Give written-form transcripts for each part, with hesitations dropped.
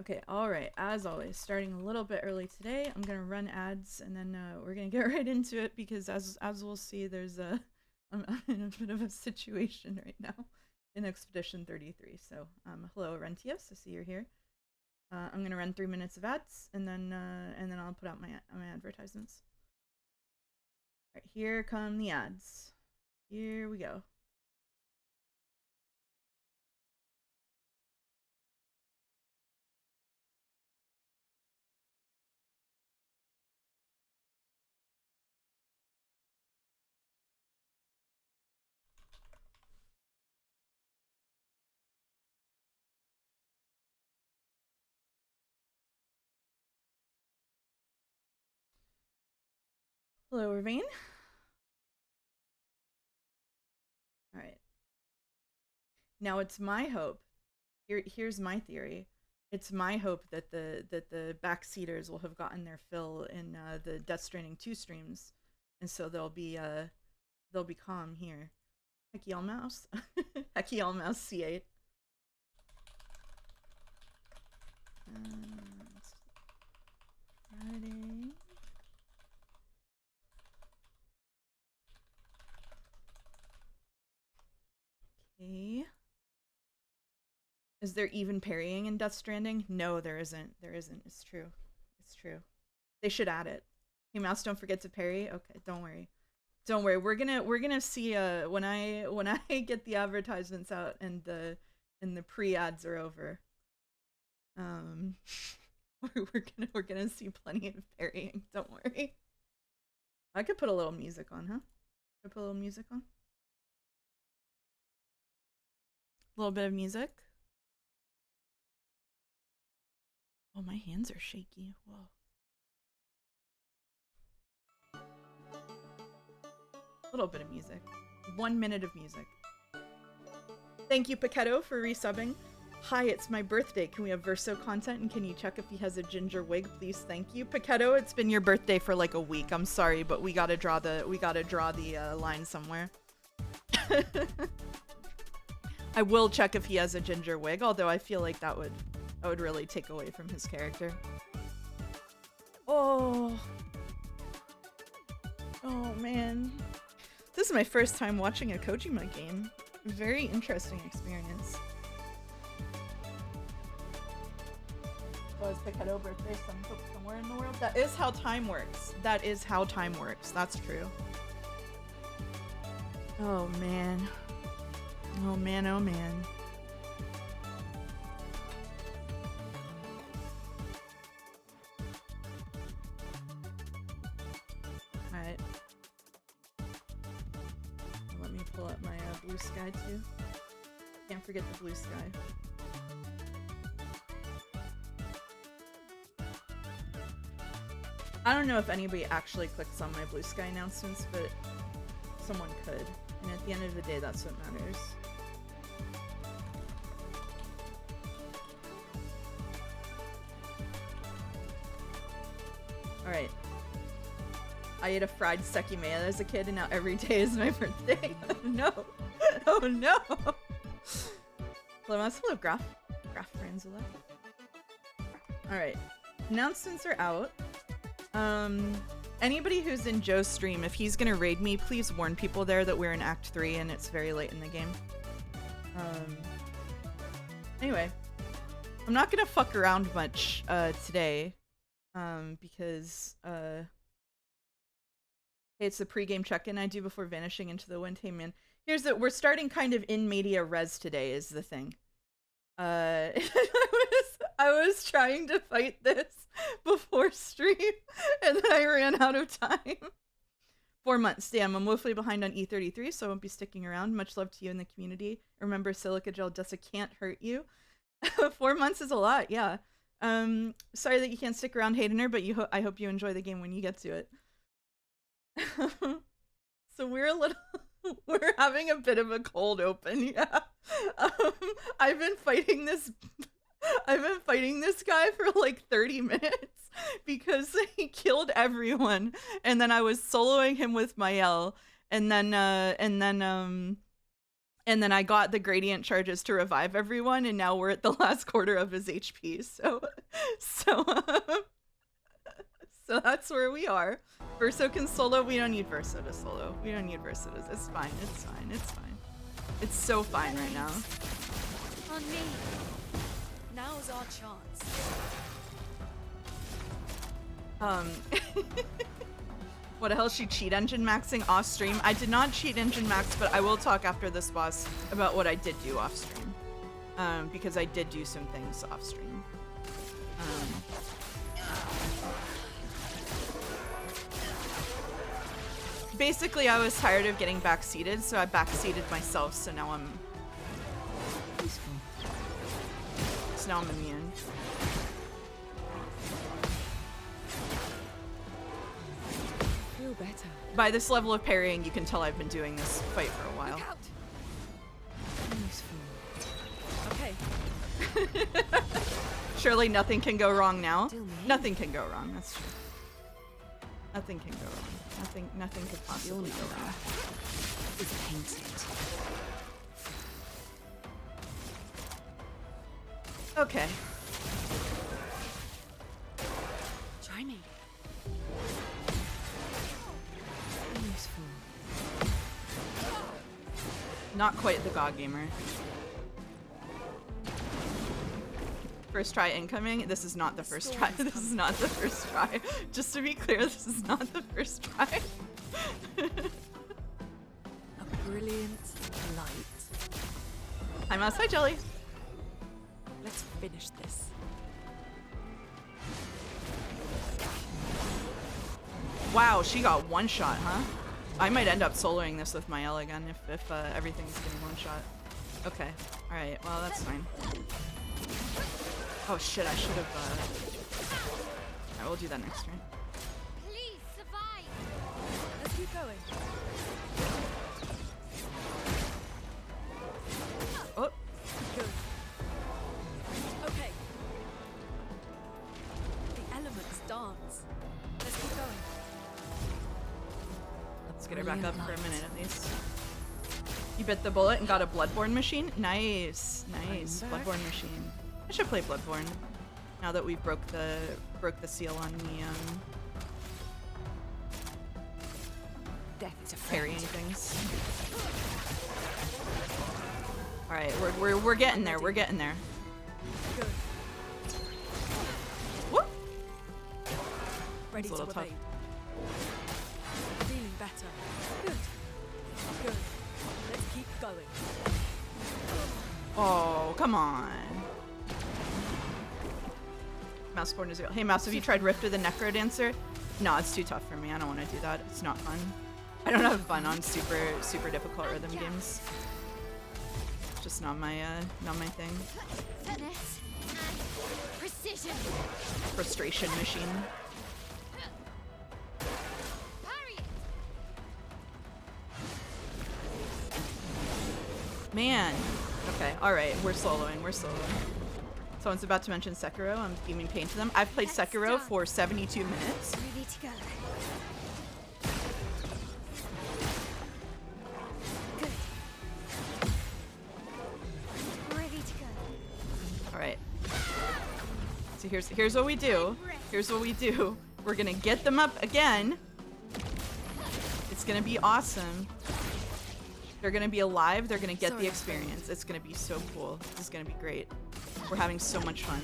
Okay, all right. As always, starting a little bit early today, I'm gonna run ads, and then we're gonna get right into it because, as we'll see, there's a I'm in a bit of a situation right now in Expedition 33. So, hello, Rentius. I see you're here. I'm gonna run 3 minutes of ads, and then I'll put out my advertisements. All right, here come the ads. Here we go. Hello, Ravine. All right. Now it's my hope. Here's my theory. It's my hope that the backseaters will have gotten their fill in the Death Stranding 2 streams, and so they'll be calm here. Hecky all mouse. Hecky all mouse C8. Friday. Okay. Is there even parrying in Death Stranding? No, there isn't. There isn't. It's true. It's true. They should add it. Hey, mouse, don't forget to parry. Okay, don't worry. Don't worry. We're gonna see when I get the advertisements out and the pre-ads are over. We're gonna see plenty of parrying. Don't worry. I could put a little music on, huh? Could put a little music on. A little bit of music. Oh, my hands are shaky. Whoa. A little bit of music. 1 minute of music. Thank you, Paquetto, for resubbing. Hi, it's my birthday. Can we have Verso content? And can you check if he has a ginger wig, please? Thank you, Paquetto. It's been your birthday for like a week. I'm sorry, but we gotta draw the line somewhere. I will check if he has a ginger wig, although I feel like that would really take away from his character. Oh man. This is my first time watching a Kojima game. Very interesting experience. Was Piccolo birthday somewhere in the world? That is how time works. That is how time works. That's true. Oh man. Oh man, oh man. Alright. Let me pull up my blue sky too. Can't forget the blue sky. I don't know if anybody actually clicks on my blue sky announcements, but someone could. And at the end of the day, that's what matters. Alright. I ate a fried sekime as a kid, and now every day is my birthday. Oh no! Oh no! Hello, hello, Graph Franzula. Alright. Announcements are out. Anybody who's in Joe's stream, if he's gonna raid me, please warn people there that we're in Act 3 and it's very late in the game. Anyway. I'm not gonna fuck around much, today. Because, hey, it's the pregame check-in I do before vanishing into the wind. Hey, man. Here's the- we're starting kind of in media res today is the thing. I was trying to fight this before stream, and then I ran out of time. 4 months. Damn, I'm woefully behind on E33, so I won't be sticking around. Much love to you in the community. Remember, silica gel dust can't hurt you. 4 months is a lot, yeah. Sorry that you can't stick around, Haydener, but I hope you enjoy the game when you get to it. So we're having a bit of a cold open, yeah. I've been fighting this guy for like 30 minutes because he killed everyone, and then I was soloing him with Mael, and then And then I got the gradient charges to revive everyone, and now we're at the last quarter of his HP. So so that's where we are. Verso can solo. We don't need Verso to solo. We don't need Verso to. It's fine. It's fine. It's fine. It's so fine right now. On me. Now's our chance. What the hell is she cheat engine maxing off stream? I did not cheat engine max, but I will talk after this boss about what I did do off stream. Because I did do some things off stream. Basically, I was tired of getting backseated, so I backseated myself, so now I'm... peaceful. So now I'm immune. Feel better. By this level of parrying, you can tell I've been doing this fight for a while. Okay. Surely nothing can go wrong now. Nothing can go wrong, that's true. Nothing can go wrong. Nothing could possibly go wrong. It's painted. Okay. Try me. Useful. Not quite the God Gamer. First try incoming. This is not the first try. This is not the first try. Just to be clear, this is not the first try. A brilliant light. I'm outside, Jelly. Let's finish this. Wow, she got one shot, huh? I might end up soloing this with my L again if everything's getting one shot. Okay. All right. Well, that's fine. Oh shit! I should have. Alright, we'll do that next turn. Please survive. Let's keep going. Oh. Good. Okay. The elements dance. Let's keep going. Let's get her back up for a minute at least. You bit the bullet and got a Bloodborne machine? Nice, nice. Bloodborne machine. I should play Bloodborne now that we broke the seal on the Death is a parrying things. All right, we're getting there. We're getting there. Good. Whoop. Ready It's a to little tough. obey. Feeling better. Good. Good. Let's keep going. Oh, come on. Mouseborn is real. Hey, Mouse, have you tried Rift with a Necro Dancer? No, it's too tough for me. I don't want to do that. It's not fun. I don't have fun on super difficult rhythm games. It's just not my thing. Finesse and precision. Frustration machine. Man. Okay, alright, we're soloing. Someone's about to mention Sekiro. I'm giving pain to them. I've played Sekiro for 72 minutes. Ready to go. Good. Ready to go. Alright. So here's what we do. Here's what we do. We're gonna get them up again. It's gonna be awesome. They're gonna be alive. They're gonna get the experience. It's gonna be so cool. This is gonna be great. We're having so much fun.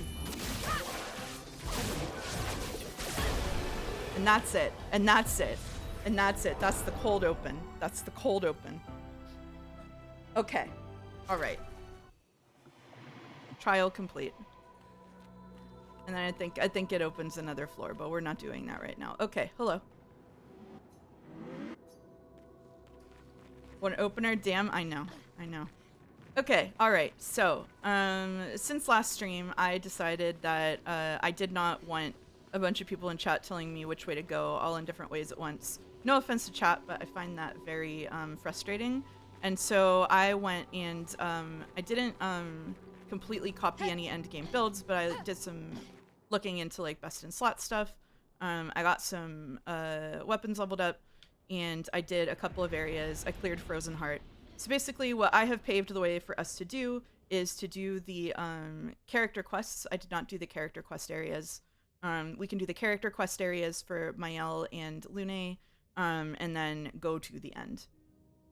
And that's it. And that's it. And that's it. That's the cold open. That's the cold open. Okay. All right. Trial complete. And then I think it opens another floor, but we're not doing that right now. Okay. Hello. One opener. Damn. I know. Okay, alright, so, since last stream, I decided that, I did not want a bunch of people in chat telling me which way to go, all in different ways at once. No offense to chat, but I find that very, frustrating. And so I went and, I didn't, completely copy any endgame builds, but I did some looking into, like, best in slot stuff. I got some, weapons leveled up, and I did a couple of areas. I cleared Frozen Heart. So basically what I have paved the way for us to do is to do the character quests. I did not do the character quest areas. We can do the character quest areas for Mael and Lune, and then go to the end.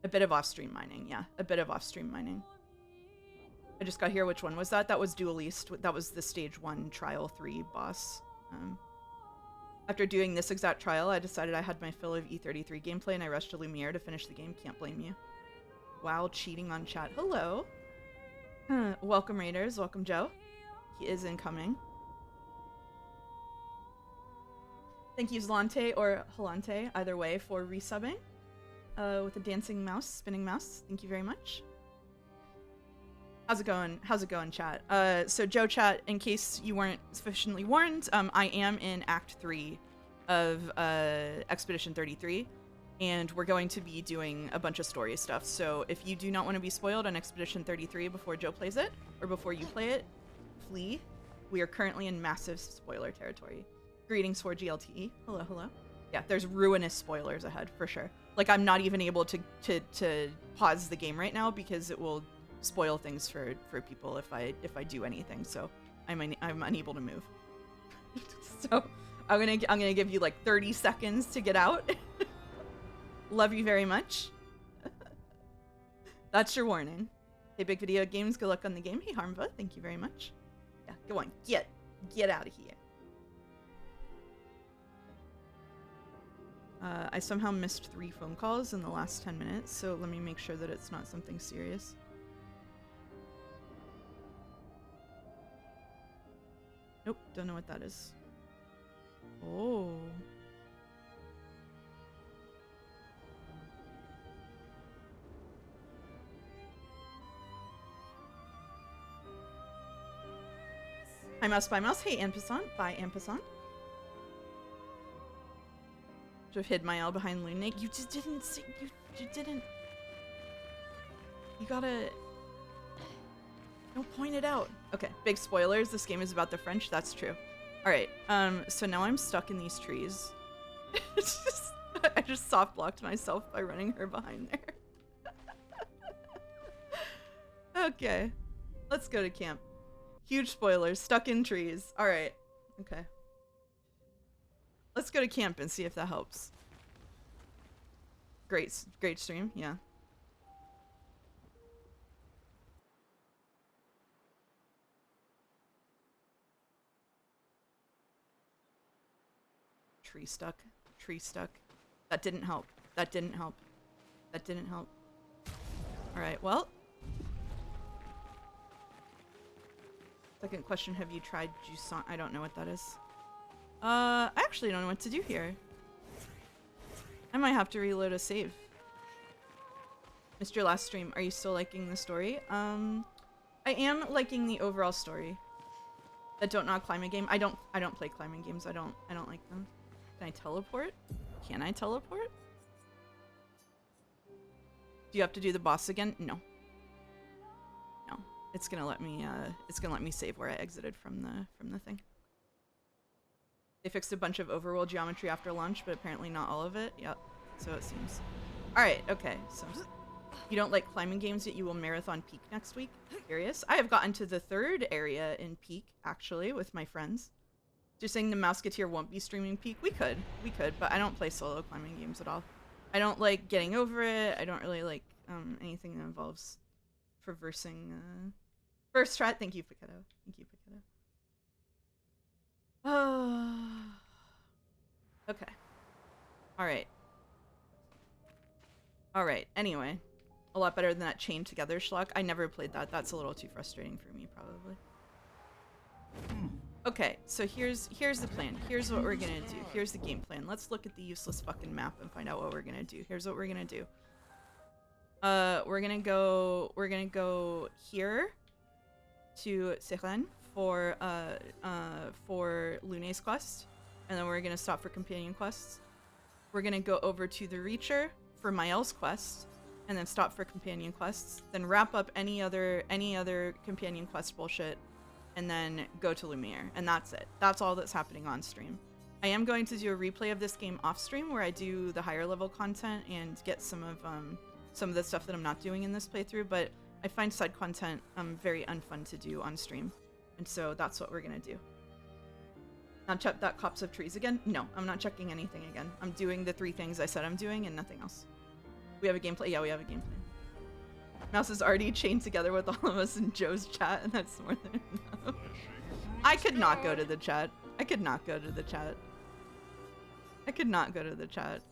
A bit of off-stream mining, yeah. A bit of off-stream mining. I just got here. Which one was that? That was Duelist. That was the stage 1 trial 3 boss. After doing this exact trial, I decided I had my fill of E33 gameplay and I rushed to Lumiere to finish the game. Can't blame you. Wow, cheating on chat. Hello. Welcome, Raiders. Welcome, Joe. He is incoming. Thank you, Zlante or Halante, either way, for resubbing. With a dancing mouse, spinning mouse. Thank you very much. How's it going? How's it going, chat? So Joe chat, in case you weren't sufficiently warned, I am in Act 3 of Expedition 33, and we're going to be doing a bunch of story stuff. So if you do not want to be spoiled on Expedition 33 before Joe plays it, or before you play it, flee. We are currently in massive spoiler territory. Greetings for GLTE. Hello, hello. Yeah, there's ruinous spoilers ahead, for sure. Like, I'm not even able to pause the game right now because it will spoil things for people if I do anything. So I'm unable to move. So I'm gonna give you like 30 seconds to get out. Love you very much. That's your warning. Hey, Big Video Games, good luck on the game. Hey, Harmva, thank you very much. Yeah, go on, get out of here. I somehow missed 3 phone calls in the last 10 minutes, so let me make sure that it's not something serious. Nope, don't know what that is. Oh. Hi, Mouse by Mouse. Hey, Ampasant. Bye, Ampasant. Should have hid my L behind Lune. You just didn't see. You didn't. You gotta. Don't point it out. Okay, big spoilers. This game is about the French. That's true. All right. So now I'm stuck in these trees. I just soft blocked myself by running her behind there. Okay, let's go to camp. Huge spoilers. Stuck in trees. All right. Okay. Let's go to camp and see if that helps. Great stream. Yeah. Tree stuck. Tree stuck. That didn't help. That didn't help. That didn't help. Alright, well. Second question, have you tried Jusant? I don't know what that is. I actually don't know what to do here. I might have to reload a save. Missed your last stream. Are you still liking the story? I am liking the overall story. That don't not climb a game. I don't play climbing games. I don't like them. Can I teleport? Can I teleport? Do you have to do the boss again? No. No. It's gonna let me save where I exited from the thing. They fixed a bunch of overworld geometry after launch, but apparently not all of it. Yep. So it seems. Alright, okay. So you don't like climbing games, yet you will marathon Peak next week? Curious. I have gotten to the 3rd area in Peak, actually, with my friends. You're saying the Mouseketeer won't be streaming Peak? We could, but I don't play solo climbing games at all. I don't like getting over it. I don't really like anything that involves traversing. First try. Thank you, Pichetto. Thank you, Pichetto. Oh. Okay. Alright. Alright, anyway. A lot better than that chained together schlock. I never played that. That's a little too frustrating for me, probably. Okay, so here's the plan. Here's what we're gonna do. Here's the game plan. Let's look at the useless fucking map and find out what we're gonna do. Here's what we're gonna do. We're gonna go here to Seren for Lune's quest, and then we're gonna stop for companion quests. We're gonna go over to the Reacher for Mael's quest, and then stop for companion quests. Then wrap up any other companion quest bullshit, and then go to Lumiere, and that's it. That's all that's happening on stream. I am going to do a replay of this game off stream where I do the higher level content and get some of some of the stuff that I'm not doing in this playthrough, but I find side content very unfun to do on stream. And so that's what we're gonna do. Not check that copse of trees again? No, I'm not checking anything again. I'm doing the 3 things I said I'm doing and nothing else. We have a gameplay? Yeah, we have a gameplay. Mouse is already chained together with all of us in Joe's chat, and that's more than enough. I could not go to the chat. I could not go to the chat. I could not go to the chat.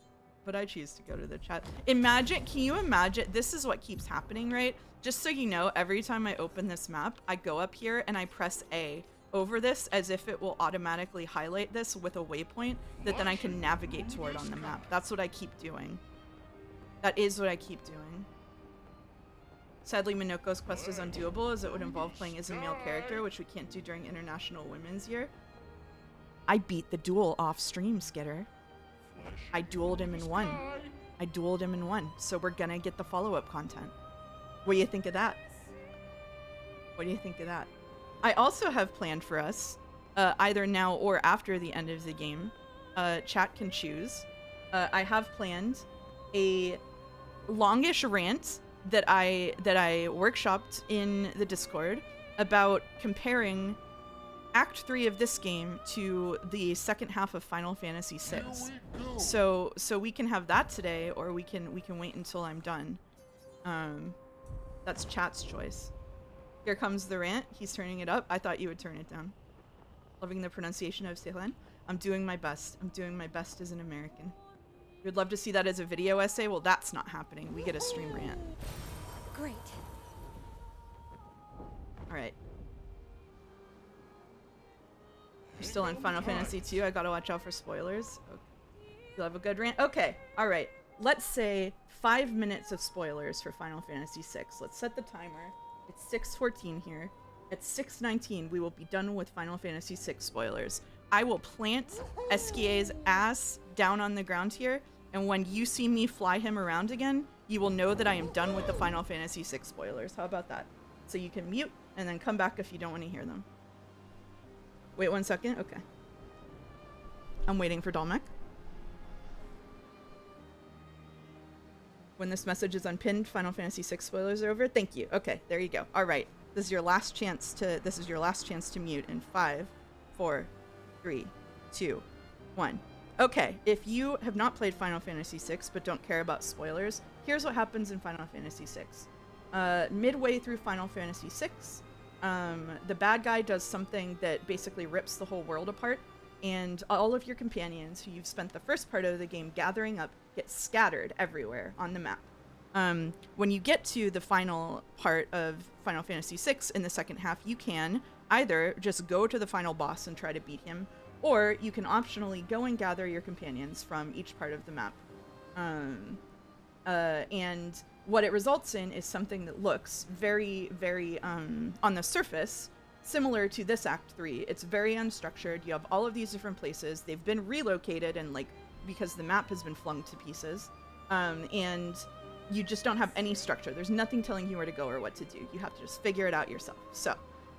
But I choose to go to the chat. Imagine, can you imagine, this is what keeps happening, right? Just so you know, every time I open this map, I go up here and I press A over this as if it will automatically highlight this with a waypoint that then I can navigate toward on the map. That's what I keep doing. That is what I keep doing. Sadly, Minoko's quest is undoable as it would involve playing as a male character, which we can't do during International Women's Year. I beat the duel off stream, Skitter. I dueled him and won. I dueled him and won. So we're gonna get the follow-up content. What do you think of that? What do you think of that? I also have planned for us, either now or after the end of the game, chat can choose. I have planned a longish rant that I workshopped in the Discord about comparing Act 3 of this game to the second half of Final Fantasy VI. So we can have that today, or we can wait until I'm done. That's chat's choice. Here comes the rant. He's turning it up. I thought you would turn it down. Loving the pronunciation of Sehlan. I'm doing my best. I'm doing my best as an American. You would love to see that as a video essay? Well, that's not happening. We get a stream rant. Great. All right. You're still in Final Fantasy 2. I gotta watch out for spoilers. Okay. You'll have a good rant. Okay. All right. Let's say 5 minutes of spoilers for Final Fantasy 6. Let's set the timer. It's 6:14 here. At 6:19, we will be done with Final Fantasy 6 spoilers. I will plant Eskier's ass down on the ground here, and when you see me fly him around again, you will know that I am done with the Final Fantasy 6 spoilers. How about that? So you can mute and then come back if you don't want to hear them. Wait 1 second. Okay. I'm waiting for Dolmec. When this message is unpinned, Final Fantasy 6 spoilers are over. Thank you. Okay, there you go. All right. This is your last chance to mute in 5, 4, 3, 2, 1. Okay, if you have not played Final Fantasy VI but don't care about spoilers, here's what happens in Final Fantasy VI. Midway through Final Fantasy VI, the bad guy does something that basically rips the whole world apart, and all of your companions who you've spent the first part of the game gathering up get scattered everywhere on the map. When you get to the final part of Final Fantasy VI in the second half, you can either just go to the final boss and try to beat him, or you can optionally go and gather your companions from each part of the map. And what it results in is something that looks very, very, on the surface, similar to this Act 3. It's very unstructured. You have all of these different places. They've been relocated and because the map has been flung to pieces. And you just don't have any structure. There's nothing telling you where to go or what to do. You have to just figure it out yourself. So,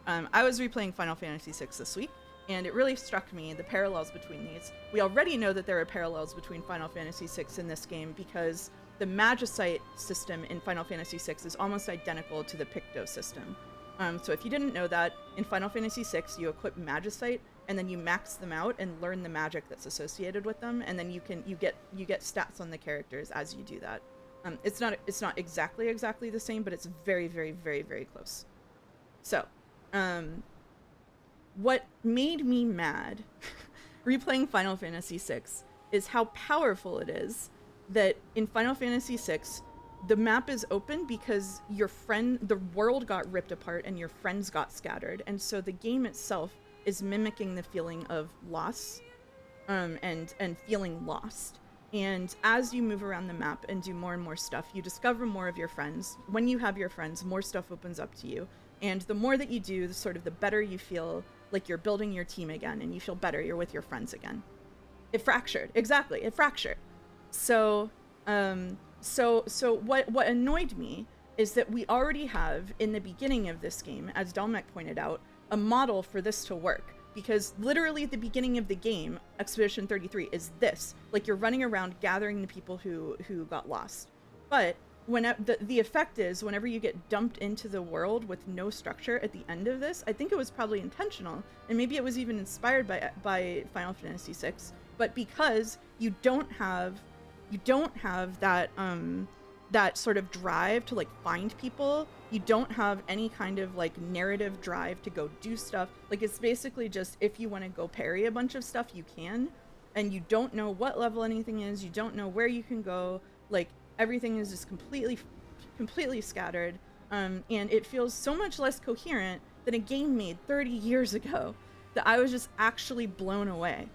I was replaying Final Fantasy VI this week, and it really struck me the parallels between these. We already know that there are parallels between Final Fantasy VI and this game because the Magicite system in Final Fantasy VI is almost identical to the Picto system. So if you didn't know that, in Final Fantasy VI, you equip Magicite, and then you max them out and learn the magic that's associated with them, and then you get stats on the characters as you do that. It's not exactly the same, but it's very, very, very, very close. So, what made me mad replaying Final Fantasy VI is how powerful it is that in Final Fantasy VI, the map is open because the world got ripped apart and your friends got scattered. And so the game itself is mimicking the feeling of loss, and feeling lost. And as you move around the map and do more and more stuff, you discover more of your friends. When you have your friends, more stuff opens up to you. And the more that you do, the better you feel like you're building your team again, and you feel better, you're with your friends again. It fractured. Exactly, it fractured. So what annoyed me is that we already have, in the beginning of this game, as Dalmec pointed out, a model for this to work. Because literally at the beginning of the game, Expedition 33 is this. Like, you're running around gathering the people who got lost. But when the effect is whenever you get dumped into the world with no structure at the end of this, I think it was probably intentional, and maybe it was even inspired by Final Fantasy VI, but because you don't have that that sort of drive to like find people, you don't have any kind of like narrative drive to go do stuff. Like it's basically just if you want to go parry a bunch of stuff, you can, and you don't know what level anything is, you don't know where you can go, like everything is just completely scattered, and it feels so much less coherent than a game made 30 years ago that I was just actually blown away.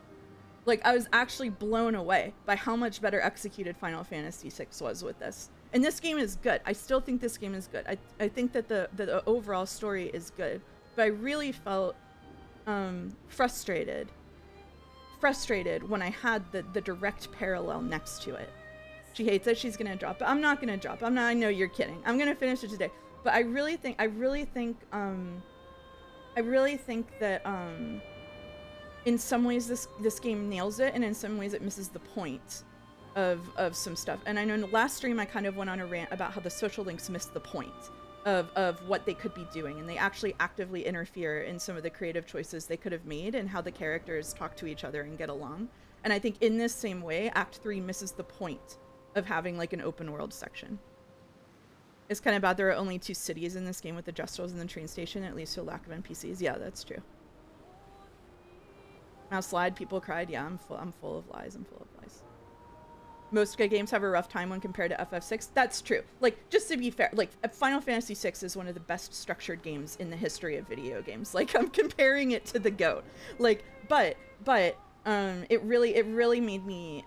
Like, I was actually blown away by how much better executed Final Fantasy VI was with this. And this game is good. I still think this game is good. I think that the overall story is good. But I really felt frustrated when I had the direct parallel next to it. She hates it. She's gonna drop it. I'm not gonna drop it. I know you're kidding. I'm gonna finish it today. But I really think that in some ways this game nails it, and in some ways it misses the point of some stuff. And I know in the last stream I kind of went on a rant about how the social links missed the point of what they could be doing, and they actually actively interfere in some of the creative choices they could have made and how the characters talk to each other and get along. And I think in this same way, Act 3 misses the point of having like an open world section. It's kind of bad there are only 2 cities in this game with the Jestles and the train station, at least to a lack of NPCs. Yeah, that's true. Mouse slide, people cried. Yeah, I'm full of lies. I'm full of lies. Most good games have a rough time when compared to FF6. That's true. Like, just to be fair, like Final Fantasy VI is one of the best structured games in the history of video games. Like, I'm comparing it to the GOAT. Like, but it really made me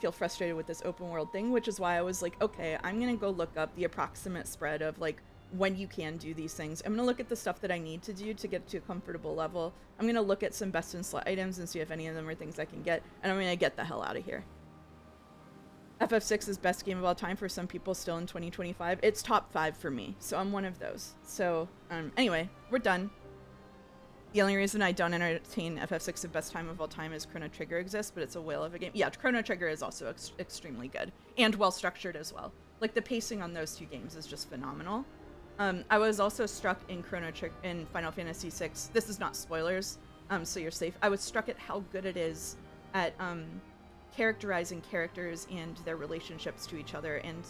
feel frustrated with this open world thing, which is why I was like, okay, I'm gonna go look up the approximate spread of like when you can do these things. I'm gonna look at the stuff that I need to do to get to a comfortable level. I'm gonna look at some best in slot items and see if any of them are things I can get, and I'm gonna get the hell out of here. FF6 is best game of all time for some people still in 2025. It's top 5 for me, so I'm one of those. So anyway, we're done. The only reason I don't entertain FF6 the best time of all time is Chrono Trigger exists, but it's a whale of a game. Yeah, Chrono Trigger is also extremely good and well structured as well. Like the pacing on those 2 games is just phenomenal. I was also struck in in Final Fantasy VI. This is not spoilers, so you're safe. I was struck at how good it is at characterizing characters and their relationships to each other and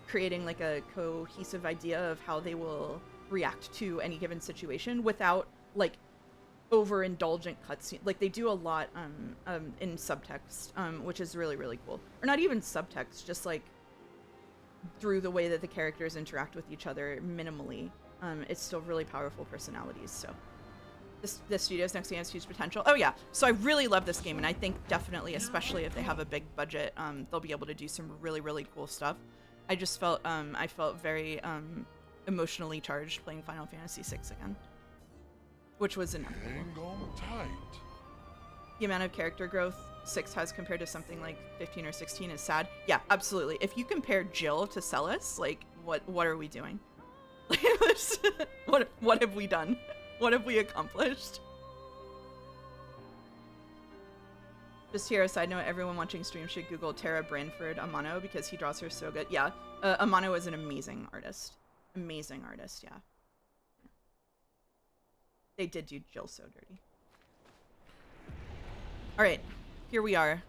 creating like a cohesive idea of how they will react to any given situation without like overindulgent cutscene. Like they do a lot in subtext, which is really, really cool. Or not even subtext, just like through the way that the characters interact with each other minimally. It's still really powerful personalities. So this studio's next game has huge potential. Oh yeah, so I really love this game, and I think definitely, especially if they have a big budget, they'll be able to do some really, really cool stuff. I just felt I felt very emotionally charged playing Final Fantasy VI again, which was inevitable. Hang on tight. The amount of character growth 6 has compared to something like 15 or 16 is sad. Yeah, absolutely. If you compare Jill to Celis, like what are we doing? What have we done? What have we accomplished? Just here, a side note, everyone watching stream should Google Tara Branford Amano because he draws her so good. Yeah, Amano is an amazing artist. Amazing artist, yeah. They did do Jill so dirty. Alright, here we are.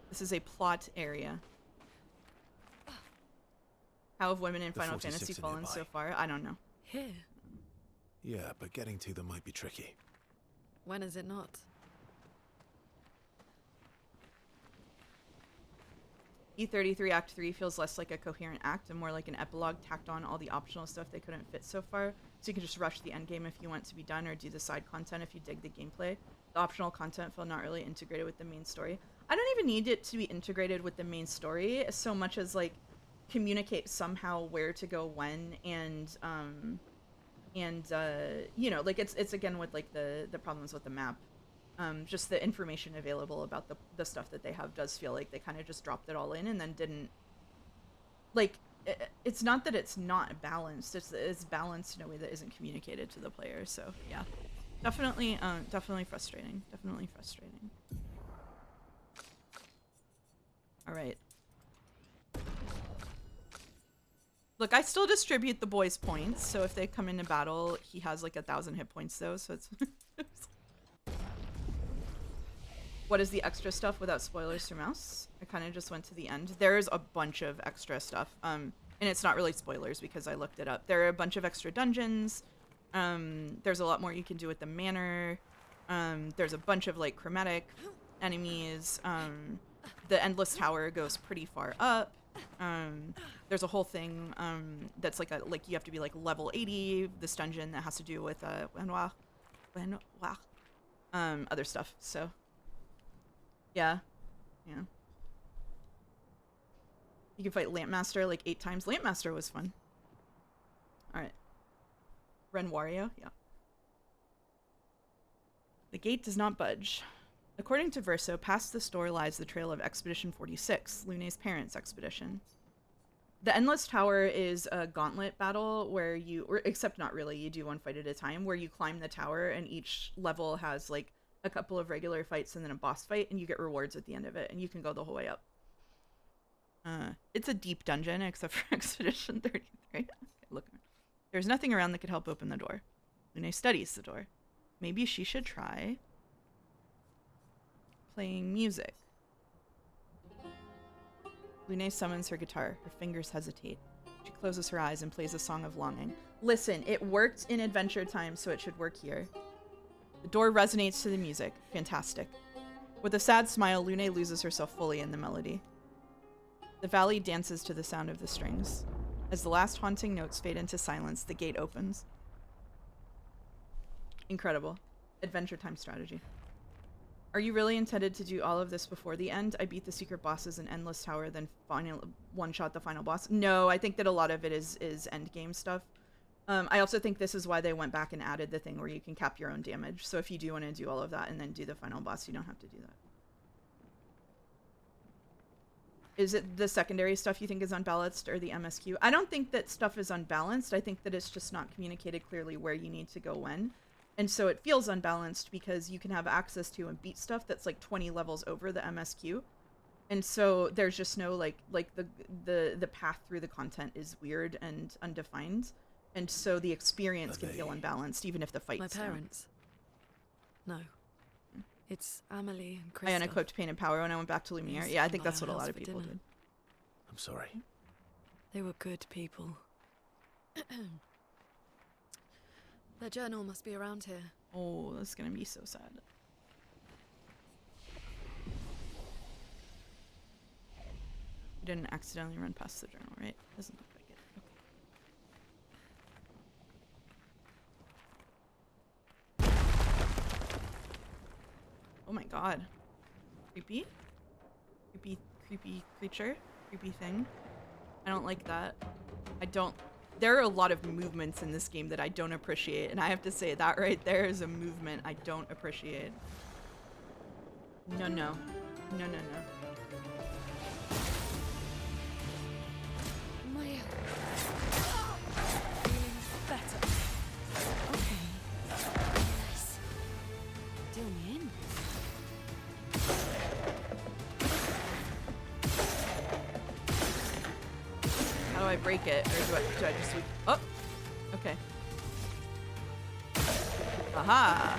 This is a plot area. How have women in Final Fantasy fallen so far? I don't know. Here. Yeah, but getting to them might be tricky. When is it not? E33 Act 3 feels less like a coherent act and more like an epilogue tacked on all the optional stuff they couldn't fit so far. So you can just rush the endgame if you want to be done, or do the side content if you dig the gameplay. The optional content felt not really integrated with the main story. I don't even need it to be integrated with the main story so much as like communicate somehow where to go when, and you know, like it's again with like the problems with the map. Just the information available about the stuff that they have does feel like they kind of just dropped it all in and then didn't, like, it's not that it's not balanced, it's balanced in a way that isn't communicated to the player. So yeah, definitely frustrating. All right. Look, I still distribute the boys' points, so if they come into battle, he has like 1,000 hit points though, so it's... What is the extra stuff without spoilers for Mouse? I kind of just went to the end. There's a bunch of extra stuff, and it's not really spoilers because I looked it up. There are a bunch of extra dungeons. There's a lot more you can do with the manor. There's a bunch of like chromatic enemies. The Endless Tower goes pretty far up. There's a whole thing that's like you have to be like level 80. This dungeon that has to do with other stuff. So yeah. You can fight Lampmaster like 8 times. Lampmaster was fun. All right. Ren Wario, yeah. The gate does not budge. According to Verso, past the store lies the trail of Expedition 46, Lune's parents' expedition. The Endless Tower is a gauntlet battle where except not really, you do one fight at a time, where you climb the tower and each level has like a couple of regular fights and then a boss fight, and you get rewards at the end of it, and you can go the whole way up. It's a deep dungeon, except for Expedition 33. Okay, look. There's nothing around that could help open the door. Lune studies the door. Maybe she should try playing music. Lune summons her guitar. Her fingers hesitate. She closes her eyes and plays a song of longing. Listen, it worked in Adventure Time, so it should work here. The door resonates to the music. Fantastic. With a sad smile, Lune loses herself fully in the melody. The valley dances to the sound of the strings. As the last haunting notes fade into silence, the gate opens. Incredible. Adventure Time strategy. Are you really intended to do all of this before the end? I beat the secret bosses in Endless Tower, then one-shot the final boss. No, I think that a lot of it is endgame stuff. I also think this is why they went back and added the thing where you can cap your own damage. So if you do want to do all of that and then do the final boss, you don't have to do that. Is it the secondary stuff you think is unbalanced or the MSQ? I don't think that stuff is unbalanced. I think that it's just not communicated clearly where you need to go when. And so it feels unbalanced because you can have access to and beat stuff that's like 20 levels over the MSQ. And so there's just no like the path through the content is weird and undefined. And so the experience can feel unbalanced even if the fights. My parents? No. It's Amelie and Krista. I unequipped Pain and Power when I went back to Lumiere. Yeah, I think that's what a lot of people did. I'm sorry. They were good people. Their journal must be around here. Oh, that's gonna be so sad. You didn't accidentally run past the journal, right? Doesn't look like it. Okay. Oh my god. Creepy? Creepy creature? Creepy thing? I don't like that. There are a lot of movements in this game that I don't appreciate, and I have to say that right there is a movement I don't appreciate. No. Maya. Feeling better. Okay. Nice. Deal me in. How do I break it? Or do I just sweep? Oh! Okay. Aha!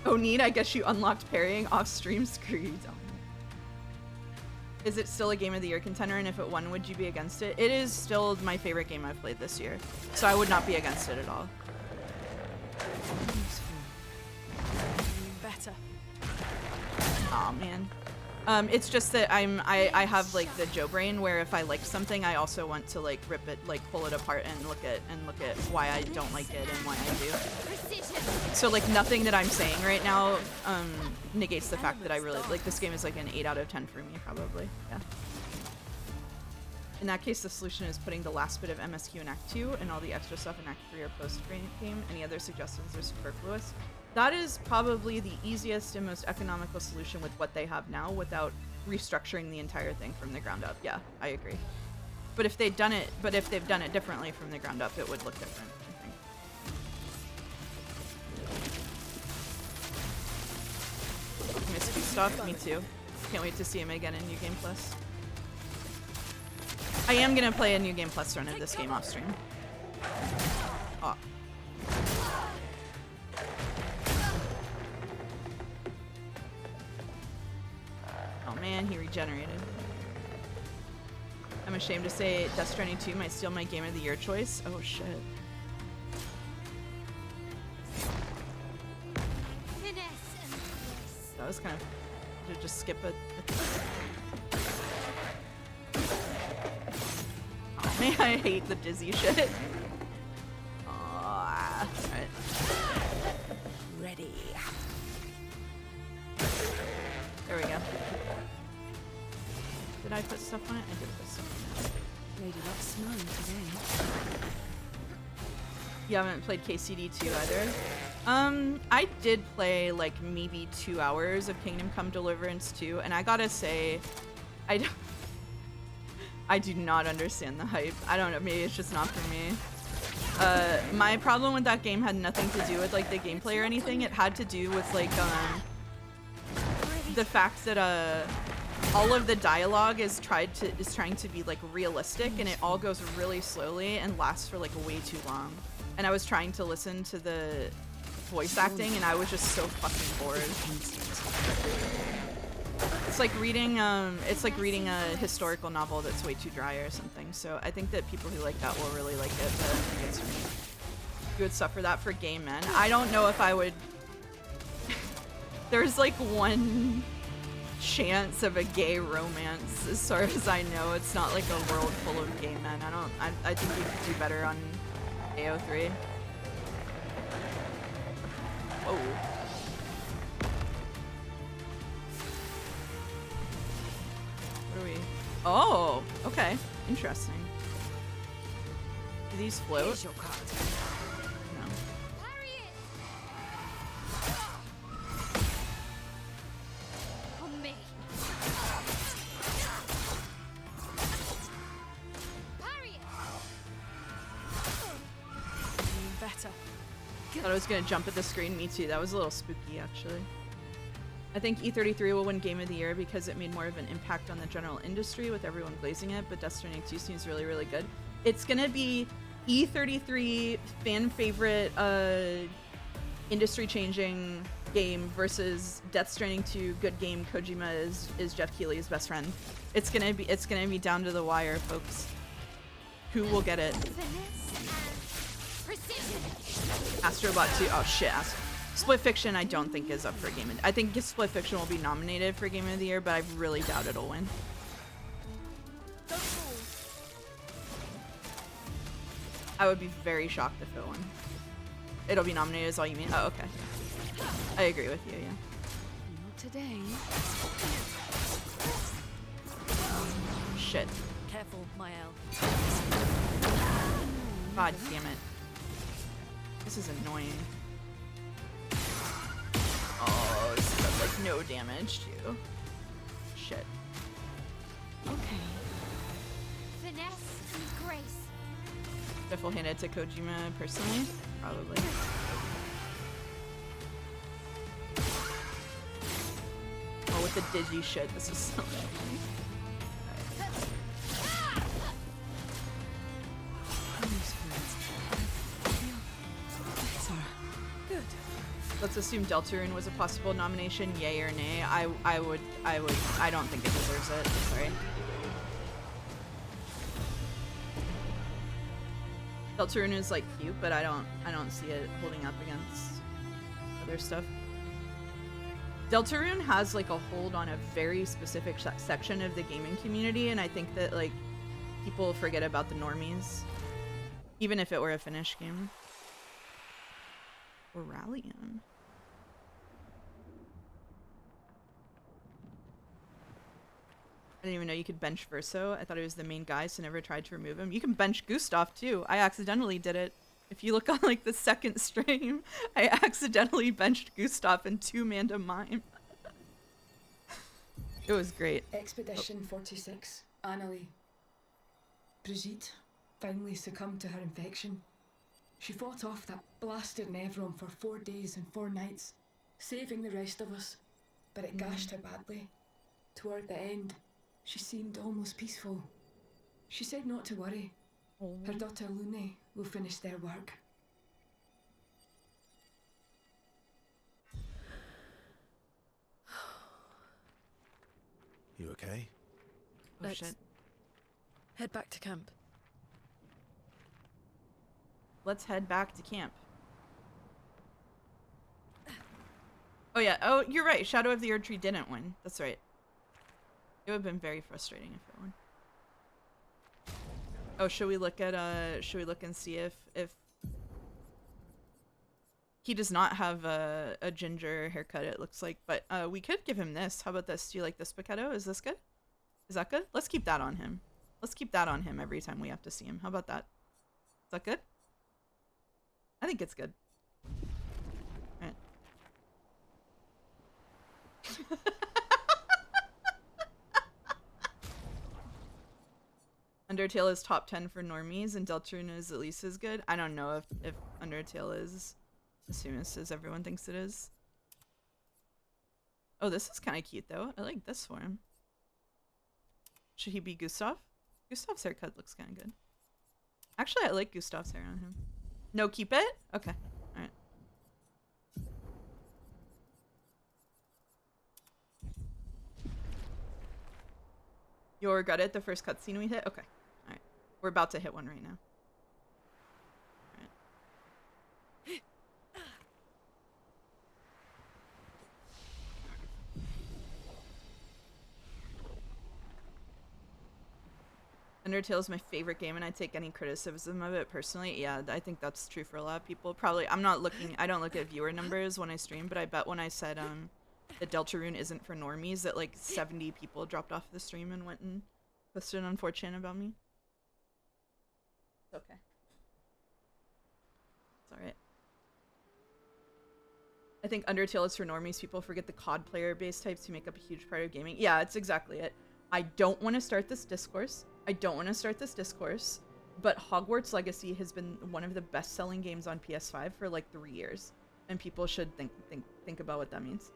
Oh, neat. I guess you unlocked parrying off stream. Screw you, Dom. Is it still a Game of the Year contender? And if it won, would you be against it? It is still my favorite game I've played this year. So I would not be against it at all. Feeling better. Aw, man. It's just that I have like the Joe brain where if I like something, I also want to like rip it, like pull it apart and look at why I don't like it and why I do. So like nothing that I'm saying right now negates the fact that I really like this game is like an 8 out of 10 for me probably. Yeah. In that case, the solution is putting the last bit of MSQ in Act 2 and all the extra stuff in Act 3 or post-game. Any other suggestions are superfluous? That is probably the easiest and most economical solution with what they have now without restructuring the entire thing from the ground up. Yeah, I agree. But if they've done it differently from the ground up, it would look different, I think. Mystery stuff, me too. Can't wait to see him again in New Game Plus. I am gonna play a New Game Plus run of this game off stream. Oh. Oh man, he regenerated. I'm ashamed to say Death Stranding 2 might steal my Game of the Year choice. Oh shit. That was kind of... to just skip it. Oh man, I hate the dizzy shit. Alright. Ready. There we go. Did I put stuff on it? I did put stuff on it. Lady looks smiling today. You haven't played KCD2 either? I did play like maybe 2 hours of Kingdom Come Deliverance 2, and I gotta say, I do not understand the hype. I don't know, maybe it's just not for me. My problem with that game had nothing to do with like the gameplay or anything. It had to do with like the fact that all of the dialogue is trying to be like realistic, and it all goes really slowly and lasts for like way too long. And I was trying to listen to the voice acting, and I was just so fucking bored. It's like reading a historical novel that's way too dry or something. So I think that people who like that will really like it, but I don't think it's for me. You would suffer that for gay men. I don't know if I would. There's like one chance of a gay romance, as far as I know. It's not like a world full of gay men. I think you could do better on AO3. Whoa. What are we? Oh, okay. Interesting. Do these float? No. Thought I was gonna jump at the screen. Me too. That was a little spooky, actually. I think E33 will win Game of the Year because it made more of an impact on the general industry with everyone glazing it, but Death Stranding 2 seems really, really good. It's gonna be E33 fan favorite, industry-changing game versus Death Stranding 2 good game. Kojima is Jeff Keighley's best friend. It's gonna be down to the wire, folks. Who will get it? Astrobot 2. Oh shit. Split Fiction I don't think is up for Game of... I think Split Fiction will be nominated for Game of the Year, but I really doubt it'll win. I would be very shocked if it won. It'll be nominated is all you mean? Oh, okay. I agree with you, yeah. Not today. Shit. Careful, Mael. God damn it. This is annoying. Oh, this does like no damage too. Shit. Okay. Finesse and grace. If we'll hand it to Kojima personally, probably. Oh, with the digi shit, this is so annoying. Let's assume Deltarune was a possible nomination, yay or nay. I don't think it deserves it. Sorry. Deltarune is like cute, but I don't see it holding up against other stuff. Deltarune has like a hold on a very specific section of the gaming community, and I think that like people forget about the normies, even if it were a Finnish game. Or Rallium. I didn't even know you could bench Verso. I thought he was the main guy, so never tried to remove him. You can bench Gustav too. I accidentally did it. If you look on like the second stream, I accidentally benched Gustav in 2-man mime. It was great. Expedition 46, Annalie. Brigitte finally succumbed to her infection. She fought off that blasted Nevron for 4 days and 4 nights, saving the rest of us, but it gashed her badly. Toward the end, she seemed almost peaceful. She said not to worry. Oh. Her daughter Lune will finish their work. You okay? Oh, Let's shit. head back to camp. Let's head back to camp. Oh yeah, oh, you're right. Shadow of the Erdtree didn't win. That's right. It would have been very frustrating if it won. Oh, should we look and see if he does not have a ginger haircut, it looks like, but we could give him this. How about this? Do you like this Spicetto? Is this good? Is that good? Let's keep that on him. Let's keep that on him every time we have to see him. How about that? Is that good? I think it's good. Alright. Undertale is top 10 for normies and Deltarune is at least as good. I don't know if Undertale is as famous as everyone thinks it is. Oh, this is kind of cute though. I like this for him. Should he be Gustav? Gustav's haircut looks kind of good. Actually, I like Gustav's hair on him. No, keep it? Okay. Alright. You'll regret it the first cutscene we hit? Okay. Alright. We're about to hit one right now. Undertale is my favorite game and I take any criticism of it personally. Yeah, I think that's true for a lot of people. Probably, I don't look at viewer numbers when I stream, but I bet when I said that Deltarune isn't for normies that like 70 people dropped off the stream and went and posted on 4chan about me. It's okay. It's alright. I think Undertale is for normies. People forget the COD player base types who make up a huge part of gaming. Yeah, it's exactly it. I don't want to start this discourse. But Hogwarts Legacy has been one of the best-selling games on PS5 for like 3 years, and people should think about what that means.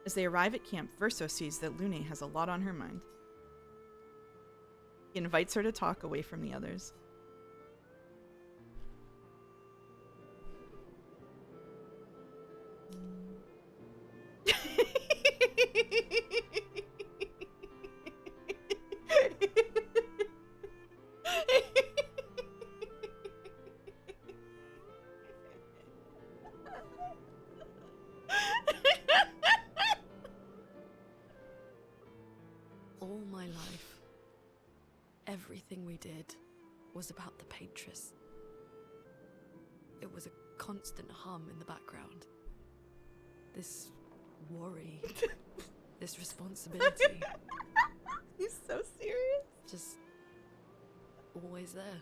As they arrive at camp, Verso sees that Lune has a lot on her mind. He invites her to talk away from the others. All my life, everything we did was about the Patris. It was a constant hum in the background. This worry, this responsibility. He's so serious. Just always there.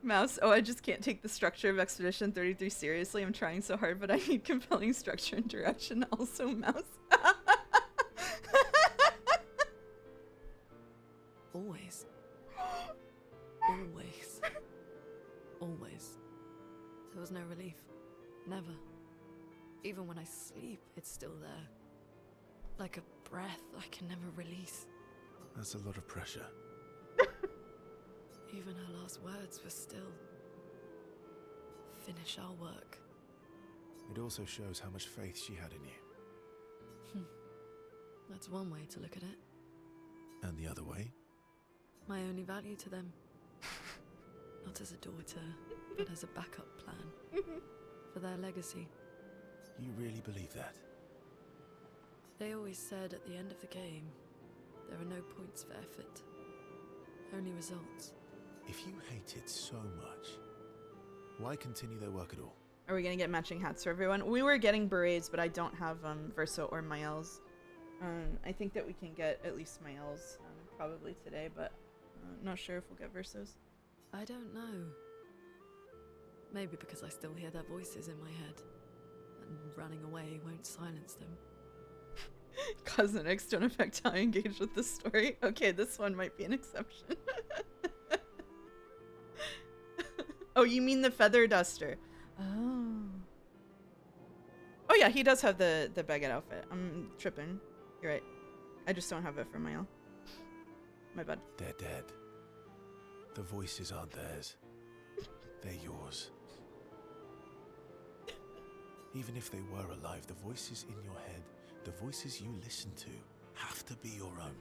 Mouse, oh, I just can't take the structure of Expedition 33 seriously. I'm trying so hard, but I need compelling structure and direction. Also, Mouse. Always. Always. Always. There was no relief. Never. Even when I sleep, it's still there. Like a breath I can never release. That's a lot of pressure. Even her last words were still, finish our work. It also shows how much faith she had in you. That's one way to look at it. And the other way? My only value to them. Not as a daughter, but as a backup plan. For their legacy. You really believe that? They always said at the end of the game, there are no points for effort. Only results. If you hate it so much, why continue their work at all? Are we gonna get matching hats for everyone? We were getting berets, but I don't have Verso or Mael's. I think that we can get at least Mael's probably today, but not sure if we'll get Versos. I don't know. Maybe because I still hear their voices in my head, and running away won't silence them. Cosmetics don't affect how I engage with the story. Okay, this one might be an exception. Oh, you mean the feather duster? Oh. Oh yeah, he does have the baguette outfit. I'm tripping. You're right. I just don't have it for Mael. My bad. They're dead. The voices aren't theirs. They're yours. Even if they were alive, the voices in your head, the voices you listen to, have to be your own.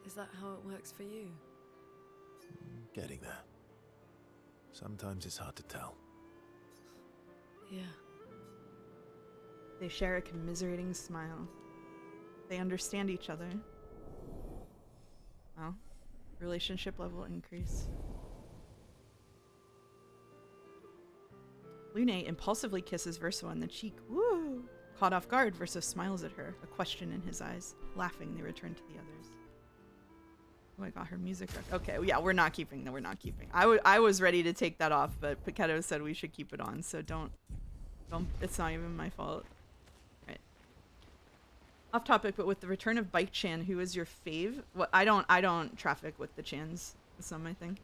Is that how it works for you? Getting there. Sometimes it's hard to tell. Yeah. They share a commiserating smile. They understand each other. Well, relationship level increase. Lune impulsively kisses Verso on the cheek. Woo! Caught off guard, Verso smiles at her, a question in his eyes. Laughing, they return to the others. Oh, I got her music. Okay, yeah, we're not keeping. No, we're not keeping. I was ready to take that off, but Paquetto said we should keep it on, so don't. It's not even my fault. Right. Off topic, but with the return of Bike Chan, who is your fave? What I don't traffic with the Chans. It's not my thing.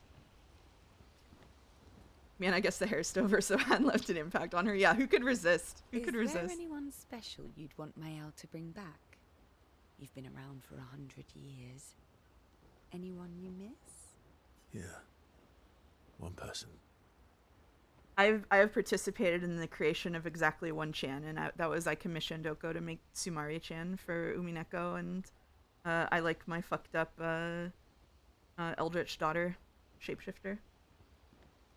Man, I guess the hair stover so had left an impact on her. Yeah, who could resist? Who could resist? Is there anyone special you'd want Mael to bring back? You've been around for 100 years. Anyone you miss? Yeah. One person. I have participated in the creation of exactly one Chan, and I commissioned Oko to make Sumari Chan for Umineko, and I like my fucked up Eldritch daughter shapeshifter.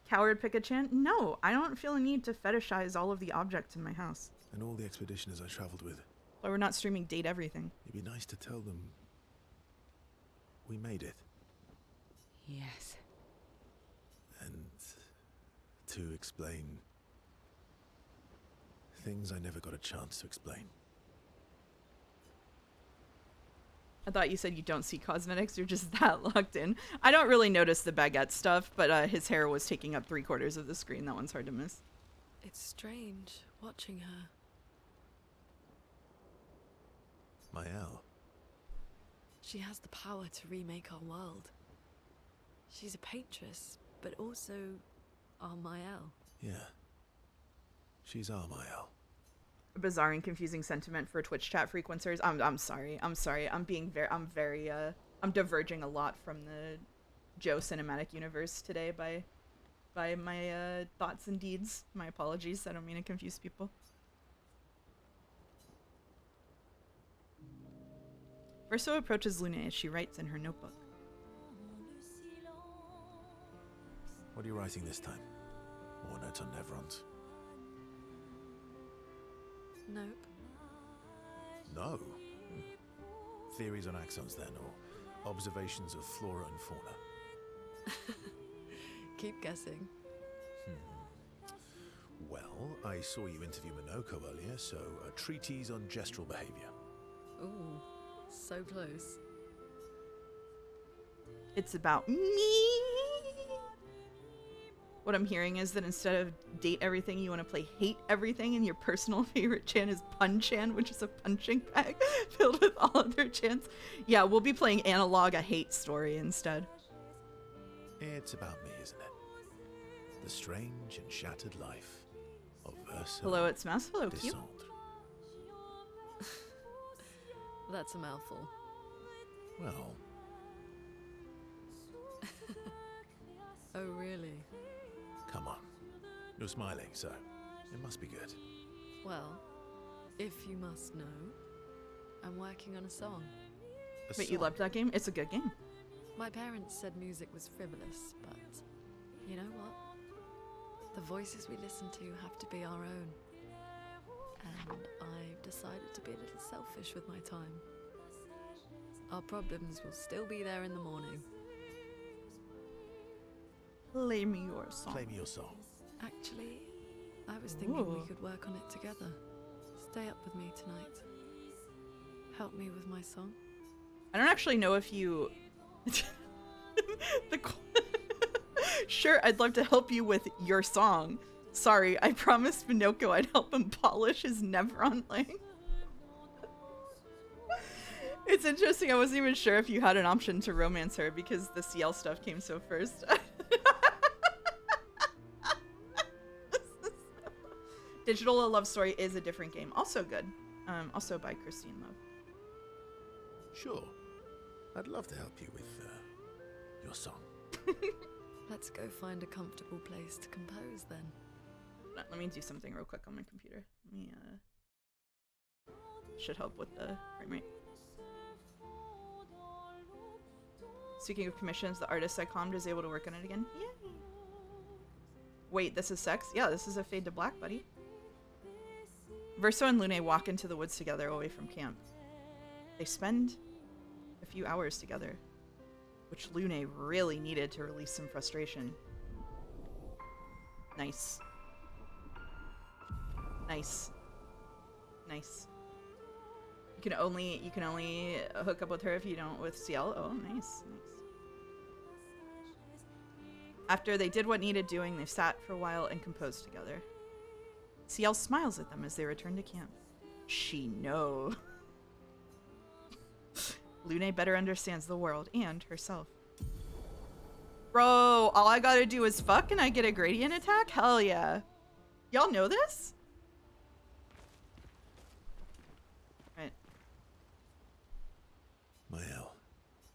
Coward Pika-chan? No, I don't feel a need to fetishize all of the objects in my house. And all the expeditioners I traveled with. Why we're not streaming Date Everything. It'd be nice to tell them we made it. Yes. And to explain things I never got a chance to explain. I thought you said you don't see cosmetics, you're just that locked in. I don't really notice the baguette stuff, but his hair was taking up 3/4 of the screen. That one's hard to miss. It's strange watching her. Mael. She has the power to remake our world. She's a patroness, but also our Mael. Yeah. She's our Mael. A bizarre and confusing sentiment for Twitch chat frequencers. I'm sorry. I'm diverging a lot from the Joe cinematic universe today by my thoughts and deeds. My apologies. I don't mean to confuse people. Verso approaches Lune as she writes in her notebook. What are you writing this time? More notes on Nevrons? Nope. No. Theories on axons then, or observations of flora and fauna? Keep guessing. Well, I saw you interview Minoko earlier, so a treatise on gestural behavior. Ooh, so close. It's about me. What I'm hearing is that instead of Date Everything, you want to play Hate Everything, and your personal favorite Chan is Pun Chan, which is a punching bag filled with all other Chans. Yeah, we'll be playing Analog, a hate story instead. It's about me, isn't it? The strange and shattered life of Verso. Hello, it's Mouse. Hello, Q. Descendre. That's a mouthful. Well, Oh, really? come on. You're smiling, so it must be good. Well, if you must know, I'm working on a song. Wait, you loved that game? It's a good game. My parents said music was frivolous, but you know what? The voices we listen to have to be our own. And I've decided to be a little selfish with my time. Our problems will still be there in the morning. Play me your song. Play me your song. Actually, I was thinking Ooh. we could work on it together. Stay up with me tonight. Help me with my song. I don't actually know if you... Sure, I'd love to help you with your song. Sorry, I promised Minoko I'd help him polish his Nevron laying. It's interesting, I wasn't even sure if you had an option to romance her because the CL stuff came so first. Digital A Love Story is a different game. Also good. Also by Christine Love. Sure. I'd love to help you with your song. Let's go find a comfortable place to compose then. Let me do something real quick on my computer. Let me, should help with the frame rate. Speaking of commissions, the artist I calmed is able to work on it again. Yay! Wait, this is sex? Yeah, this is a fade to black, buddy. Verso and Lune walk into the woods together away from camp. They spend a few hours together, which Lune really needed to release some frustration. Nice. Nice. Nice. You can only hook up with her if you don't with CL. Oh, nice, nice. After they did what needed doing, they sat for a while and composed together. CL smiles at them as they return to camp. She know. Lune better understands the world and herself. Bro, all I gotta do is fuck and I get a gradient attack? Hell yeah. Y'all know this? Right. Mael.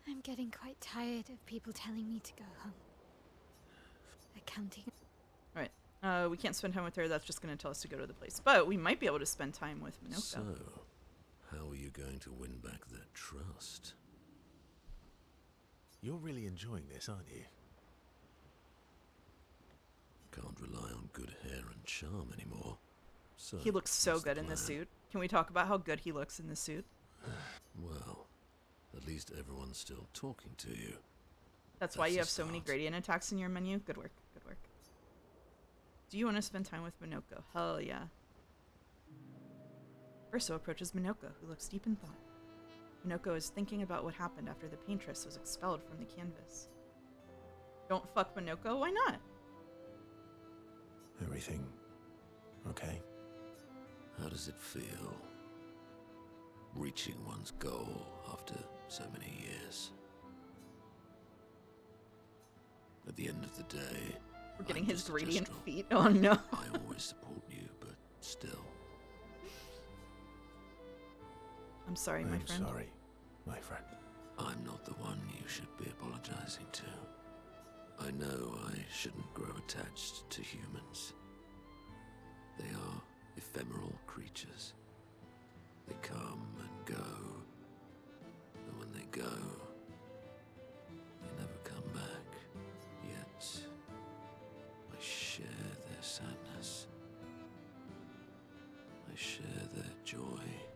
I'm getting quite tired of people telling me to go home. Accounting. Alright. We can't spend time with her. That's just gonna tell us to go to the place. But we might be able to spend time with Minoko. So, how are you going to win back their trust? You're really enjoying this, aren't you? Can't rely on good hair and charm anymore. So He looks so what's the good in this plan? suit. Can we talk about how good he looks in this suit? Well, at least everyone's still talking to you. That's why That's you a have so many start. gradient attacks in your menu. Good work. Good work. Do you want to spend time with Minoko? Hell yeah. Verso approaches Minoko, who looks deep in thought. Minoko is thinking about what happened after the paintress was expelled from the canvas. Don't fuck Minoko? Why not? Everything okay? How does it feel? Reaching one's goal after so many years. At the end of the day, We're getting I'm his just a gradient gestural. feet. Oh no. I always support you, but still. I'm sorry, my friend. Sorry, my friend. I'm not the one you should be apologizing to. I know I shouldn't grow attached to humans. They are ephemeral creatures. They come and go. And when they go, they never come back. Yet, I share their sadness. I share their joy.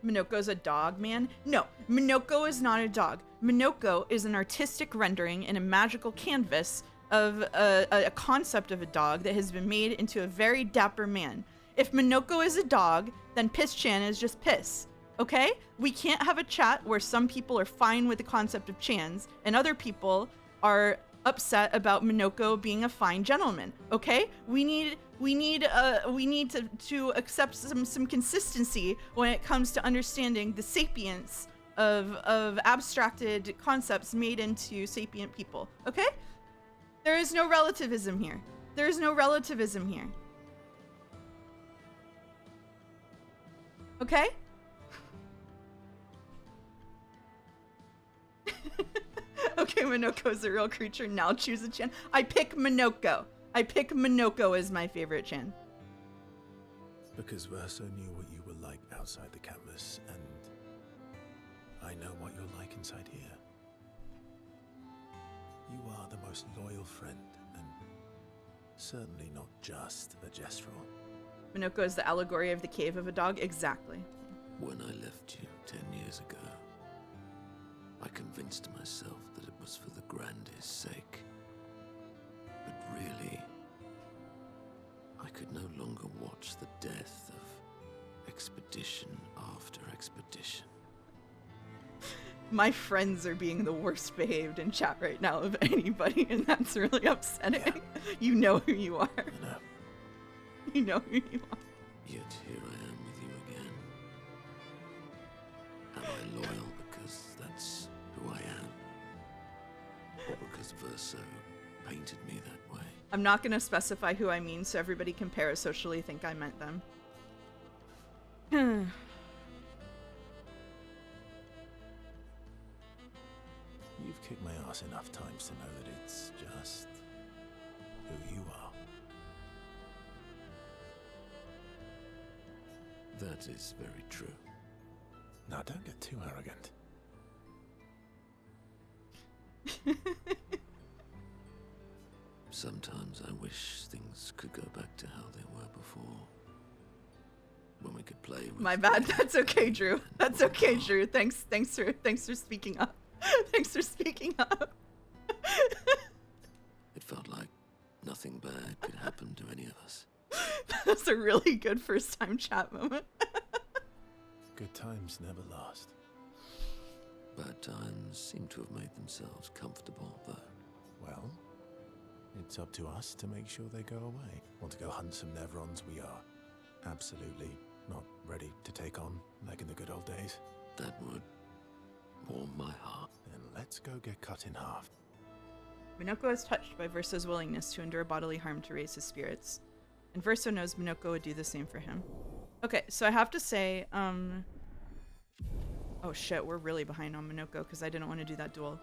Minoko's a dog, man? No, Minoko is not a dog. Minoko is an artistic rendering in a magical canvas of a concept of a dog that has been made into a very dapper man. If Minoko is a dog, then Piss-chan is just Piss, okay? We can't have a chat where some people are fine with the concept of chans and other people are upset about Minoko being a fine gentleman, okay? We need to accept some consistency when it comes to understanding the sapience of abstracted concepts made into sapient people, okay? There is no relativism here. There is no relativism here. Okay? Okay, Minoko is a real creature. Now choose a Chan. I pick Minoko. I pick Minoko as my favorite Chan. Because Verso knew what you were like outside the canvas, and I know what you're like inside here. You are the most loyal friend, and certainly not just a gestural. Minoko is the allegory of the cave of a dog. Exactly. When I left you 10 years ago, I convinced myself that it was for the grandest sake. But really, I could no longer watch the death of expedition after expedition. My friends are being the worst behaved in chat right now of anybody, and that's really upsetting. Yeah. You know who you are. I know. You know who you are. Yet here I am with you again. Am I loyal because that's who I am? Or because Verso painted me that way? I'm not going to specify who I mean so everybody can parasocially think I meant them. kicked my ass enough times to know that it's just who you are. That is very true. Now, don't get too arrogant. Sometimes I wish things could go back to how they were before. When we could play with... My bad. That's okay, Drew. That's okay, Drew. Thanks for speaking up. Thanks for speaking up. It felt like nothing bad could happen to any of us. That's a really good first time chat moment. Good times never last. Bad times seem to have made themselves comfortable, though. Well, it's up to us to make sure they go away. Want to go hunt some Nevrons? We are absolutely not ready to take on like in the good old days. That would warm my heart. Then let's go get cut in half. Minoko is touched by Verso's willingness to endure bodily harm to raise his spirits, and Verso knows Minoko would do the same for him. Okay, so I have to say, oh shit, we're really behind on Minoko because I didn't want to do that duel.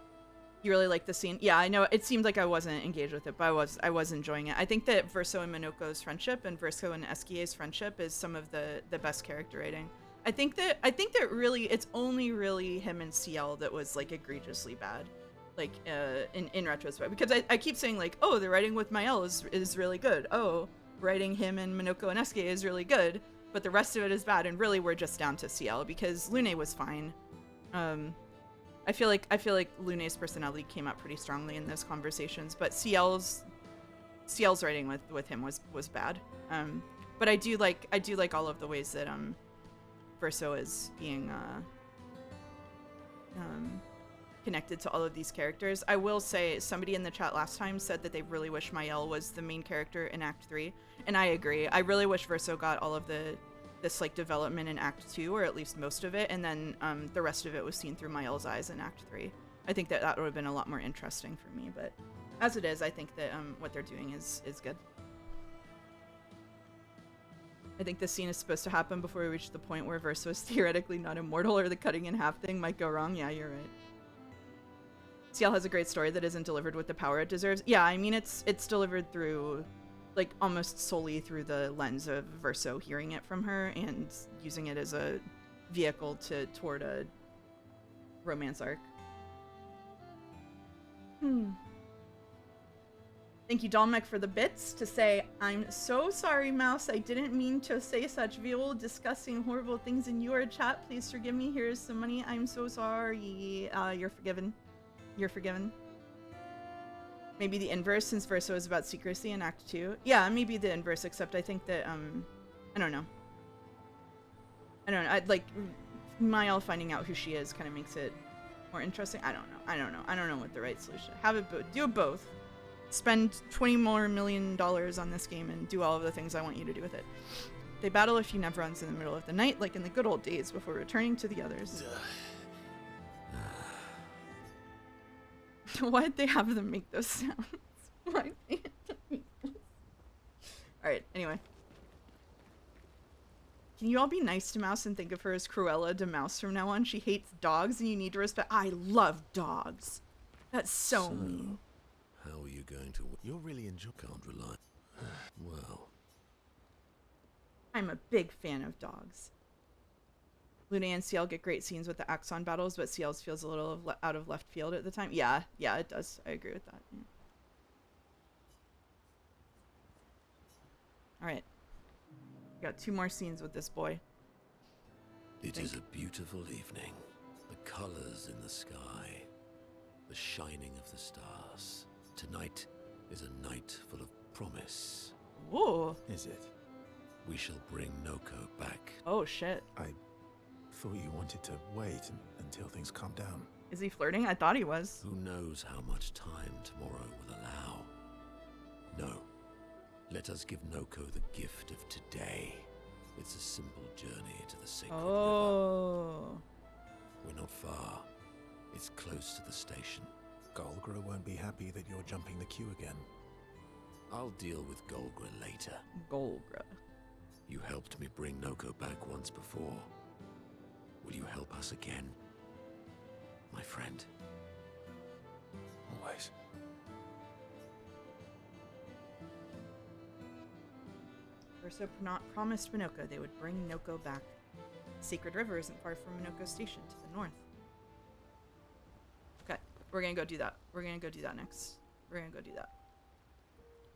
You really like the scene? Yeah, I know it seemed like I wasn't engaged with it, but I was enjoying it. I think that Verso and Minoko's friendship and Verso and Esquier's friendship is some of the best character writing. I think that really it's only really him and CL that was like egregiously bad, like in retrospect, because I keep saying like, oh, the writing with Mael is really good. Oh, writing him and Minoko and Esquier is really good, but the rest of it is bad, and really we're just down to CL because Lune was fine. I feel like Lune's personality came out pretty strongly in those conversations, but CL's writing with him was bad. But I do like all of the ways that Verso is being connected to all of these characters. I will say somebody in the chat last time said that they really wish Mael was the main character in Act 3, and I agree. I really wish Verso got all of this like development in Act 2, or at least most of it, and then the rest of it was seen through Mael's eyes in Act 3. I think that would have been a lot more interesting for me, but as it is, I think that what they're doing is good. I think this scene is supposed to happen before we reach the point where Verso is theoretically not immortal, or the cutting in half thing might go wrong. Yeah, you're right. CL has a great story that isn't delivered with the power it deserves. Yeah, I mean, it's delivered through, like, almost solely through the lens of Verso hearing it from her and using it as a vehicle toward a romance arc. Thank you, Dolmec, for the bits to say, I'm so sorry, Mouse. I didn't mean to say such vile, disgusting, horrible things in your chat. Please forgive me. Here's some money. I'm so sorry. You're forgiven. You're forgiven. Maybe the inverse, since Verso is about secrecy in Act 2. Yeah, maybe the inverse, except I think that, I don't know. I'd like, Mael finding out who she is kind of makes it more interesting. I don't know what the right solution is. Have it do it both. Spend $20 million on this game and do all of the things I want you to do with it. They battle a few Nevrons in the middle of the night, like in the good old days, before returning to the others. Why'd they have them make those sounds? Why'd they have them make those? Alright, anyway. Can you all be nice to Mouse and think of her as Cruella de Mouse from now on? She hates dogs and you need to respect— I love dogs. That's so mean. How are you going to... You're really enjoying... Can't rely... Well... I'm a big fan of dogs. Lune and CL get great scenes with the Axon battles, but CL's feels a little out of left field at the time. Yeah, it does. I agree with that. Yeah. Alright. Got 2 more scenes with this boy. It is a beautiful evening. The colors in the sky. The shining of the stars. Tonight is a night full of promise. Ooh. Is it? We shall bring Noko back. Oh, shit. I thought you wanted to wait until things calm down. Is he flirting? I thought he was. Who knows how much time tomorrow will allow? No. Let us give Noko the gift of today. It's a simple journey to the sacred river. We're not far. It's close to the station. Golgra won't be happy that you're jumping the queue again. I'll deal with Golgra later. Golgra. You helped me bring Noko back once before. Will you help us again, my friend? always. Ursa promised Minoko they would bring Noko back. The Sacred River isn't far from Minoko Station to the north. Okay, we're gonna go do that. We're gonna go do that next. We're gonna go do that.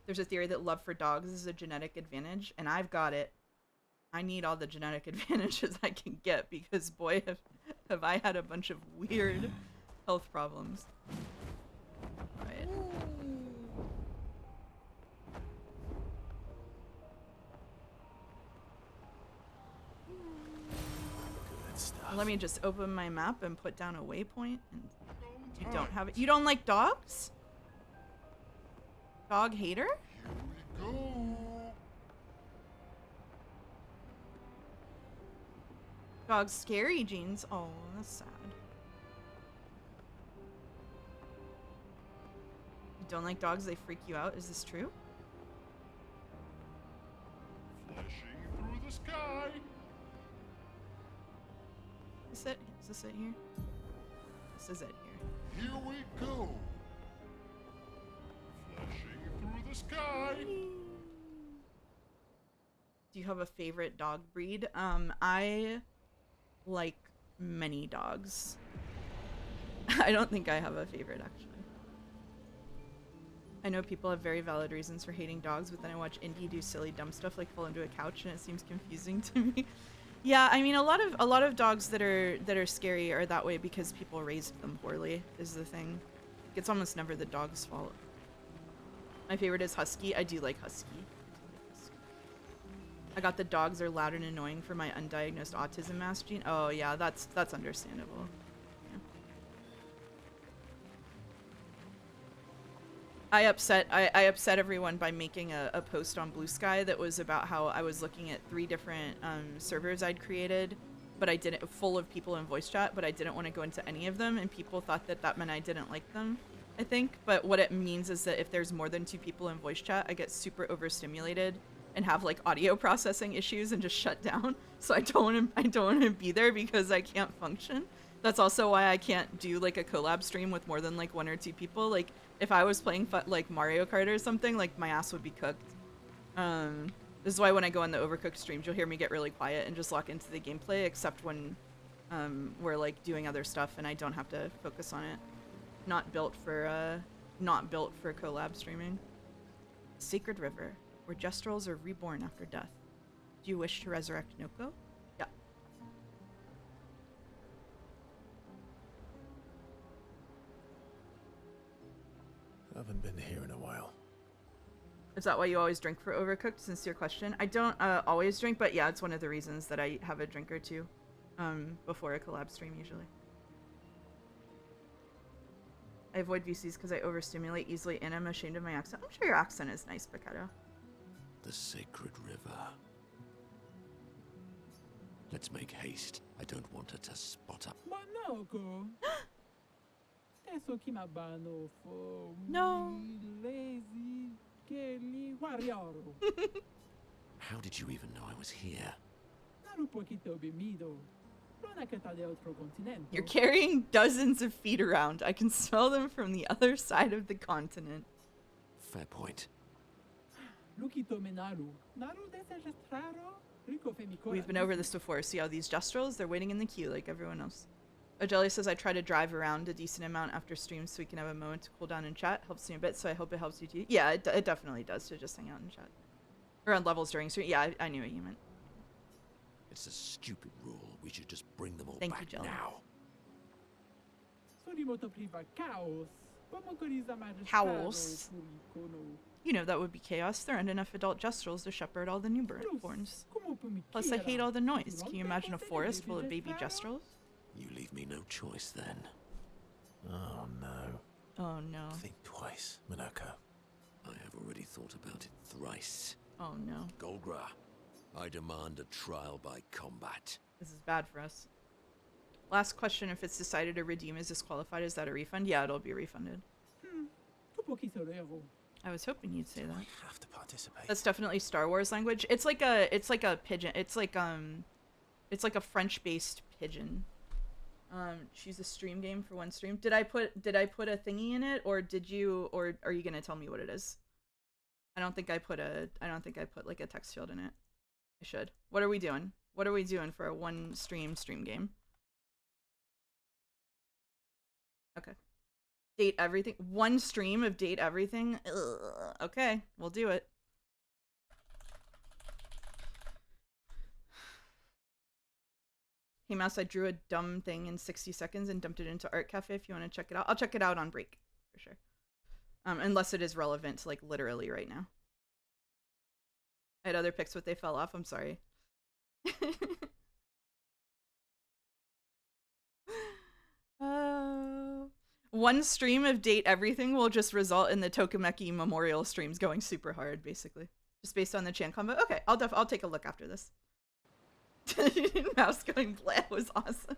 There's a theory that love for dogs is a genetic advantage, and I've got it. I need all the genetic advantages I can get because boy, have I had a bunch of weird health problems. Alright. Good stuff. Let me just open my map and put down a waypoint. And you don't have it. You don't like dogs? Dog hater? Here we go. Dog's scary genes. Oh, that's sad. You don't like dogs? They freak you out? Is this true? Flashing through the sky. Is it? Is this it here? This is it here. Here we go. Flashing through the sky. Do you have a favorite dog breed? I like many dogs. I don't think I have a favorite, actually. I know people have very valid reasons for hating dogs, but then I watch Indy do silly dumb stuff like fall into a couch and it seems confusing to me. Yeah, I mean a lot of dogs that are scary are that way because people raised them poorly is the thing. It's almost never the dog's fault. My favorite is Husky. I do like Husky. I got the dogs are loud and annoying for my undiagnosed autism mask gene. Oh yeah, that's understandable. Yeah. I upset everyone by making a post on Blue Sky that was about how I was looking at 3 different servers I'd created, but I didn't full of people in voice chat, but I didn't want to go into any of them, and people thought that meant I didn't like them. I think, but what it means is that if there's more than 2 people in voice chat, I get super overstimulated and have like audio processing issues and just shut down. So I don't want to be there because I can't function. That's also why I can't do like a collab stream with more than like 1 or 2 people. Like if I was playing like Mario Kart or something, like my ass would be cooked. This is why when I go on the Overcooked streams, you'll hear me get really quiet and just lock into the gameplay, except when we're like doing other stuff and I don't have to focus on it. Not built for collab streaming. Sacred River, where Jestrels are reborn after death. Do you wish to resurrect Noko? Yeah. I haven't been here in a while. Is that why you always drink for Overcooked? Sincere question. I don't always drink, but yeah, it's one of the reasons that I have a drink or two before a collab stream usually. I avoid VCs because I overstimulate easily and I'm ashamed of my accent. I'm sure your accent is nice, Picado. The Sacred River. Let's make haste. I don't want her to spot up. Manoko. Teso ki mabano fo. No. Lazy Kelly warrior. How did you even know I was here? Naru poquito bimido. You're carrying dozens of feet around. I can smell them from the other side of the continent. Fair point. We've been over this before. See how these Jestrels? They're waiting in the queue like everyone else. Ojelly says I try to drive around a decent amount after streams so we can have a moment to cool down and chat. Helps me a bit, so I hope it helps you too. Yeah, it definitely does to just hang out and chat. Or on levels during stream. Yeah, I knew what you meant. It's a stupid rule. We should just bring them all Thank back you, Jelly. now. Chaos. You know that would be chaos. There aren't enough adult Jestrels to shepherd all the newborns. Plus, I hate all the noise. Can you imagine a forest full of baby Jestrels? You leave me no choice then. Oh no. Oh no. Think twice, Minoko. I have already thought about it thrice. Oh no. Golgra, I demand a trial by combat. This is bad for us. Last question, if it's decided to redeem is disqualified, is that a refund? Yeah, it'll be refunded. I was hoping you'd say that. We have to participate. That's definitely Star Wars language. It's like a pigeon. It's like a French-based pigeon. Choose a stream game for one stream. Did I put a thingy in it, or did you, or are you gonna tell me what it is? I don't think I put like a text field in it. I should. What are we doing? What are we doing for a one stream game? Okay. Date everything. One stream of date everything. Ugh. Okay, we'll do it. Hey Mouse, I drew a dumb thing in 60 seconds and dumped it into Art Cafe if you want to check it out. I'll check it out on break, for sure. Unless it is relevant to, like, literally right now. I had other pics, but they fell off. I'm sorry. One stream of date everything will just result in the Tokimeki memorial streams going super hard, basically. Just based on the chan combo. Okay, I'll take a look after this. Mouse going blah was awesome.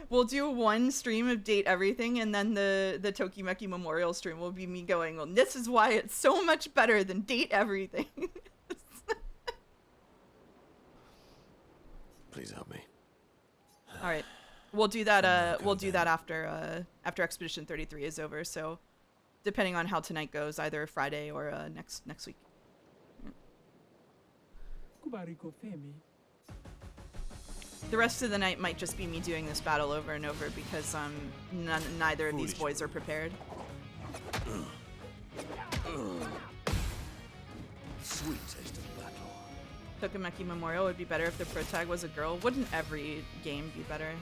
We'll do one stream of date everything, and then the Tokimeki memorial stream will be me going, well, this is why it's so much better than date everything. Please help me. All right, we'll do that. We'll do that after Expedition 33 is over. So, depending on how tonight goes, either Friday or next week. The rest of the night might just be me doing this battle over and over because neither of these boys are prepared. Sweet taste of battle. Tokimeki Memorial would be better if the protag was a girl. Wouldn't every game be better?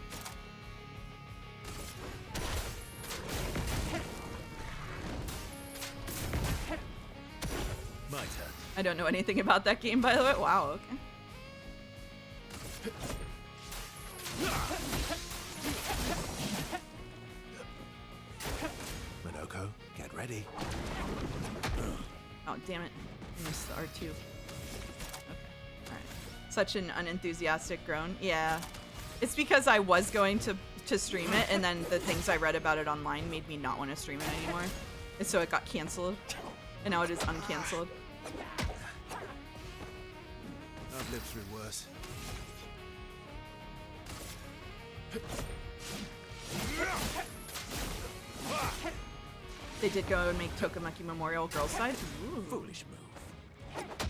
My turn. I don't know anything about that game, by the way. Wow, okay. Minoko, get ready. Oh, damn it. I missed the R2. Okay. Alright. Such an unenthusiastic groan. Yeah. It's because I was going to stream it, and then the things I read about it online made me not want to stream it anymore. And so it got canceled. And now it is uncanceled. I've lived through worse. They did go and make Tokimeki Memorial girls' side. Ooh. Foolish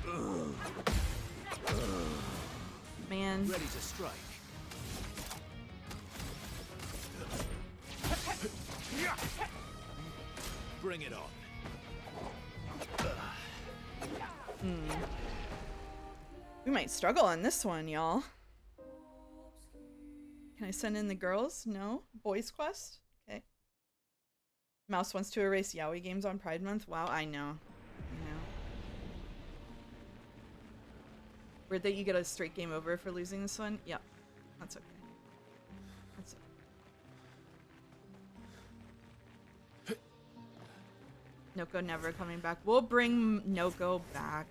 move. Man. Ready to strike. Bring it on. We might struggle on this one, y'all. Can I send in the girls? No? Boys Quest? Okay. Mouse wants to erase yaoi games on Pride Month? Wow, I know. I know. Weird that you get a straight game over for losing this one? Yep. That's okay. That's okay. Noko never coming back. We'll bring Noko back.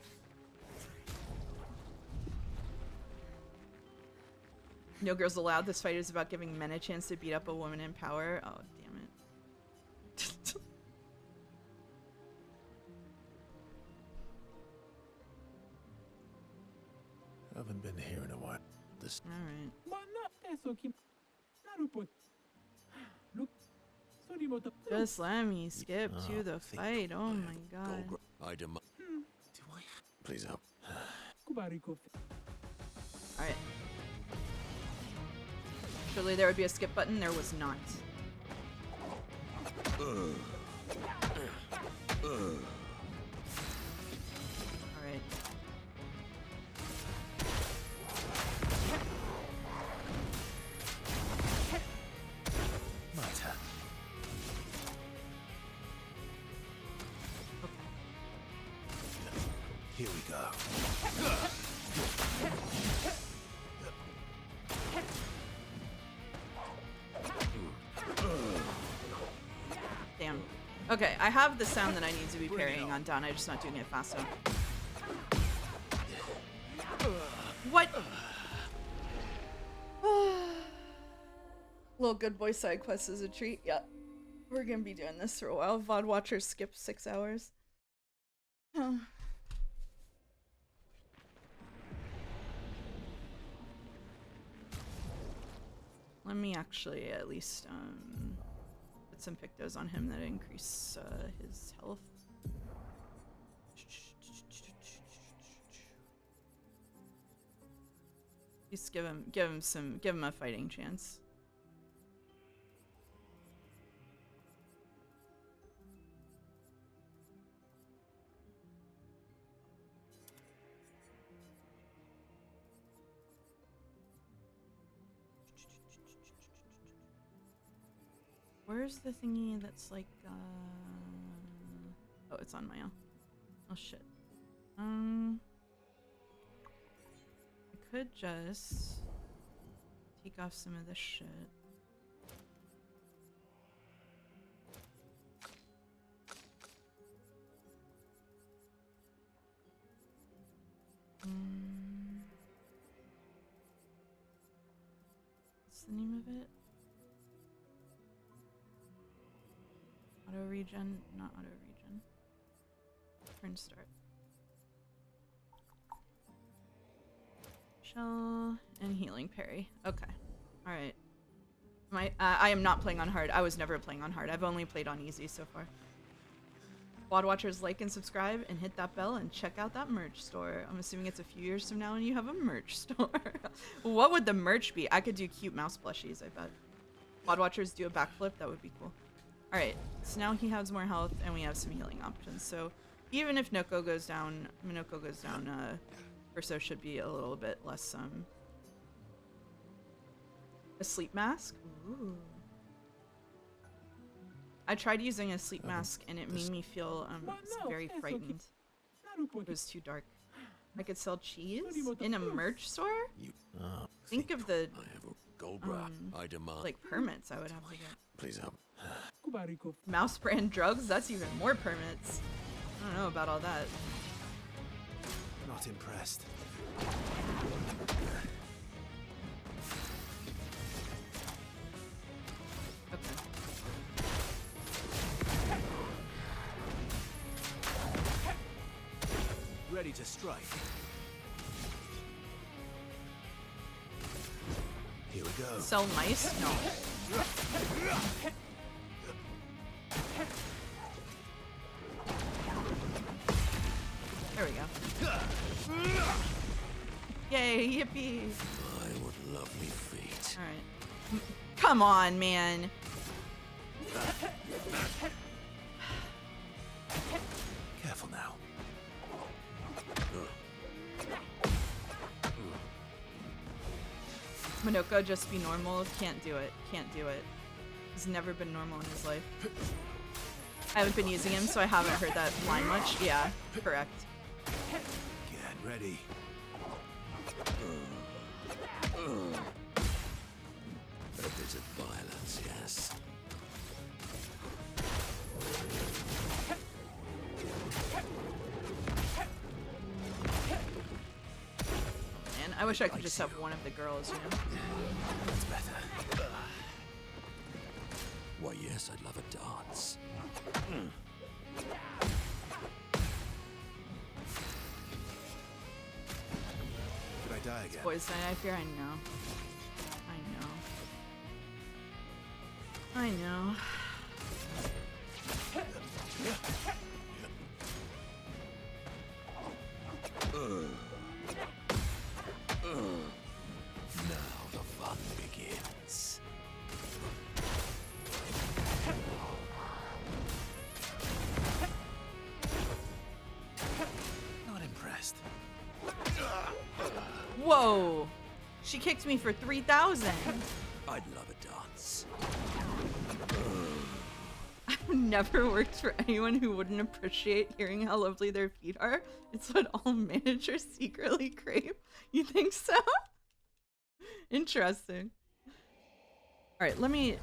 No girls allowed. This fight is about giving men a chance to beat up a woman in power. Oh, damn it. Haven't been here in a while. This. Alright. Just let me skip to the fight. Oh my god. I demand. Do I? Please help. Alright. Surely there would be a skip button. There was not. Alright. My turn. Okay. Here we go. Damn. Okay, I have the sound that I need to be parrying on down. I'm just not doing it fast enough. What? Little good boy side quest is a treat. Yep. We're gonna be doing this for a while. VOD watchers skip 6 hours. Let me actually at least put some pictos on him that increase his health. Just give him a fighting chance. Where's the thingy that's like, oh, it's on my own. Oh, shit. I could just take off some of this shit. What's the name of it? Auto regen, not auto regen. Turn start. Shell and healing parry. Okay. Alright. I am not playing on hard. I was never playing on hard. I've only played on easy so far. Quad watchers, like and subscribe and hit that bell and check out that merch store. I'm assuming it's a few years from now and you have a merch store. What would the merch be? I could do cute mouse plushies, I bet. Quad watchers do a backflip, that would be cool. Alright, so now he has more health and we have some healing options. So even if Minoko goes down, Urso should be a little bit less, a sleep mask? Ooh. I tried using a sleep mask and it made me feel, very frightened. It was too dark. I could sell cheese in a merch store? Think of the, like, permits I would have to get. Please help. Mouse brand drugs? That's even more permits. I don't know about all that. Not impressed. Okay. Ready to strike. Here we go. Sell mice? No. There we go. Yay, yippee! My what lovely feet. Alright. Come on, man! Careful now. Minoko, just be normal. Can't do it. Can't do it. He's never been normal in his life. I haven't been using him, so I haven't heard that line much. Yeah, correct. Get ready. A bit of violence, yes. Man, I wish I could just have one of the girls, you know? That's better. Why, yes, I'd love a dance. Could I die again? Boys Night, I fear I know. I know. Now the fun begins. Not impressed. Whoa! She kicked me for 3,000! I'd love a dance. I've never worked for anyone who wouldn't appreciate hearing how lovely their feet are. It's what all managers secretly crave. You think so? Interesting. Alright, let me...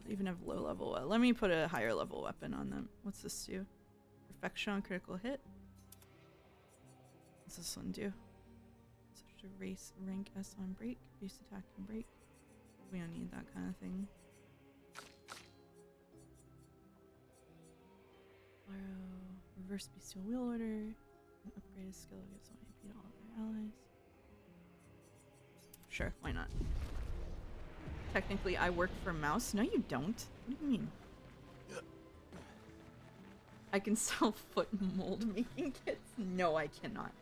even have low level. Let me put a higher level weapon on them. What's this do? Perfection on critical hit. What's this one do? Such a race rank S on break. Base attack and break. We don't need that kind of thing. Borrow reverse bestial wheel order. An upgraded skill gives 1 AP to all of their allies. sure, why not? Technically, I work for Mouse. No, you don't. What do you mean? I can sell foot mold making kits. No, I cannot.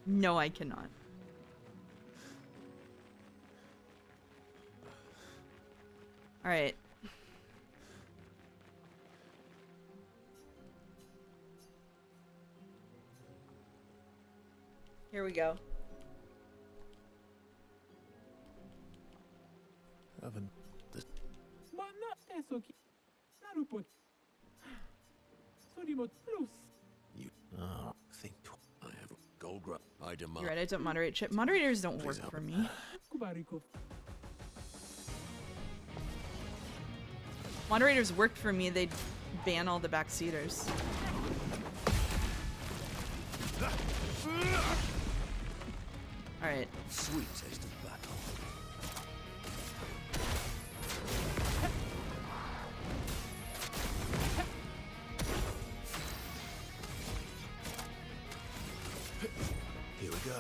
No, I cannot. All right. Here we go. Haven't. Ma na eso ki. Naru po. Sorry, but plus. You think I have a gold grub. I demand. You're right, I don't moderate shit. Moderators don't work for me. Kubariko. Moderators worked for me, they'd ban all the backseaters. Alright. Sweet taste of battle. Here we go. I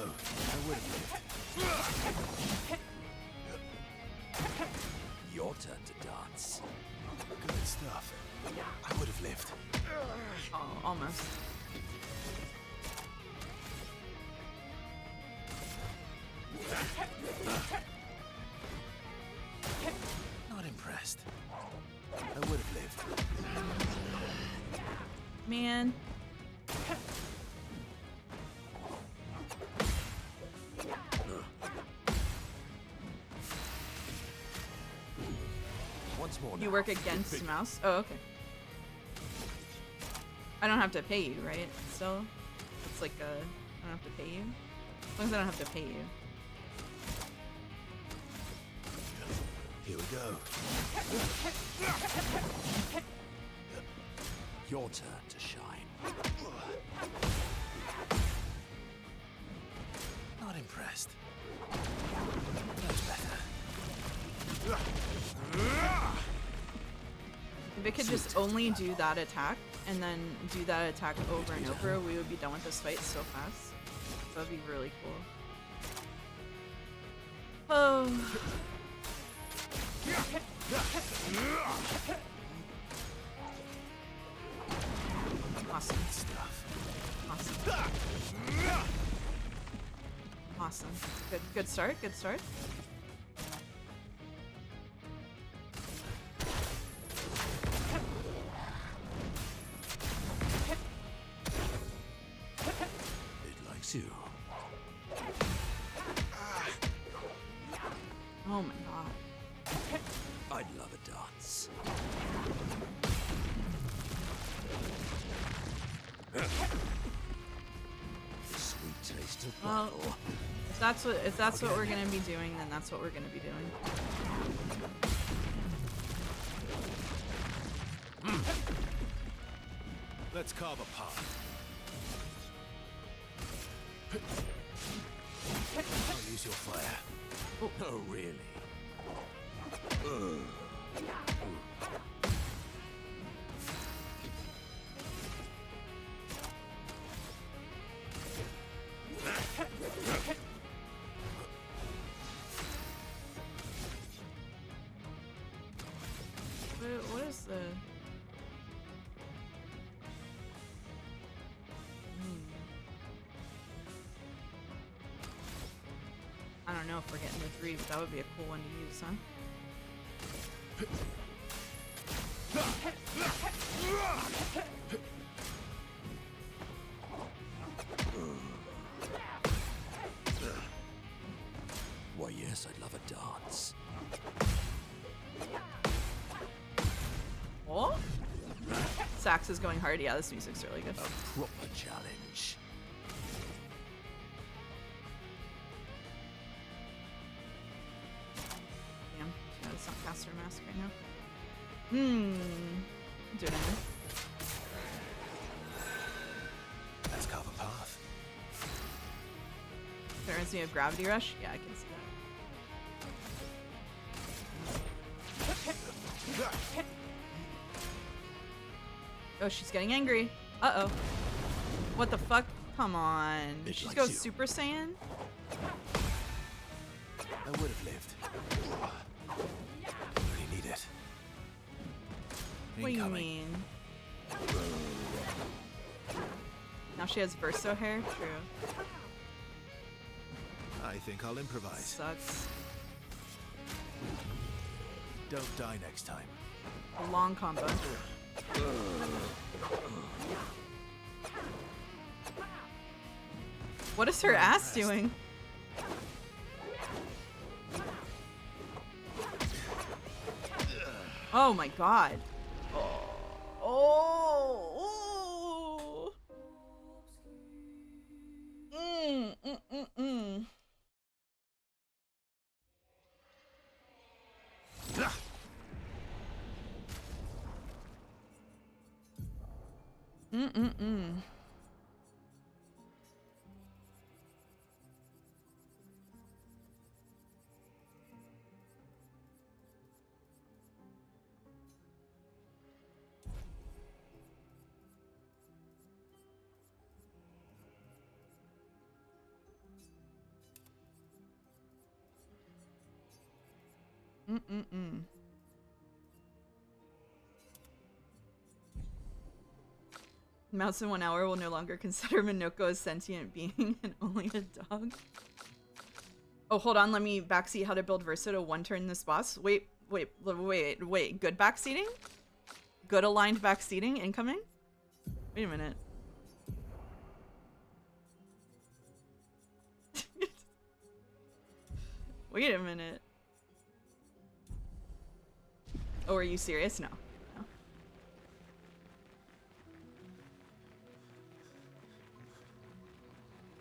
would have Your turn to dance. lived. Good stuff. I would have lived. Oh, almost. Not impressed. I would have lived. Man. Once more You now. work against Mouse? Oh, okay. I don't have to pay you, right? Still? It's like a... I don't have to pay you? As long as I don't have to pay you. Here we go. Your turn to shine. Not impressed. That's better. If it could just only do that attack, and then do that attack over and over, we would be done with this fight so fast. That would be really cool. Oh. Awesome stuff. Awesome. Awesome. Good start, good start. It likes you. Oh my god. I'd love a dance. The sweet taste of Well, battle. if that's what we're gonna be doing, then that's what we're gonna be doing. Let's carve a path. I'll use your fire. Oh, really? What is the... I don't know if we're getting to 3, but that would be a cool one to use, huh? Why, yes, I'd love a dance. Oh? Sax is going hard. Yeah, this music's really good. A proper challenge. Damn. Yeah, let's not cast our mask right now. Do it anyway. Let's carve a path. It reminds me of Gravity Rush. Yeah, I can see that. Oh, she's getting angry. Uh-oh. What the fuck? Come on. Did she go Super Saiyan? I would have lived. Really need it. What do you Incoming. mean? Now she has Verso hair? True. I think I'll improvise. Sucks. Don't die next time. A long combo. What is her ass doing? Oh my god. Oh. Mm. Mm. Mouse in 1 hour will no longer consider Minoko a sentient being and only a dog. Oh, hold on. Let me backseat how to build Verso to one turn this boss. Wait. Good backseating? Good aligned backseating incoming? Wait a minute. Wait a minute. Oh, are you serious? No. No.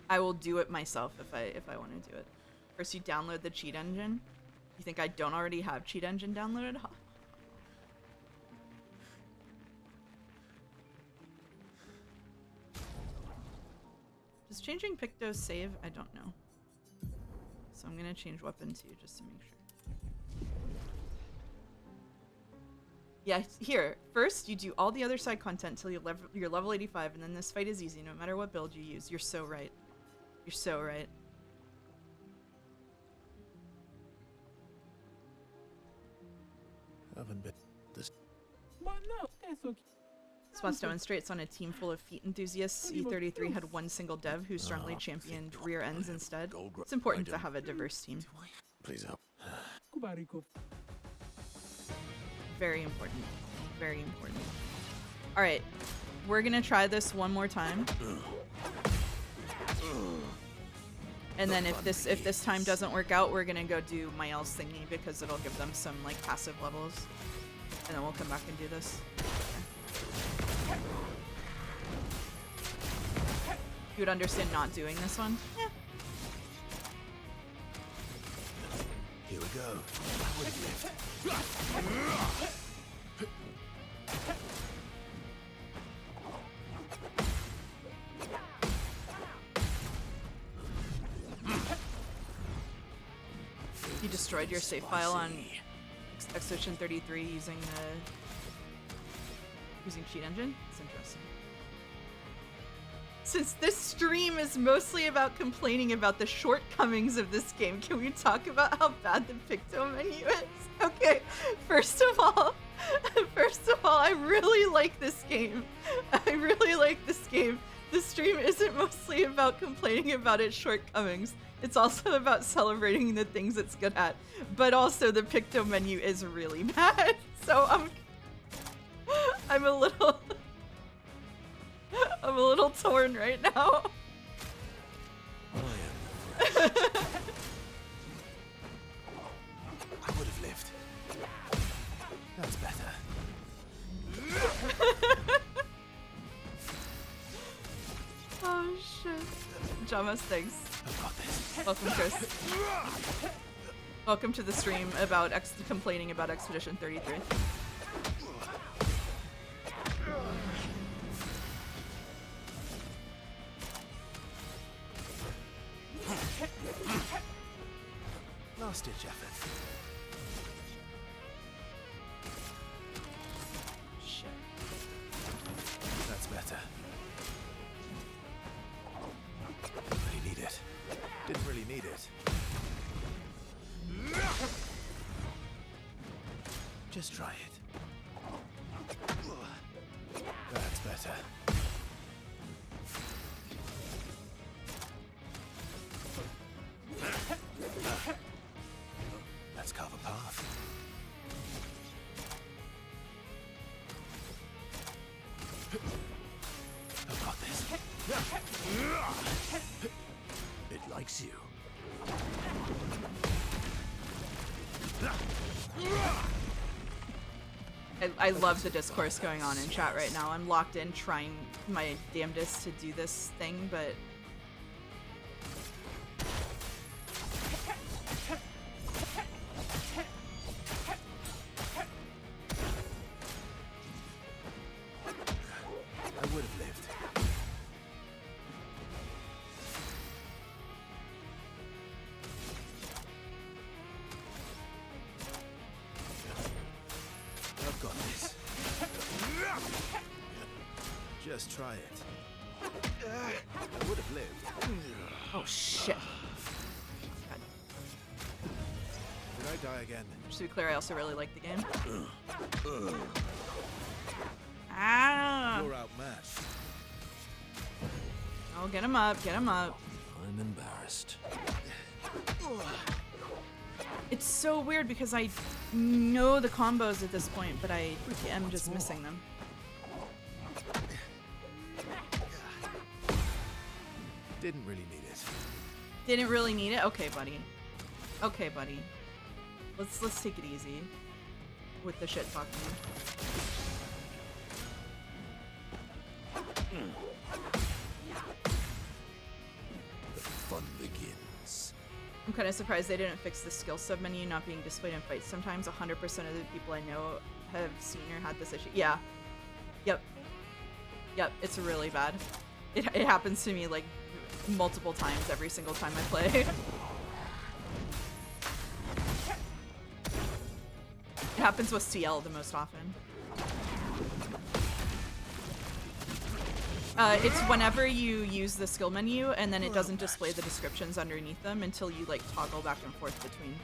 I will do it myself if I want to do it. First, you download the cheat engine. You think I don't already have cheat engine downloaded? Huh. Does changing Picto save? I don't know. So I'm gonna change weapon too, just to make sure. Yeah, here. First, you do all the other side content till you're level 85, and then this fight is easy no matter what build you use. You're so right. You're so right. Haven't been this. But no, that's okay. Spots demonstrates on a team full of feet enthusiasts. E33 had one single dev who strongly championed rear ends instead. It's important to have a diverse team. Please help. Kubariko. Very important. Very important. Alright. We're gonna try this one more time. And then if this time doesn't work out, we're gonna go do my else thingy because it'll give them some like passive levels. And then we'll come back and do this. You would understand not doing this one? Yeah. Here we go. I would have lived. You destroyed your save file on Expedition 33 using cheat engine? It's interesting. Since this stream is mostly about complaining about the shortcomings of this game, can we talk about how bad the Picto menu is? Okay, first of all, I really like this game. I really like this game. This stream isn't mostly about complaining about its shortcomings. It's also about celebrating the things it's good at. But also the Picto menu is really bad. So I'm a little torn right now. I would have lived. That's better. Oh shit. Jamas, thanks. I've got this. Welcome, Chris. Welcome to the stream about complaining about Expedition 33. Last ditch effort. Shit. That's better. Really need it. Didn't really need it. Just try it. That's better. Let's carve a path. I've got this. It likes you. I love the discourse going on in chat right now. I'm locked in trying my damnedest to do this thing, but I would have lived. I've got this. Just try it. I would have lived. oh shit. God. Did I die again? Just to be clear, I also really like the game. Ah! You're outmatched. Oh, get him up, get him up. I'm embarrassed. It's so weird because I know the combos at this point, but I am just missing them. Didn't really need it. Didn't really need it? Okay, buddy. Okay, buddy. Let's take it easy with the shit talking. The fun begins. I'm kind of surprised they didn't fix the skill sub menu not being displayed in fights. Sometimes 100% of the people I know have seen or had this issue. Yeah. Yep. Yep, it's really bad. It happens to me like multiple times every single time I play. It happens with CL the most often. It's whenever you use the skill menu and then it doesn't display the descriptions underneath them until you like toggle back and forth between.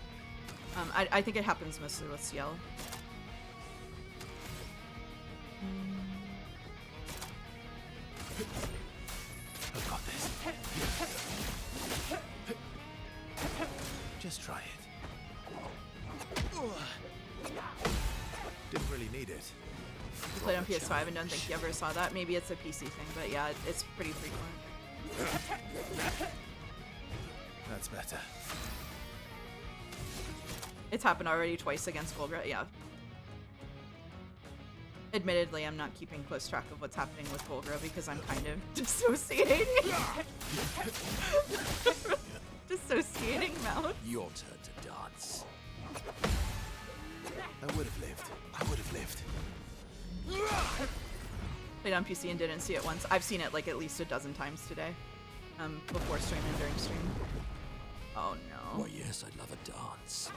I think it happens mostly with CL. I've got this. Just try it. Didn't really need it. You played on PS5 and don't think you ever saw that? Maybe it's a PC thing, but yeah, it's pretty frequent. That's better. It's happened already twice against Goldra, yeah. Admittedly, I'm not keeping close track of what's happening with Golgra because I'm kind of dissociating. Dissociating mouth. Your turn to dance. I would have lived. I would have lived. Played on PC and didn't see it once. I've seen it like at least a dozen times today. Before stream and during stream. Oh no. Why, yes, I'd love a dance.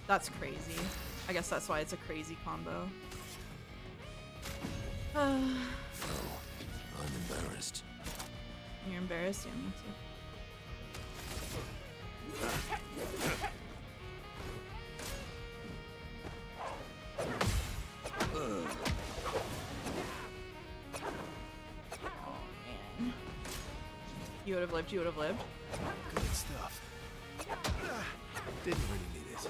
That's crazy. I guess that's why it's a crazy combo. Oh, I'm embarrassed. You're embarrassed? Yeah, me too. Oh man. You would have lived, you would have lived. Good stuff. Didn't really need it.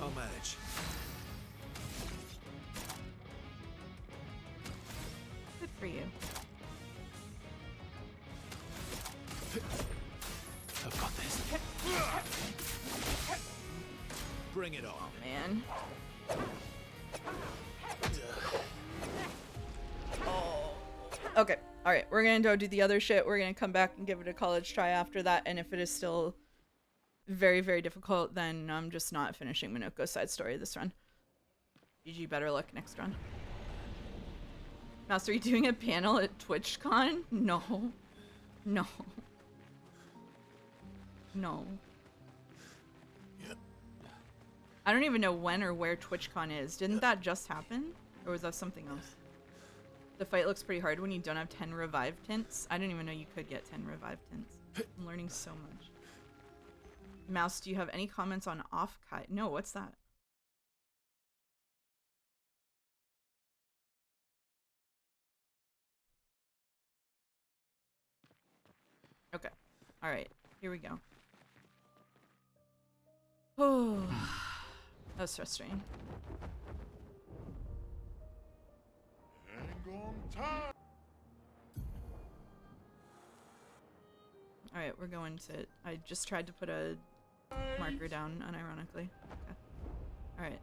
I'll manage. Good for you. I've got this. Bring it on. Oh man. Oh. Okay. All right. We're gonna go do the other shit. We're gonna come back and give it a college try after that. And if it is still very, very difficult, then I'm just not finishing Minoko's side story this run. GG, better luck next run. Mouse, are you doing a panel at TwitchCon? No. No. No. Yep. I don't even know when or where TwitchCon is. Didn't that just happen? Or was that something else? The fight looks pretty hard when you don't have 10 revive tints. I didn't even know you could get 10 revive tints. I'm learning so much. Mouse, do you have any comments on off Kai? No, what's that? Okay. Alright. Here we go. Oh, that was frustrating. Hang on tight. Alright, we're going to... I just tried to put a marker down, unironically. Okay. Alright.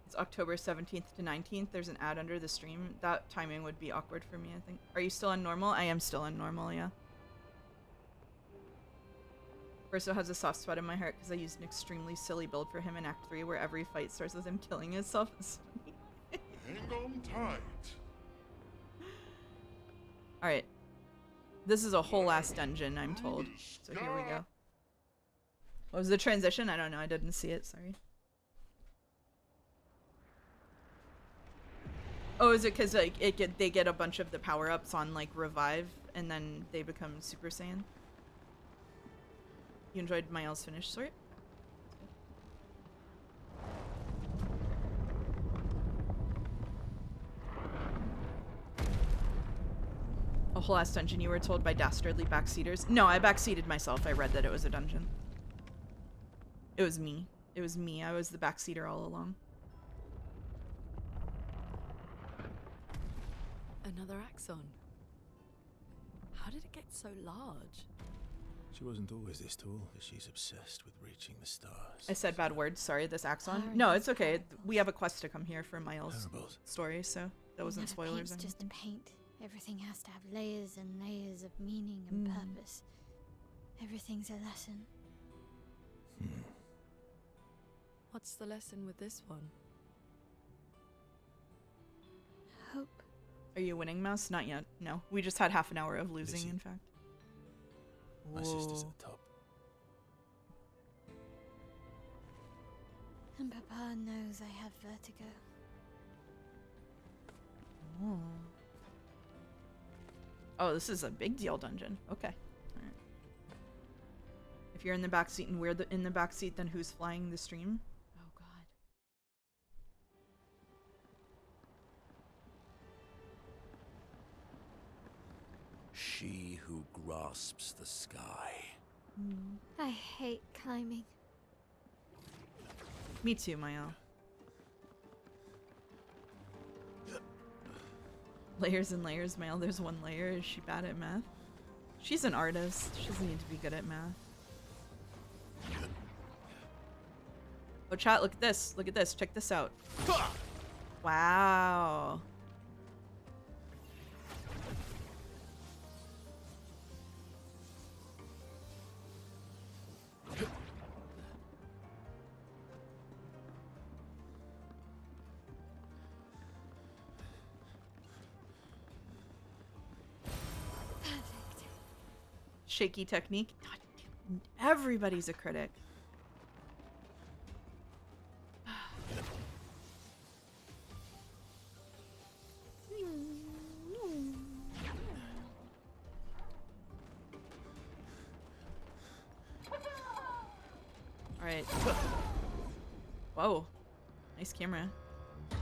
It's October 17th to 19th. There's an ad under the stream. That timing would be awkward for me, I think. Are you still on normal? I am still on normal, yeah. Verso has a soft spot in my heart because I used an extremely silly build for him in Act 3 where every fight starts with him killing himself. Hang on tight. Alright. This is a whole ass dungeon, I'm told. So here we go. What was the transition? I don't know. I didn't see it. Sorry. Oh, is it because like they get a bunch of the power-ups on like revive and then they become Super Saiyan? You enjoyed Mael's finish sort? A whole ass dungeon, you were told by dastardly backseaters? No, I backseated myself. I read that it was a dungeon. It was me. It was me. I was the backseater all along. Another axon. How did it get so large? She wasn't always this tall, but she's obsessed with reaching the stars. I said bad words. Sorry, this axon. No, it's okay. We have a quest to come here for Mael's story, so that wasn't spoilers. It's just a paint. Everything has to have layers and layers of meaning and purpose. Everything's a lesson. What's the lesson with this one? Hope. Are you winning, Mouse? Not yet. No. We just had half an hour of losing, in fact. My sister's at the top. And Papa knows I have vertigo. Oh, this is a big deal dungeon. Okay. All right. If you're in the back seat and we're in the back seat, then who's flying the stream? Oh God. She who grasps the sky. I hate climbing. Me too, Mael. Layers and layers, Mael. There's one layer. Is she bad at math? She's an artist. She doesn't need to be good at math. Oh, chat, look at this. Look at this. Check this out. Wow. Shaky technique. God, everybody's a critic. Alright. Whoa. Nice camera.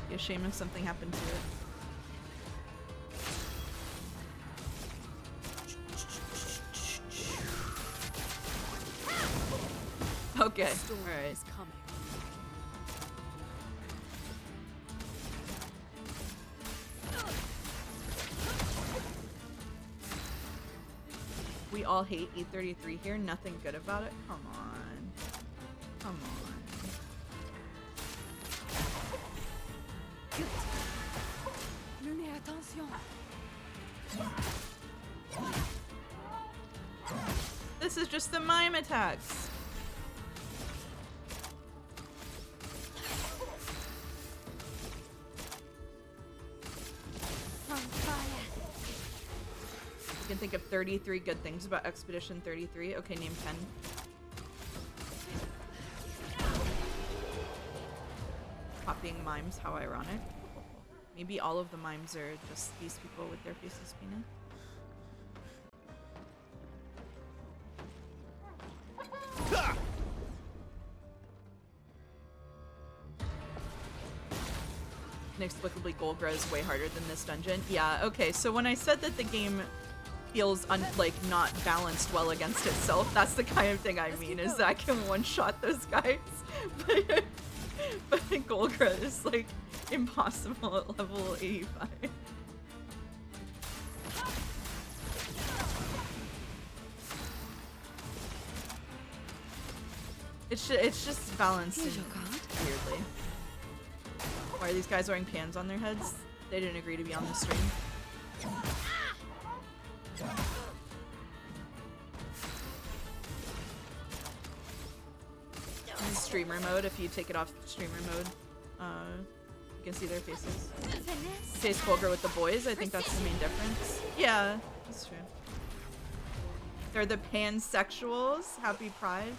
Be a shame if something happened to it. Okay, alright. We all hate E33 here, nothing good about it? Come on. Come on. This is just the mime attacks. You can think of 33 good things about Expedition 33. Okay, name 10. Copying mimes, how ironic. Maybe all of the mimes are just these people with their faces painted. Inexplicably, Golgra is way harder than this dungeon. Yeah, okay, so when I said that the game feels like not balanced well against itself, that's the kind of thing I mean, is that I can one-shot those guys. But Golgra is like impossible at level 85. It's just balanced weirdly. Why are these guys wearing pans on their heads? They didn't agree to be on the stream. This is streamer mode. If you take it off streamer mode, you can see their faces. Face Golgra with the boys. I think that's the main difference. Yeah, that's true. They're the pansexuals. Happy Pride.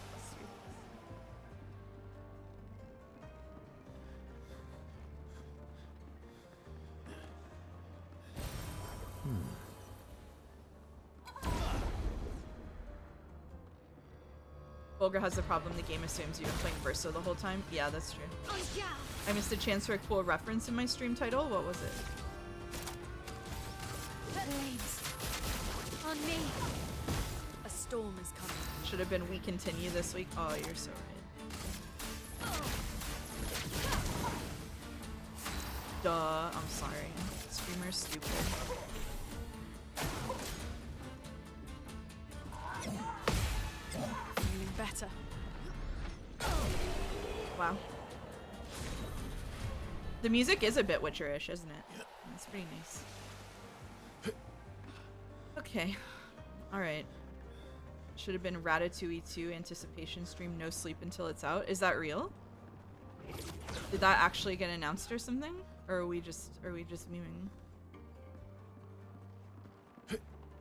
Golgra has the problem the game assumes you've been playing Verso the whole time. Yeah, that's true. I missed a chance for a cool reference in my stream title. What was it? Flames. On me. A storm is coming. Should have been We Continue this week. Oh, you're so right. Duh. I'm sorry. Streamer's stupid. Better. Wow. The music is a bit Witcher-ish, isn't it? It's pretty nice. Okay. Alright. Should have been Ratatouille 2 anticipation stream, no sleep until it's out. Is that real? Did that actually get announced or something? Or are we just memeing?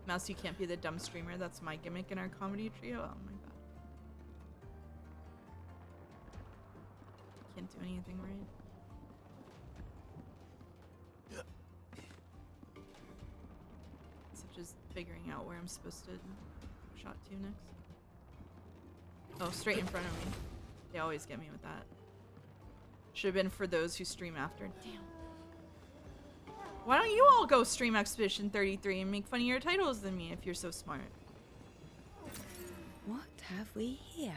Mouse, you can't be the dumb streamer. That's my gimmick in our comedy trio. Oh my god. Can't do anything right. Such as figuring out where I'm supposed to shot to next. Oh, straight in front of me. They always get me with that. Should have been for those who stream after. Damn. Why don't you all go stream Expedition 33 and make funnier titles than me if you're so smart? What have we here?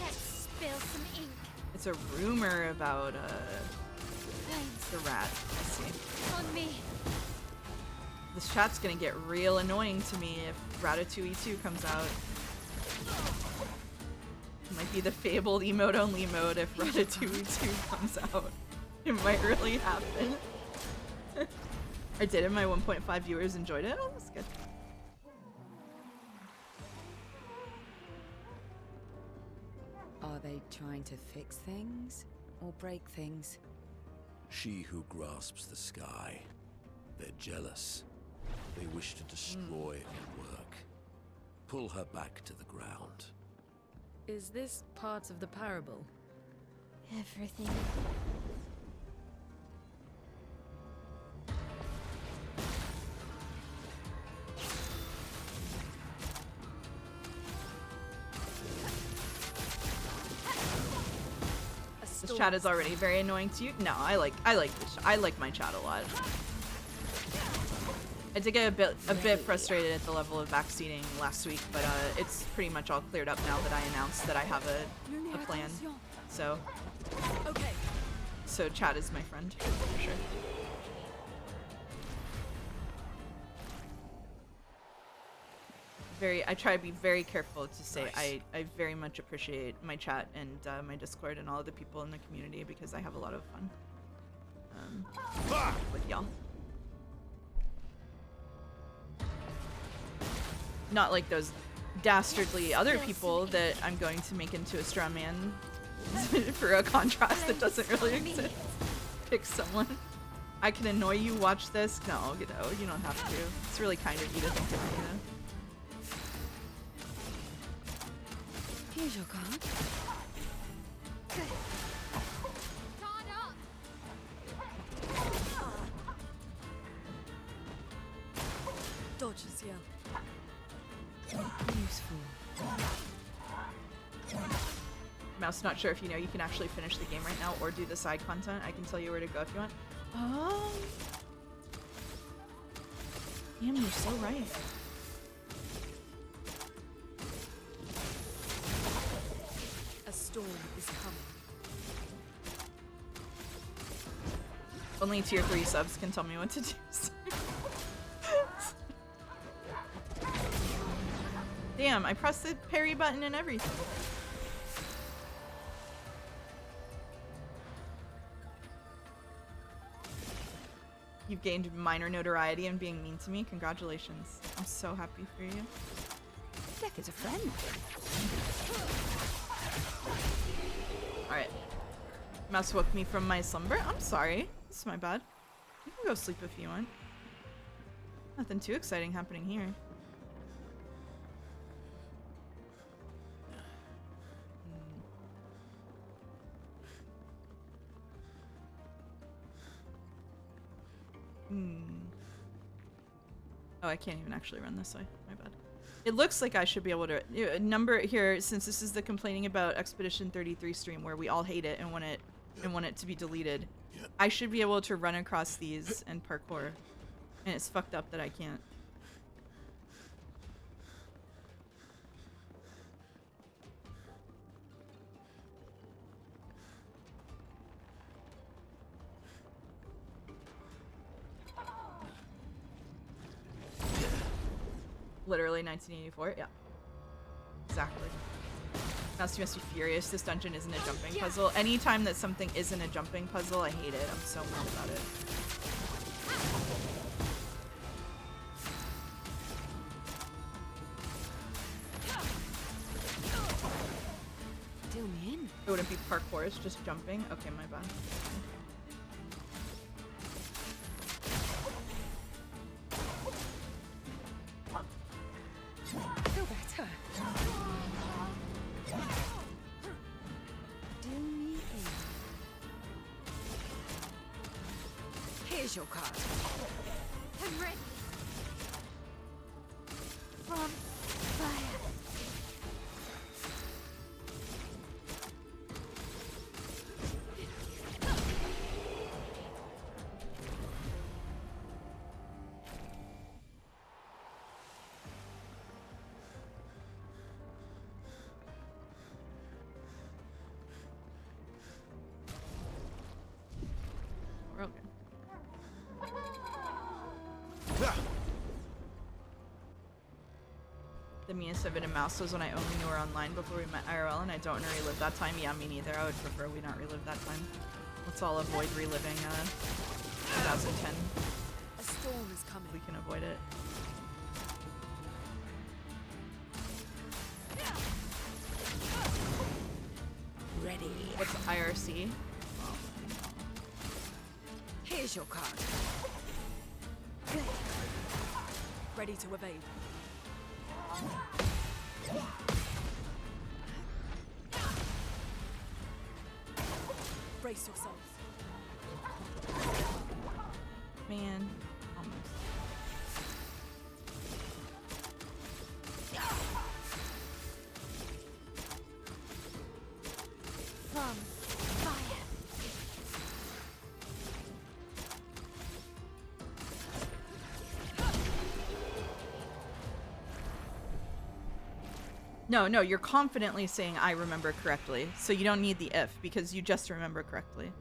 Spill some ink. It's a rumor about the rat. Let's see. On me. This chat's gonna get real annoying to me if Ratatouille 2 comes out. It might be the fabled emote-only mode if Ratatouille 2 comes out. It might really happen. I did it. My 1.5 viewers enjoyed it. Oh, that's good. Are they trying to fix things or break things? She who grasps the sky. They're jealous. They wish to destroy her work. Pull her back to the ground. Is this part of the parable? Everything. This chat is already very annoying to you. No, I like this. I like my chat a lot. I did get a bit frustrated at the level of backseating last week, but it's pretty much all cleared up now that I announced that I have a plan. So, okay. So chat is my friend for sure. I try to be very careful to say nice. I very much appreciate my chat and my Discord and all of the people in the community because I have a lot of fun with y'all. Not like those dastardly other people that I'm going to make into a straw man for a contrast that doesn't really exist. Pick someone. I can annoy you, watch this. No, you don't have to. It's really kind of you to think of me, though. Here's your card. Dodges, yeah. Useful. Mouse, not sure if you know you can actually finish the game right now or do the side content. I can tell you where to go if you want. Oh. Damn, you're so right. A storm is coming. Only tier 3 subs can tell me what to do. Damn, I pressed the parry button and everything. You've gained minor notoriety and being mean to me. Congratulations. I'm so happy for you. Deck is a friend. Alright. Mouse woke me from my slumber. I'm sorry. This is my bad. You can go sleep if you want. Nothing too exciting happening here. Oh, I can't even actually run this way. My bad. It looks like I should be able to number here, since this is the complaining about Expedition 33 stream where we all hate it and want it to be deleted. I should be able to run across these and parkour, and it's fucked up that I can't. Literally 1984, yeah. Exactly. Mouse, you must be furious. This dungeon isn't a jumping puzzle. Anytime that something isn't a jumping puzzle, I hate it. I'm so mad about it. Do me in. It wouldn't be parkour, it's just jumping. Okay, my bad. Feel better. Do me in. Here's your card. I'm ready. From fire. We're okay. The meanest I've been in Mouse was when I only knew her online before we met IRL, and I don't want to relive that time. Yeah, me neither. I would prefer we not relive that time. Let's all avoid reliving 2010. A storm is coming. We can avoid it. Ready. What's IRC? Here's your card. Ready to evade. Brace yourselves. Man, almost. From fire. No, you're confidently saying I remember correctly, so you don't need the if, because you just remember correctly.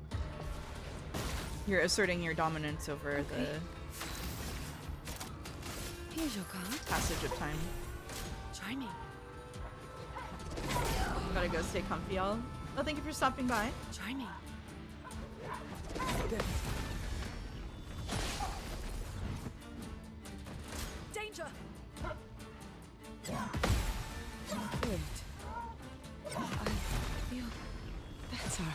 You're asserting your dominance over the Here's your card. passage of time. Try me. Gotta go stay comfy, y'all. Oh, thank you for stopping by. Try me. Good. Danger! Good. I feel better.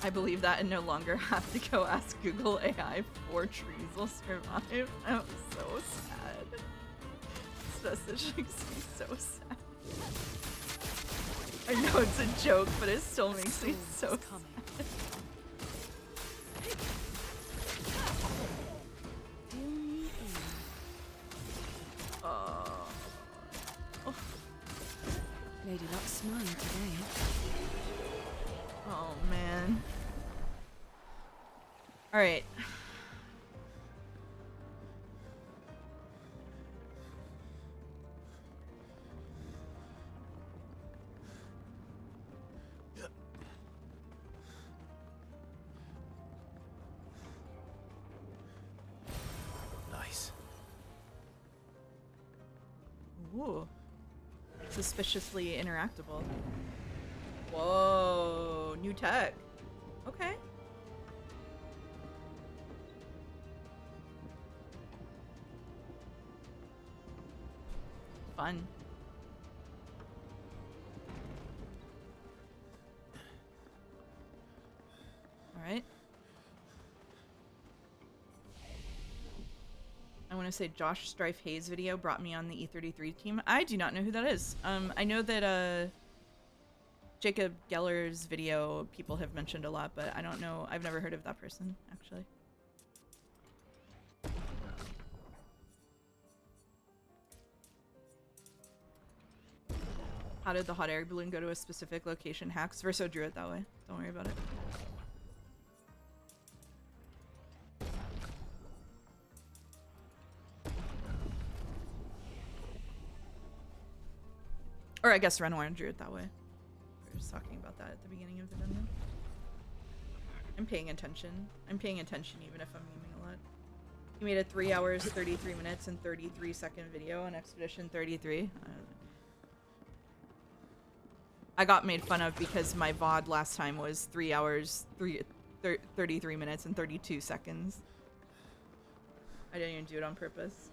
I believe that and no longer have to go ask Google AI 4 trees will survive. I'm so sad. This message makes me so sad. I know it's a joke, but it still makes me so sad. Do me in. Oh. All right. Nice. Ooh. Suspiciously interactable. Whoa, new tech. Okay. Fun. All right. I want to say Josh Strife Hayes video brought me on the E33 team. I do not know who that is. I know that Jacob Geller's video people have mentioned a lot, but I don't know. I've never heard of that person, actually. How did the hot air balloon go to a specific location? Hacks. Verso drew it that way. Don't worry about it. Or I guess Renoir drew it that way. We were just talking about that at the beginning of the dungeon. I'm paying attention. I'm paying attention even if I'm memeing a lot. He made a 3 hours, 33 minutes, and 33-second video on Expedition 33. I got made fun of because my VOD last time was 3 hours, 33 minutes, and 32 seconds. I didn't even do it on purpose.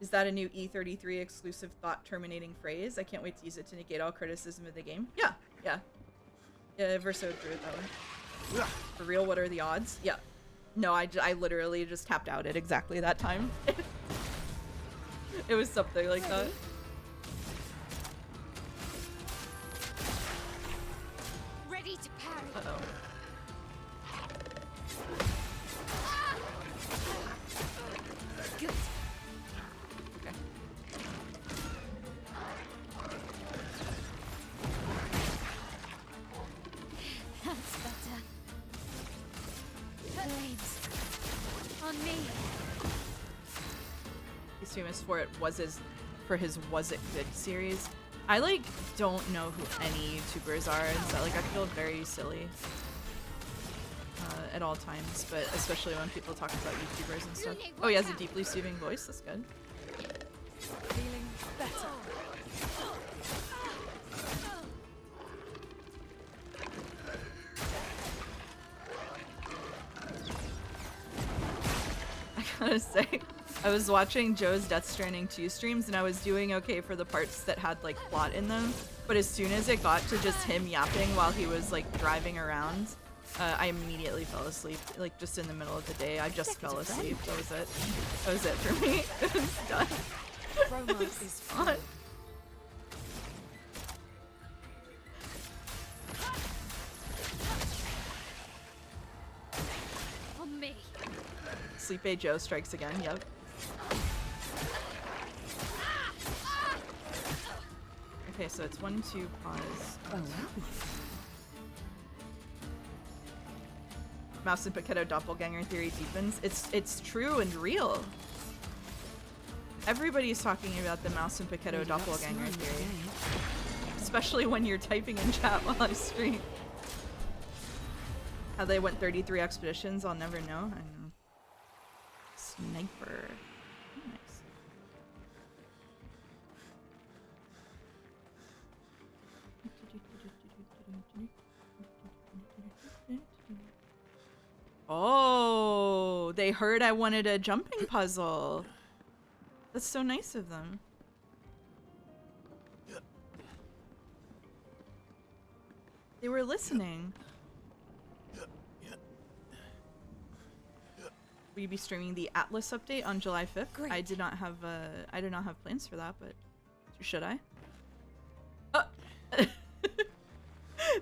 Is that a new E33 exclusive thought-terminating phrase? I can't wait to use it to negate all criticism of the game. Yeah, yeah. Yeah, Verso drew it that way. For real, what are the odds? Yeah. No, I literally just tapped out at exactly that time. It was something like that. Ready to parry. Uh-oh. Good. Okay. That's better. Blades. On me. He's famous for it for his Was It Good series. I like don't know who any YouTubers are, and so like I feel very silly at all times, but especially when people talk about YouTubers and stuff. Oh, he has a deeply soothing voice. That's good. Feeling better. I gotta say, I was watching Joe's Death Stranding 2 streams and I was doing okay for the parts that had like plot in them, but as soon as it got to just him yapping while he was like driving around, I immediately fell asleep, like just in the middle of the day. I just fell asleep. That was it. That was it for me. It was done. Romance is fun. On me. Sleepy Joe strikes again. Yep. Okay, so it's 1, 2, pause. Oh, wow. Mouse and Paquetto doppelganger theory deepens. It's true and real. Everybody's talking about the Mouse and Paquetto doppelganger theory. Especially when you're typing in chat while I stream. How they went 33 expeditions, I'll never know. I know. Sniper. Nice. Oh, they heard I wanted a jumping puzzle. That's so nice of them. They were listening. Will you be streaming the Atlas update on July 5th? Great. I did not have plans for that, but should I?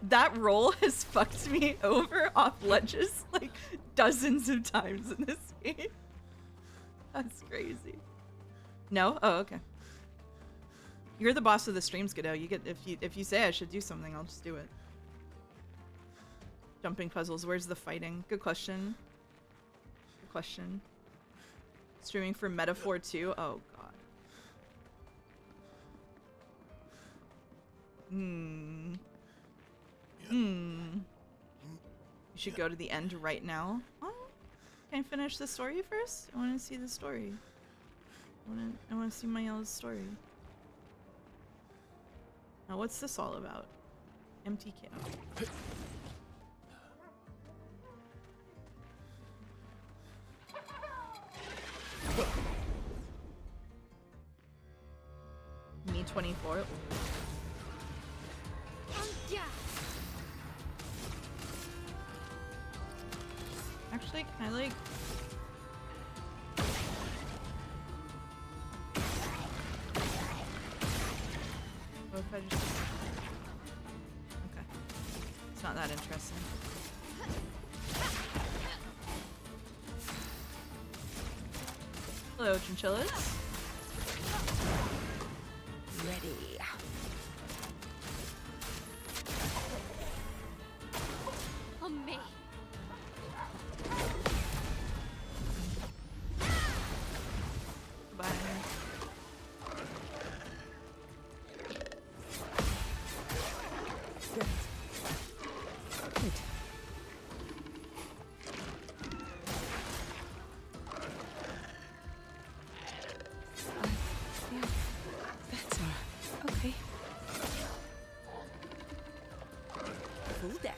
That roll has fucked me over off ledges like dozens of times in this game. That's crazy. No? Oh, okay. You're the boss of the streams, Godot. You get if you say I should do something, I'll just do it. Jumping puzzles. Where's the fighting? Good question. Good question. Streaming for Metaphor 2? Oh, God. You should go to the end right now. Oh, can I finish the story first? I want to see the story. I want to see Maya's story. Now, what's this all about? MTK. Me 24. Actually, can I like... What if I just... Okay. It's not that interesting. Hello, chinchillas. Ready. On me. Bye. Good. Good. Yeah, better. Okay. Full deck.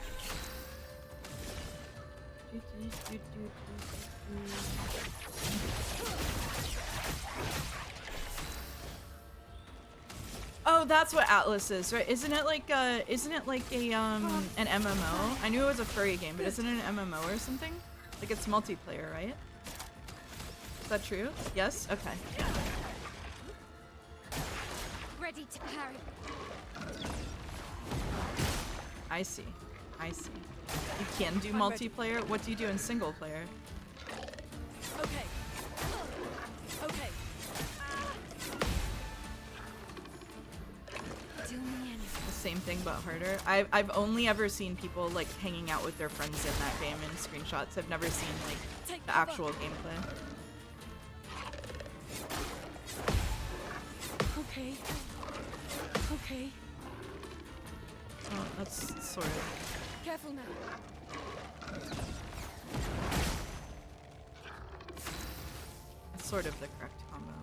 Oh, that's what Atlas is, right? Isn't it like a an MMO? I knew it was a furry game, but isn't it an MMO or something? Like it's multiplayer, right? Is that true? Yes? Okay. Ready to parry. I see. I see. You can do multiplayer? What do you do in single player? Okay. Okay. Do me in. The same thing but harder. I've only ever seen people like hanging out with their friends in that game in screenshots. I've never seen like the actual gameplay. Okay. Okay. Oh, that's sort of... Careful now. That's sort of the correct combo.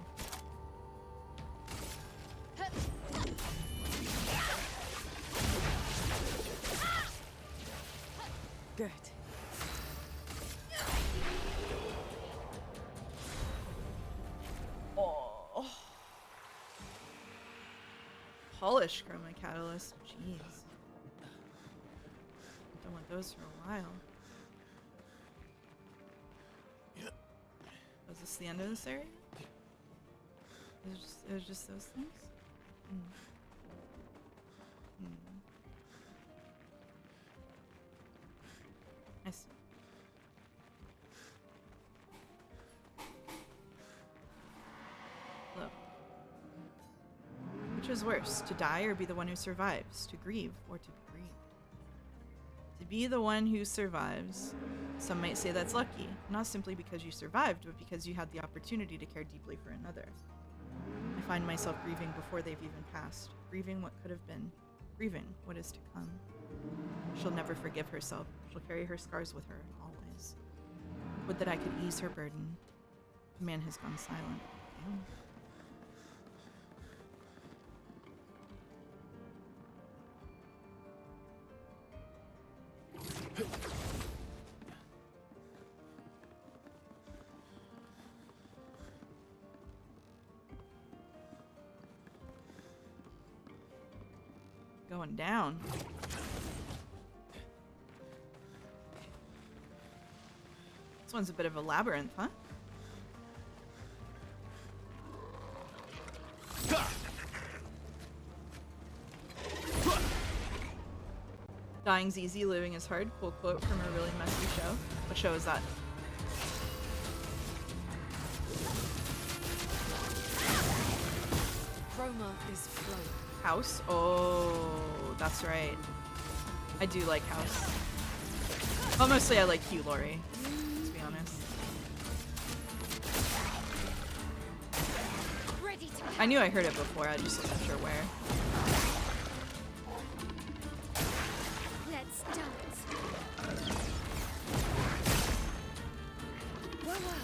Good. Oh. Polish chroma catalyst. Jeez. Don't want those for a while. Was this the end of this area? It was just those things? I see. Look. Which is worse, to die or be the one who survives? To grieve or to be grieved? To be the one who survives. Some might say that's lucky, not simply because you survived, but because you had the opportunity to care deeply for another. I find myself grieving before they've even passed, grieving what could have been, grieving what is to come. She'll never forgive herself. She'll carry her scars with her, always. Would that I could ease her burden. The man has gone silent. Damn. Going down. This one's a bit of a labyrinth, huh? Dying's easy, living is hard. Cool quote from a really messy show. What show is that? Chroma is flowing. House? Oh, that's right. I do like House. But mostly I like Hugh Laurie, to be honest. I knew I heard it before, I just wasn't sure where. Let's dance. Wow, wow.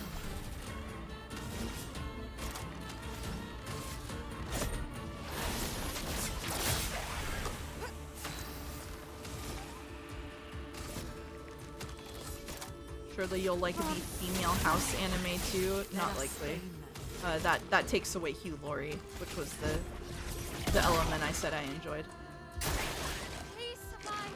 Surely you'll like the female house anime too. Not likely. That takes away Hugh Laurie, which was the element I said I enjoyed. Please survive.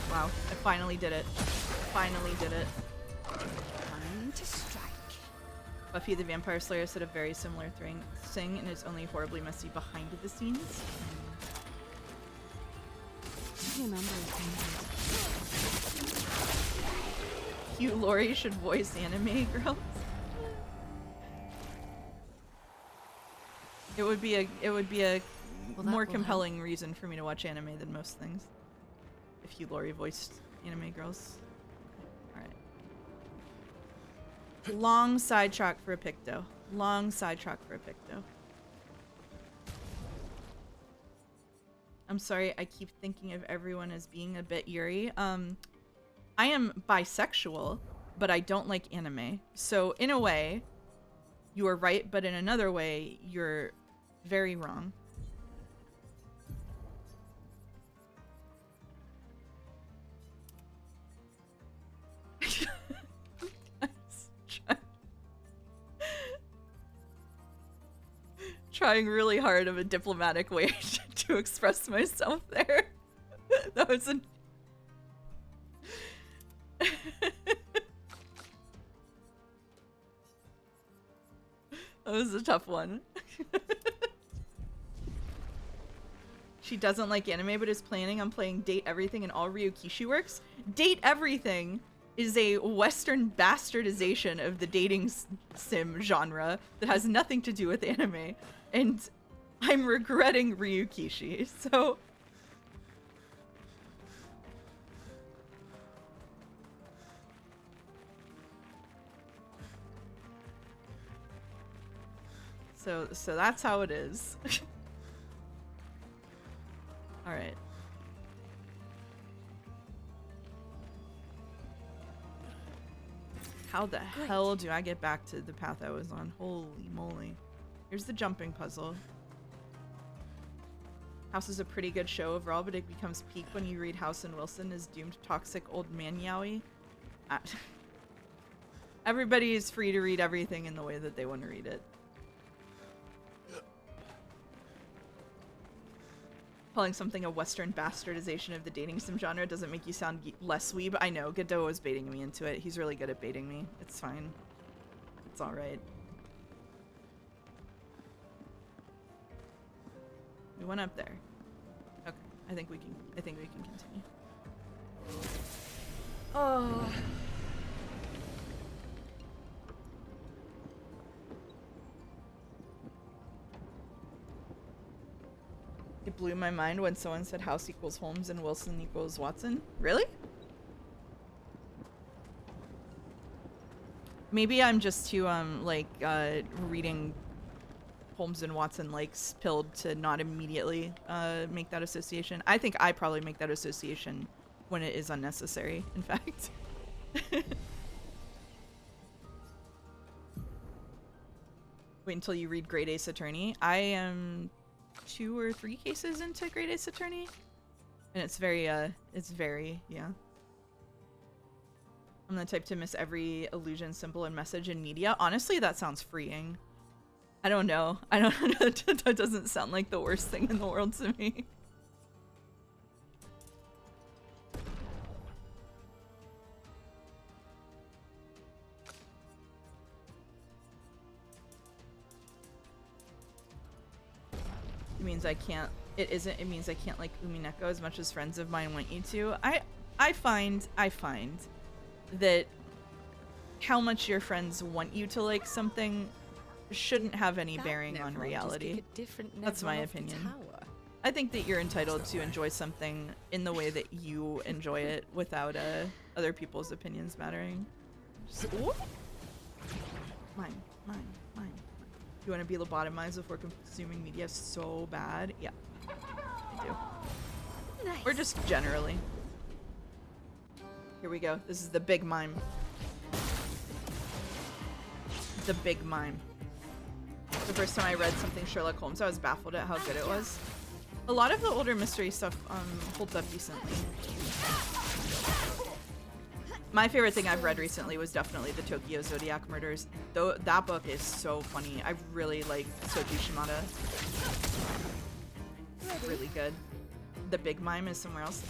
Wow, I finally did it. Finally did it. Time to strike. Buffy the Vampire Slayer said a very similar thing, and it's only horribly messy behind the scenes. I remember it. Hugh Laurie should voice anime girls. It would be a Well, more that will compelling reason for me to watch anime than most things. If Hugh Laurie voiced anime girls. Alright. Long sidetrack for a Picto. Long sidetrack for a Picto. I'm sorry, I keep thinking of everyone as being a bit Yuri. I am bisexual, but I don't like anime. So in a way, you are right, but in another way, you're very wrong. Trying really hard of a diplomatic way to express myself there. That was a... That was a tough one. She doesn't like anime but is planning on playing Date Everything in all Ryukishi works. Date Everything is a Western bastardization of the dating sim genre that has nothing to do with anime. And I'm regretting Ryukishi, so... So that's how it is. Alright. How the hell do I get back to the path I was on? Holy moly. Here's the jumping puzzle. House is a pretty good show overall, but it becomes peak when you read House and Wilson is doomed toxic old man yaoi. Everybody is free to read everything in the way that they want to read it. Calling something a Western bastardization of the dating sim genre doesn't make you sound less weeb. I know, Godot was baiting me into it. He's really good at baiting me. It's fine. It's alright. We went up there. Okay, I think we can continue. Oh. It blew my mind when someone said House equals Holmes and Wilson equals Watson. Really? Maybe I'm just too reading Holmes and Watson pilled to not immediately make that association. I think I probably make that association when it is unnecessary, in fact. Wait until you read Great Ace Attorney. I am 2 or 3 cases into Great Ace Attorney. And it's very, yeah. I'm the type to miss every illusion, symbol, and message in media. Honestly, that sounds freeing. I don't know. I don't know. That doesn't sound like the worst thing in the world to me. It means I can't. It means I can't like Umineko as much as friends of mine want you to. I find that how much your friends want you to like something shouldn't have any bearing on reality. That's my opinion. I think that you're entitled to enjoy something in the way that you enjoy it without other people's opinions mattering. Ooh. Mine. You want to be lobotomized before consuming media so bad? Yeah, I do. Nice. Or just generally. Here we go. This is the big mime. The big mime. The first time I read something Sherlock Holmes, I was baffled at how good it was. A lot of the older mystery stuff holds up decently. My favorite thing I've read recently was definitely the Tokyo Zodiac Murders. Though that book is so funny. I really like Soji Shimada. Really good. The Big Mime is somewhere else.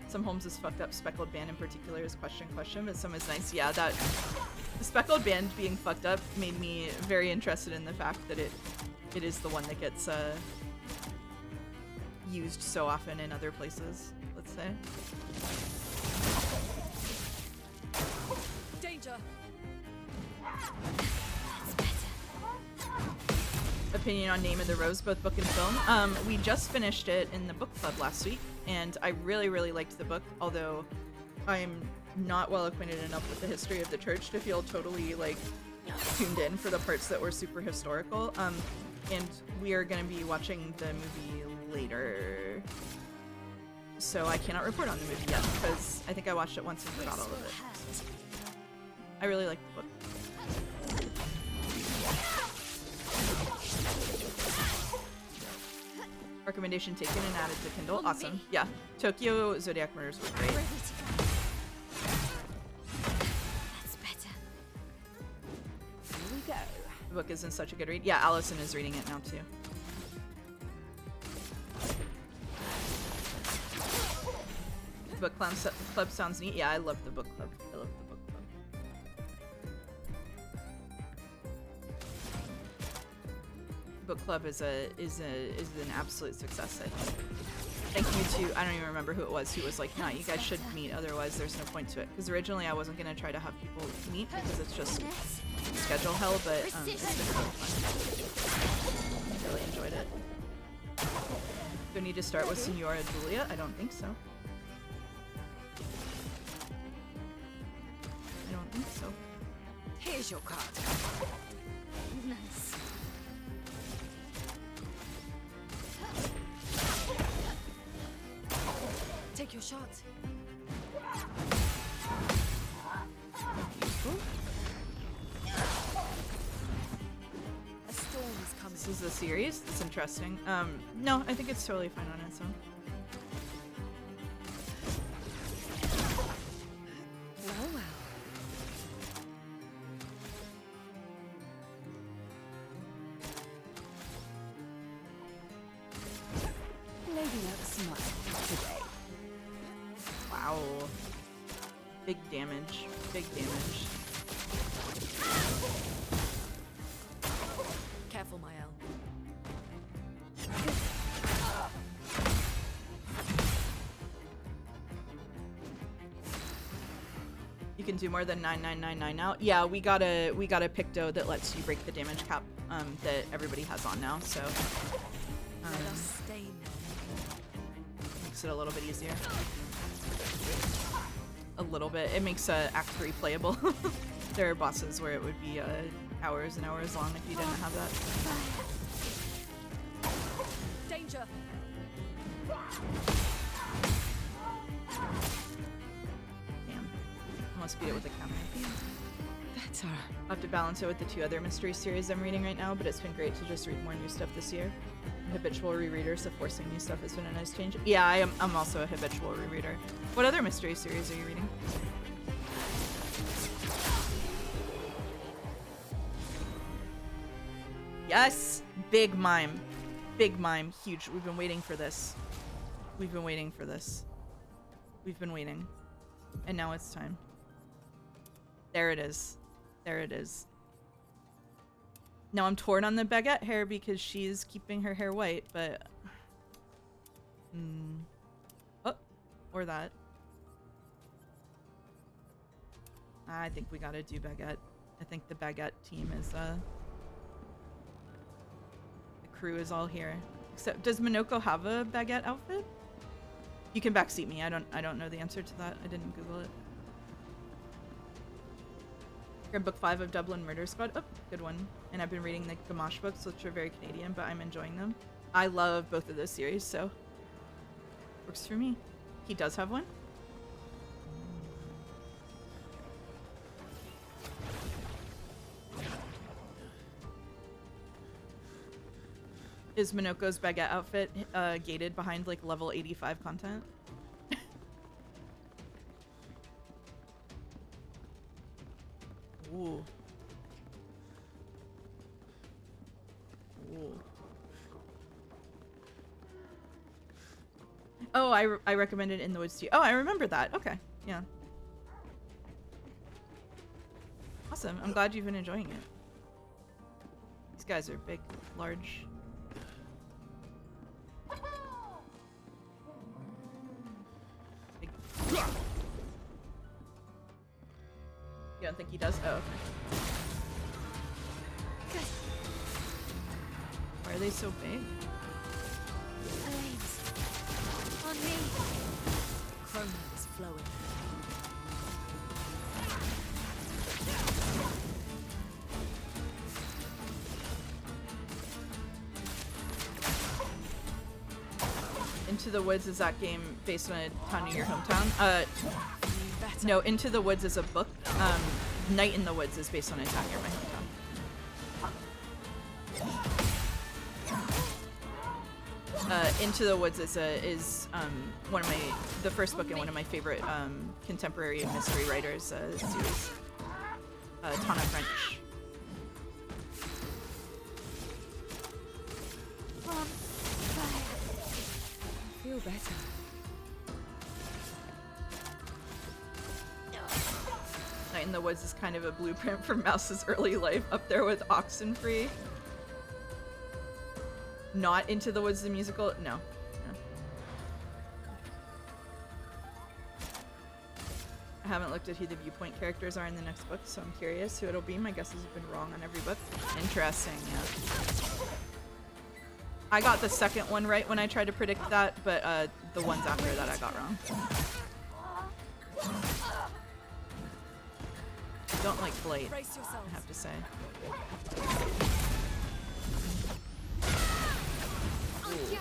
Some Holmes' fucked up speckled band in particular is question, but some is nice. Yeah, that the speckled band being fucked up made me very interested in the fact that it is the one that gets used so often in other places, let's say. Danger. Opinion on Name of the Rose, both book and film. We just finished it in the book club last week, and I really, really liked the book, although I'm not well acquainted enough with the history of the church to feel totally, like, tuned in for the parts that were super historical. And we are going to be watching the movie later, so I cannot report on the movie yet, because I think I watched it once and forgot all of it. I really liked the book. Recommendation taken and added to Kindle. Awesome. Yeah. Tokyo Zodiac Murders was great. That's better. Here we go. The book is in such a good read. Yeah, Allison is reading it now too. Book club sounds neat. Yeah, I love the book club. I love the book club. Book club is an absolute success, I think. Thank you to, I don't even remember who it was who was like, nah, you guys should meet, otherwise there's no point to it. Because originally I wasn't going to try to have people meet because it's just schedule hell, but it's been really fun. I really enjoyed it. Do I need to start with Senora Julia? I don't think so. I don't think so. Here's your card. Nice. Take your shot. A storm is coming. This is a series? That's interesting. No, I think it's totally fine on its own. Well, well. Lady Luck's smile today. Wow. Big damage. Big damage. Careful, Mael. You can do more than 9999 now. Yeah, we got a Picto that lets you break the damage cap that everybody has on now, so Let us stay now. makes it a little bit easier. A little bit. It makes Act 3 playable. There are bosses where it would be hours and hours long if you didn't have that. Danger. Damn. Almost beat it with a counter. That's all right. I'll have to balance it with the 2 other mystery series I'm reading right now, but it's been great to just read more new stuff this year. Habitual rereader, so forcing new stuff has been a nice change. Yeah, I'm also a habitual rereader. What other mystery series are you reading? Yes! Big Mime. Big Mime. Huge. We've been waiting for this. We've been waiting for this. We've been waiting. And now it's time. There it is. There it is. Now I'm torn on the baguette hair because she's keeping her hair white, but... Oh, or that. I think we gotta do baguette. I think the baguette team is, crew is all here. Except, does Minoko have a baguette outfit? You can backseat me. I don't know the answer to that. I didn't Google it. Read book 5 of Dublin Murder Squad. Oh, good one. And I've been reading the Gamache books, which are very Canadian, but I'm enjoying them. I love both of those series, so works for me. He does have one. Is Minoko's baguette outfit gated behind like level 85 content? Ooh. Ooh. Oh, I recommended In the Woods to you. Oh, I remember that. Okay. Yeah. Awesome. I'm glad you've been enjoying it. These guys are big, large. Big. You don't think he does? Oh, okay. Why are they so big? Elaine's on me. Chrome is flowing. Into the Woods is that game based on a town in your hometown? No, Into the Woods is a book. Night in the Woods is based on a town near my hometown. Into the Woods is one of the first book in one of my favorite contemporary mystery writers series. Tana French. I feel better. Night in the Woods is kind of a blueprint for Mouse's early life, up there with Oxenfree. Not Into the Woods the musical? No. No. I haven't looked at who the viewpoint characters are in the next book, so I'm curious who it'll be. My guesses have been wrong on every book. Interesting, yeah. I got the second one right when I tried to predict that, but the ones after that I got wrong. I don't like Blade, I have to say. Ooh.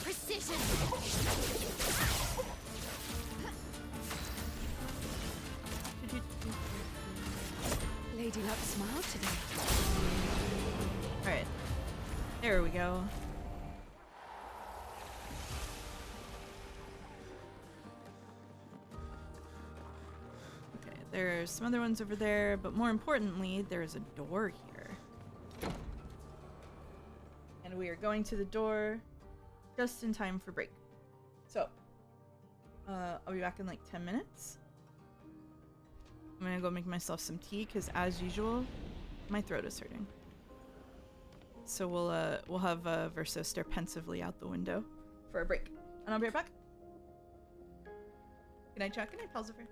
Precision. Lady Luck smiled today. Alright. There we go. Okay, there's some other ones over there, but more importantly, there's a door here. And we are going to the door just in time for break. So, I'll be back in like 10 minutes. I'm gonna go make myself some tea because, as usual, my throat is hurting. So we'll have Verso stare pensively out the window for a break, and I'll be right back. Good night, chat. Good night, Pelzifer.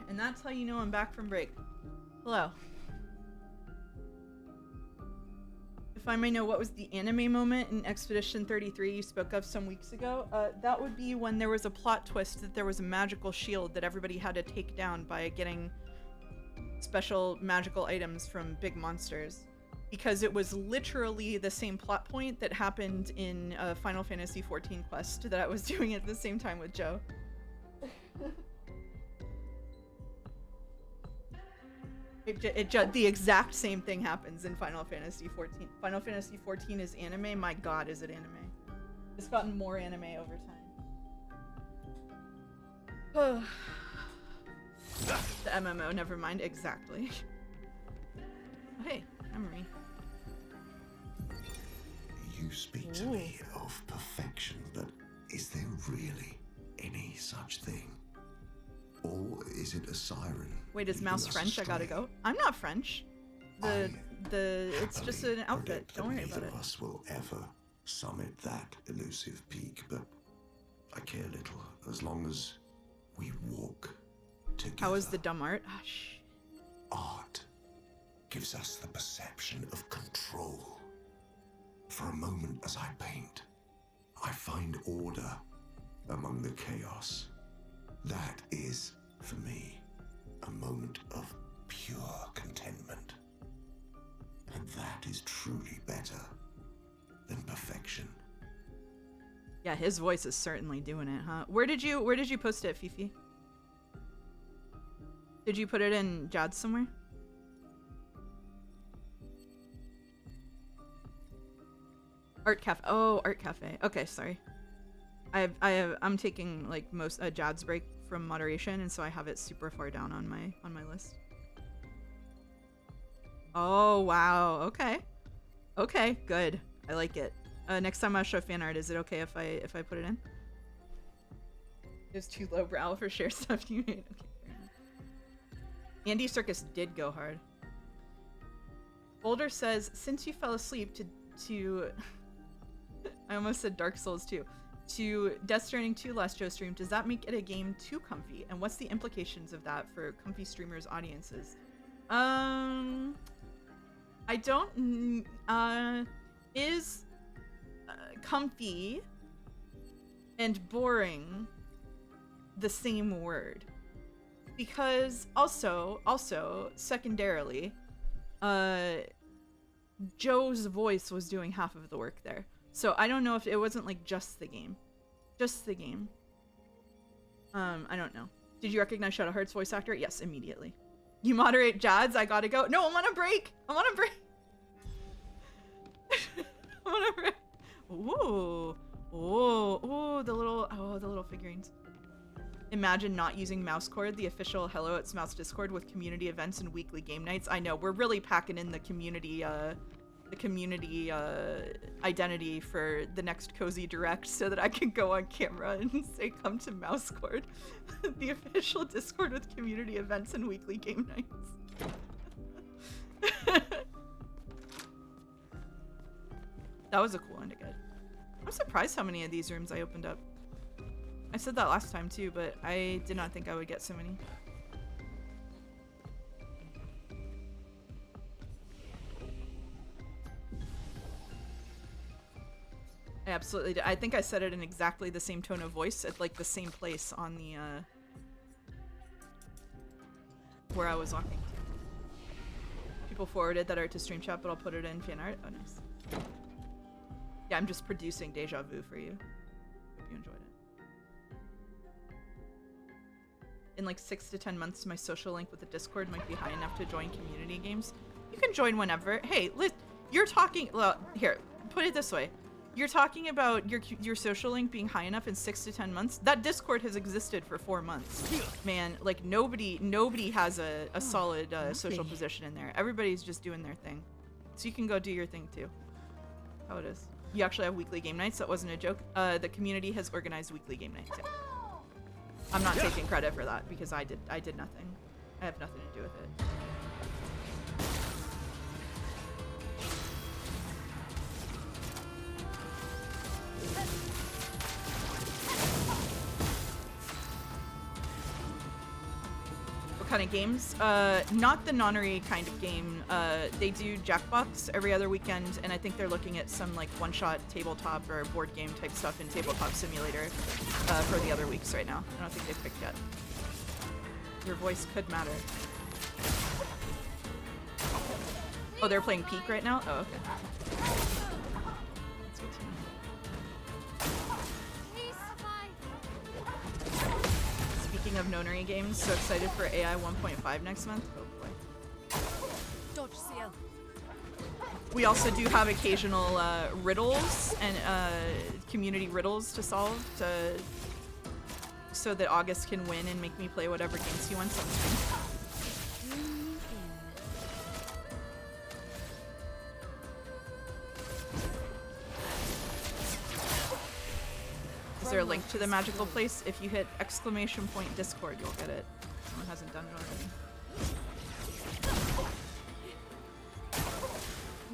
And that's how you know I'm back from break. Hello. If I may know, what was the anime moment in Expedition 33 you spoke of some weeks ago? That would be when there was a plot twist that there was a magical shield that everybody had to take down by getting special magical items from big monsters. Because it was literally the same plot point that happened in Final Fantasy XIV quest that I was doing at the same time with Joe. The exact same thing happens in Final Fantasy XIV. Final Fantasy XIV is anime. My god, is it anime. It's gotten more anime over time. The MMO, never mind. Exactly. Oh, hey, Emery. You speak to me of perfection, but is there really any such thing? Or is it a siren? Wait, is Mouse French? I gotta go. I'm not French. It's just an outfit. Don't worry about it. Neither of us will ever summit that elusive peak, but I care little as long as we walk together. How is the dumb art? Oh, shh. Art gives us the perception of control. For a moment as I paint, I find order among the chaos. That is, for me, a moment of pure contentment. And that is truly better than perfection. Yeah, his voice is certainly doing it, huh? Where did you post it, Fifi? Did you put it in Jad somewhere? Art Cafe. Oh, Art Cafe. Okay, sorry. I'm taking like most Jad's break from moderation, and so I have it super far down on my list. Oh wow. Okay. Okay. Good. I like it. Next time I'll show fan art. Is it okay if I put it in? It was too lowbrow for share stuff you made. Okay. Fair enough. Andy Serkis did go hard. Boulder says, since you fell asleep to I almost said Dark Souls 2. To Death Stranding 2 last Joe stream, does that make it a game too comfy? And what's the implications of that for comfy streamers' audiences? I don't... is comfy and boring the same word? Because also, secondarily, Joe's voice was doing half of the work there. So I don't know if it wasn't like just the game. Just the game. I don't know. Did you recognize Shadowheart's voice actor? Yes, immediately. You moderate Jads? I gotta go. No, I'm on a break. I'm on a break. I'm on a break. Ooh. Ooh, the little figurines. Imagine not using Mousecord, the official Hello It's Mouse Discord with community events and weekly game nights. I know, we're really packing in the community identity for the next Cozy Direct so that I can go on camera and say come to Mousecord, the official Discord with community events and weekly game nights. That was a cool one to get. I'm surprised how many of these rooms I opened up. I said that last time too, but I did not think I would get so many. I absolutely did. I think I said it in exactly the same tone of voice at like the same place on the where I was walking to. People forwarded that art to stream chat, but I'll put it in fan art. Oh, nice. Yeah, I'm just producing deja vu for you. Hope you enjoyed it. In like 6 to 10 months, my social link with the Discord might be high enough to join community games. You can join whenever. Hey, you're talking. Well, here, put it this way. You're talking about your social link being high enough in 6 to 10 months. That Discord has existed for 4 months. Man, like nobody has a solid social position in there. Everybody's just doing their thing. So you can go do your thing too. How it is. You actually have weekly game nights. That wasn't a joke. The community has organized weekly game nights. Yeah. I'm not taking credit for that because I did nothing. I have nothing to do with it. kind of games. Not the nonary kind of game. They do Jackbox every other weekend, and I think they're looking at some like one-shot tabletop or board game type stuff in Tabletop Simulator for the other weeks right now. I don't think they've picked yet. Your voice could matter. Oh, they're playing Peak right now? Oh, okay. That's good to know. Speaking of nonary games, so excited for AI 1.5 next month. Oh boy. Dodge CL. We also do have occasional riddles and community riddles to solve so that August can win and make me play whatever games he wants on stream. Is there a link to the magical place? If you hit !point Discord, you'll get it. Someone hasn't done it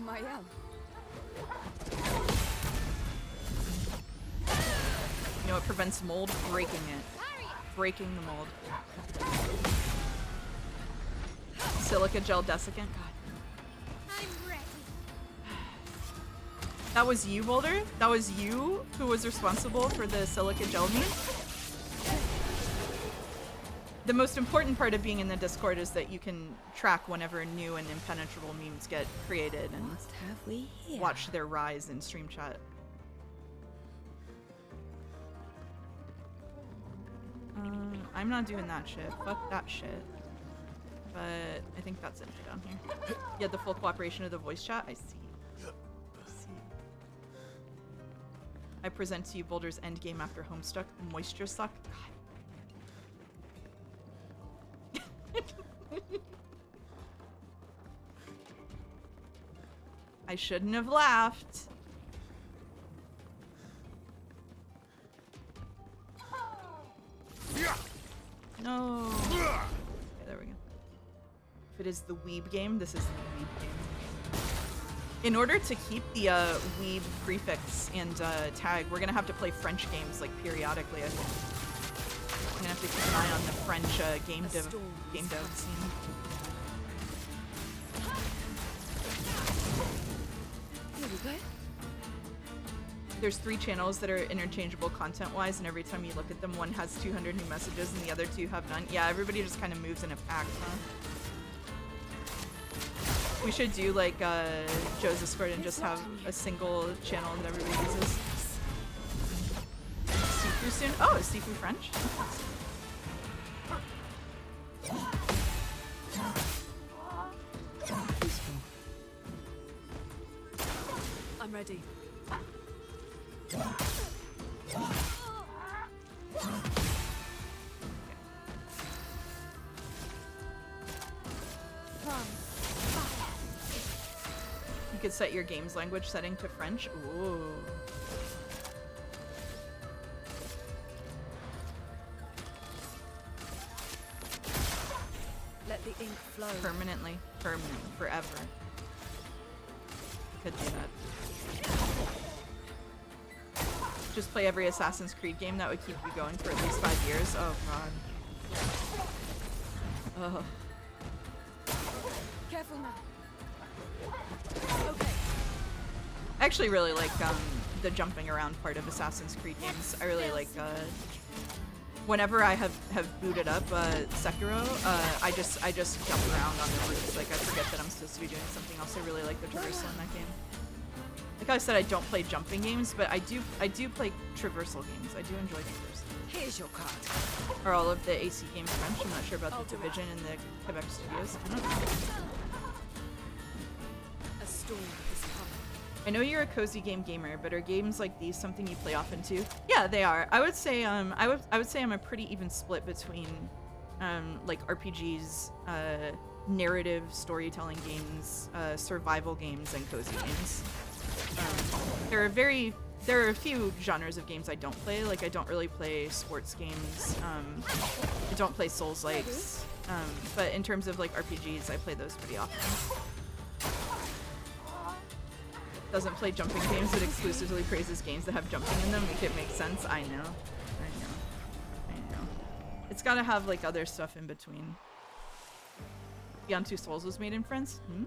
already. Mael. You know what prevents mold? Breaking it. Breaking the mold. Silica gel desiccant? God. I'm ready. That was you, Boulder? That was you who was responsible for the silica gel meme? The most important part of being in the Discord is that you can track whenever new and impenetrable memes get created and What have we here? watch their rise in stream chat. I'm not doing that shit. Fuck that shit. But I think that's it for down here. Yeah, the full cooperation of the voice chat. I see. I present to you Boulder's endgame after Homestuck, Moisture Suck. God. I shouldn't have laughed. No. Okay, there we go. If it is the weeb game, this is the weeb game. In order to keep the weeb prefix and tag, we're gonna have to play French games like periodically. I think I'm gonna have to keep an eye on the French game dev scene. Here we go. There's 3 channels that are interchangeable content-wise, and every time you look at them, one has 200 new messages and the other 2 have none. Yeah, everybody just kind of moves in a pack, huh? We should do like Joe's Discord and just have a single channel that everybody uses. Sifu soon? Oh, is Sifu French? I'm ready. You could set your game's language setting to French. Ooh. Let the ink flow. Permanently. Permanent. Forever. Could do that. Just play every Assassin's Creed game. That would keep you going for at least 5 years. Oh, God. Ugh. Careful now. I actually really like the jumping around part of Assassin's Creed games. I really like whenever I have booted up Sekiro, I just jump around on the roofs. Like I forget that I'm supposed to be doing something else. I really like the traversal in that game. Like I said, I don't play jumping games, but I do play traversal games. I do enjoy traversal. Here's your card. Are all of the AC games French? I'm not sure about the Division and the Quebec studios. I don't know. A storm is coming. I know you're a cozy game gamer, but are games like these something you play often too? Yeah, they are. I would say I would say I'm a pretty even split between like RPGs, narrative storytelling games, survival games, and cozy games. There are a few genres of games I don't play. Like I don't really play sports games. I don't play Souls-likes. But in terms of like RPGs, I play those pretty often. Doesn't play jumping games, it exclusively praises games that have jumping in them. Make it make sense. I know. It's gotta have like other stuff in between. Beyond Two Souls was made in France? Hmm.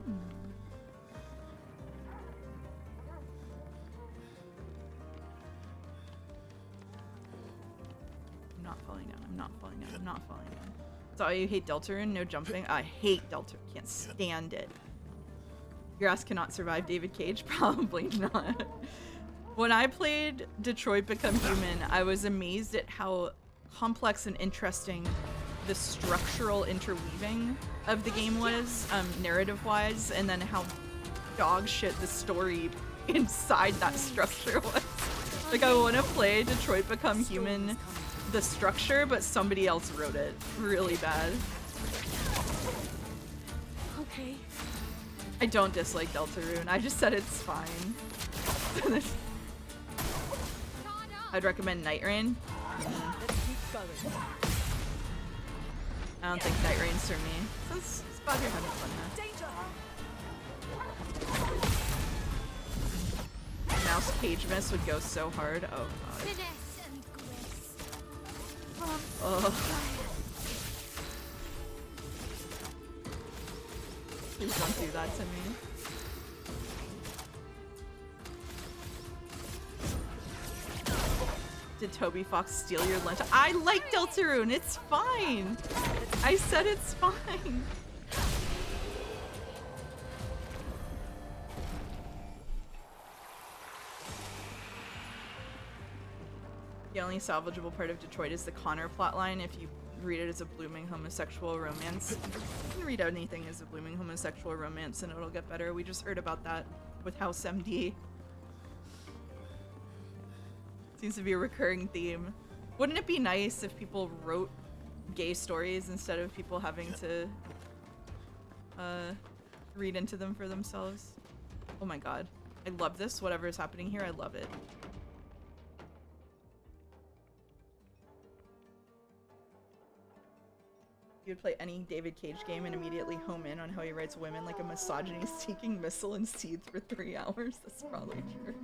I'm not falling down. I'm not falling down. I'm not falling down. So you hate Deltarune? No jumping? I hate Deltarune. Can't stand it. Your ass cannot survive David Cage? Probably not. When I played Detroit Become Human, I was amazed at how complex and interesting the structural interweaving of the game was, narrative-wise, and then how dog shit the story inside that structure was. Like, I want to play Detroit Become Human, the structure, but somebody else wrote it really bad. Okay. I don't dislike Deltarune. I just said it's fine. I'd recommend Night Rain. I don't think Night Rain's for me. Since Spot here having fun now. Mouse Cage Miss would go so hard. Oh god. Oh. Please don't do that to me. Did Toby Fox steal your lunch? I like Deltarune. It's fine. I said it's fine. The only salvageable part of Detroit is the Connor plotline. If you read it as a blooming homosexual romance, you can read anything as a blooming homosexual romance and it'll get better. We just heard about that with House MD. Seems to be a recurring theme. Wouldn't it be nice if people wrote gay stories instead of people having to read into them for themselves? Oh my god. I love this. Whatever is happening here, I love it. You would play any David Cage game and immediately home in on how he writes women like a misogyny-seeking missile and seethe for 3 hours? That's probably true.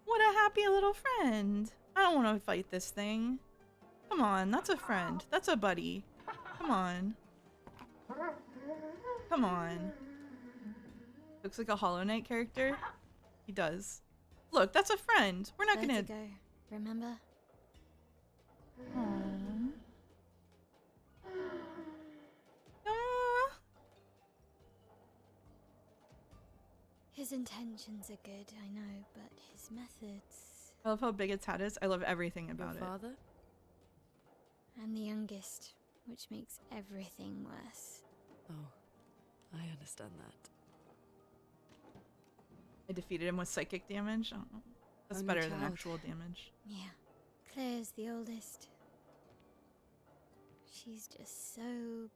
What a happy little friend. I don't want to fight this thing. Come on, that's a friend. That's a buddy. Come on. Come on. Looks like a Hollow Knight character. He does. Look, that's a friend. We're not gonna go. Remember? Aww. His intentions are good, I know, but his methods... I love how big its hat is. I love everything about Your father? I'm the youngest, which makes everything worse. Oh, I understand that. I defeated him with psychic damage. Oh, that's Only better than child. actual damage. Yeah, Claire's the oldest. She's just so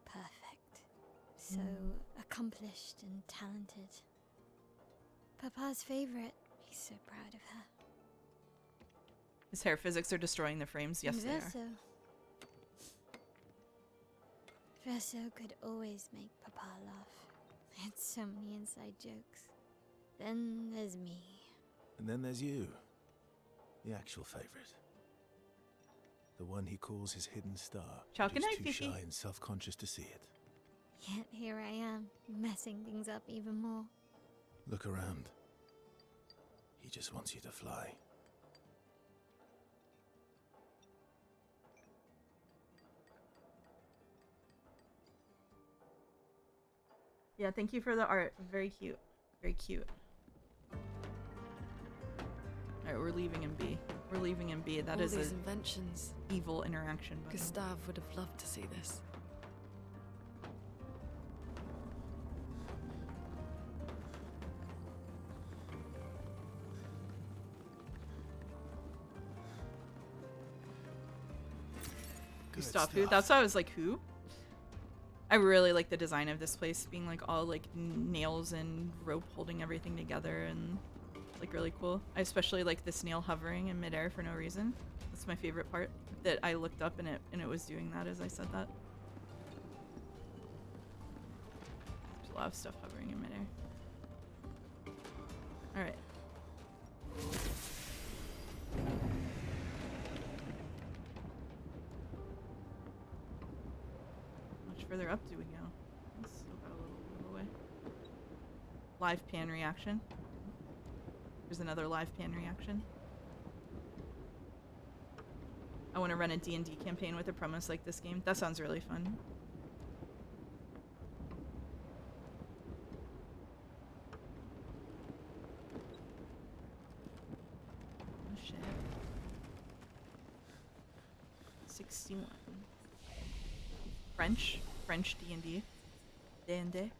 perfect. So accomplished and talented. Papa's favorite. He's so proud of her. His hair physics are destroying the frames. Yes, they are. Verso. Verso could always make Papa laugh. I had so many inside jokes. Then there's me. And then there's you. The actual favorite. The one he calls his hidden star. Ciao, but good he's night, too Fifi. shy and self-conscious to see it. Yet here I am, messing things up even more. Look around. He just wants you to fly. Yeah, thank you for the art. Very cute. Very cute. Alright, we're leaving in B. We're leaving in B. That All is these an inventions. evil interaction button. Gustav would have loved to see this. Gustav who? That's why I was like, who? I really like the design of this place being like all like nails and rope holding everything together and like really cool. I especially like the snail hovering in midair for no reason. That's my favorite part, that I looked up and it was doing that as I said that. There's a lot of stuff hovering in midair. Alright. How much further up do we go? Still got a little way. Live pan reaction. There's another live pan reaction. I want to run a D&D campaign with a premise like this game. That sounds really fun. Oh shit. 61. French D&D. D&D.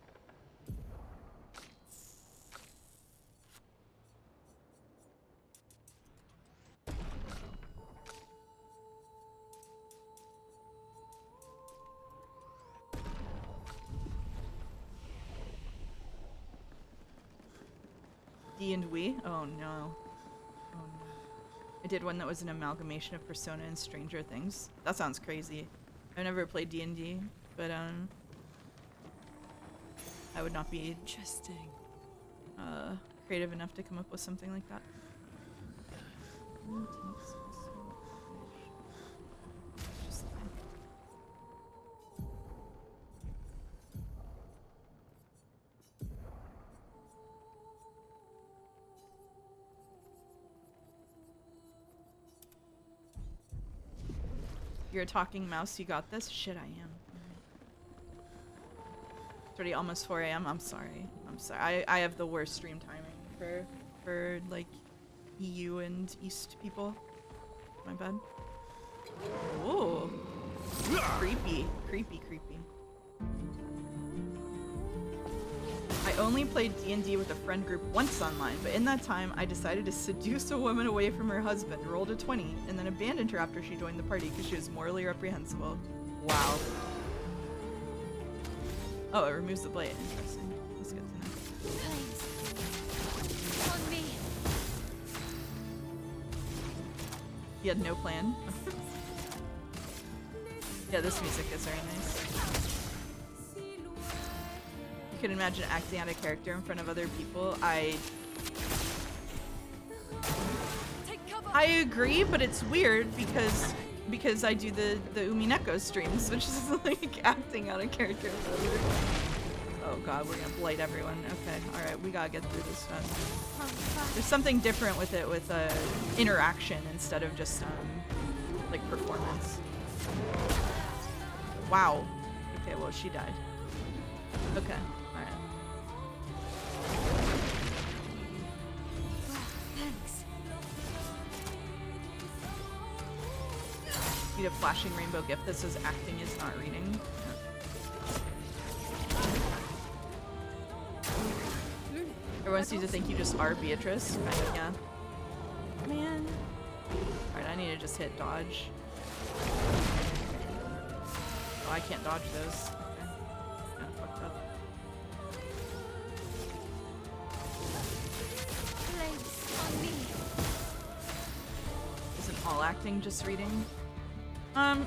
D and we? Oh no. Oh no. I did one that was an amalgamation of Persona and Stranger Things. That sounds crazy. I've never played D&D, but I would not be Interesting. Creative enough to come up with something like that. Just fine. You're a talking mouse, you got this? Shit, I am. It's already almost 4 a.m. I'm sorry. I'm sorry. I have the worst stream timing for like EU and East people. My bad. Ooh. Creepy. Creepy. I only played D&D with a friend group once online, but in that time, I decided to seduce a woman away from her husband, rolled a 20, and then abandoned her after she joined the party because she was morally reprehensible. Wow. Oh, it removes the blade. Interesting. That's good to know. Please. On me. You had no plan? Yeah, this music is very nice. You can imagine acting out a character in front of other people. I agree, but it's weird because I do the Umineko streams, which is like acting out a character in front of other people. Oh god, we're gonna blight everyone. Okay, alright, we gotta get through this fast. There's something different with it, with interaction instead of just like performance. Wow. Okay, well she died. Okay. Thanks. Need a flashing rainbow gift that says acting is not reading. Everyone seems to think you just are Beatrice. Kind of, yeah. Man. Alright, I need to just hit dodge. Oh, I can't dodge those. Okay. Kinda fucked up. Isn't all acting just reading?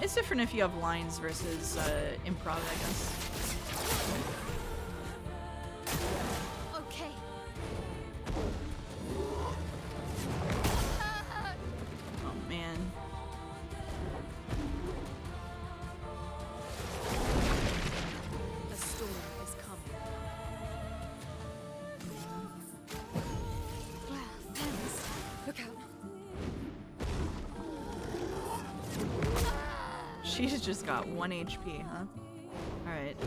It's different if you have lines versus improv, I guess. Okay. Oh man. A storm is coming. Well, thanks. Look out. She's just got 1 HP, huh? Alright.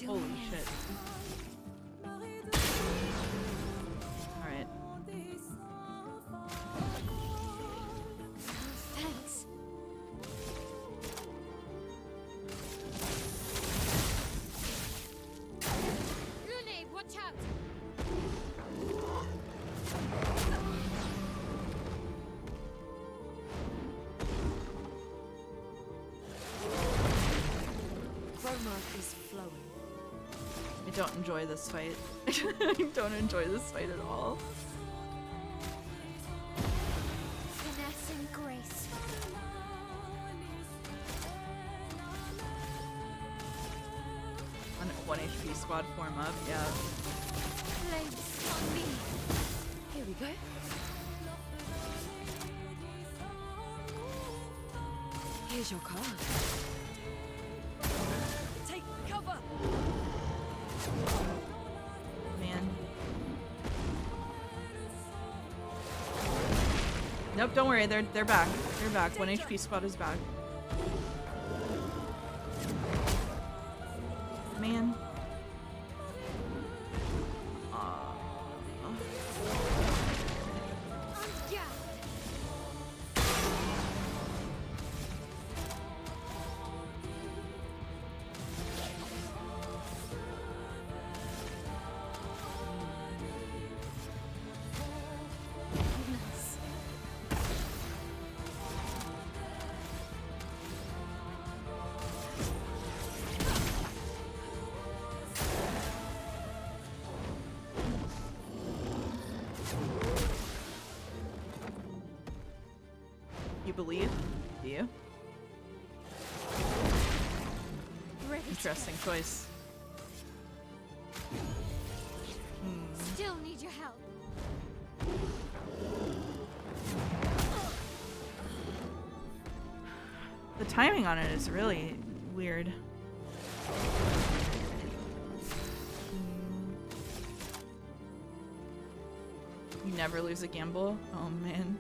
Holy shit. Alright. Thanks. Rooney, watch out. Chroma is flowing. I don't enjoy this fight. I don't enjoy this fight at all. Finesse and grace. 1 HP squad form up, yeah. Flames on me. Here we go. Here's your card. Take cover. Man. Nope, don't worry, they're back. They're back. 1 HP squad is back. Man. You believe? Do you? Interesting choice. Still need your help. The timing on it is really weird. You never lose a gamble? Oh man.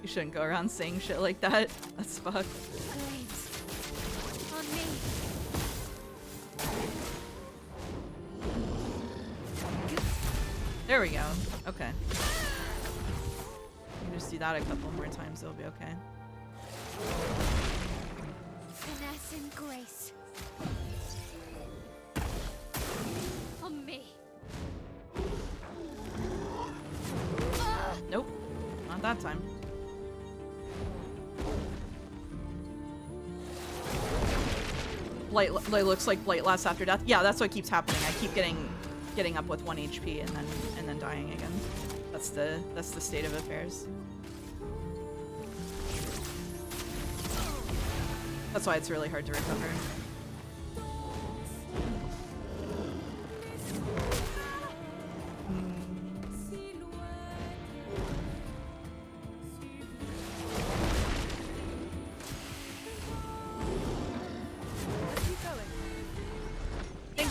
You shouldn't go around saying shit like that. That's fucked. Flames on me. There we go. Okay. You can just do that a couple more times, it'll be okay. Finesse and grace. On me. Nope. Not that time. Blight looks like Blight lasts after death. Yeah, that's what keeps happening. I keep getting up with 1 HP and then dying again. That's the state of affairs. That's why it's really hard to recover.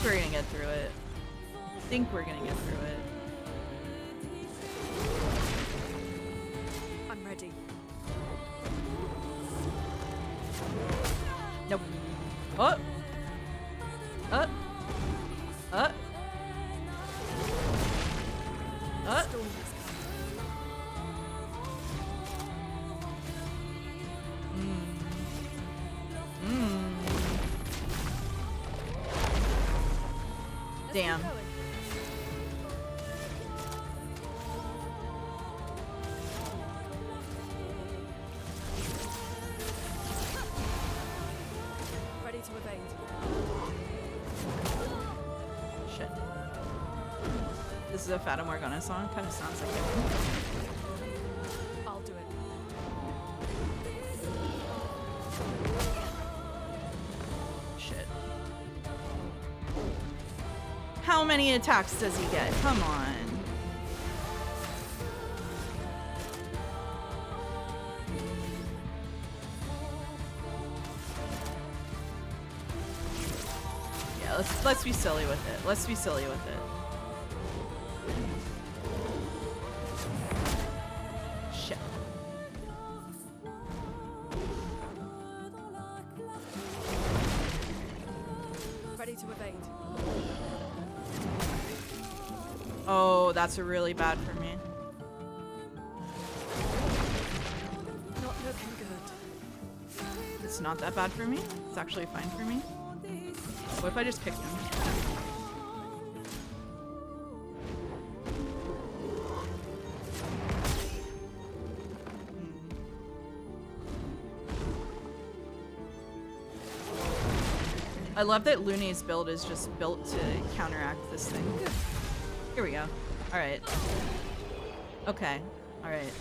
We're gonna get through it. I think we're gonna get through it. I'm ready. Nope. Oh! Damn. Ready to evade. Shit. This is a Fata Morgana song? Kind of sounds like it. I'll do it. Shit. How many attacks does he get? Come on. Yeah, let's be silly with it. Let's be silly with it. Shit. Ready to evade. Oh, that's really bad for me. Not looking good. It's not that bad for me. It's actually fine for me. What if I just kicked him? I love that Lune's build is just built to counteract this thing. Here we go. Alright. Okay. Alright.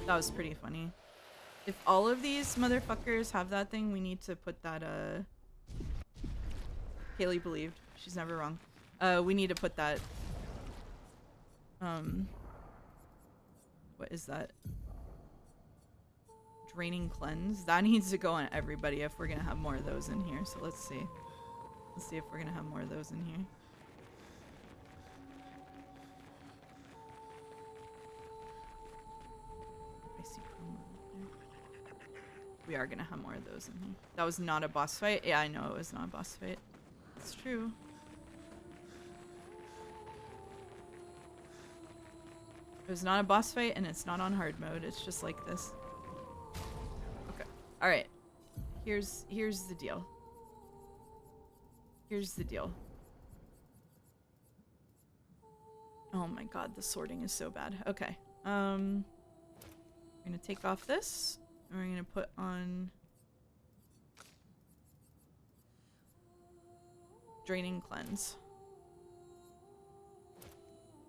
That was pretty funny. If all of these motherfuckers have that thing, we need to put that, Kaylee believed. She's never wrong. We need to put that. What is that? Draining cleanse. That needs to go on everybody if we're gonna have more of those in here. So let's see. Let's see if we're gonna have more of those in here. I see promo there. We are gonna have more of those in here. That was not a boss fight. Yeah, I know it was not a boss fight. It's true. It was not a boss fight, and it's not on hard mode. It's just like this. Okay. All right. Here's the deal. Here's the deal. Oh my god, the sorting is so bad. Okay. We're gonna take off this, and we're gonna put on Draining Cleanse.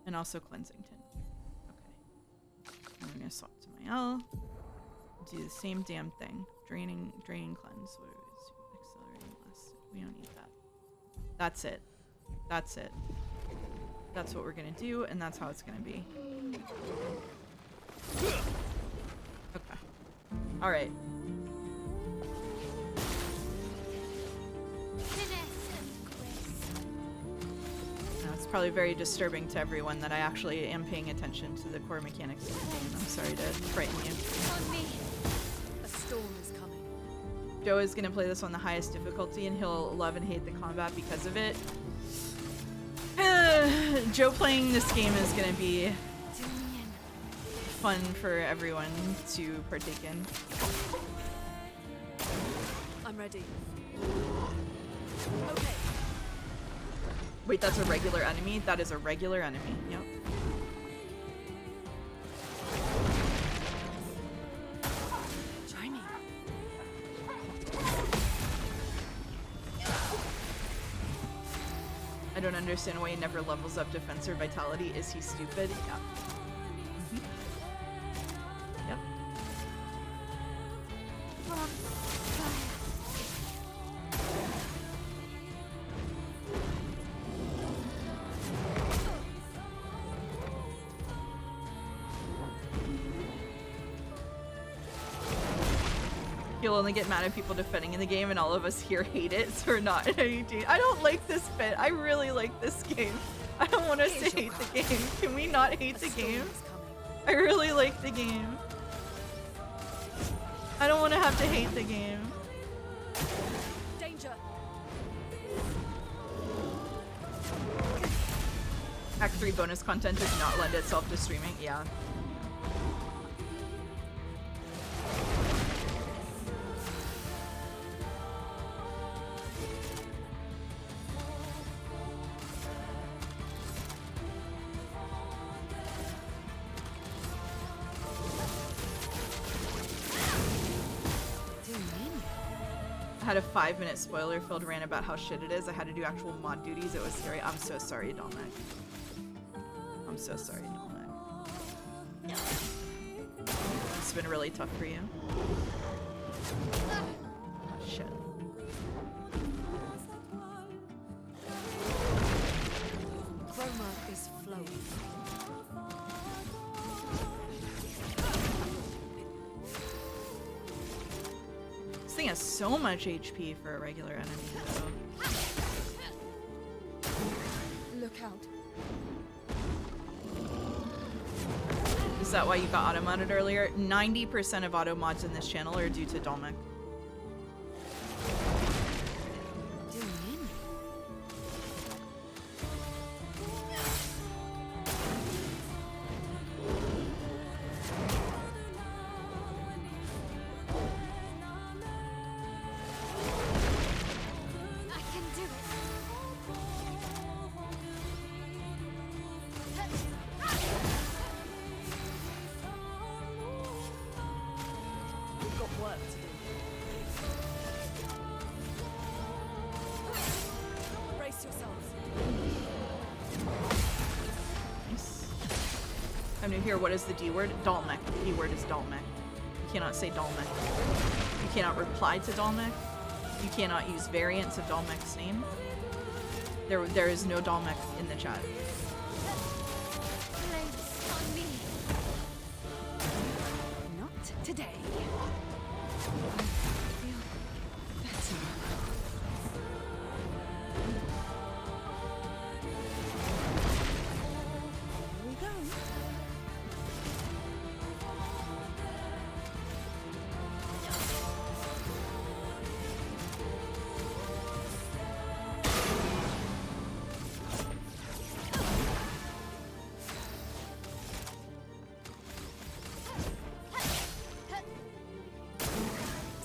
And also Cleansing Tint. And we're gonna swap to my L. Do the same damn thing. Draining cleanse. What is accelerating blast? We don't need that. That's it. That's it. That's what we're gonna do, and that's how it's gonna be. Okay. All right. It's probably very disturbing to everyone that I actually am paying attention to the core mechanics of the game. I'm sorry to frighten you. A storm is coming. Joe is going to play this on the highest difficulty, and he'll love and hate the combat because of it. Joe playing this game is going to be fun for everyone to partake in. I'm ready. Okay. Wait, that's a regular enemy? That is a regular enemy. Yep. Try me. I don't understand why he never levels up defense or vitality. Is he stupid? Yeah. Yep. You'll only get mad at people defending in the game, and all of us here hate it, so we're not. I don't like this bit. I really like this game. I don't want us to hate the game. Can we not hate the game? I really like the game. I don't want to have to hate the game. Danger. Act 3 bonus content does not lend itself to streaming. Yeah. I had a 5-minute spoiler-filled rant about how shit it is. I had to do actual mod duties. It was scary. I'm so sorry, Dolmek. I'm so sorry, Dolmek. It's been really tough for you. Oh, shit. Chroma is flowing. This thing has so much HP for a regular enemy, though. Look out. Is that why you got auto-modded earlier? 90% of auto-mods in this channel are due to Dolmek. Here, what is the D word? Dolmek. The D word is Dolmek. You cannot say Dolmek. You cannot reply to Dolmek. You cannot use variants of Dolmek's name. There is no doll mech in the chat. Place on me. Not today. I feel better. Here we go.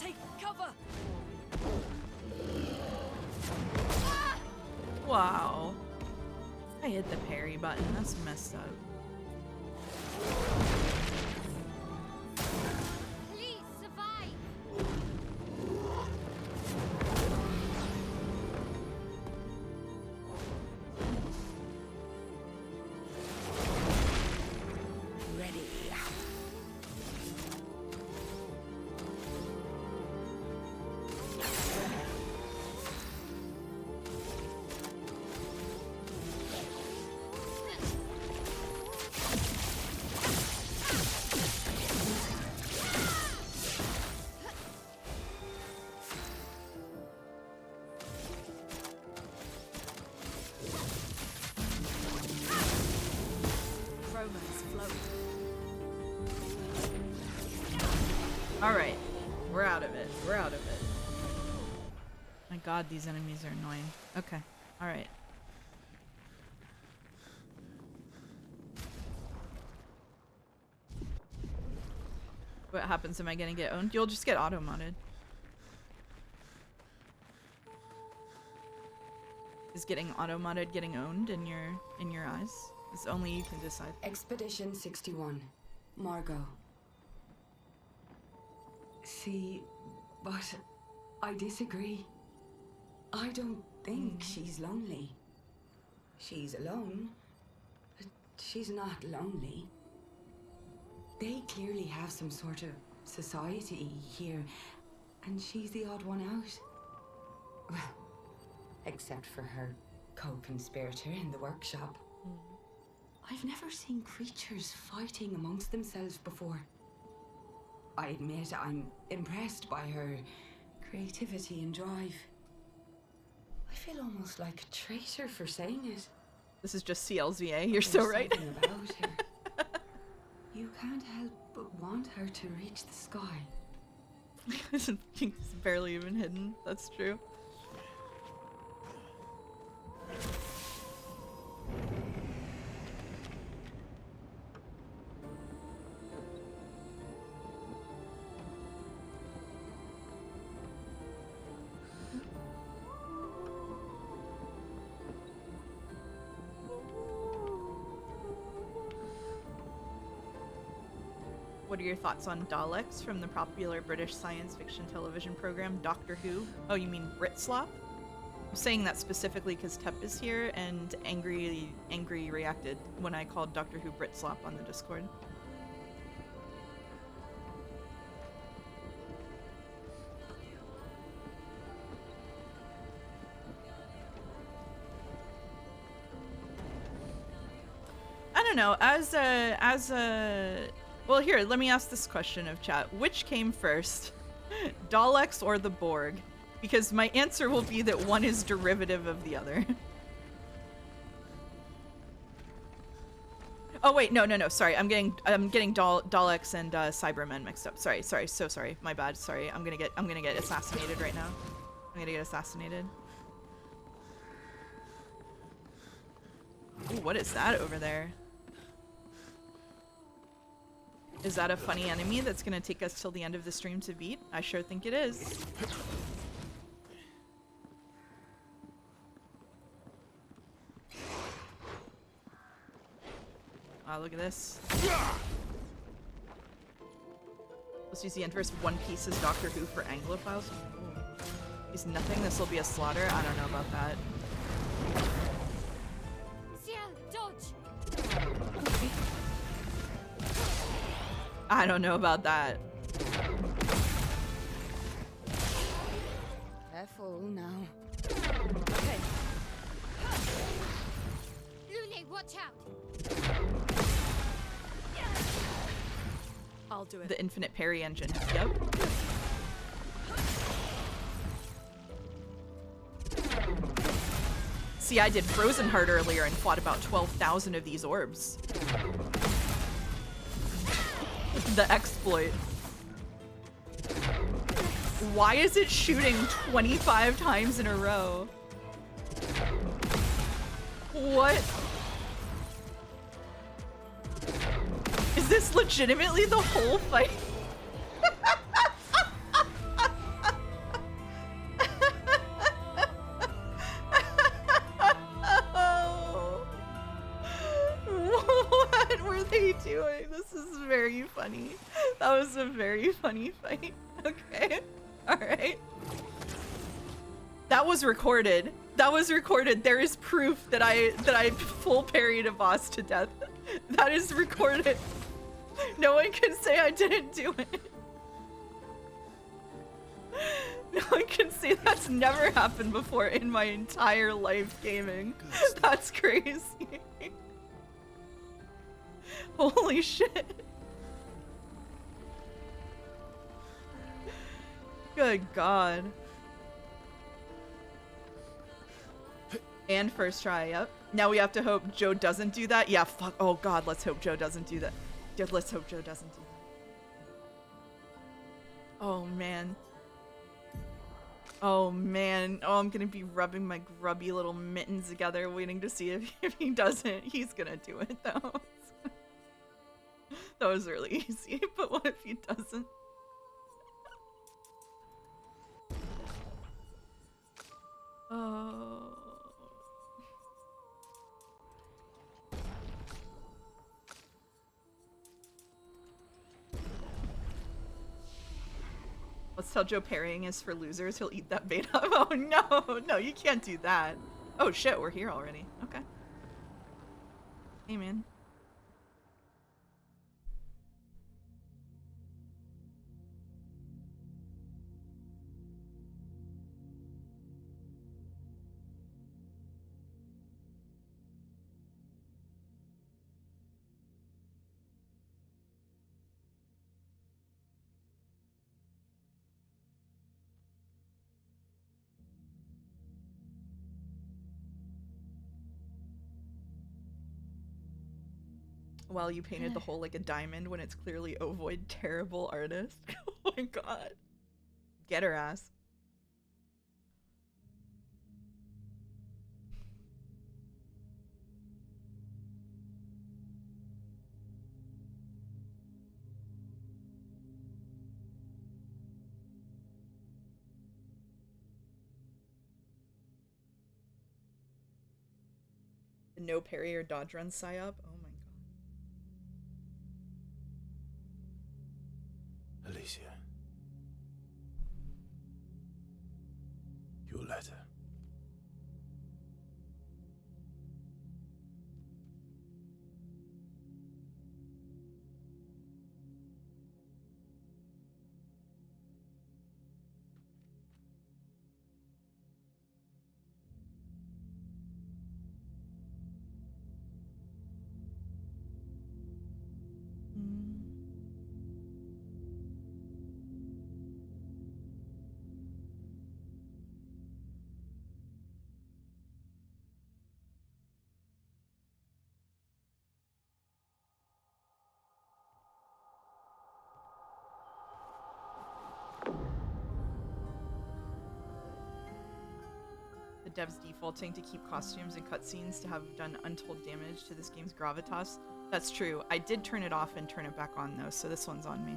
Take cover! Wow. I hit the parry button. That's messed up. Please survive. Ready. Romance flow. Alright. We're out of it. We're out of it. My god, these enemies are annoying. Okay. Alright. What happens? Am I gonna get owned? You'll just get auto-modded. Is getting auto-modded getting owned in your eyes? It's only you can decide. Expedition 61. Margot. See, but I disagree. I don't think she's lonely. She's alone, but she's not lonely. They clearly have some sort of society here, and she's the odd one out. Well, except for her co-conspirator in the workshop. I've never seen creatures fighting amongst themselves before. I admit I'm impressed by her creativity and drive. I feel almost like a traitor for saying it. This is just CLZA. You're There's so right. something about her. You can't help but want her to reach the sky. It's barely even hidden. That's true. What are your thoughts on Daleks from the popular British science fiction television program Doctor Who? Oh, you mean Brit Slop? I'm saying that specifically because Tep is here and angry reacted when I called Doctor Who Brit Slop on the Discord. I don't know. Well, here, let me ask this question of chat. Which came first? Daleks or the Borg? Because my answer will be that one is derivative of the other. Oh wait, no, sorry. I'm getting Daleks and Cybermen mixed up. Sorry, so sorry. My bad. Sorry. I'm gonna get assassinated right now. I'm gonna get assassinated. Ooh, what is that over there? Is that a funny enemy that's gonna take us till the end of the stream to beat? I sure think it is. Oh, look at this. Let's use the inverse One Piece as Doctor Who for Anglophiles. He's nothing. This will be a slaughter. I don't know about that. I don't know about that. Careful now. Okay. Watch out! I'll do it. The infinite parry engine. Yep. See, I did Frozen Heart earlier and fought about 12,000 of these orbs. The exploit. Why is it shooting 25 times in a row? What? Is this legitimately the whole fight? What were they doing? This is very funny. That was a very funny fight. Okay. Alright. That was recorded. That was recorded. There is proof that I full parried a boss to death. That is recorded. No one can say I didn't do it. No one can say that's never happened before in my entire life gaming. That's crazy. Holy shit. Good God. And first try, yep. Now we have to hope Joe doesn't do that. Yeah, fuck. Oh God, let's hope Joe doesn't do that. Dude, let's hope Joe doesn't do that. Oh man. Oh man. Oh, I'm gonna be rubbing my grubby little mittens together waiting to see if he doesn't. He's gonna do it though. That was really easy, but what if he doesn't? Oh. Let's tell Joe parrying is for losers. He'll eat that beta. Oh no, no, you can't do that. Oh shit, we're here already. Okay. Hey man. While you painted the hole like a diamond when it's clearly ovoid. Terrible artist. Oh my God. Get her ass. The no parry or dodge run psyop. Oh my God. Alicia. Your letter. The devs defaulting to keep costumes and cutscenes to have done untold damage to this game's gravitas. That's true. I did turn it off and turn it back on though, so this one's on me.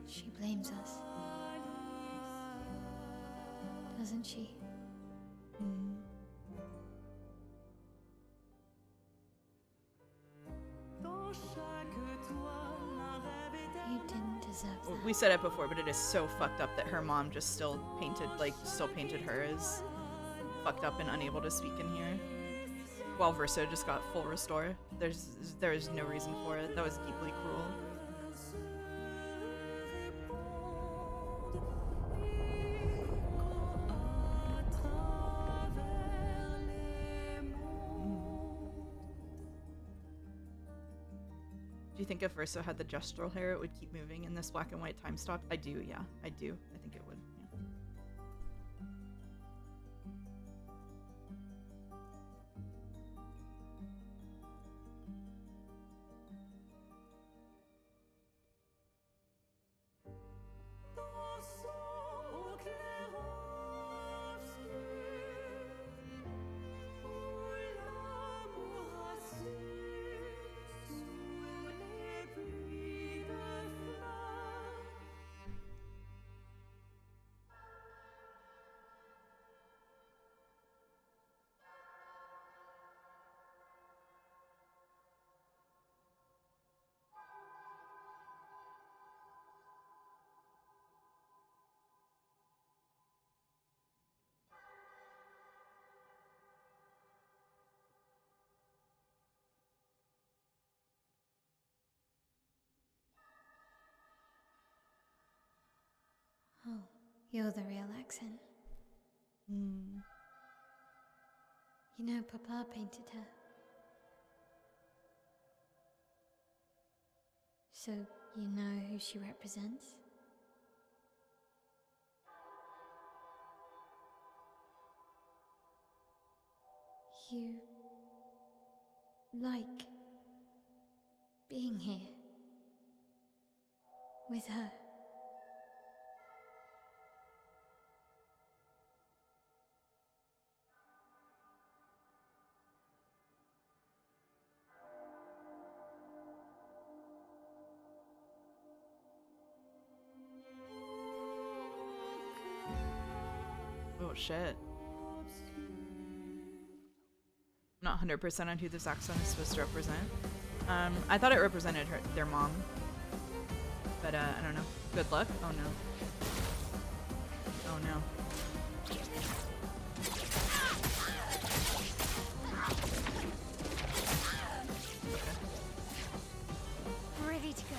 She blames us. Doesn't she? You didn't deserve that. We said it before, but it is so fucked up that her mom just still painted her as fucked up and unable to speak in here. While Verso just got full restore. There is no reason for it. That was deeply cruel. Do you think if Verso had the gestural hair, it would keep moving in this black and white time stop? I do, yeah. I do. I think it would, yeah. Oh, you're the real accent. Mm. You know, Papa painted her. So, you know who she represents? You like being here with her. Oh shit. Not 100% on who this accent is supposed to represent. I thought it represented their mom. But I don't know. Good luck? Oh no. Oh no. Ready to go.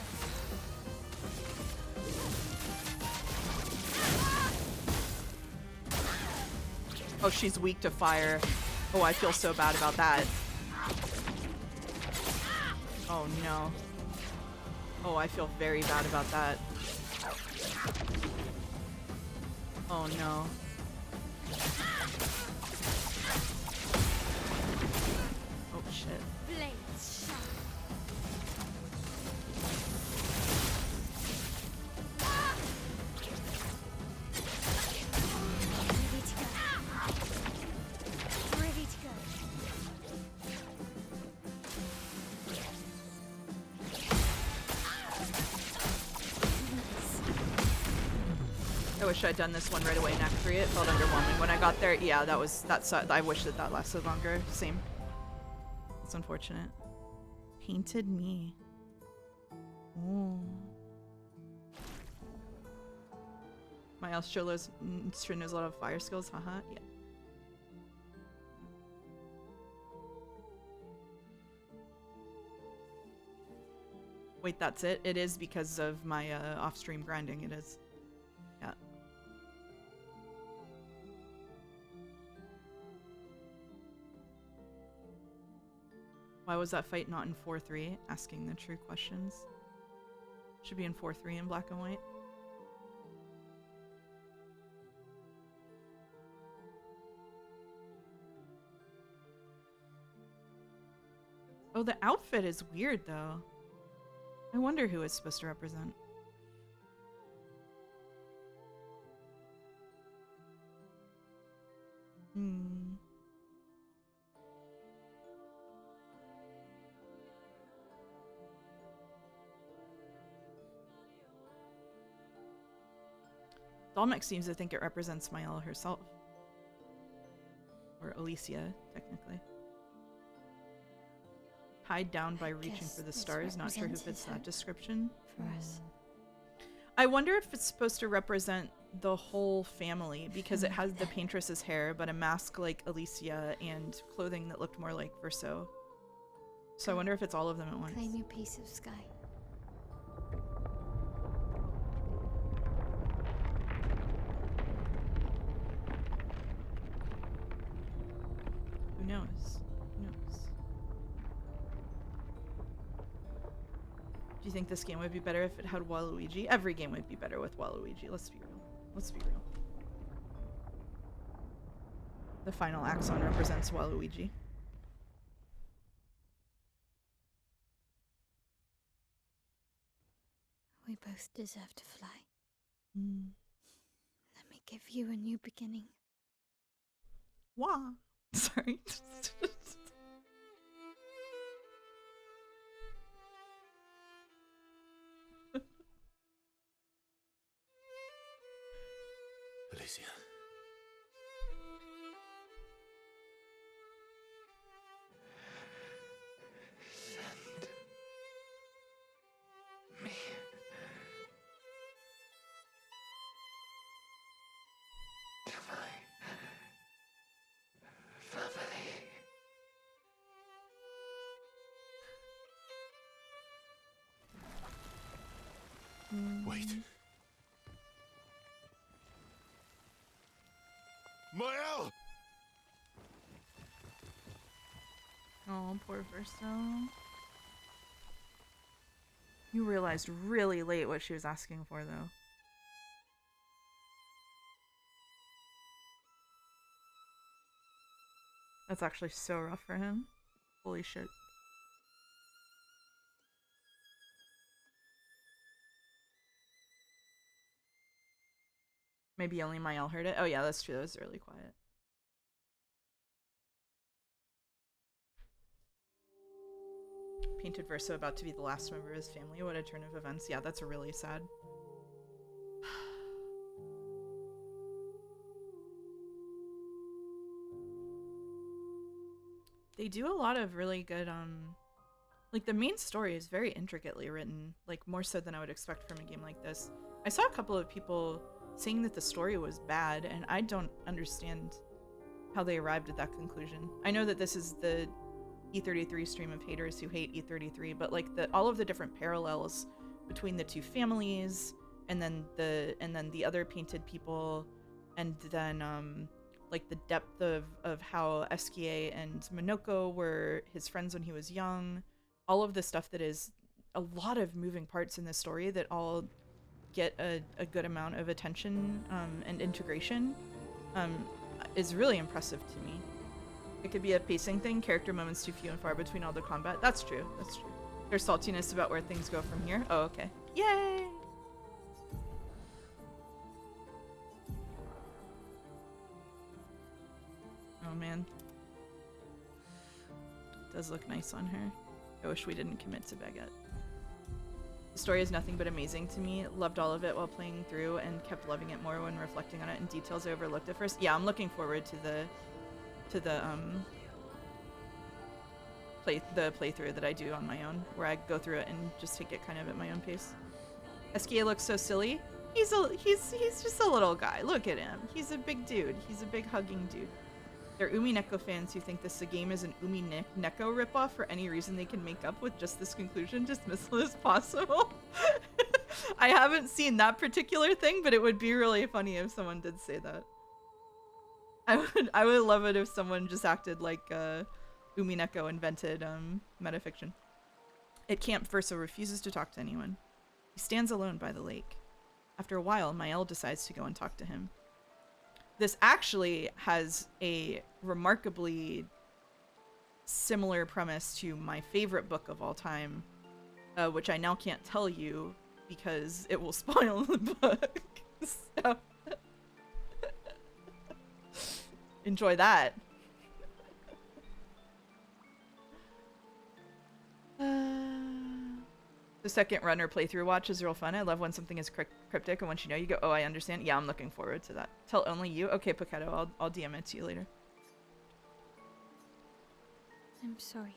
Oh, she's weak to fire. Oh, I feel so bad about that. Oh no. Oh, I feel very bad about that. Oh no. Oh shit. Blades shine. Ready to go. Ready to go. I wish I'd done this one right away in Act 3. It felt underwhelming when I got there. Yeah, I wish that lasted longer. Same. It's unfortunate. Painted me. Ooh. My else sure knows a lot of fire skills. Haha. Yeah. Wait, that's it? It is because of my off-stream grinding. It is. Yeah. Why was that fight not in 4-3? Asking the true questions. Should be in 4-3 in black and white. Oh, the outfit is weird though. I wonder who it's supposed to represent. Hmm. Dolmek seems to think it represents Mael herself. Or Alicia, technically. tied down by reaching guess for the this stars. Not sure who represented fits that hope description. for us. I wonder if it's supposed to represent the whole family, because it has the paintress's hair, but a mask like Alicia and clothing that looked more like Verso. So I wonder if it's all of them at once. Claim your piece of sky. Who knows? Who knows? Do you think this game would be better if it had Waluigi? Every game would be better with Waluigi. Let's be real. Let's be real. The final axon represents Waluigi. We both deserve to fly. Mm. Let me give you a new beginning. Wah. Sorry. Alicia. Me. To my family. Wait. Mael! Oh, poor Verso. You realized really late what she was asking for, though. That's actually so rough for him. Holy shit. Maybe only Mael heard it. Oh yeah, that's true. That was really quiet. Painted Verso about to be the last member of his family. What a turn of events. Yeah, that's really sad. They do a lot of really good, like the main story is very intricately written, like more so than I would expect from a game like this. I saw a couple of people saying that the story was bad, and I don't understand how they arrived at that conclusion. I know that this is the E33 stream of haters who hate E33, but like all of the different parallels between the two families, and then the other painted people, and then like the depth of how Eskie and Minoko were his friends when he was young, all of the stuff that is a lot of moving parts in this story that all get a good amount of attention and integration is really impressive to me. It could be a pacing thing, character moments too few and far between all the combat. That's true, that's true. There's saltiness about where things go from here. Oh, okay. Yay! Oh man. Does look nice on her. I wish we didn't commit to Baguette. The story is nothing but amazing to me. Loved all of it while playing through and kept loving it more when reflecting on it in details I overlooked at first. Yeah, I'm looking forward to the playthrough that I do on my own, where I go through it and just take it kind of at my own pace. Eskie looks so silly. He's just a little guy. Look at him. He's a big dude. He's a big hugging dude. There are Umi Neko fans who think this game is an Umi Neko ripoff for any reason they can make up with just this conclusion, dismissal as possible. I haven't seen that particular thing, but it would be really funny if someone did say that. I would love it if someone just acted like Umi Neko invented metafiction. At camp, Verso refuses to talk to anyone. He stands alone by the lake. After a while, Mael decides to go and talk to him. This actually has a remarkably similar premise to my favorite book of all time, which I now can't tell you because it will spoil the book. So enjoy that. The second run or playthrough watch is real fun. I love when something is cryptic and once you know, you go, oh, I understand. Yeah, I'm looking forward to that. Tell only you? Okay, Pochetto, I'll DM it to you later. I'm sorry.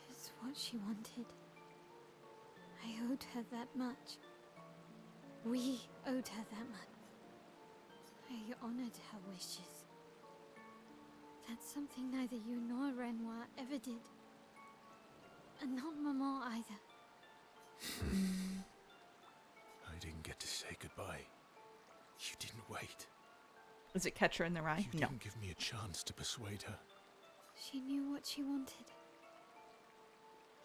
It's what she wanted. I owed her that much. We owed her that much. I honored her wishes. That's something neither you nor Renoir ever did. And not Maman either. I didn't get to say goodbye. You didn't wait. Is it Catcher in the Rye? You No. didn't give me a chance to persuade her. She knew what she wanted.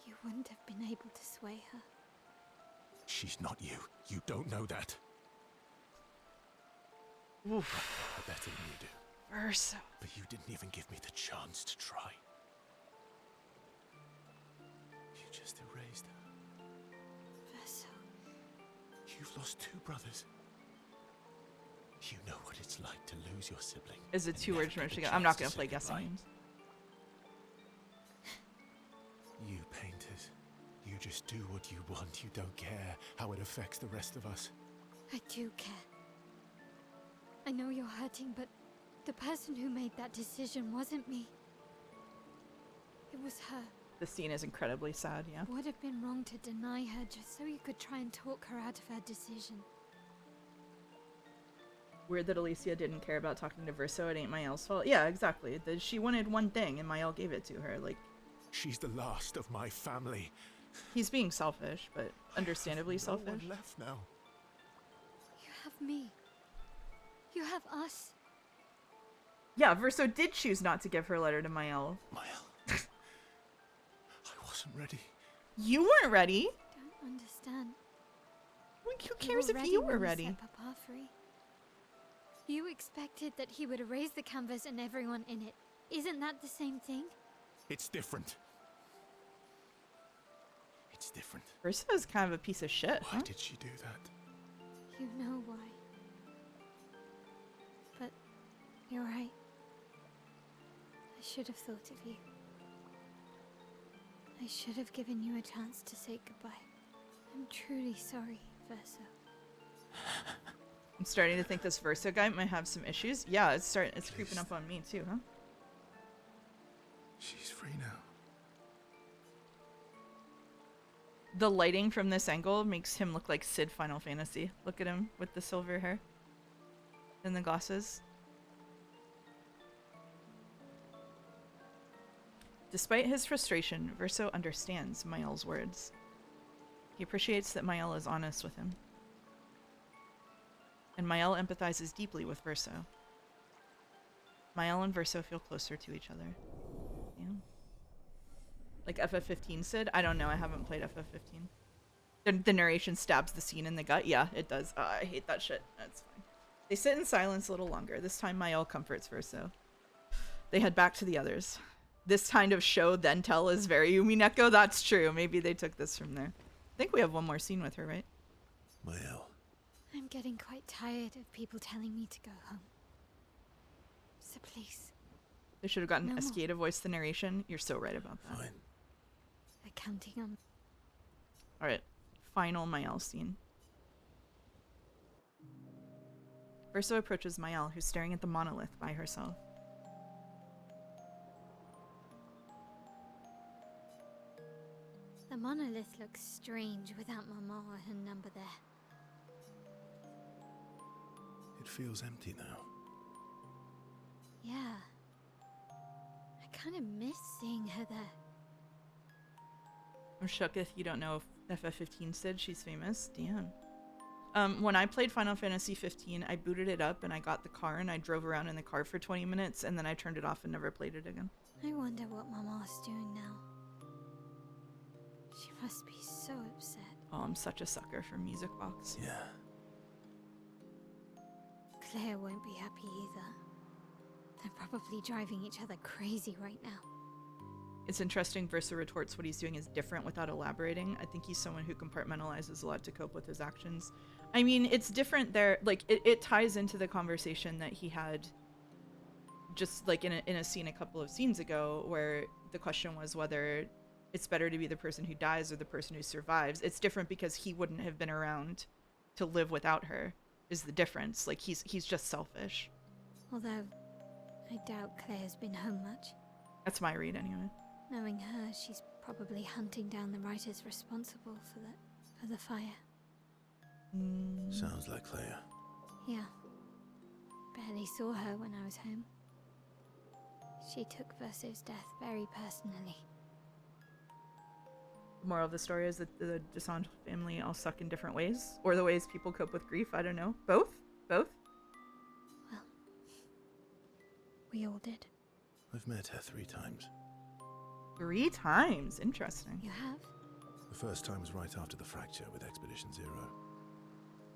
You wouldn't have been able to sway her. She's not you. You don't know that. Oof. I better than you do. Verso. But you didn't even give me the chance to try. You just erased her. Verso. You've lost 2 brothers. You know what it's like to lose your sibling. Is it and 2 never words get from the Michigan? I'm not chance going to say play guessing goodbye. games. You painters, you just do what you want. You don't care how it affects the rest of us. I do care. I know you're hurting, but the person who made that decision wasn't me. It was her. The scene is incredibly sad, yeah. It would have been wrong to deny her just so you could try and talk her out of her decision. Weird that Alicia didn't care about talking to Verso. It ain't Mael's fault. Yeah, exactly. She wanted one thing, and Mael gave it to her. Like, She's the last of my family. he's being selfish, but understandably No selfish. one left now. You have me. You have us. Yeah, Verso did choose not to give her letter to Mael. Mael. I wasn't ready. You weren't ready. Don't understand. Like, who You cares were if you when were ready? Set Papa free. You expected that he would erase the canvas and everyone in it. Isn't that the same thing? It's different. It's different. Verso is kind of a piece of shit, Why huh? did she do that? You know why. But you're right. I should have thought of you. I should have given you a chance to say goodbye. I'm truly sorry, Verso. I'm starting to think this Verso guy might have some issues. Yeah, it's creeping up on me too, huh? She's free now. The lighting from this angle makes him look like Sid Final Fantasy. Look at him with the silver hair and the glasses. Despite his frustration, Verso understands Mael's words. He appreciates that Mael is honest with him. And Mael empathizes deeply with Verso. Mael and Verso feel closer to each other. Yeah. Like FF15 Sid? I don't know, I haven't played FF15. The narration stabs the scene in the gut? Yeah, it does. I hate that shit. That's fine. They sit in silence a little longer. This time Mael comforts Verso. They head back to the others. This kind of show then tell is very Umineko. That's true. Maybe they took this from there. I think we have one more scene with her, right? Mael. I'm getting quite tired of people telling me to go home. So please, They should have gotten No. SK to voice the narration. You're so right about that. Fine. they're counting on. Alright, final Mael scene. Verso approaches Mael, who's staring at the monolith by herself. The monolith looks strange without Mama or her number there. It feels empty now. Yeah. I kind of miss seeing her there. I'm shook if you don't know if FF15 Sid, she's famous. Damn. When I played Final Fantasy 15, I booted it up and I got the car and I drove around in the car for 20 minutes and then I turned it off and never played it again. I wonder what Mama's doing now. She must be so upset. Oh, I'm such a sucker for Music Box. Yeah. Claire won't be happy either. They're probably driving each other crazy right now. It's interesting Verso retorts what he's doing is different without elaborating. I think he's someone who compartmentalizes a lot to cope with his actions. I mean, it's different there. Like, it ties into the conversation that he had just, like, in a scene a couple of scenes ago where the question was whether it's better to be the person who dies or the person who survives. It's different because he wouldn't have been around to live without her, is the difference. Like, he's just selfish. Although, I doubt Claire's been home much. That's my read anyway. Knowing her, she's probably hunting down the writers responsible for the fire. Sounds like Clair. Yeah. Barely saw her when I was home. She took Verso's death very personally. The moral of the story is that the Descent family all suck in different ways, or the ways people cope with grief. I don't know. Both. Well, we all did. I've met her 3 times. 3 times. Interesting. You have? The first time was right after the fracture with Expedition Zero.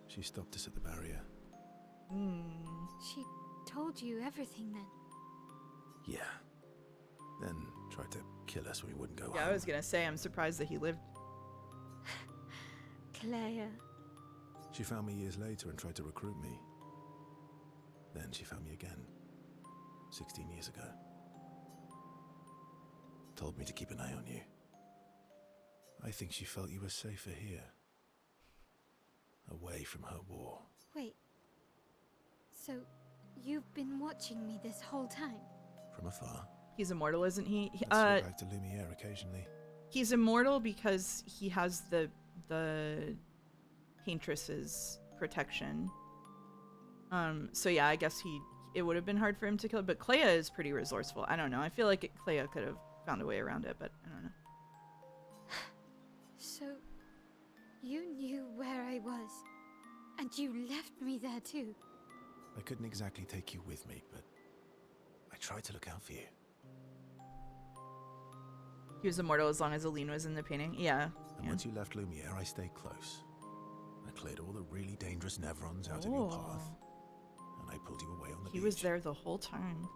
She stopped us at the barrier. She told you everything then? Yeah. Then tried to kill us when we wouldn't go Yeah, home. I was gonna say, I'm surprised that he lived. Claire. She found me years later and tried to recruit me. Then she found me again. 16 years ago. Told me to keep an eye on you. I think she felt you were safer here. Away from her war. Wait. So, you've been watching me this whole time? From afar. He's immortal, isn't he? I'd swing back to Lumiere occasionally. He's immortal because he has the Paintress's protection. So yeah, I guess it would have been hard for him to kill, but Clair is pretty resourceful. I don't know. I feel like Clair could have found a way around it, but I don't know. So, you knew where I was, and you left me there too? I couldn't exactly take you with me, but I tried to look out for you. He was immortal as long as Aline was in the painting. Yeah. And once you left Lumiere, I stayed close. I cleared all the really dangerous Nevrons out of your path. And I pulled you away on the beach. He was there the whole time.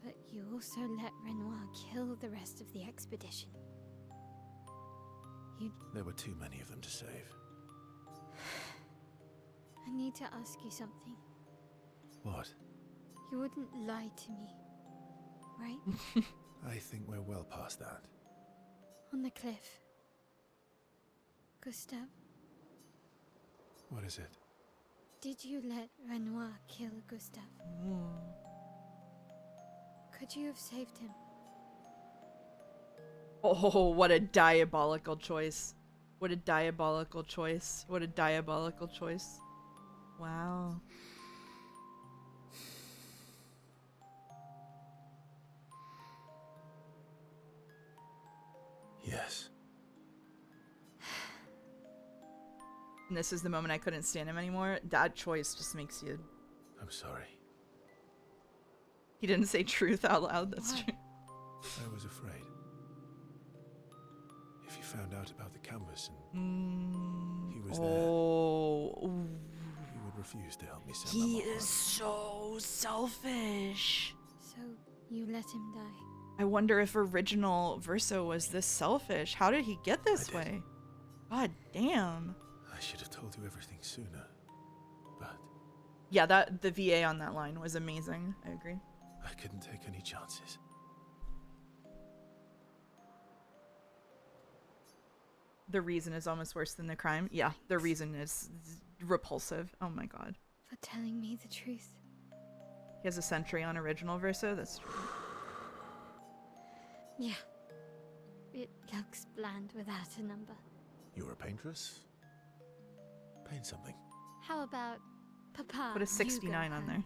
But you also let Renoir kill the rest of the expedition. There were too many of them to save. I need to ask you something. What? You wouldn't lie to me, right? I think we're well past that. On the cliff. Gustave, What is it? did you let Renoir kill Gustave? Could you have saved him? Oh, what a diabolical choice. What a diabolical choice. What a diabolical choice. Wow. Yes. And this is the moment I couldn't stand him anymore. That choice just makes you... I'm sorry. He didn't say truth out loud, that's true. I was afraid. If you found out about the canvas and he was there, he would refuse to help me send He them is so selfish. So, you let him die? I wonder if original Verso was this selfish. How did he get this way? God damn. I should have told you everything sooner, but... Yeah, the VA on that line was amazing. I agree. I couldn't take any chances. The reason is almost worse than the crime. Yeah, the reason is repulsive. Oh my god. For telling me the truth. He has a century on original Verso. That's true. Yeah. It looks bland without a number. You're a paintress? Paint something. How about Papa? Put a 69 on there.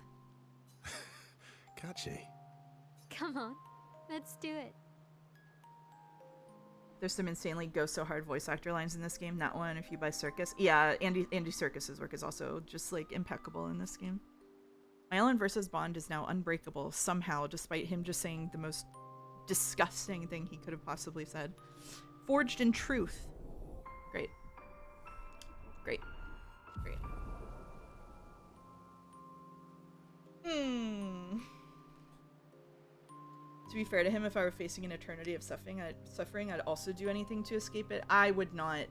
Catchy. Come on, let's do it. There's some insanely go so hard voice actor lines in this game. That one, if you buy Serkis. Yeah, Andy Serkis's work is also just like impeccable in this game. Myelin versus Bond is now unbreakable somehow, despite him just saying the most disgusting thing he could have possibly said. Forged in truth. Great. Great. Great. To be fair to him, if I were facing an eternity of suffering, I'd also do anything to escape it. I would not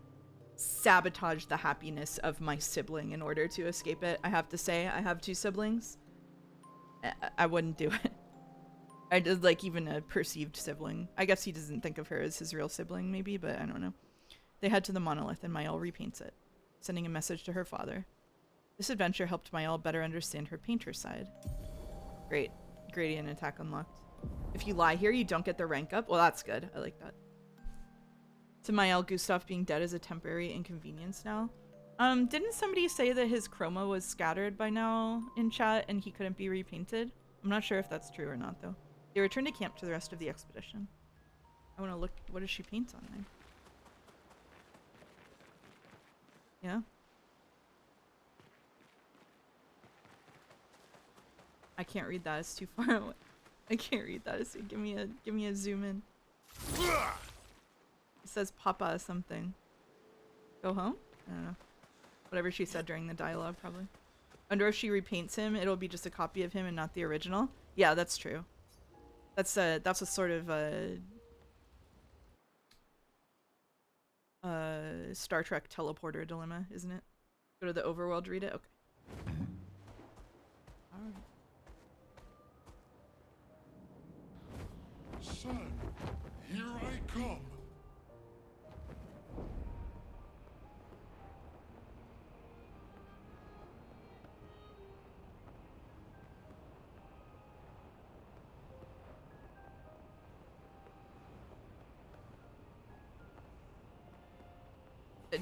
sabotage the happiness of my sibling in order to escape it. I have to say, I have 2 siblings. I wouldn't do it. I did, like, even a perceived sibling. I guess he doesn't think of her as his real sibling, maybe, but I don't know. They head to the monolith, and Mayel repaints it, sending a message to her father. This adventure helped Mayel better understand her painter side. Great. Gradient attack unlocked. If you lie here, you don't get the rank up. Well, that's good. I like that. Samael, Gustav being dead is a temporary inconvenience now. Didn't somebody say that his chroma was scattered by now in chat and he couldn't be repainted? I'm not sure if that's true or not, though. They returned to camp to the rest of the expedition. I want to look. What does she paint on there? Yeah. I can't read that. It's too far away. I can't read that. It's, give me a zoom in. It says Papa something. Go home? I don't know. Whatever she said during the dialogue, probably. I wonder if she repaints him, it'll be just a copy of him and not the original. Yeah, that's true. That's a sort of Star Trek teleporter dilemma, isn't it? Go to the overworld, read it? Okay. Alright. Son, here I come.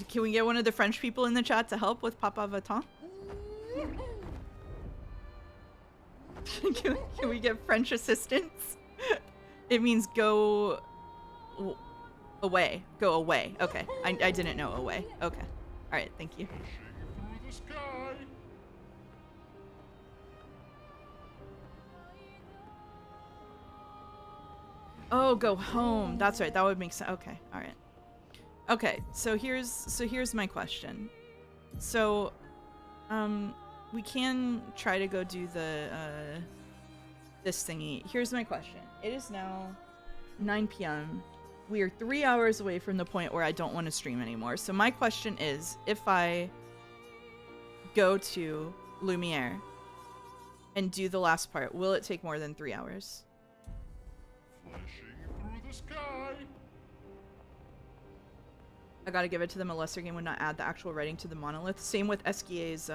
Can we get one of the French people in the chat to help with Papa Vatan? Can we get French assistance? It means go away. Go away. Okay. I didn't know away. Okay. Alright, thank you. Through the sky. Oh, go home. That's right. That would make sense. Okay. Alright. Okay, so here's my question. So, we can try to go do the, this thingy. Here's my question. It is now 9 p.m. We are 3 hours away from the point where I don't want to stream anymore. So my question is, if I go to Lumiere and do the last part, will it take more than 3 hours? Flashing through the sky. I gotta give it to them. A lesser game would not add the actual writing to the monolith. Same with SKA's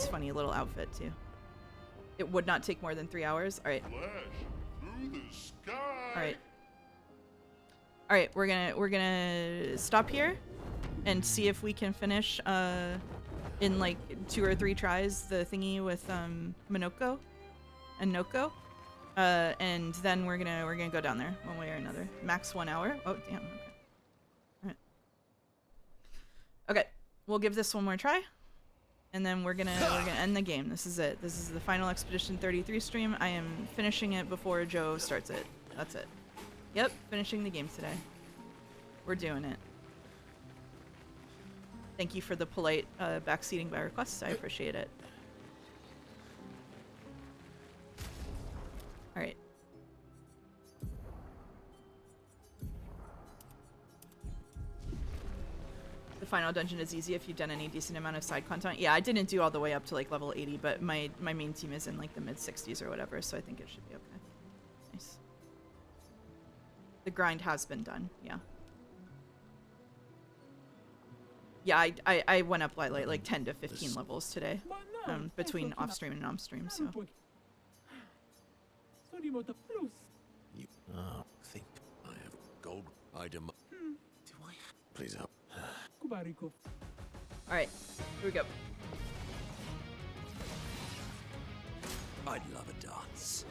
funny little outfit too. It would not take more than 3 hours. All right. Flash through the sky. All right. All right. We're gonna stop here and see if we can finish in like 2 or 3 tries the thingy with Minoko and Noko. And then we're gonna go down there one way or another. Max 1 hour. Oh damn. Okay. Okay, we'll give this one more try, and then we're gonna end the game. This is it. This is the final Expedition 33 stream. I am finishing it before Joe starts it. That's it. Yep, finishing the game today. We're doing it. Thank you for the polite backseating by request. I appreciate it. All right. The final dungeon is easy if you've done any decent amount of side content. Yeah, I didn't do all the way up to like level 80, but my main team is in like the mid 60s or whatever, so I think it should be okay. Nice. The grind has been done, yeah. Yeah, I went up like 10 to 15 levels today, between off stream and on stream, so. You think I have gold item? Do I? Please help. Alright, here we go. I'd love a dance.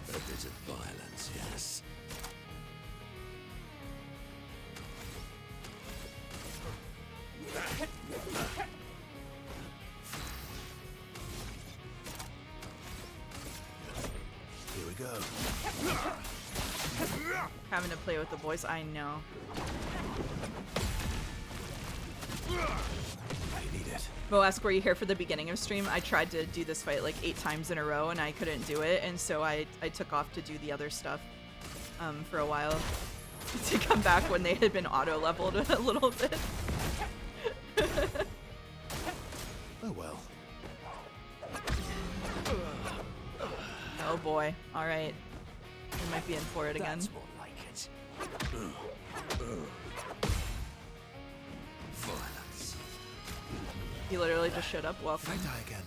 A bit of violence, yes. Here we go. Having to play with the boys, I know. I need it. Moask, were you here for the beginning of stream? I tried to do this fight like 8 times in a row and I couldn't do it, and so I took off to do the other stuff for a while to come back when they had been auto-leveled a little bit. Oh well. Oh boy. Alright. We might be in for it again. That's more like it. Violence. He literally just showed up. Welcome. If I die again.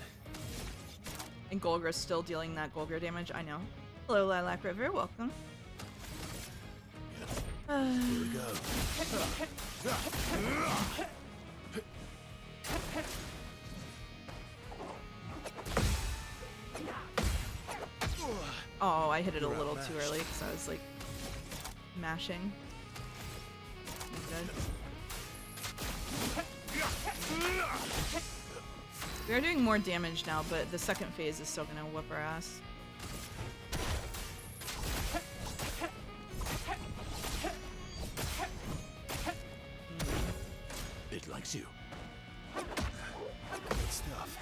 And Golgra's still dealing that Golgra damage. I know. Hello, Lilac River. Welcome. Here we go. Oh, I hit it a little too early because I was like mashing. Good. We are doing more damage now, but the second phase is still gonna whoop our ass. It likes you. Good stuff.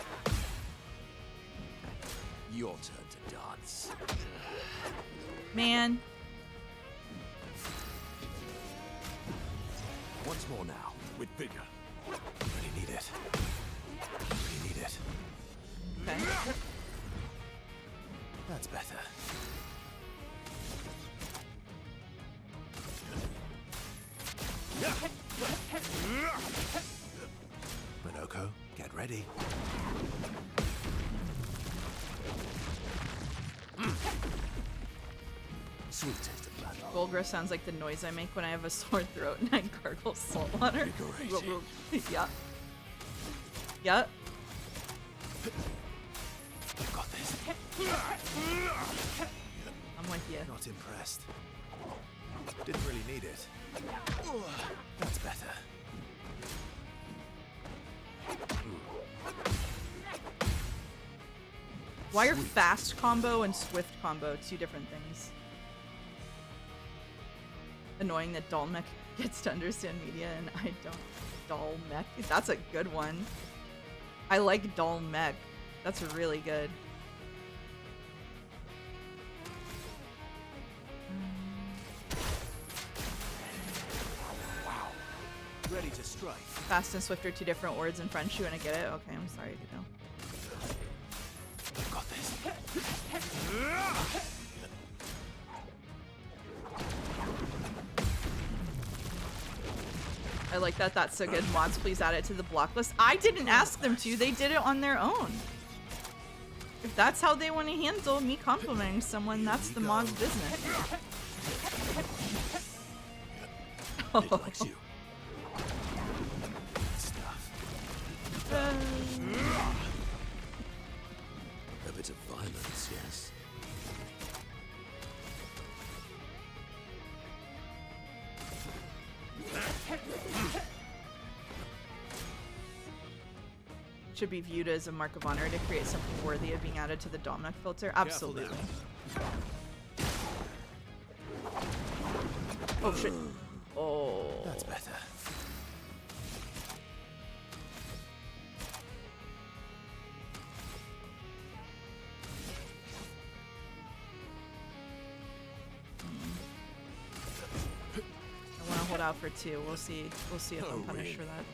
Your turn to dance. Man. Once more now, with vigor. Really need it. Really need it. Okay. That's better. Minoko, get ready. Sweet taste of blood. Golgra sounds like the noise I make when I have a sore throat and I gargle salt water. Yup. Yup. I've got this. I'm with you. Not impressed. Didn't really need it. That's better. Why are fast combo and swift combo two different things? Annoying that Dalmec gets to understand media and I don't. Dalmec. That's a good one. I like Dalmec. That's really good. Wow. Ready to strike. Fast and swift are two different words in French. You wanna get it? Okay, I'm sorry to know. I've got this. I like that. That's so good. Mods, please add it to the block list. I didn't ask them to. They did it on their own. If that's how they want to handle me complimenting someone, that's the mod's business. It likes you. Stuff. A bit of violence, yes. Should be viewed as a mark of honor to create something worthy of being added to the Dominic filter. Absolutely. Oh shit. Oh. That's better. I want to hold out for two. We'll see. We'll see if I'm punished for that.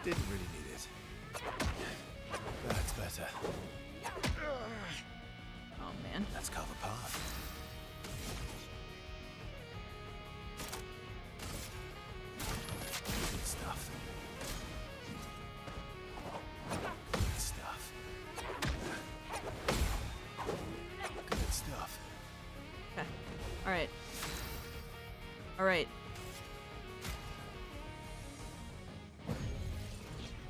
Didn't really need it. That's better. Oh man. Let's carve a path. Good stuff. Good stuff. Good stuff. Okay. Alright. Alright.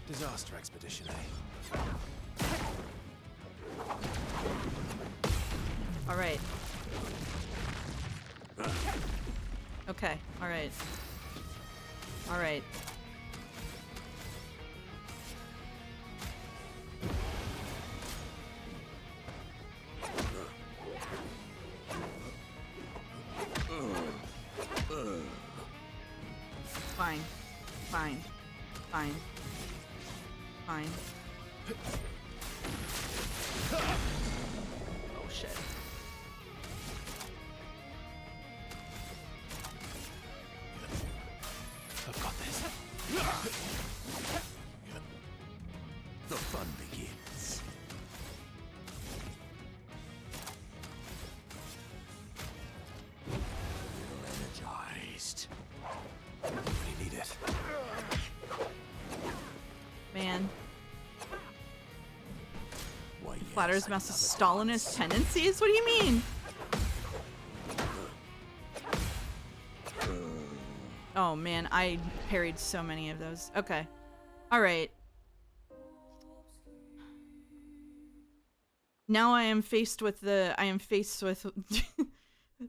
Disaster expedition, eh? Alright. Okay, alright. Alright. Fine. Fine. Fine. Fine. Oh shit. I've got this. The fun begins. flatters mass Stalinist tendencies? What do you mean? Oh man, I parried so many of those. Okay. Alright. Now I am faced with the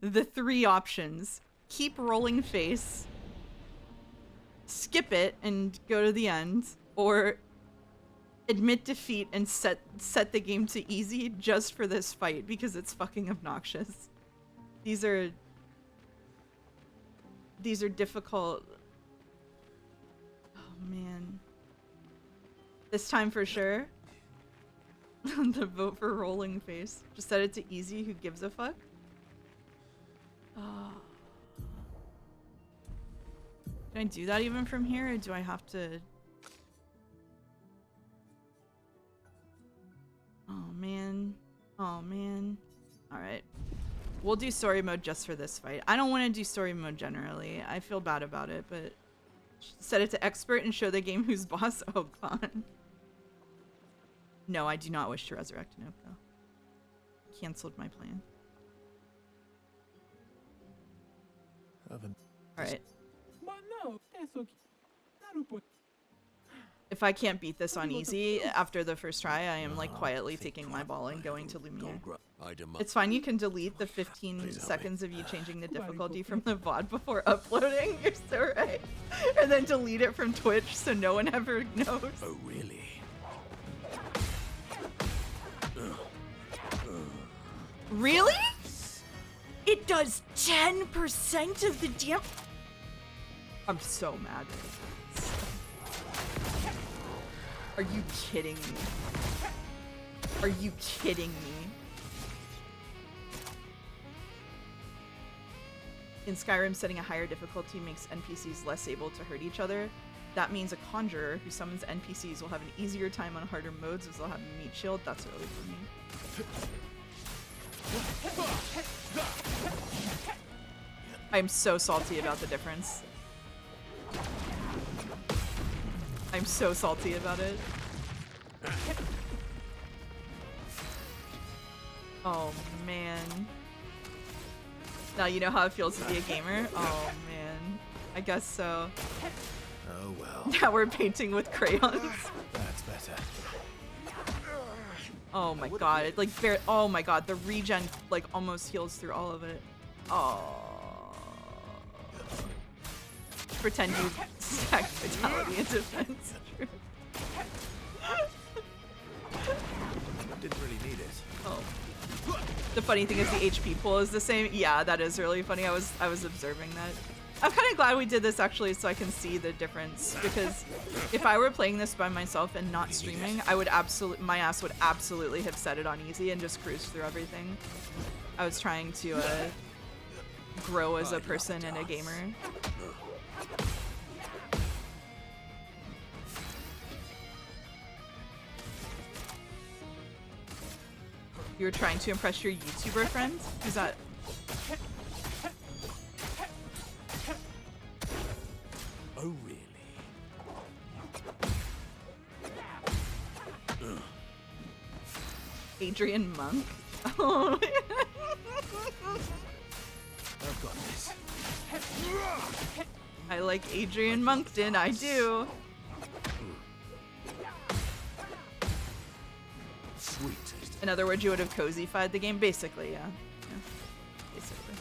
the three options. Keep rolling face, skip it and go to the end, or admit defeat and set the game to easy just for this fight because it's fucking obnoxious. These are difficult. Oh man. This time for sure. The vote for rolling face. Just set it to easy, who gives a fuck? Oh. Can I do that even from here, or do I have to... Oh man. Oh man. Alright. We'll do story mode just for this fight. I don't want to do story mode generally. I feel bad about it, but... Set it to expert and show the game who's boss. Oh god. No, I do not wish to resurrect Noko. Cancelled my plan. Alright. If I can't beat this on easy after the first try, I am like quietly taking my ball and going to Lumiere. It's fine, you can delete the 15 seconds of you changing the difficulty from the VOD before uploading. You're so right. And then delete it from Twitch so no one ever knows. Oh, really? Really? It does 10% of the damn. I'm so mad. Are you kidding me? Are you kidding me? In Skyrim, setting a higher difficulty makes NPCs less able to hurt each other. That means a conjurer who summons NPCs will have an easier time on harder modes as they'll have a meat shield. That's early for me. I'm so salty about the difference. I'm so salty about it. Oh man. Now you know how it feels to be a gamer? Oh man. I guess so. Oh well. Now we're painting with crayons. That's better. Oh my god, it like oh my god, the regen like almost heals through all of it. Oh. Pretend you stacked vitality and defense. Didn't really need it. Oh. The funny thing is the HP pool is the same. Yeah, that is really funny. I was observing that. I'm kind of glad we did this actually so I can see the difference, because if I were playing this by myself and not streaming, I would my ass would absolutely have set it on easy and just cruised through everything. I was trying to grow as a person and a gamer. You were trying to impress your YouTuber friends? Who's that? Oh, really? Adrian Monk? Oh. I've got this. I like Adrian Monkton, I do. Sweet. In other words, you would have cozy-fied the game? Basically, yeah. Basically.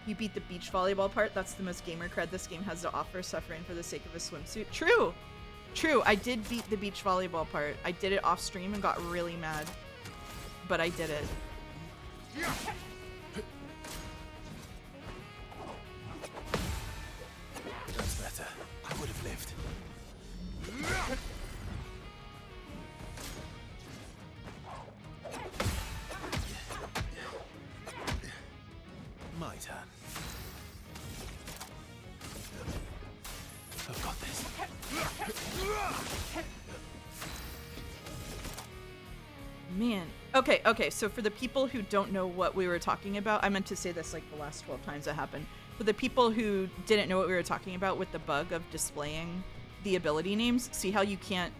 You beat the beach volleyball part? That's the most gamer cred this game has to offer, suffering for the sake of a swimsuit. True! True, I did beat the beach volleyball part. I did it off stream and got really mad. But I did it. That's better. I would have lived. My turn. I've got this. Man. Okay, so for the people who don't know what we were talking about, I meant to say this like the last 12 times it happened. For the people who didn't know what we were talking about with the bug of displaying the ability names, see how you can't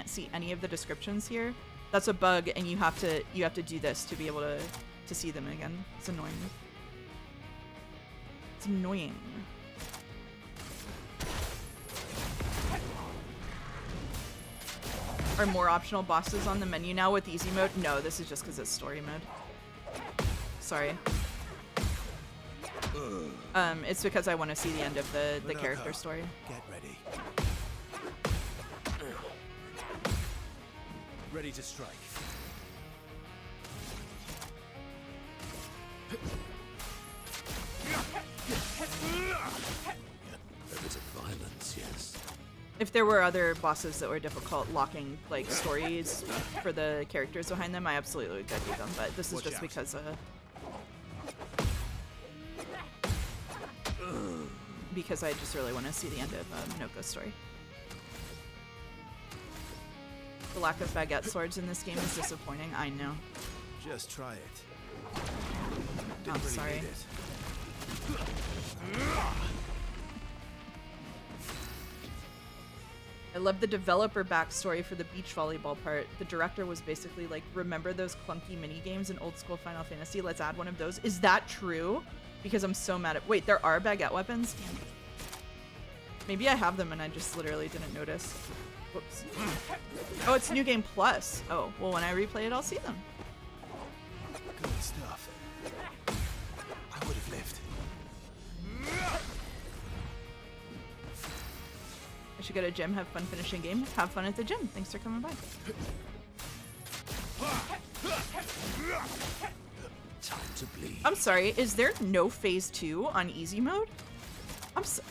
see any of the descriptions here? That's a bug, and you have to do this to be able to see them again. It's annoying. It's annoying. Are more optional bosses on the menu now with easy mode? No, this is just because it's story mode. Sorry. It's because I want to see the end of the character story. Get ready. Ready to strike. A bit of violence, yes. If there were other bosses that were difficult, locking like stories for the characters behind them, I absolutely would go do them. But this is just because I just really want to see the end of Minoko's story. The lack of baguette swords in this game is disappointing. I know. Just try it. I'm sorry. I love the developer backstory for the beach volleyball part. The director was basically like, remember those clunky mini games in old school Final Fantasy? Let's add one of those. Is that true? Because I'm so mad at— wait, there are baguette weapons? Damn it. Maybe I have them and I just literally didn't notice. Whoops. Oh, it's New Game Plus. Oh, well, when I replay it, I'll see them. Good stuff. I would have lived. I should go to gym, have fun finishing game. Have fun at the gym. Thanks for coming by. Time to bleed. I'm sorry, is there no phase 2 on easy mode? I'm so—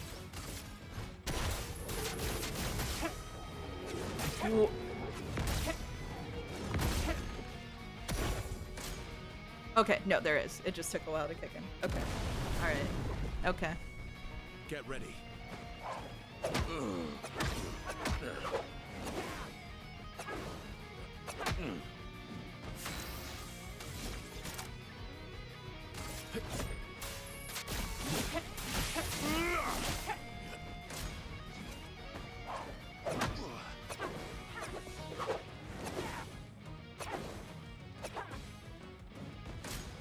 okay, no, there is. It just took a while to kick in. Okay. Alright. Okay. Get ready.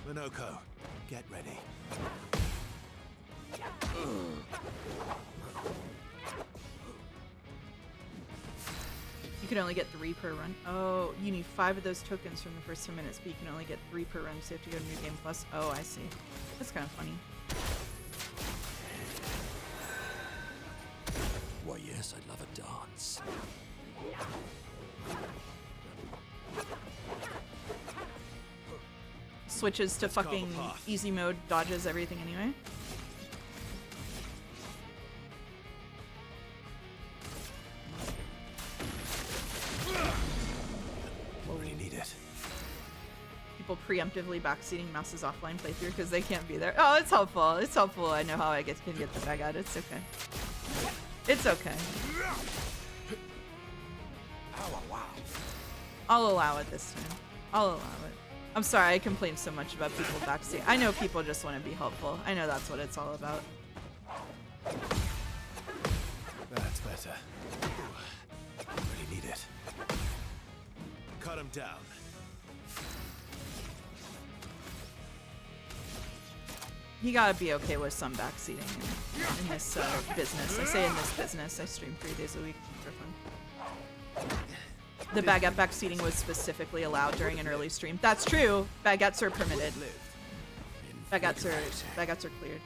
Minoko, get ready. You can only get 3 per run. Oh, you need 5 of those tokens from the first 10 minutes, but you can only get 3 per run, so you have to go to New Game Plus. Oh, I see. That's kind of funny. Why, yes, I'd love a dance. Switches to fucking easy mode, dodges everything anyway. Really need it. People preemptively backseating Mouse's offline playthrough because they can't be there. Oh, it's helpful. It's helpful. I know how I can get the bag out. It's okay. It's okay. I'll allow it this time. I'll allow it. I'm sorry I complained so much about people backseat. I know people just want to be helpful. I know that's what it's all about. That's better. Really need it. Cut him down. You gotta be okay with some backseating in this business. I say in this business. I stream 3 days a week for fun. The baguette backseating was specifically allowed during an early stream. That's true. Baguettes are permitted. Baguettes are cleared.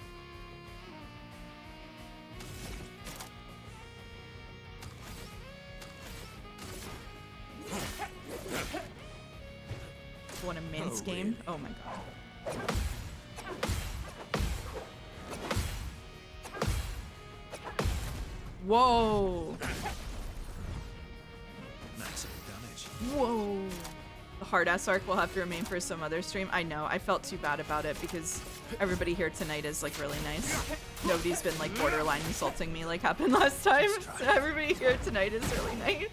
Want a mince game? Oh my god. Whoa. Maximum damage. Whoa. The hard-ass arc will have to remain for some other stream. I know. I felt too bad about it because everybody here tonight is like really nice. Nobody's been like borderline insulting me like happened last time. So everybody here tonight is really nice.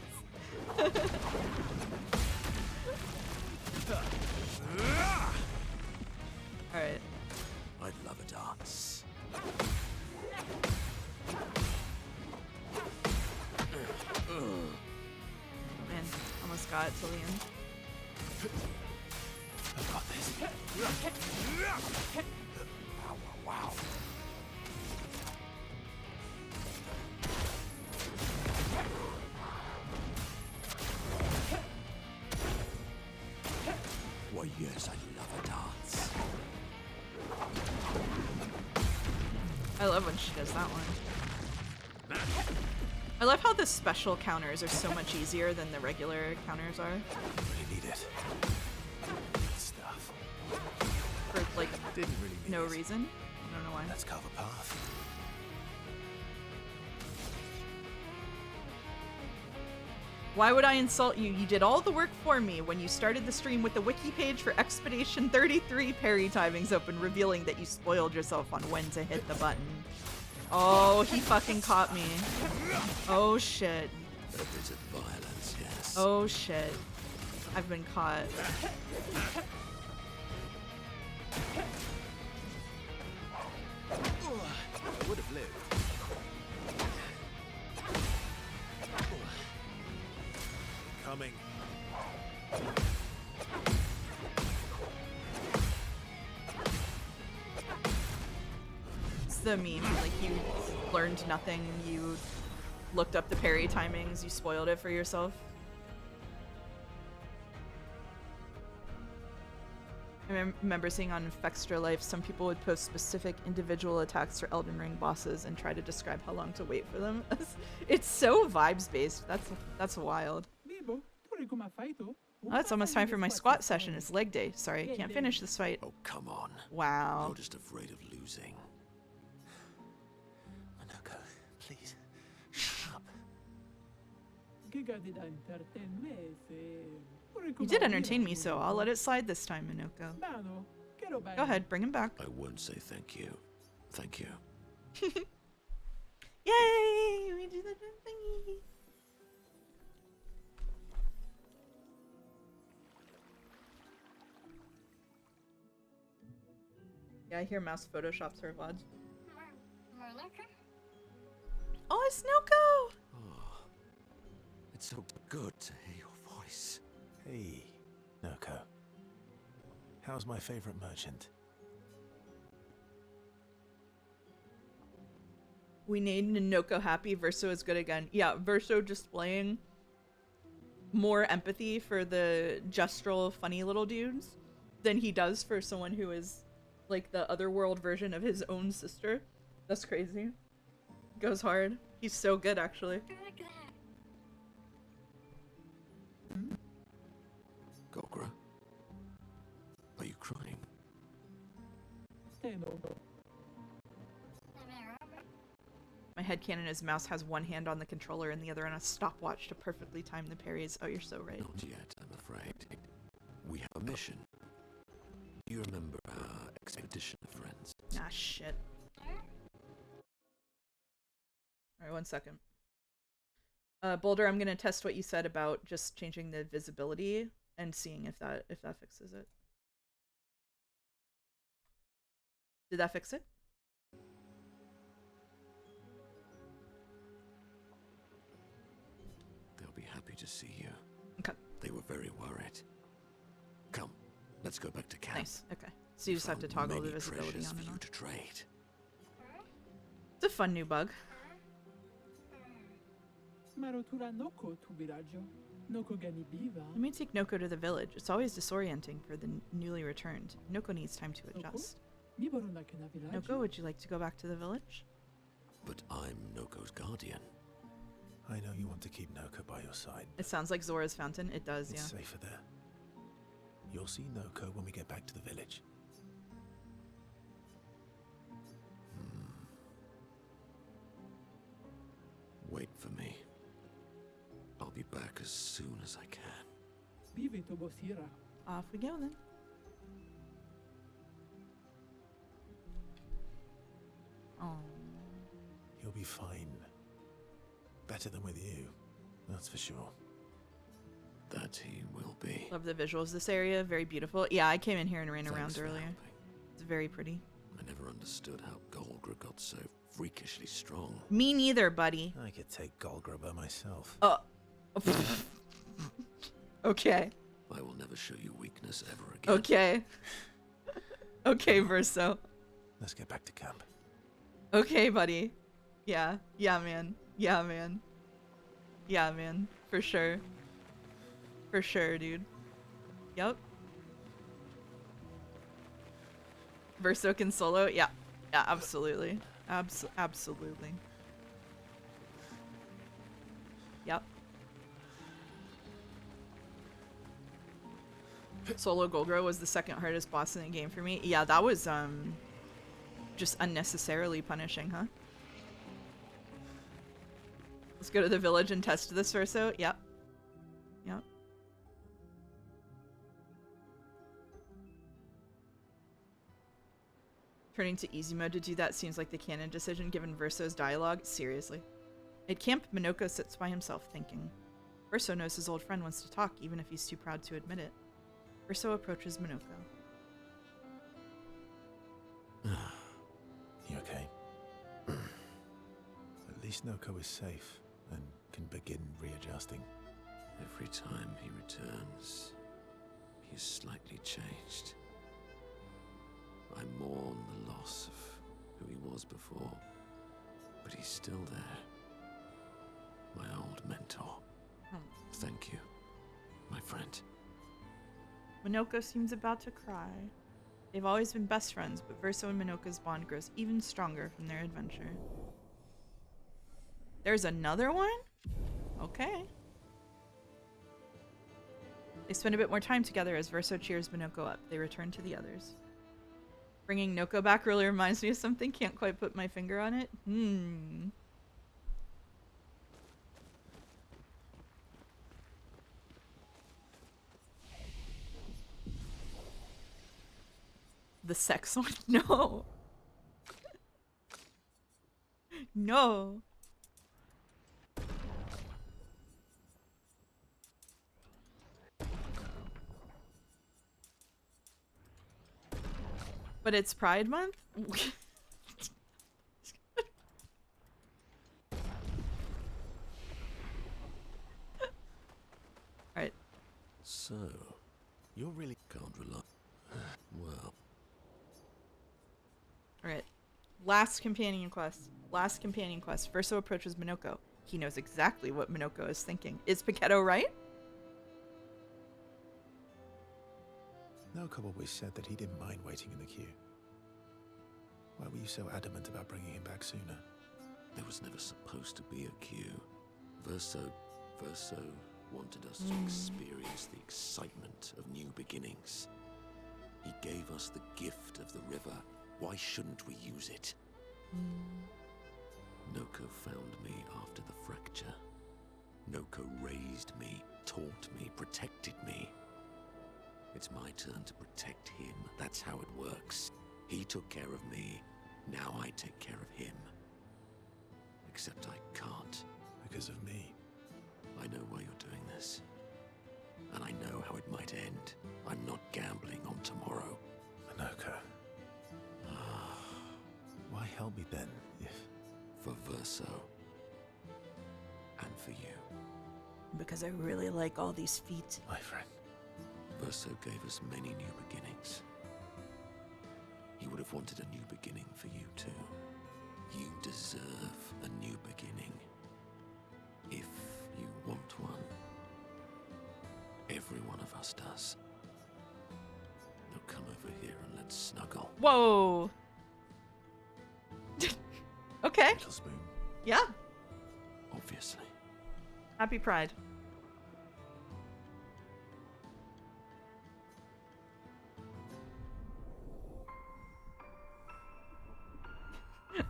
Alright. I'd love a dance. quiet till the end. I got this. Wow, wow, wow. Why, yes, I love a dance. I love when she does that one. I love how the special counters are so much easier than the regular counters are. Really need it. Good stuff. For, like, Didn't really need no it. reason. I don't know why. Let's carve a path. Why would I insult you? You did all the work for me when you started the stream with the wiki page for Expedition 33 parry timings open, revealing that you spoiled yourself on when to hit the button. Oh, he fucking caught me. Oh shit. A bit of violence, yes. Oh shit. I've been caught. I would have lived. Coming. It's the meme, like you learned nothing, you looked up the parry timings, you spoiled it for yourself. I remember seeing on Fextra Life, some people would post specific individual attacks for Elden Ring bosses and try to describe how long to wait for them. It's so vibes based. That's wild. Oh, it's almost time for my squat session. It's leg day. Sorry, I can't finish this fight. Oh, come on. Wow. You're just afraid of losing. Manoko, please. Shut up. You did entertain me, so I'll let it slide this time, Minoko. Go ahead, bring him back. I won't say thank you. Thank you. Yay! We did the thingy. Yeah, I hear Mouse photoshops her VODs. Oh, it's Noko! Oh, it's so good to hear your voice. Hey, Noko. How's my favorite merchant? We named Noko happy, Verso is good again. Yeah, Verso displaying more empathy for the gestural funny little dudes than he does for someone who is like the otherworld version of his own sister. That's crazy. Goes hard. He's so good, actually. Gogra? Are you crying? My headcanon is Mouse has one hand on the controller and the other on a stopwatch to perfectly time the parries. Oh, you're so right. Not yet, I'm afraid. We have a mission. Do you remember our expedition of friends? Ah, shit. Alright, 1 second. Boulder, I'm gonna test what you said about just changing the visibility and seeing if that fixes it. Did that fix it? They'll be happy to see you. Okay. They were very worried. Come, let's go back to camp. Nice. Okay. So you just have to toggle the visibility on and on. To trade. It's a fun new bug. Let me take Noko to the village. It's always disorienting for the newly returned. Noko needs time to adjust. Noko, would you like to go back to the village? But I'm Noko's guardian. I know you want to keep Noko by your side. It sounds like Zora's fountain. It does, It's yeah. safer there. You'll see Noko when we get back to the village. Wait for me. I'll be back as soon as I can. Off we go then. Oh. He'll be fine. Better than with you, that's for sure. That he will be. Love the visuals. This area, very beautiful. Yeah, I came in here and ran Thanks around for earlier. helping. It's very pretty. I never understood how Golgra got so freakishly strong. Me neither, buddy. I could take Golgra by myself. Oh. Okay. I will never show you weakness ever again. Okay. Okay, Verso. Let's get back to camp. Okay, buddy. Yeah. Yeah, man. Yeah, man. Yeah, man. For sure. For sure, dude. Yup. Verso can solo? Yeah. Yeah, absolutely. Absolutely. Yep. Solo Golgro was the second hardest boss in the game for me. Yeah, that was just unnecessarily punishing, huh? Let's go to the village and test this Verso. Yep. Yep. Turning to easy mode to do that seems like the canon decision given Verso's dialogue. Seriously. At camp, Minoko sits by himself thinking. Verso knows his old friend wants to talk, even if he's too proud to admit it. Verso approaches Minoko. You okay? At least Noko is safe and can begin readjusting. Every time he returns, he is slightly changed. I mourn the loss of who he was before, but he's still there. My old mentor. Thank you, my friend. Minoko seems about to cry. They've always been best friends, but Verso and Minoko's bond grows even stronger from their adventure. There's another one? Okay. They spend a bit more time together as Verso cheers Minoko up. They return to the others. Bringing Noko back really reminds me of something. Can't quite put my finger on it. The sex one? No. No. But it's Pride Month? Alright. So, you're really can't rely. Well. Alright. Last companion quest. Last companion quest. Verso approaches Minoko. He knows exactly what Minoko is thinking. Is Paquetto right? Noko always said that he didn't mind waiting in the queue. Why were you so adamant about bringing him back sooner? There was never supposed to be a queue. Verso wanted us to experience the excitement of new beginnings. He gave us the gift of the river. Why shouldn't we use it? Noko found me after the fracture. Noko raised me, taught me, protected me. It's my turn to protect him. That's how it works. He took care of me. Now I take care of him. Except I can't. Because of me. I know why you're doing this. And I know how it might end. I'm not gambling on tomorrow. Noko. Why help me then, if... For Verso. And for you. Because I really like all these feet. My friend. Verso gave us many new beginnings. He would have wanted a new beginning for you too. You deserve a new beginning. If you want one. Every one of us does. Now come over here and let's snuggle. Whoa! Okay. Little spoon. Yeah. Obviously. Happy Pride.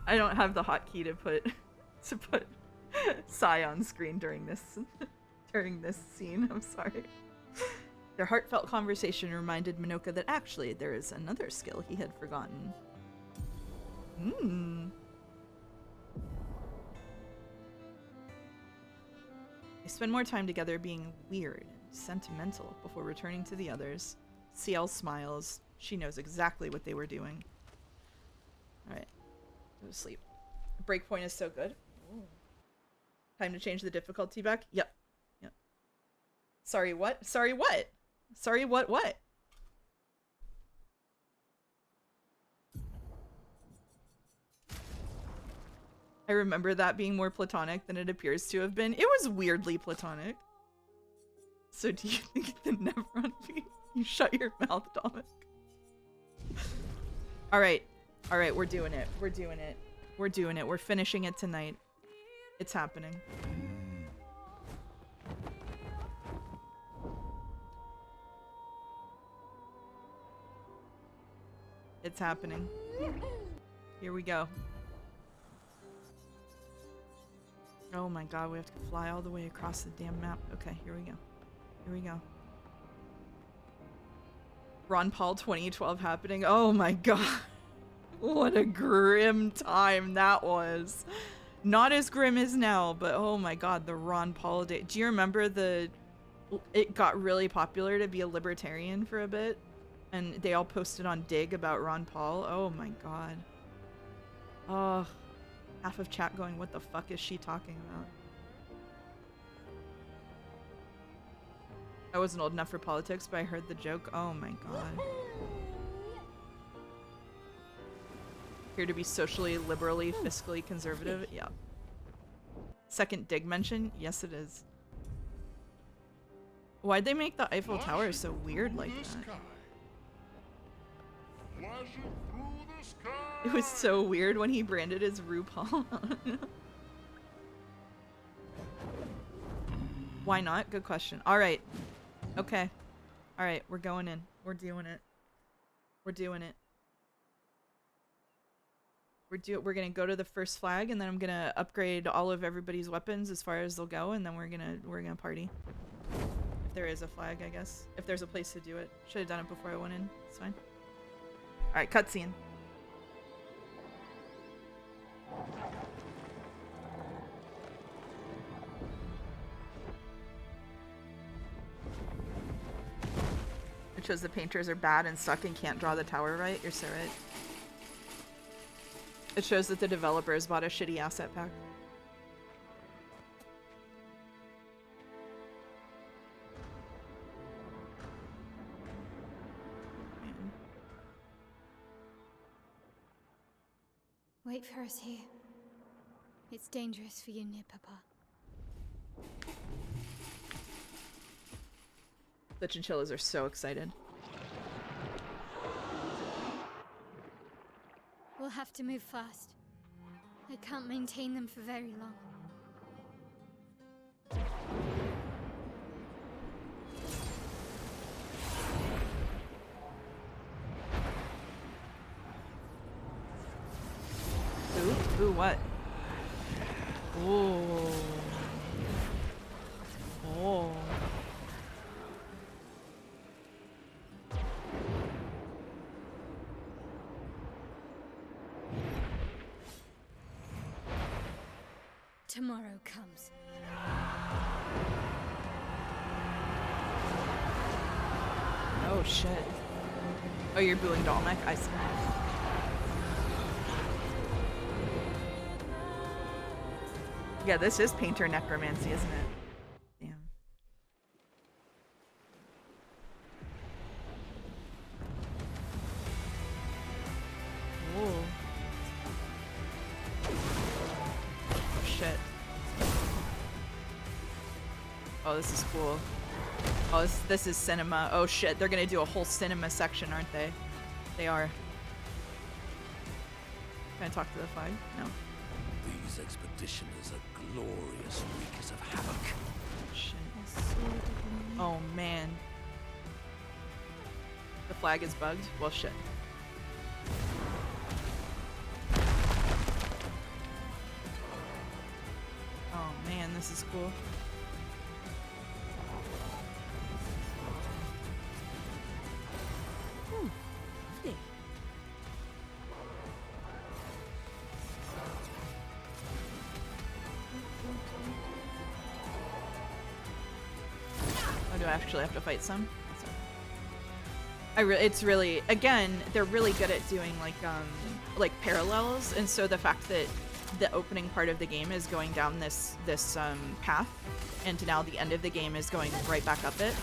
I don't have the hotkey to put Sai on screen during this scene. I'm sorry. Their heartfelt conversation reminded Minoko that actually there is another skill he had forgotten. They spend more time together being weird and sentimental before returning to the others. CL smiles. She knows exactly what they were doing. Alright. Go to sleep. Breakpoint is so good. Ooh. Time to change the difficulty back? Yep. Sorry, what? Sorry, what? Sorry, what? I remember that being more platonic than it appears to have been. It was weirdly platonic. So do you think the Nevron be? You shut your mouth, Dominic. Alright. Alright, we're doing it. We're doing it. We're doing it. We're finishing it tonight. It's happening. It's happening. Here we go. Oh my god, we have to fly all the way across the damn map. Okay, here we go. Here we go. Ron Paul 2012 happening. Oh my god. What a grim time that was. Not as grim as now, but oh my god, the Ron Paul day. Do you remember it got really popular to be a libertarian for a bit? And they all posted on Dig about Ron Paul. Oh my god. Oh, half of chat going, what the fuck is she talking about? I wasn't old enough for politics, but I heard the joke. Oh my god. Here to be socially, liberally, fiscally conservative? Yeah. Second Dig mention? Yes, it is. Why'd they make the Eiffel Tower so weird like that? It was so weird when he branded as RuPaul. Why not? Good question. Alright. Okay. Alright, we're going in. We're doing it. We're doing it. We're gonna go to the first flag, and then I'm gonna upgrade all of everybody's weapons as far as they'll go, and then we're gonna party. If there is a flag, I guess. If there's a place to do it. Should have done it before I went in. It's fine. Alright, cutscene. It shows the painters are bad and suck and can't draw the tower right. You're so right. It shows that the developers bought a shitty asset pack. Wait for us here. It's dangerous for you near Papa. The chinchillas are so excited. We'll have to move fast. I can't maintain them for very long. Ooh, what? Oh. Oh. Tomorrow comes. Oh shit. Oh, you're booing Dalmec? I see. Yeah, this is painter necromancy, isn't it? Damn. Whoa. Oh, shit. Oh, this is cool. Oh, this is cinema. Oh shit, they're gonna do a whole cinema section, aren't they? They are. Can I talk to the flag? No. These expeditioners are glorious wreakers of havoc. Shit. Oh man. The flag is bugged? Well, shit. Oh man, this is cool. I actually have to fight some. It's really, again, they're really good at doing like parallels, and so the fact that the opening part of the game is going down this path, and now the end of the game is going right back up it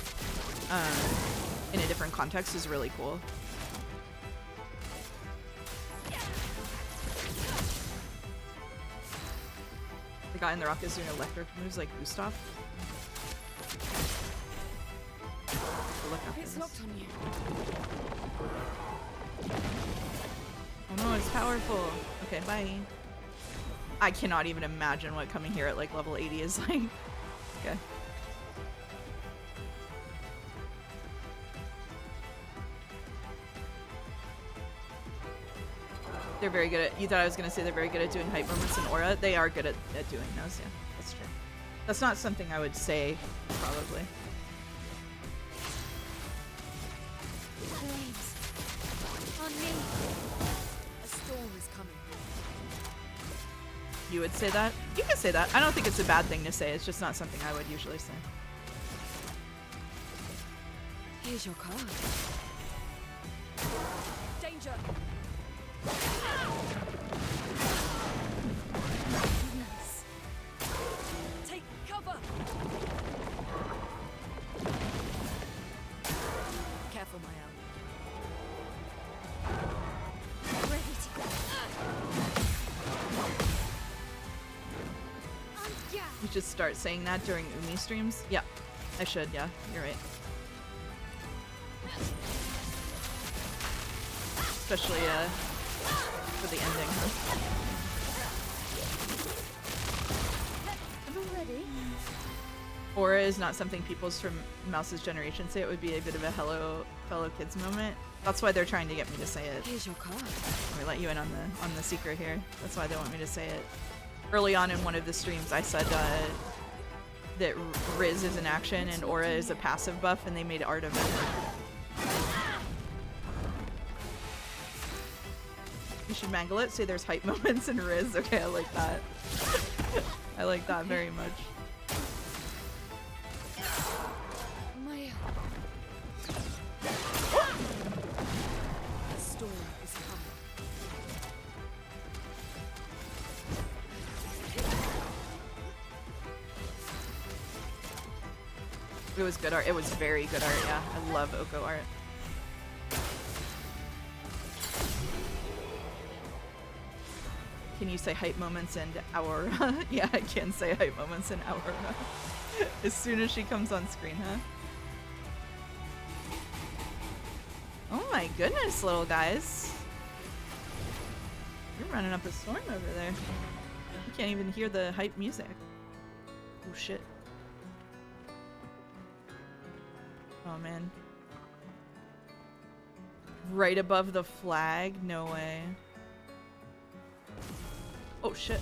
in a different context is really cool. The guy in the rock is doing electric moves like Gustav. Look after It's this. locked on you. Oh no, it's powerful. Okay, bye. I cannot even imagine what coming here at like level 80 is like. Okay. They're very good at, you thought I was going to say they're very good at doing hype moments in Aura. They are good at doing those, yeah. That's true. That's not something I would say, probably. Flames. On me. A storm is coming. You would say that? You can say that. I don't think it's a bad thing to say. It's just not something I would usually say. Here's your card. Danger! Nice. Take cover! Careful, my owl. Ready to go. You should start saying that during Umi streams. Yeah, I should. Yeah, you're right. Especially for the ending, huh? I'm ready. Aura is not something people's from Mouse's generation say. It would be a bit of a hello fellow kids moment. That's why they're trying to get me to say it. Here's your card. Let me let you in on the secret here. That's why they want me to say it. Early on in one of the streams, I said that Riz is an action and Aura is a passive buff, and they made art of it. You should mangle it. Say there's hype moments in Riz. Okay, I like that. I like that very much. My a storm is coming. It was good art. It was very good art, yeah. I love Oko art. Can you say hype moments and Aura? Yeah, I can say hype moments and Aura. As soon as she comes on screen, huh? Oh my goodness, little guys. You're running up a storm over there. You can't even hear the hype music. Oh shit. Oh man. Right above the flag? No way. Oh shit.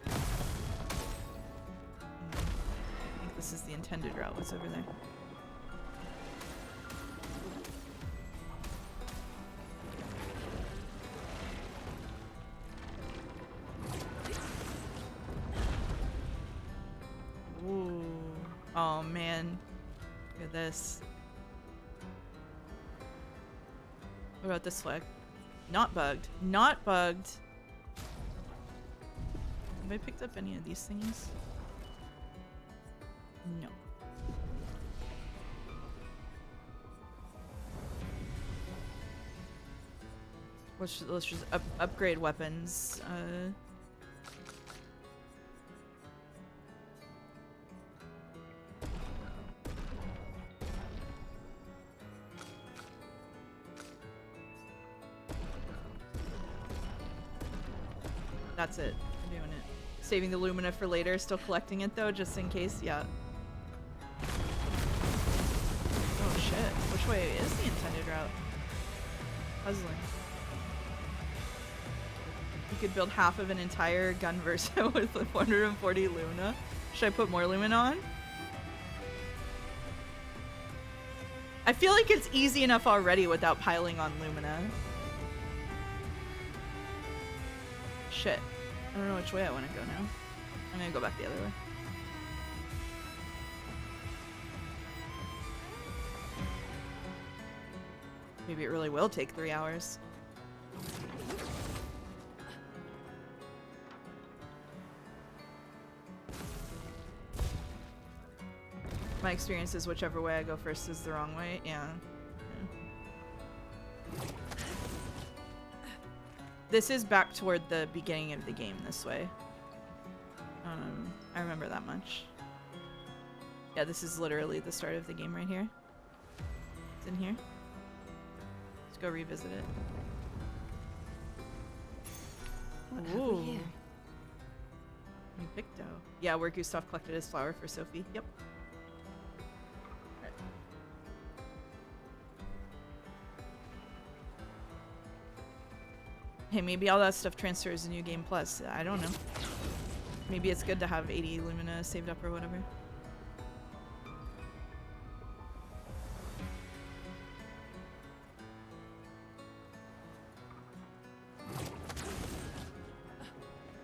I think this is the intended route. What's over there? Ooh. Oh man. Look at this. What about this flag? Not bugged. Not bugged. Have I picked up any of these things? No. Let's just upgrade weapons. That's it. I'm doing it. Saving the Lumina for later. Still collecting it though, just in case. Yeah. Oh shit. Which way is the intended route? Puzzling. You could build half of an entire gun versa with 140 Lumina. Should I put more Lumina on? I feel like it's easy enough already without piling on Lumina. Shit. I don't know which way I want to go now. I'm gonna go back the other way. Maybe it really will take 3 hours. My experience is whichever way I go first is the wrong way. Yeah. This is back toward the beginning of the game this way. I remember that much. Yeah, this is literally the start of the game right here. It's in here. Let's go revisit it. What have we here? New Picto. Yeah, where Gustav collected his flower for Sophie. Yep. Right. Hey, maybe all that stuff transfers to New Game Plus. I don't know. Maybe it's good to have 80 Lumina saved up or whatever.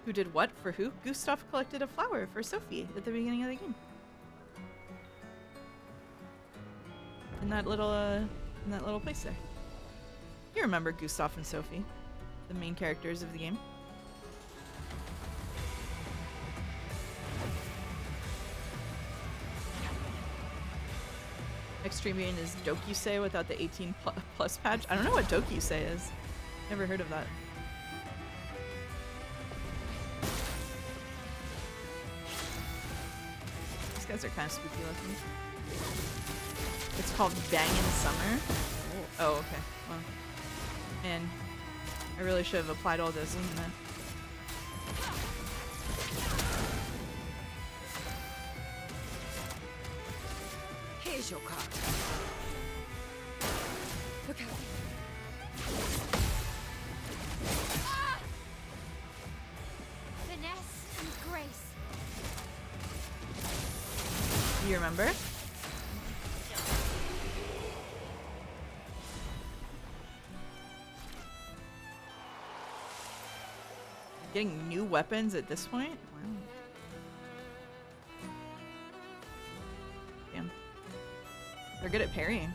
Who did what for who? Gustav collected a flower for Sophie at the beginning of the game. In that little place there. You remember Gustav and Sophie, the main characters of the game. Extremian is Dokuse without the 18 plus patch. I don't know what Dokuse is. Never heard of that. These guys are kind of spooky looking. It's called Bangin' Summer. Oh, okay. Well, and I really should have applied all this, isn't it? Here's your card. Look out. Ah! Finesse and grace. You remember? Getting new weapons at this point? Wow. Damn. They're good at parrying.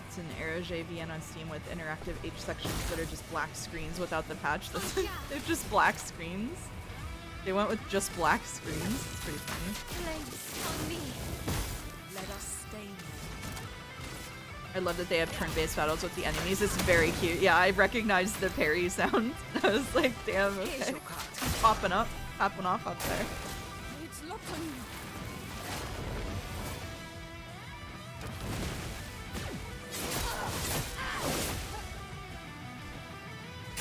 It's an Era JVN on Steam with interactive H sections that are just black screens without the patch. They're just black screens. They went with just black screens. It's pretty funny. Place on me. Let us stay here. I love that they have turn-based battles with the enemies. It's very cute. Yeah, I recognized the parry sound. I was like, damn, okay. Popping up, popping off up there. It's looking.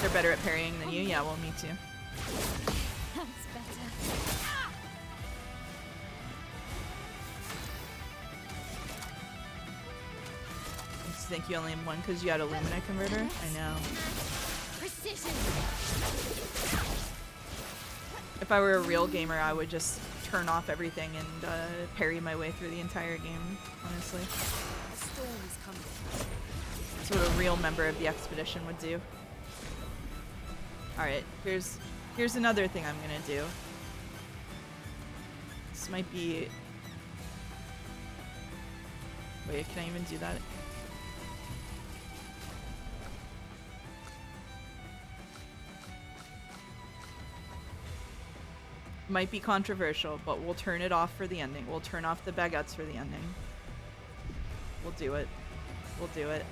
They're better at parrying than you? Yeah, well, me too. That's better. I just think you only have one because you had a Lumina converter? I know. Precision. If I were a real gamer, I would just turn off everything and parry my way through the entire game, honestly. A storm is coming. That's what a real member of the expedition would do. Alright, here's another thing I'm gonna do. This might be... Wait, can I even do that? Might be controversial, but we'll turn it off for the ending. We'll turn off the baguettes for the ending. We'll do it. We'll do it.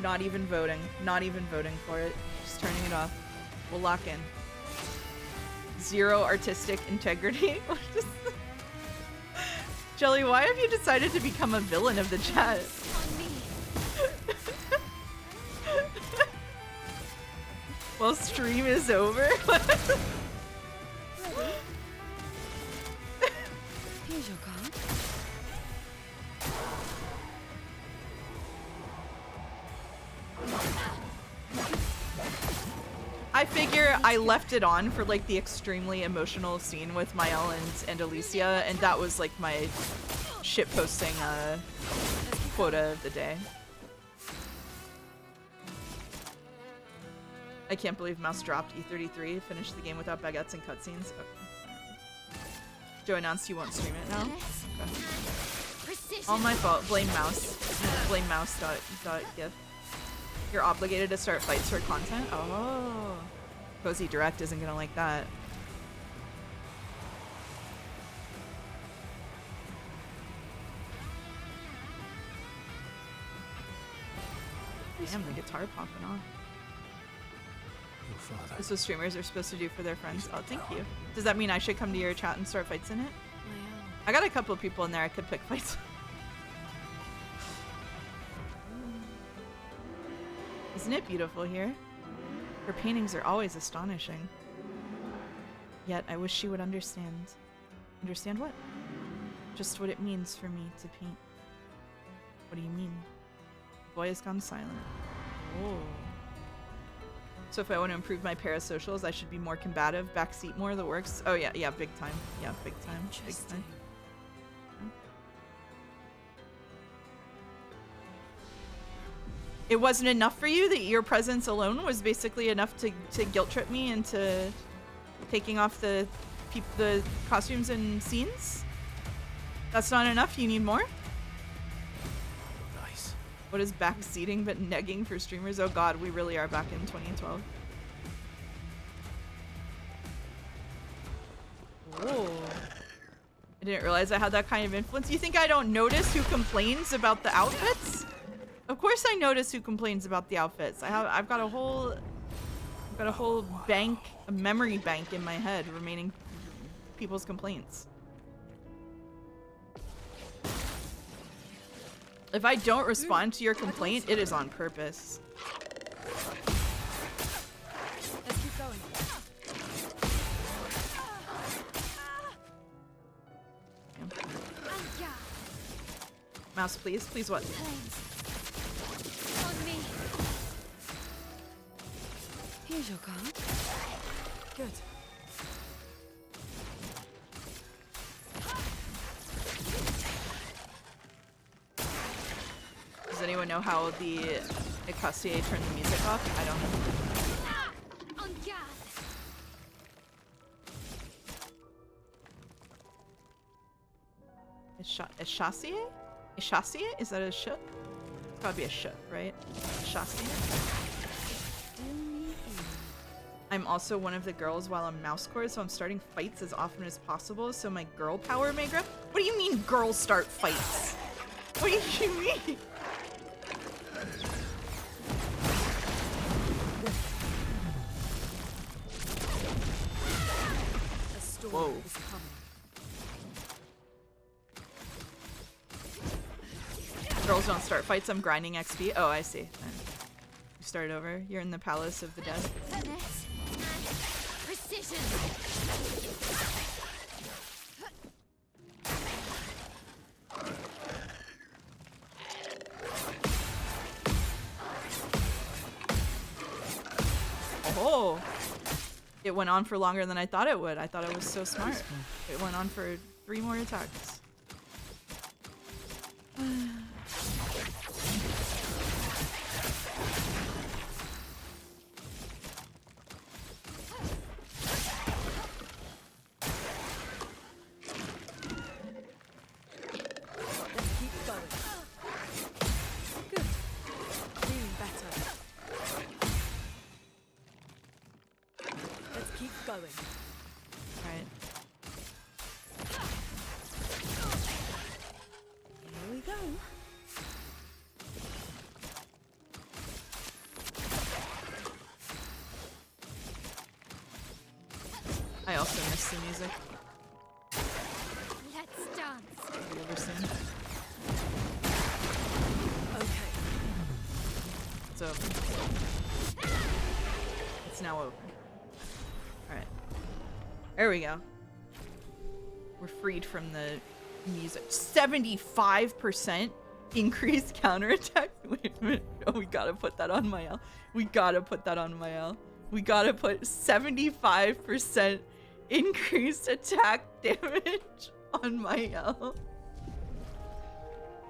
Not even voting. Not even voting for it. Just turning it off. We'll lock in. Zero artistic integrity. Jelly, why have you decided to become a villain of the chat? On me. Well, stream is over. Here's your card. I figure I left it on for like the extremely emotional scene with Mael and Alicia, and that was like my shitposting quota of the day. I can't believe Mouse dropped E33. Finished the game without baguettes and cutscenes. Okay. Joe announced you won't stream it now. Okay. All my fault. Blame Mouse. Blame Mouse.gif. You're obligated to start fights for content? Oh. Cozy Direct isn't gonna like that. Damn, the guitar popping off. Your father. This is what streamers are supposed to do for their friends. Oh, thank you. Does that mean I should come to your chat and start fights in it? I got a couple of people in there I could pick fights. Isn't it beautiful here? Her paintings are always astonishing. Yet I wish she would understand. Understand what? Just what it means for me to paint. What do you mean? The boy has gone silent. Oh. So if I want to improve my parasocials, I should be more combative, backseat more, that works? Oh yeah, big time. Yeah, big time. Big time. It wasn't enough for you that your presence alone was basically enough to guilt trip me into taking off the costumes and scenes? That's not enough? You need more? Nice. What is backseating but negging for streamers? Oh god, we really are back in 2012. Oh. I didn't realize I had that kind of influence. You think I don't notice who complains about the outfits? Of course I notice who complains about the outfits. I've got a whole bank, a memory bank in my head remaining people's complaints. If I don't respond to your complaint, it is on purpose. Let's keep going. Mouse, please. Please what? On me. Here's your card. Good. Does anyone know how the Ecossier turned the music off? I don't know. On guard. Echassier? Echassier? Is that a sh? It's gotta be a sh, right? Echassier? I'm also one of the girls while I'm mouse core, so I'm starting fights as often as possible so my girl power may grow. What do you mean girls start fights? What do you mean? Whoa. Girls don't start fights, I'm grinding XP. Oh, I see. You start over. You're in the Palace of the Dead. Finesse and precision. Oh! It went on for longer than I thought it would. I thought it was so smart. It went on for 3 more attacks. I also miss the music. Let's dance. Have you ever seen? Okay. It's over. It's now over. Alright. There we go. We're freed from the music. 75% increased counterattack? Wait a minute. Oh, we gotta put that on my L. We gotta put that on my L. We gotta put 75% increased attack damage on my L.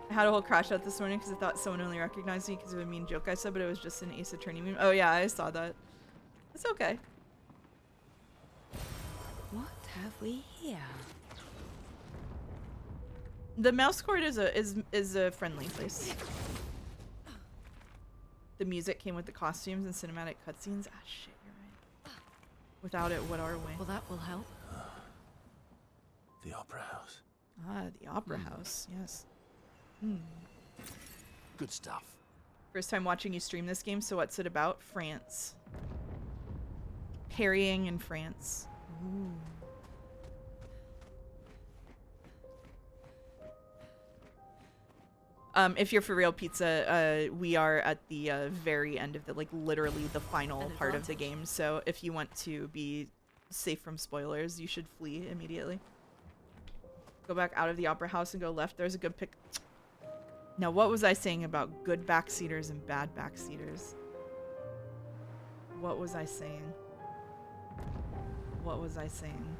I had a whole crash out this morning because I thought someone only recognized me because of a mean joke I said, but it was just an Ace Attorney meme. Oh yeah, I saw that. It's okay. What have we here? The mouse court is a friendly place. The music came with the costumes and cinematic cutscenes. Ah, shit, you're right. Without it, what are we? Well, that will help. The Opera House. Ah, the Opera House. Yes. Good stuff. First time watching you stream this game, so what's it about? France. Harrying in France. Ooh. If you're for real, Pizza, we are at the very end of the, like, literally the final part of the game. So if you want to be safe from spoilers, you should flee immediately. Go back out of the Opera House and go left. There's a good pick. Now, what was I saying about good backseaters and bad backseaters? What was I saying? What was I saying?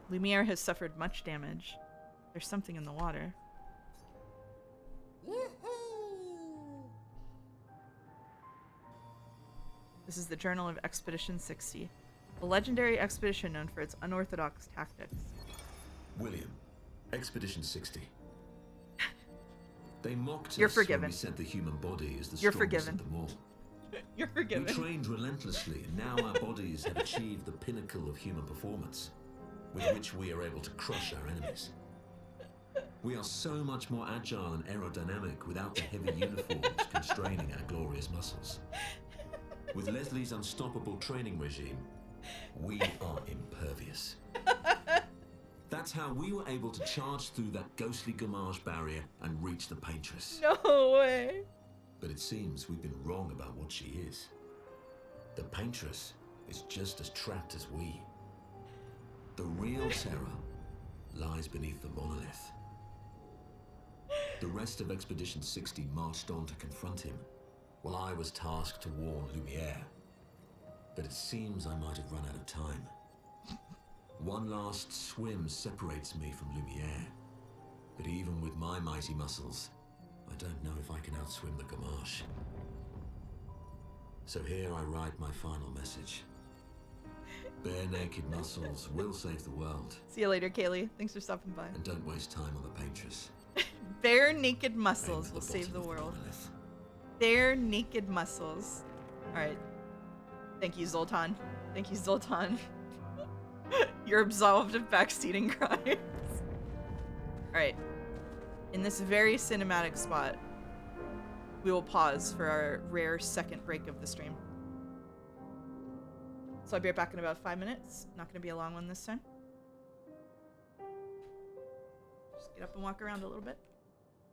Lumiere has suffered much damage. There's something in the water. This is the Journal of Expedition 60, a legendary expedition known for its unorthodox tactics. William, Expedition 60. They mocked You're us forgiven. when we said the human body is the You're strongest forgiven. of them all. You're forgiven. We trained relentlessly, and now our bodies have achieved the pinnacle of human performance, with which we are able to crush our enemies. We are so much more agile and aerodynamic without the heavy uniforms constraining our glorious muscles. With Leslie's unstoppable training regime, we are impervious. That's how we were able to charge through that ghostly Gamage barrier and reach the Paintress. No way. But it seems we've been wrong about what she is. The Paintress is just as trapped as we. The real terror lies beneath the monolith. The rest of Expedition 60 marched on to confront him, while I was tasked to warn Lumiere. But it seems I might have run out of time. One last swim separates me from Lumiere, but even with my mighty muscles, I don't know if I can outswim the Gamache. So here I write my final message. Bare naked muscles will save the world. See you later, Kaylee. Thanks for stopping by. And don't waste time on the Paintress. Bare naked muscles will save the world. Bare naked muscles. Alright. Thank you, Zoltan. Thank you, Zoltan. You're absolved of backseating crimes. Alright. In this very cinematic spot, we will pause for our rare second break of the stream. So I'll be right back in about 5 minutes. Not going to be a long one this time. Just get up and walk around a little bit.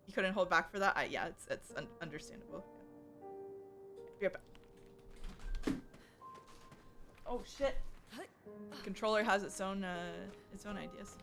You couldn't hold back for that? Yeah, it's understandable. Be right back. Oh shit! The controller has its own ideas.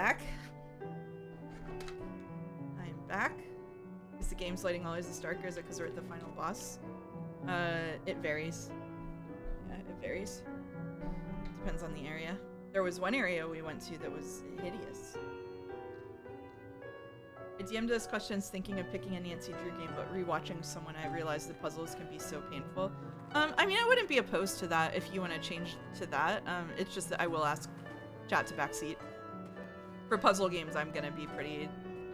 back. I am back. Is the game's lighting always this dark, or is it because we're at the final boss? It varies. Yeah, it varies. Depends on the area. There was one area we went to that was hideous. I DM'd those questions thinking of picking a Nancy Drew game, but rewatching someone I realized the puzzles can be so painful. I mean, I wouldn't be opposed to that if you want to change to that. It's just that I will ask chat to backseat. For puzzle games, I'm gonna be pretty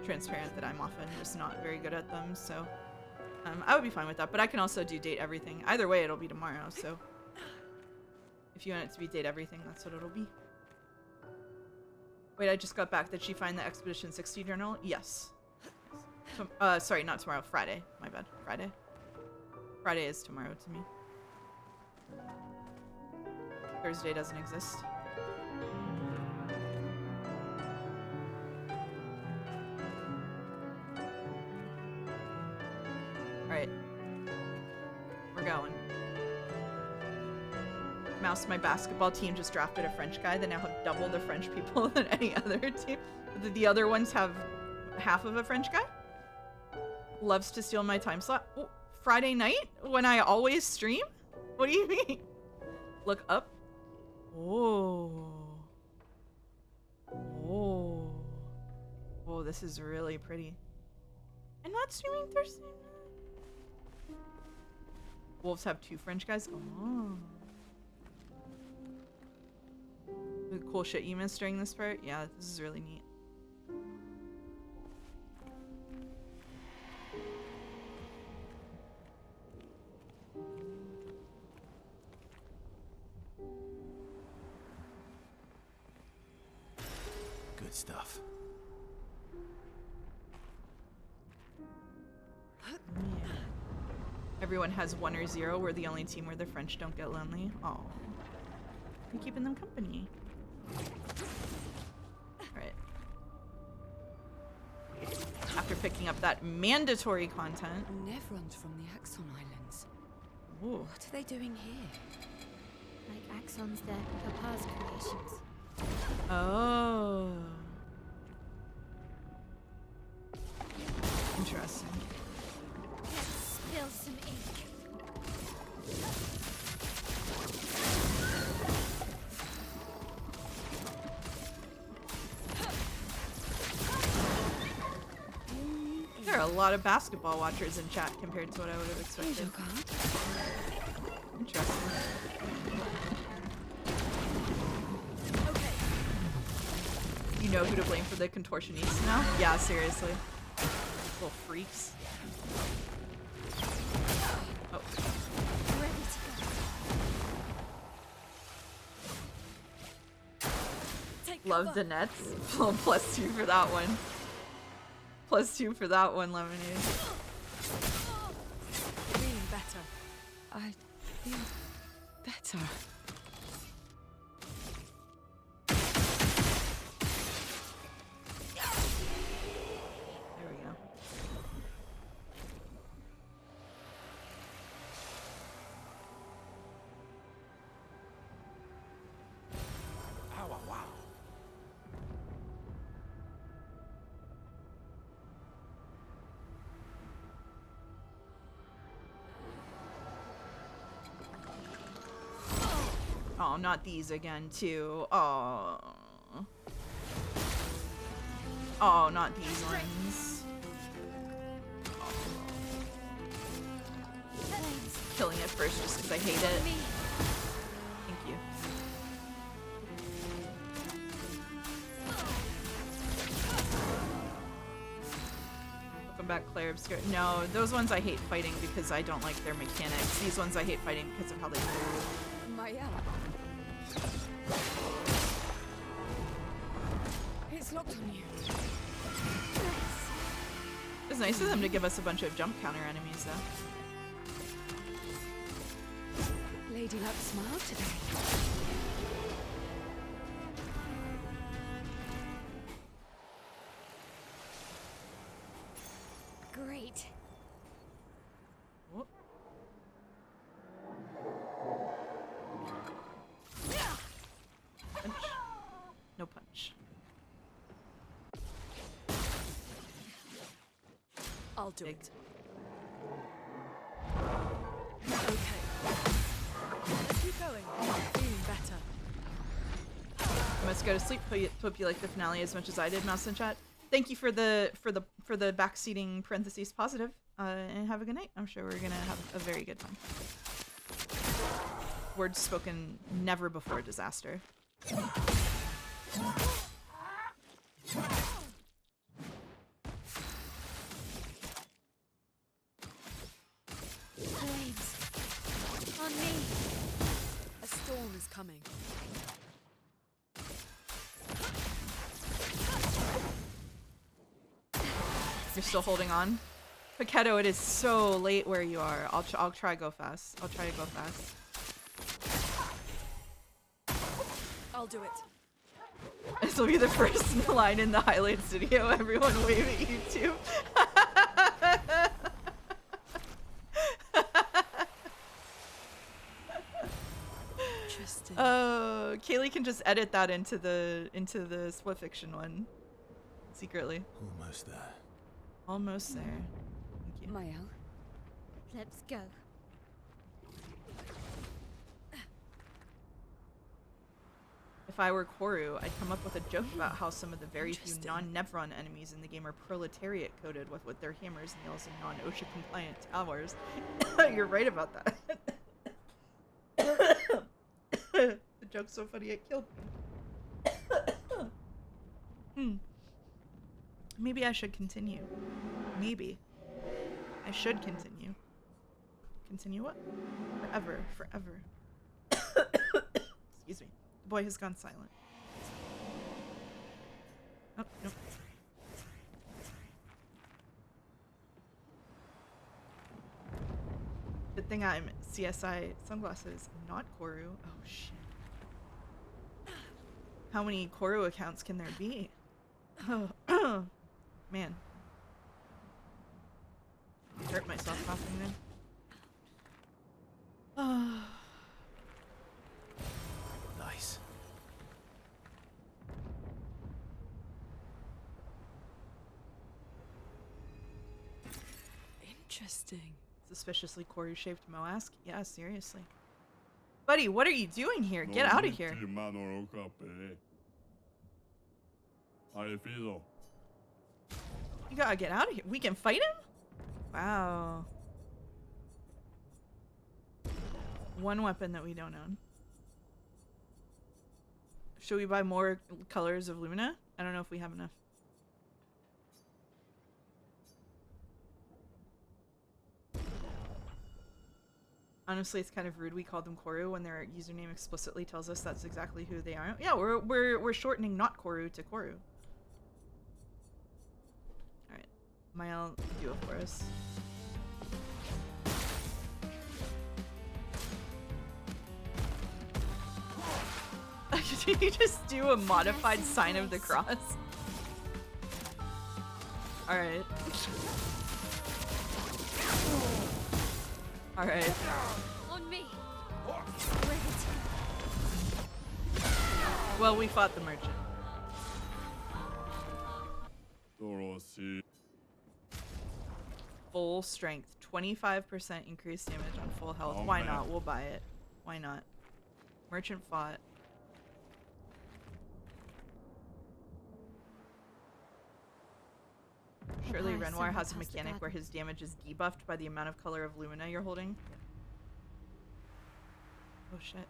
transparent that I'm often just not very good at them, so I would be fine with that. But I can also do date everything. Either way, it'll be tomorrow, so if you want it to be date everything, that's what it'll be. Wait, I just got back. Did she find the Expedition 60 journal? Yes. Sorry, not tomorrow. Friday. My bad. Friday. Friday is tomorrow to me. Thursday doesn't exist. Alright. We're going. Mouse, my basketball team just drafted a French guy. They now have double the French people than any other team. The other ones have half of a French guy. Loves to steal my time slot. Oh, Friday night? When I always stream? What do you mean? Look up. Oh. Oh. Oh, this is really pretty. I'm not streaming Thursday night. Wolves have 2 French guys? Oh. The cool shit you missed during this part? Yeah, this is really neat. Good stuff. Yeah. Everyone has 1 or 0. We're the only team where the French don't get lonely. Oh, you're keeping them company. Alright. After picking up that mandatory content. Nevrons from the Axon Islands. Ooh. What are they doing here? Like Axons, they're Papa's creations. Oh. Interesting. Let's spill some ink. There are a lot of basketball watchers in chat compared to what I would have expected. Interesting. You know who to blame for the contortionists now? Yeah, seriously. Little freaks. Oh. Ready to go. Love the nets. +2 for that one. +2 for that one, Lemonade. Feeling better. I feel better. There we go. Wow, wow. Oh, not these again, too. Oh. Oh, not these ones. Oh. Killing it first just because I hate it. Thank you. Welcome back, Clair, Obscur. No, those ones I hate fighting because I don't like their mechanics. These ones I hate fighting because of how they move. Mael. It's locked on you. It's nice of them to give us a bunch of jump counter enemies, though. Lady Luck smiled today. Great. Whoop. Punch. No punch. I'll do Big. it. Okay. Let's keep going. Feeling better. I must go to sleep. Hope you like the finale as much as I did, Mouse in chat. Thank you for the backseating parentheses positive. And have a good night. I'm sure we're gonna have a very good time. Words spoken never before disaster. Flames. On me. A storm is coming. You're still holding on? Paquetto, it is so late where you are. I'll try go fast. I'll try to go fast. I'll do it. This will be the first line in the highlights video. Everyone wave at YouTube. Interesting. Oh, Kaylee can just edit that into the split fiction one secretly. Almost there. Almost there. Thank you. Mael, Let's go. If I were Koru, I'd come up with a joke about how some of the very few Interesting. non-Nevron enemies in the game are proletariat coded with their hammers, nails, and non-OSHA compliant towers. You're right about that. The joke's so funny it killed me. Maybe I should continue. Maybe. I should continue. Continue what? Forever. Forever. Excuse me. The boy has gone silent. Oh, nope. Good thing I'm CSI sunglasses, not Koru. Oh, shit. How many Koru accounts can there be? Oh, man. Hurt myself coughing there. Nice. Interesting. Suspiciously Koru-shaped Moask? Yeah, seriously. Buddy, what are you doing here? Get out of here. You gotta get out of here. We can fight him? Wow. One weapon that we don't own. Should we buy more colors of Luna? I don't know if we have enough. Honestly, it's kind of rude we called them Koru when their username explicitly tells us that's exactly who they are. Yeah, we're shortening not Koru to Koru. Alright. Mael, do it for us. Did you just do a modified sign of the cross? Alright. Alright. On me. Well, we fought the merchant. Full strength. 25% increased damage on full health. Why not? We'll buy it. Why not? Merchant fought. Surely Renoir has a mechanic where his damage is debuffed by the amount of color of Lumina you're holding. Oh shit.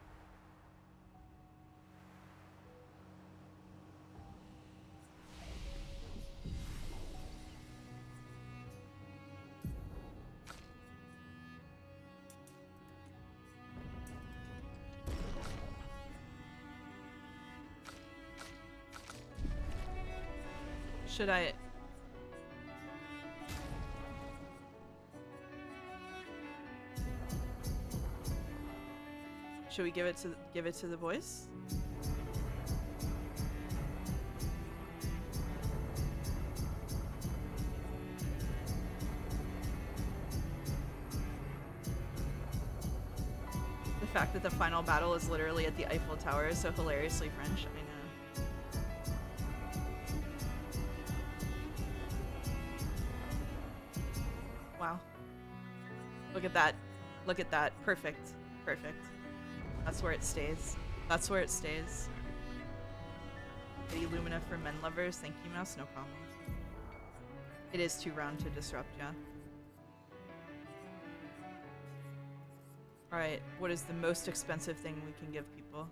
Should I... Should we give it to the boys? The fact that the final battle is literally at the Eiffel Tower is so hilariously French. I know. Look at that. Look at that. Perfect. Perfect. That's where it stays. That's where it stays. Kitty Lumina for men lovers. Thank you, Mouse. No problem. It is too round to disrupt, yeah. Alright, what is the most expensive thing we can give people?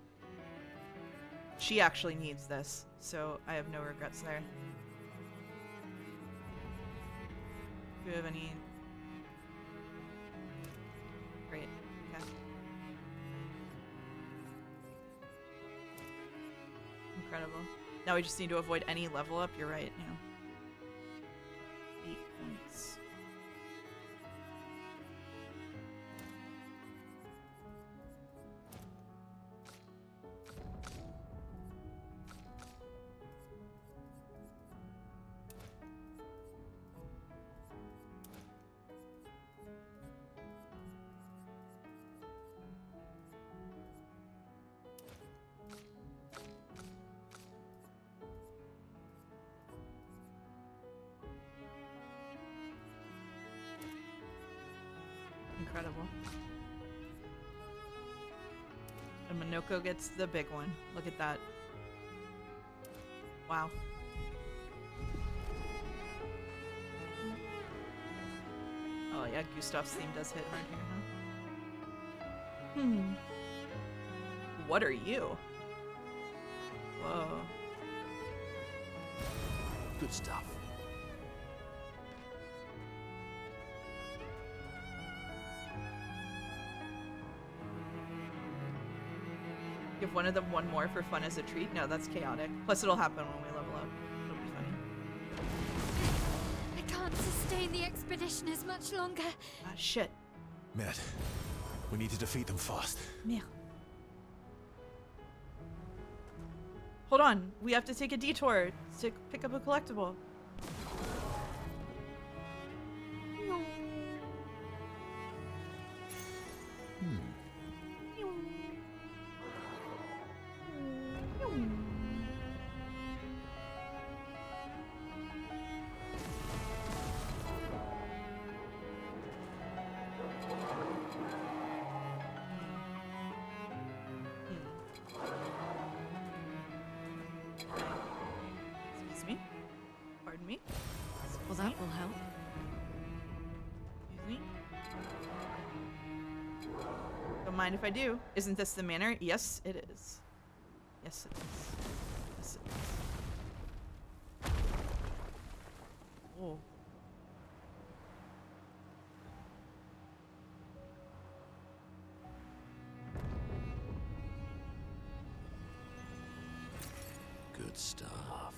She actually needs this, so I have no regrets there. Do we have any... Great, okay. Incredible. Now we just need to avoid any level up, you're right, yeah. 8 points. Incredible. And Minoko gets the big one. Look at that. Wow. Oh yeah, Gustav's theme does hit hard here, huh? What are you? Whoa. Good stuff. Give one of them one more for fun as a treat? No, that's chaotic. Plus it'll happen when we level up. It'll be funny. I can't sustain the expedition as much longer. Ah, shit. Merde. We need to defeat them fast. Merde. Hold on. We have to take a detour to pick up a collectible. Excuse me. Pardon me. Well, that will help. Excuse me. Don't mind if I do. Isn't this the manor? Yes, it is. Yes, it is. Yes, it is. Oh. Good stuff.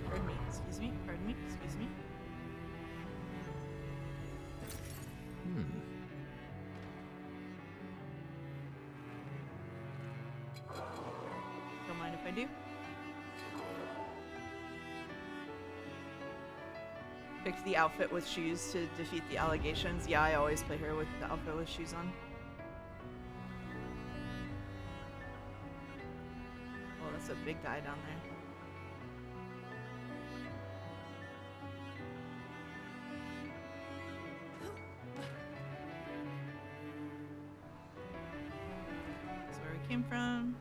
Pardon me. Excuse me. Pardon me. Excuse me. Don't mind if I do. Picked the outfit with shoes to defeat the allegations. Yeah, I always play her with the outfit with shoes on. Oh, that's a big guy down there. That's where we came from.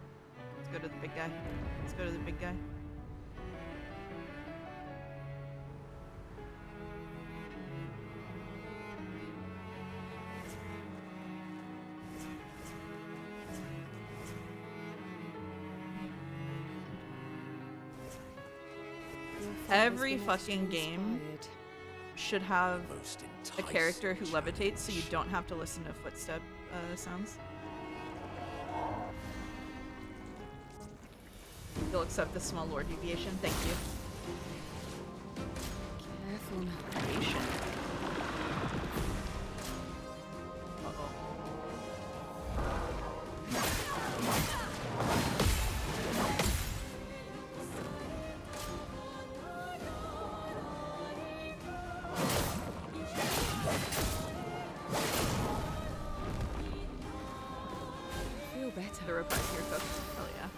Let's go to the big guy. Let's go to the big guy. Every fucking game should have Most a character who enticing levitates so you challenge. don't have to listen to footstep sounds. You'll accept the small lore deviation. Thank you. Careful now. Deviation. Uh-oh. throw a pie to your cook. Hell yeah.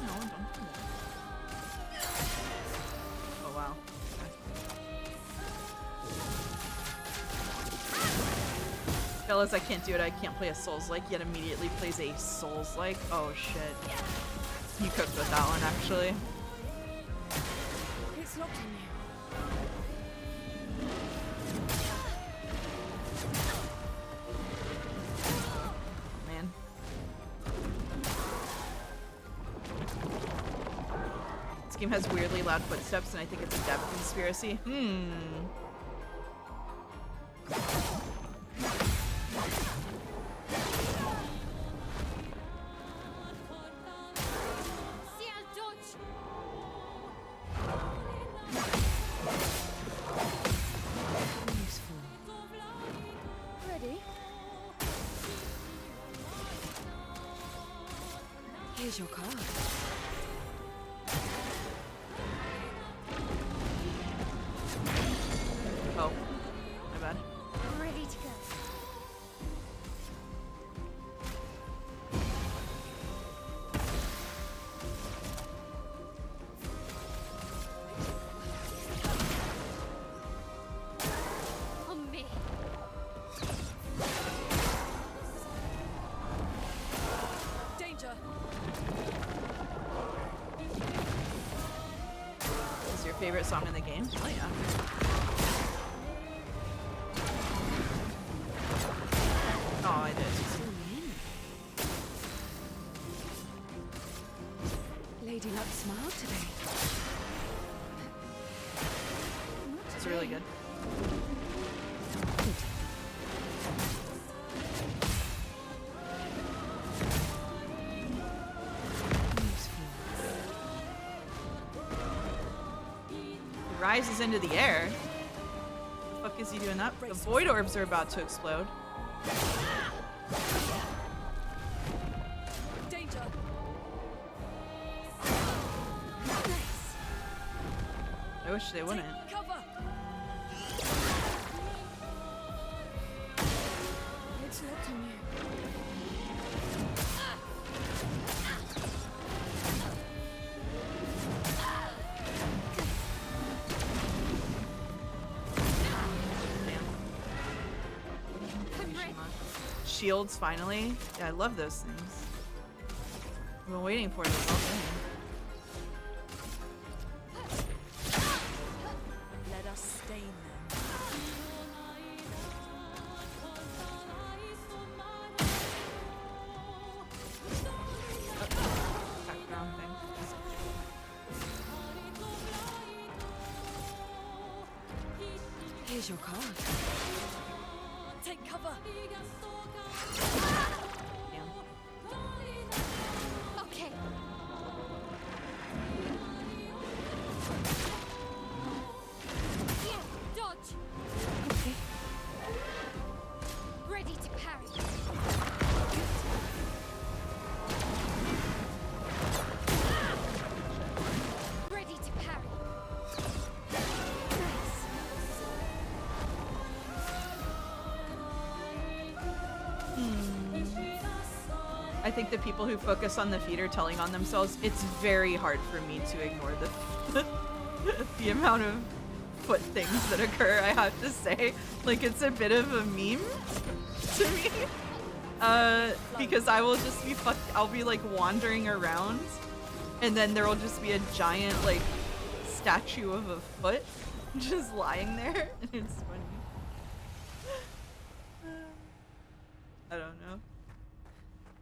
No, don't do that. Oh wow. Okay. Fellas, I can't do it. I can't play a Souls-like, yet immediately plays a Souls-like. Oh shit. You cooked with that one, actually. It's locked in you. Man. This game has weirdly loud footsteps, and I think it's a dev conspiracy. Ready? Here's your card. Oh, my bad. I'm ready to go. On me. Danger! Is your favorite song in the game? Oh yeah. Oh, I did. Lady Luck smiled today. It's really good. He rises into the air. The fuck is he doing that? The void orbs are about to explode. Danger! I wish they wouldn't. Take cover! It's locked on you. Shields, finally. Yeah, I love those things. I've been waiting for this all day. Let us stain them. Background thing. Here's your card. Take cover! Damn. Okay. Yeah, dodge. Okay. Ready to parry. Ready to parry. I think the people who focus on the feet are telling on themselves. It's very hard for me to ignore the amount of foot things that occur, I have to say. Like, it's a bit of a meme to me. Because I will just be I'll be like wandering around, and then there will just be a giant like statue of a foot just lying there, and it's funny. I don't know.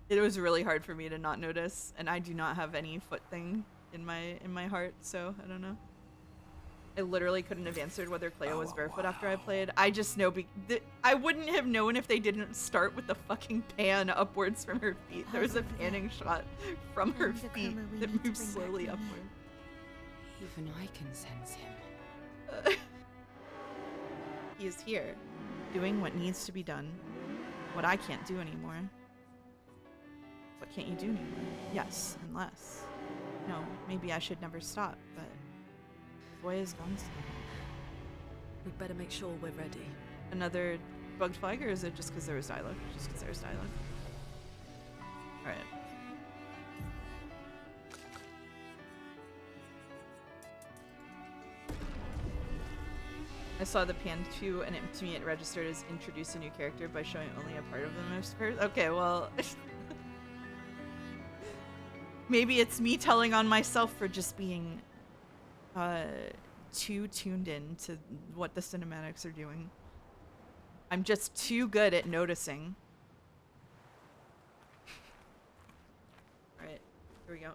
It was really hard for me to not notice, and I do not have any foot thing in my heart, so I don't know. I literally couldn't have answered whether Clair was barefoot after I played. I just know I wouldn't have known if they didn't start with the fucking pan upwards from her feet. There was a panning shot from her feet that moves slowly upward. Even I can sense him. He is here, doing what needs to be done. What I can't do anymore. What can't you do anymore? Yes, and less. No, maybe I should never stop, but boy is gone still. We'd better make sure we're ready. Another bugged flag, or is it just because there was dialogue? Just because there was dialogue. Alright. I saw the pan too, and to me it registered as introduce a new character by showing only a part of them first. Okay, well... maybe it's me telling on myself for just being too tuned in to what the cinematics are doing. I'm just too good at noticing. Alright, here we go.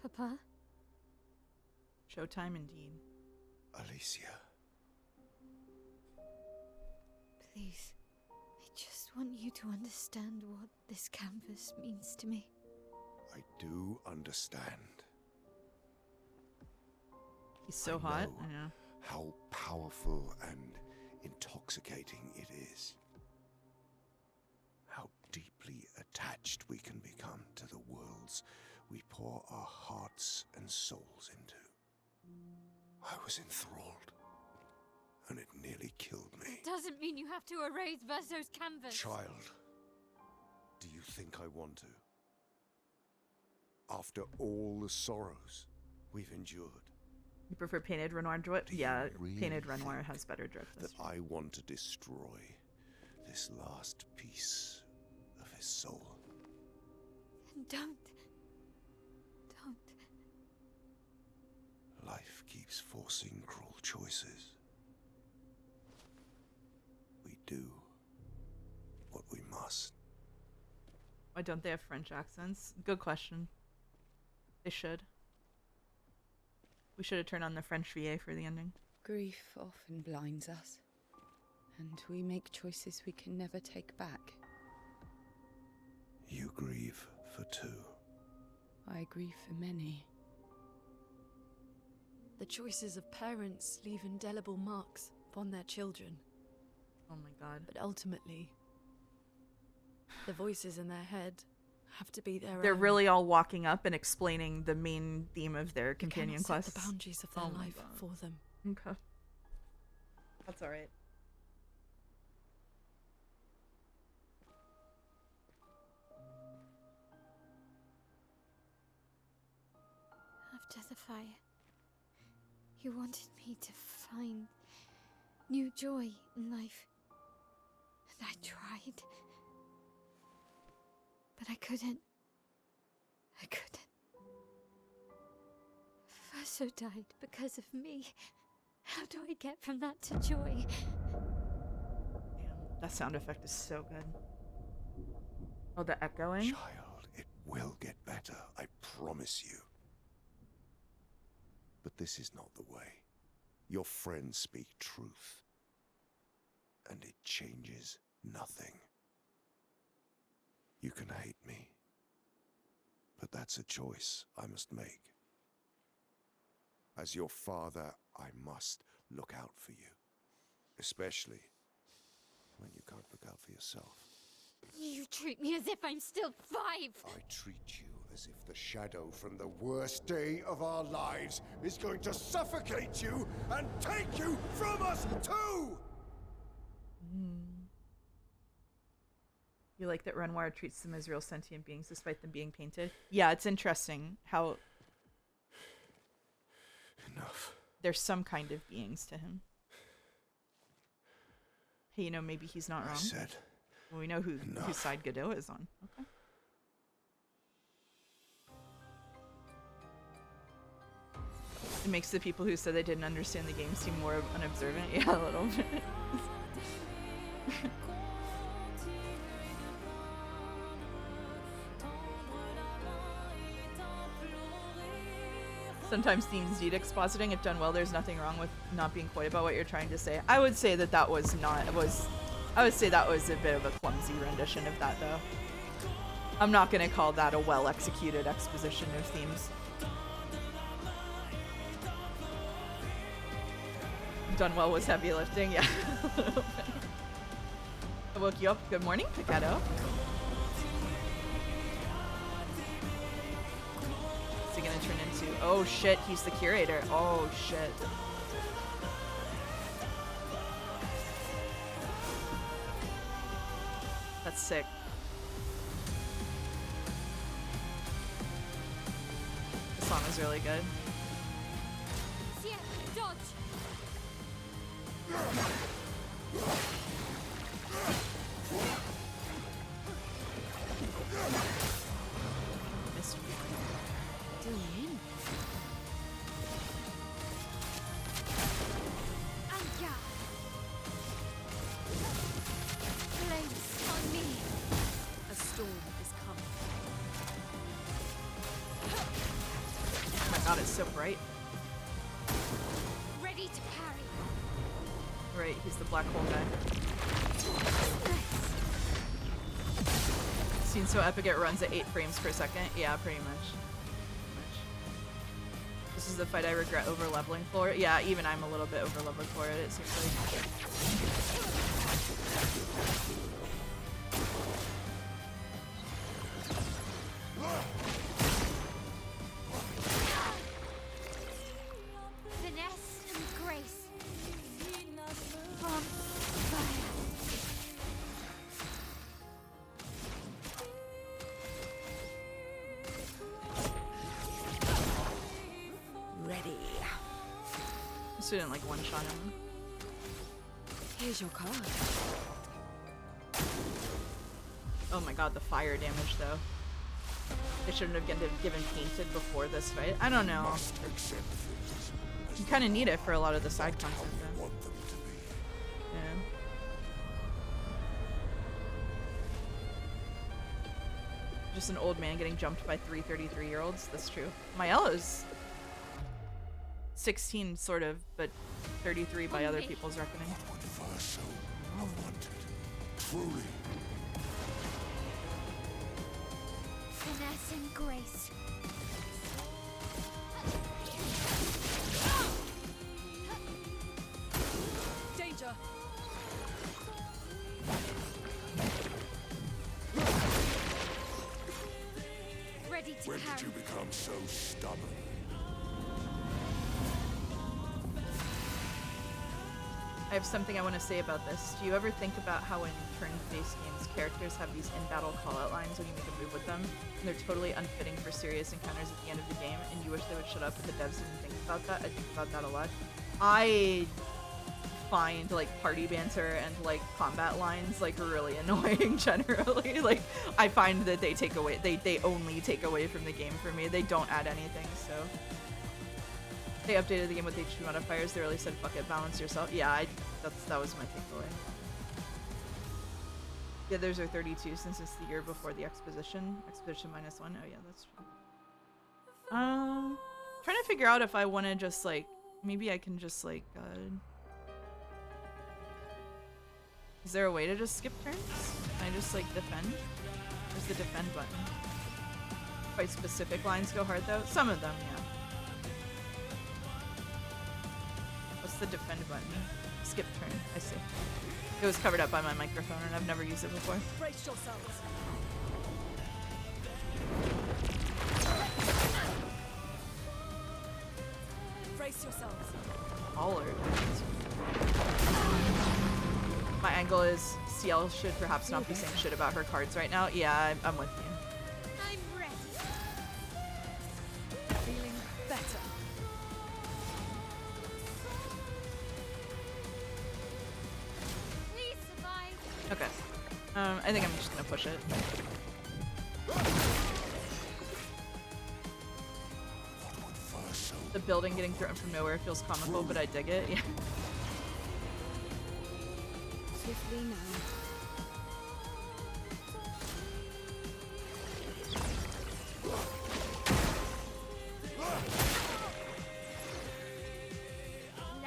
Papa? Showtime indeed. Alicia. Please. I just want you to understand what this canvas means to me. I do understand. He's so I hot. know I know. how powerful and intoxicating it is. How deeply attached we can become to the worlds we pour our hearts and souls into. I was enthralled, and it nearly killed me. Doesn't mean you have to erase Verso's canvas. Child, do you think I want to? After all the sorrows we've endured, You prefer painted Renoir drip? Yeah, really painted Renoir think has better drip. that I want to destroy this last piece of his soul. Don't. Don't. Life keeps forcing cruel choices. We do what we must. Why don't they have French accents? Good question. They should. We should have turned on the French VA for the ending. Grief often blinds us, and we make choices we can never take back. You grieve for two. I grieve for many. The choices of parents leave indelible marks upon their children. Oh my god. But ultimately, the voices in their head have to be their They're own. really all walking up and explaining the main theme of their companion You cannot quest. set the boundaries of their Oh my life God. for them. Okay. That's alright. After the fire, you wanted me to find new joy in life. And I tried. But I couldn't. I couldn't. Verso died because of me. How do I get from that to joy? Damn, that sound effect is so good. Oh, the echoing? Child, it will get better, I promise you. But this is not the way. Your friends speak truth. And it changes nothing. You can hate me. But that's a choice I must make. As your father, I must look out for you. Especially when you can't look out for yourself. You treat me as if I'm still 5. I treat you as if the shadow from the worst day of our lives is going to suffocate you and take you from us too! You like that Renoir treats them as real sentient beings despite them being painted? Yeah, it's interesting how Enough. there's some kind of beings to him. Hey, you know, maybe he's not wrong. I said Well, we know whose enough. side Godot is on. Okay. It makes the people who said they didn't understand the game seem more unobservant. Yeah, a little bit. Sometimes themes need expositing. If done well, there's nothing wrong with not being coy about what you're trying to say. I would say that was not. I would say that was a bit of a clumsy rendition of that, though. I'm not gonna call that a well-executed exposition of themes. Done well was heavy lifting, yeah. I woke you up. Good morning, Picado. What's he gonna turn into? Oh shit, he's the curator. Oh shit. That's sick. The song is really good. Dodge. Missed me. Doing? Anja. Flames on me. A storm is coming. Oh my god, it's so bright. Ready to parry. Right, he's the black hole guy. Seems so epic it runs at 8 frames per second. Yeah, pretty much. This is the fight I regret over leveling for. Yeah, even I'm a little bit over leveled for it, it seems like. Finesse and grace. From fire. Ready. This didn't like one-shot him. Here's your card. Oh my god, the fire damage though. They shouldn't have given painted before this fight. I don't know. You kind of need it for a lot of the side content though. Yeah. Just an old man getting jumped by 3 33-year-olds. That's true. Maella's 16 sort of, but 33 by other people's reckoning. Truly. Finesse and grace. Danger! Ready to When parry. did you become so stubborn? I have something I want to say about this. Do you ever think about how in turn-based games, characters have these in-battle call-out lines when you make a move with them, and they're totally unfitting for serious encounters at the end of the game, and you wish they would shut up, but the devs didn't think about that? I think about that a lot. I find, like, party banter and, like, combat lines, like, really annoying generally. Like, I find that they take away, they only take away from the game for me. They don't add anything, so... They updated the game with HP modifiers. They really said, "Fuck it, balance yourself." Yeah, that was my takeaway. Yeah, those are 32 since it's the year before the exposition. Exposition -1. Oh yeah, that's true. Trying to figure out if I want to just like, maybe I can just like. Is there a way to just skip turns? Can I just like defend? Where's the defend button? Quite specific lines go hard though. Some of them, yeah. The defend button. Skip turn. I see. It was covered up by my microphone and I've never used it before. Brace yourselves. Brace yourselves. All or my angle is CL should perhaps not be saying shit about her cards right now. Yeah, I'm with you. I'm ready. Feeling better. Please survive. Okay. I think I'm just gonna push it. The building getting thrown from nowhere feels comical, but I dig it. Yeah. Swiftly now.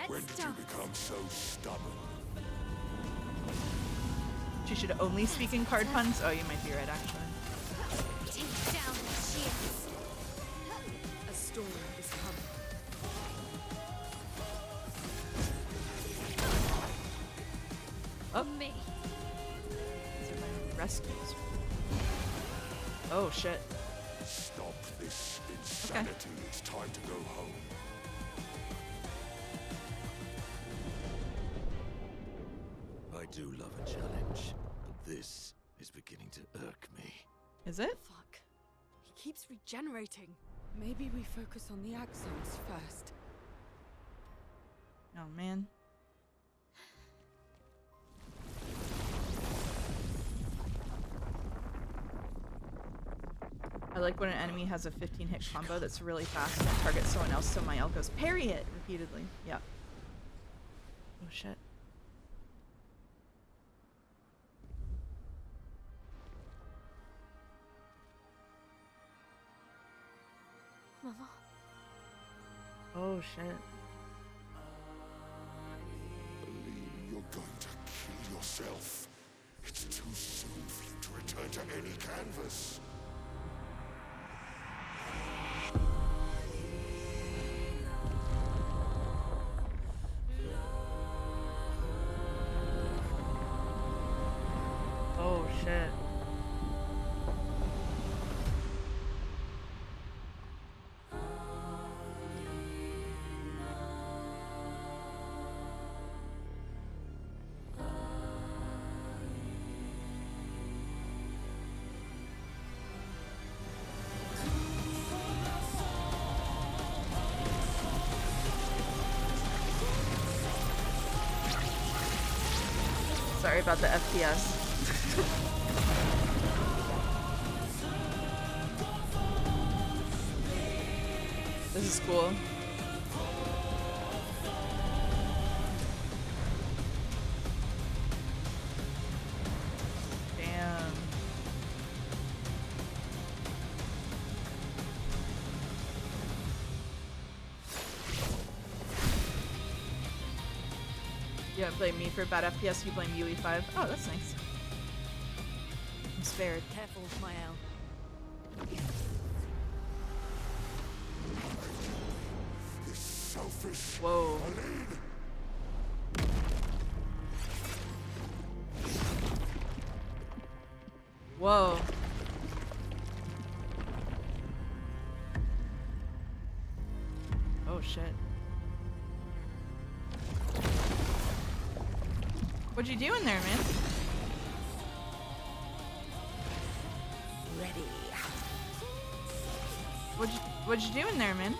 When did you become so stubborn? She should only speak in card puns. Oh, you might be right, actually. Initiates. A storm is coming. Oh, Me. these are my rescues. Oh shit. Stop this insanity. It's time to go home. I do love a challenge, but this is beginning to irk me. Is it? Fuck. He keeps regenerating. Maybe we focus on the axons first. Oh man. I like when an enemy has a 15-hit combo that's really fast and targets someone else, so my L goes parry it repeatedly. Yeah. Oh shit. Mama. Oh shit. Believe you're going to kill yourself. It's too soon for you to return to any canvas. Oh shit. Sorry about the FPS. This is cool. Damn. You don't blame me for bad FPS, you blame UE5. Oh, that's nice. I'm spared. Careful, my L. This selfish. Whoa. Aline! Whoa. Oh shit. What'd you do in there, man? Ready. What'd you do in there, man?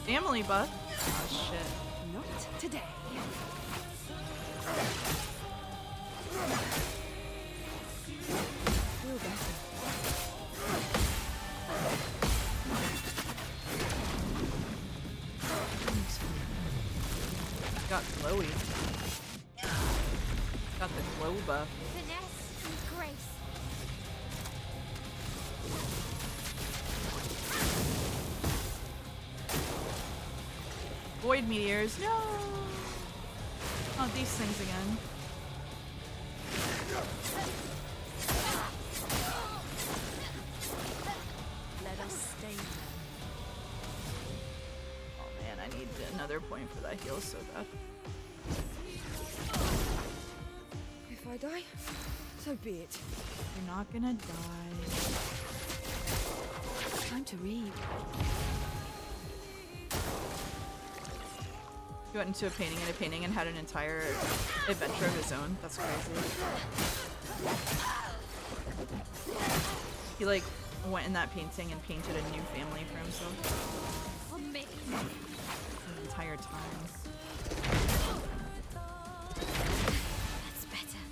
Family buff. Oh shit. Not today. Feel better. Got glowy. Got the glow buff. Finesse and grace. Void meteors. No. Not these things again. Let us stay there. Oh man, I need another point for that heal so bad. If I die, so be it. You're not gonna die. Time to read. He went into a painting and had an entire adventure of his own. That's crazy. He like went in that painting and painted a new family for himself. On me. The entire time. That's better.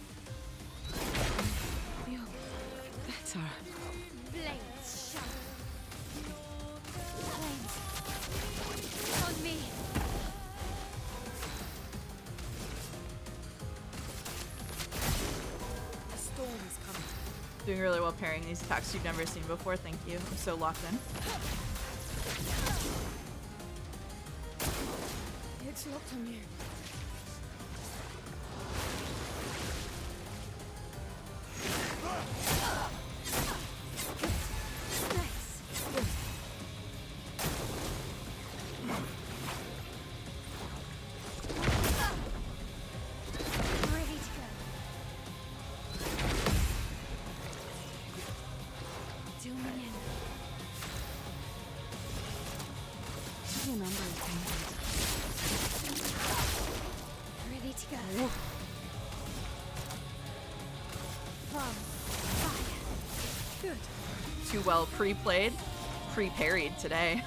Feel better. Blades shatter. Flames. On me. A storm is coming. Doing really well pairing these attacks you've never seen before. Thank you. I'm so locked in. It's locked on you. Blades. too well pre-played, pre-parried today.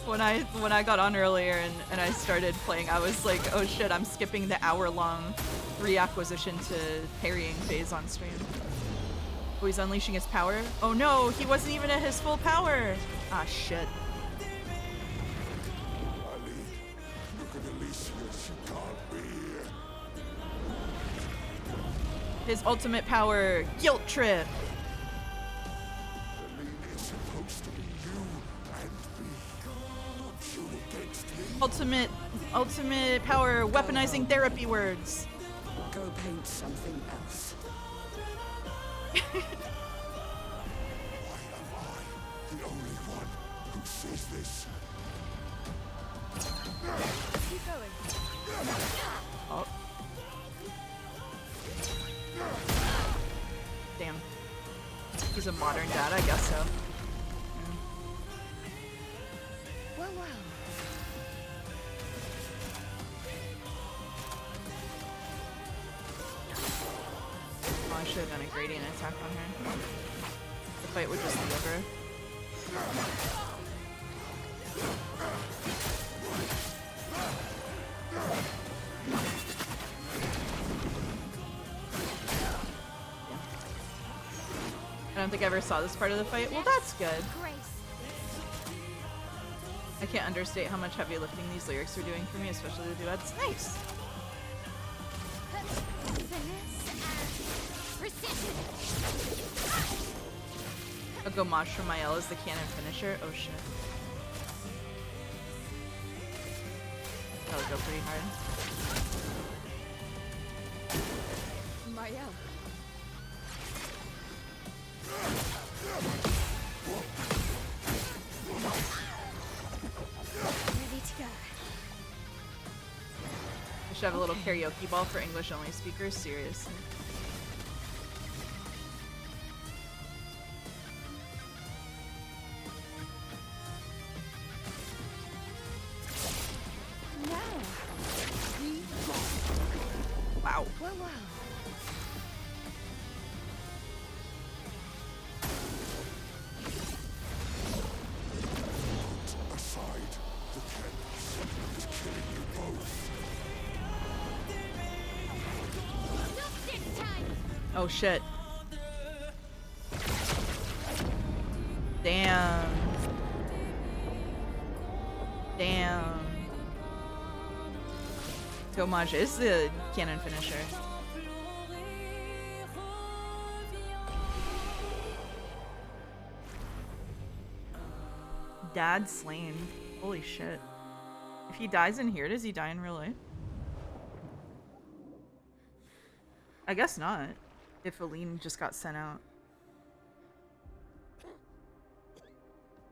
When I got on earlier and I started playing, I was like, oh shit, I'm skipping the hour-long reacquisition to parrying phase on stream. Oh, he's unleashing his power? Oh no, he wasn't even at his full power! Ah, shit. Ali, look at Alicia, she can't be here. His ultimate power, guilt trip! It's supposed to be you and me. You against me. Ultimate power, weaponizing therapy words. Go paint something else. Why am I the only one who sees this? Keep going. Oh. Damn. He's a modern dad, I guess so. Well, well. Oh, I should have done a gradient attack on her. The fight would just be over. I don't think I ever saw this part of the fight. Well, that's good. I can't understate how much heavy lifting these lyrics are doing for me, especially the duets. Nice! A gomage from Mael is the cannon finisher. Oh shit. That would go pretty hard. Mael. Ready to go. I should have a little karaoke ball for English only speakers, seriously. Wow. Well, well. Aside, the canvas is killing you both. Not this time! Oh shit. Damn. Damn. Gomage is the cannon finisher. Dad slain. Holy shit. If he dies in here, does he die in real life? I guess not. If Aline just got sent out.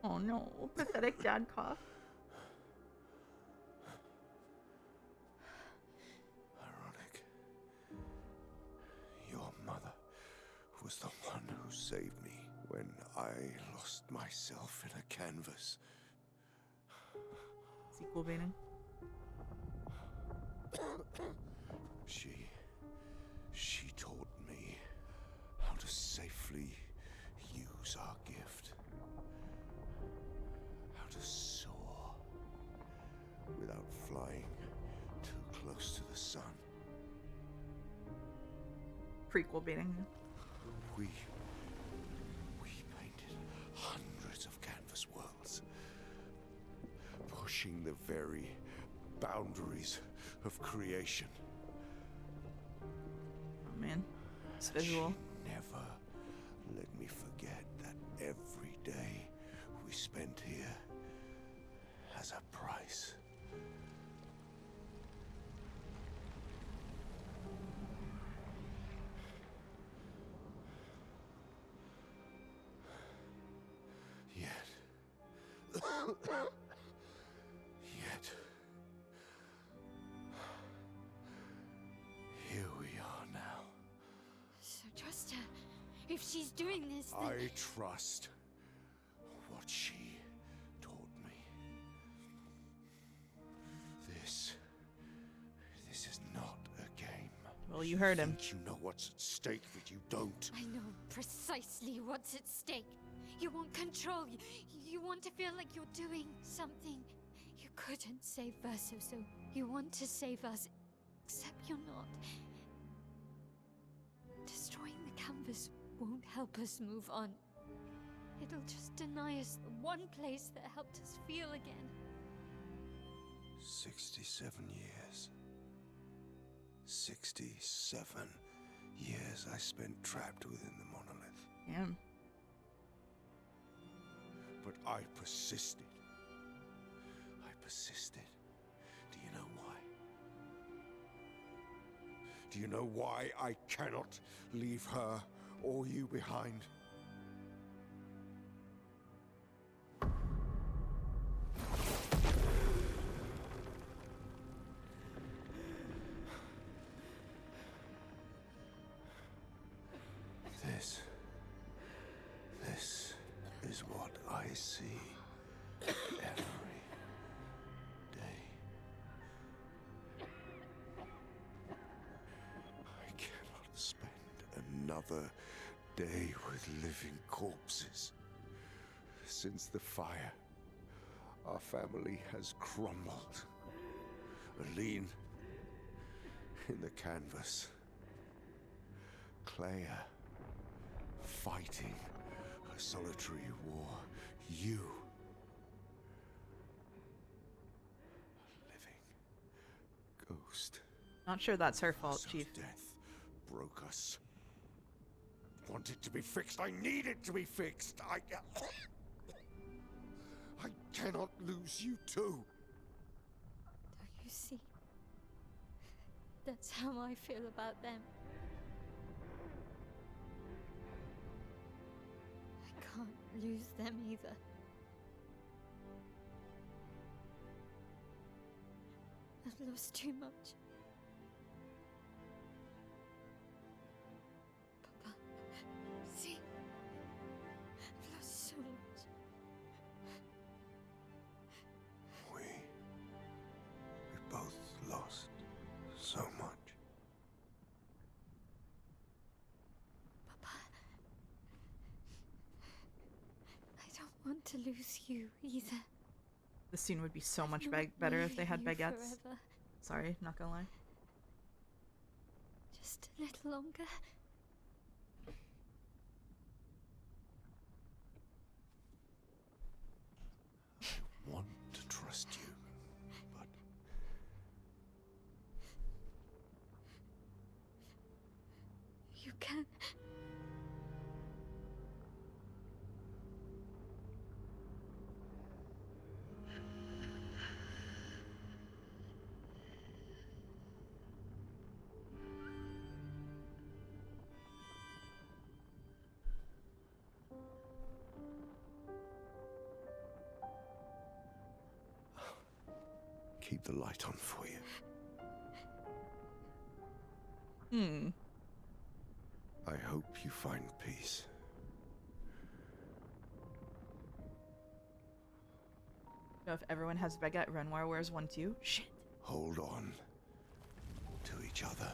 Oh no. Pathetic dad cough. Ironic. Your mother was the one who saved me when I lost myself in a canvas. Sequel baiting. She taught me how to safely use our gift. How to soar without flying too close to the sun. Prequel baiting. We painted hundreds of canvas worlds, pushing the very boundaries of creation. Oh man, it's visual. She never let me forget that every day we spent here has a price. Yet, here we are now. So trust her. If she's doing this, then... I trust what she taught me. This is not a game. Well, careful. You heard him. Think you know what's at stake that you don't. I know precisely what's at stake. You want control. You want to feel like you're doing something. You couldn't save Verso, so you want to save us. Except you're not. Destroying the canvas won't help us move on. It'll just deny us the one place that helped us feel again. 67 years. 67 years I spent trapped within the monolith. Damn. But I persisted. I persisted. Do you know why? Do you know why I cannot leave her or you behind? This is what I see every day. I cannot spend another day with living corpses. Since the fire, our family has crumbled. Aline in the canvas. Clair fighting a solitary war. You, a living ghost. Not sure that's her fault, Verso's Chief. death broke us. Want it to be fixed. I need it to be fixed. I cannot lose you too. Don't you see? That's how I feel about them. I can't lose them either. I've lost too much. Papa, see? I've lost so much. We both lost so much. Papa, I don't want to lose you either. The scene would be so much Not better if they leaving had you baguettes. forever. Sorry, not gonna lie. Just a little longer. I want to trust you, but You can. keep the light on for you. I hope you find peace. So if everyone has baguette, Renoir wears one too? Shit. Hold on to each other.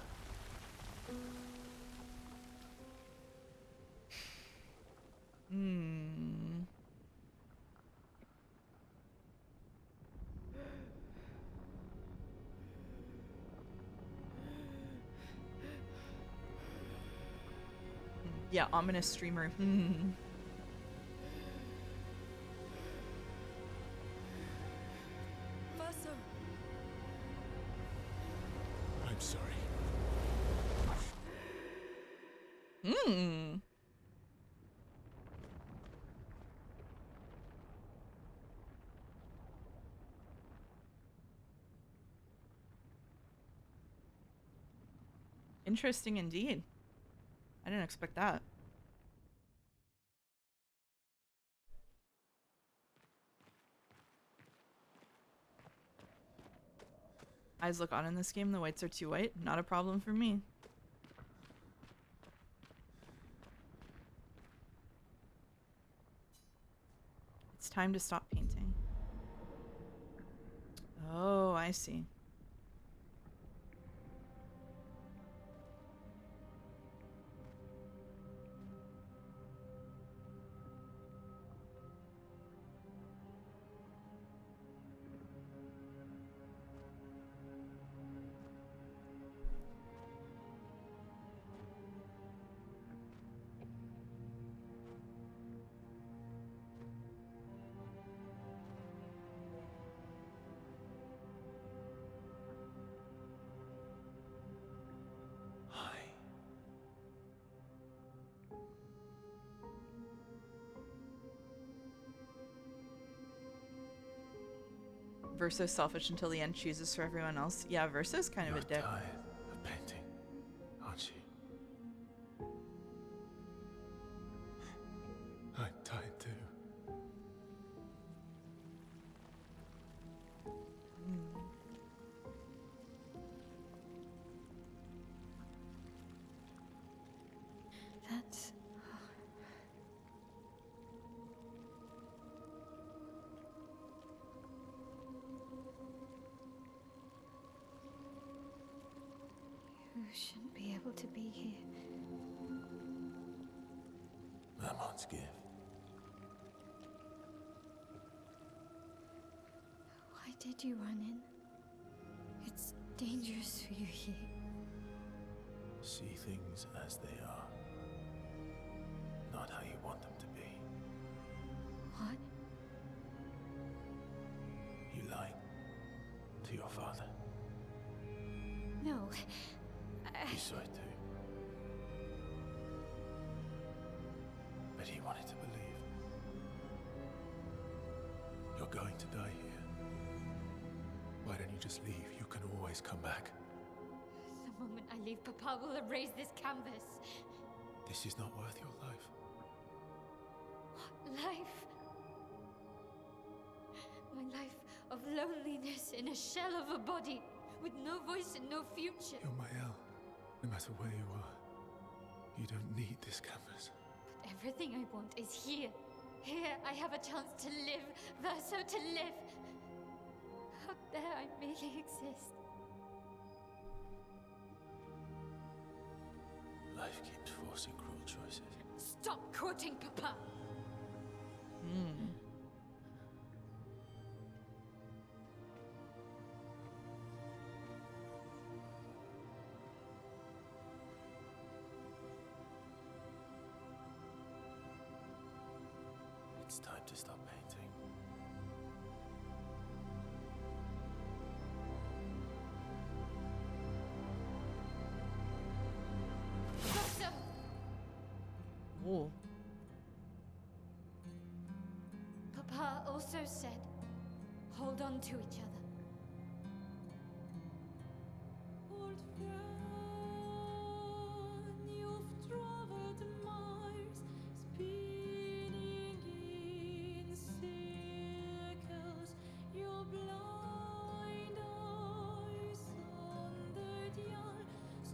Yeah, ominous streamer. Verso. I'm sorry. Interesting indeed. I didn't expect that. Eyes look on in this game. The whites are too white. Not a problem for me. It's time to stop painting. Oh, I see. Verso's selfish until the end, chooses for everyone else. Yeah, Verso's kind of a dick. Tired of painting, aren't you? I'm tired too. That's... You shouldn't be able to be here. Merman's gift. Why did you run in? It's dangerous for you here. See things as they are, not how you want them to be. What? You lied to your father. No. You saw it too. But he wanted to believe. You're going to die here. Why don't you just leave? You can always come back. The moment I leave, Papa will erase this canvas. This is not worth your life. What life? My life of loneliness in a shell of a body, with no voice and no future. You're Mael. No matter where you are, you don't need this canvas. But everything I want is here. Here I have a chance to live, Verso to live. Out there I merely exist. Life keeps forcing cruel choices. Stop quoting Papa! It's time to stop painting. Verso! Ooh. Papa also said, hold on to each other. Old friend, you've traveled miles, spinning in circles. Your blind eyes on the dial,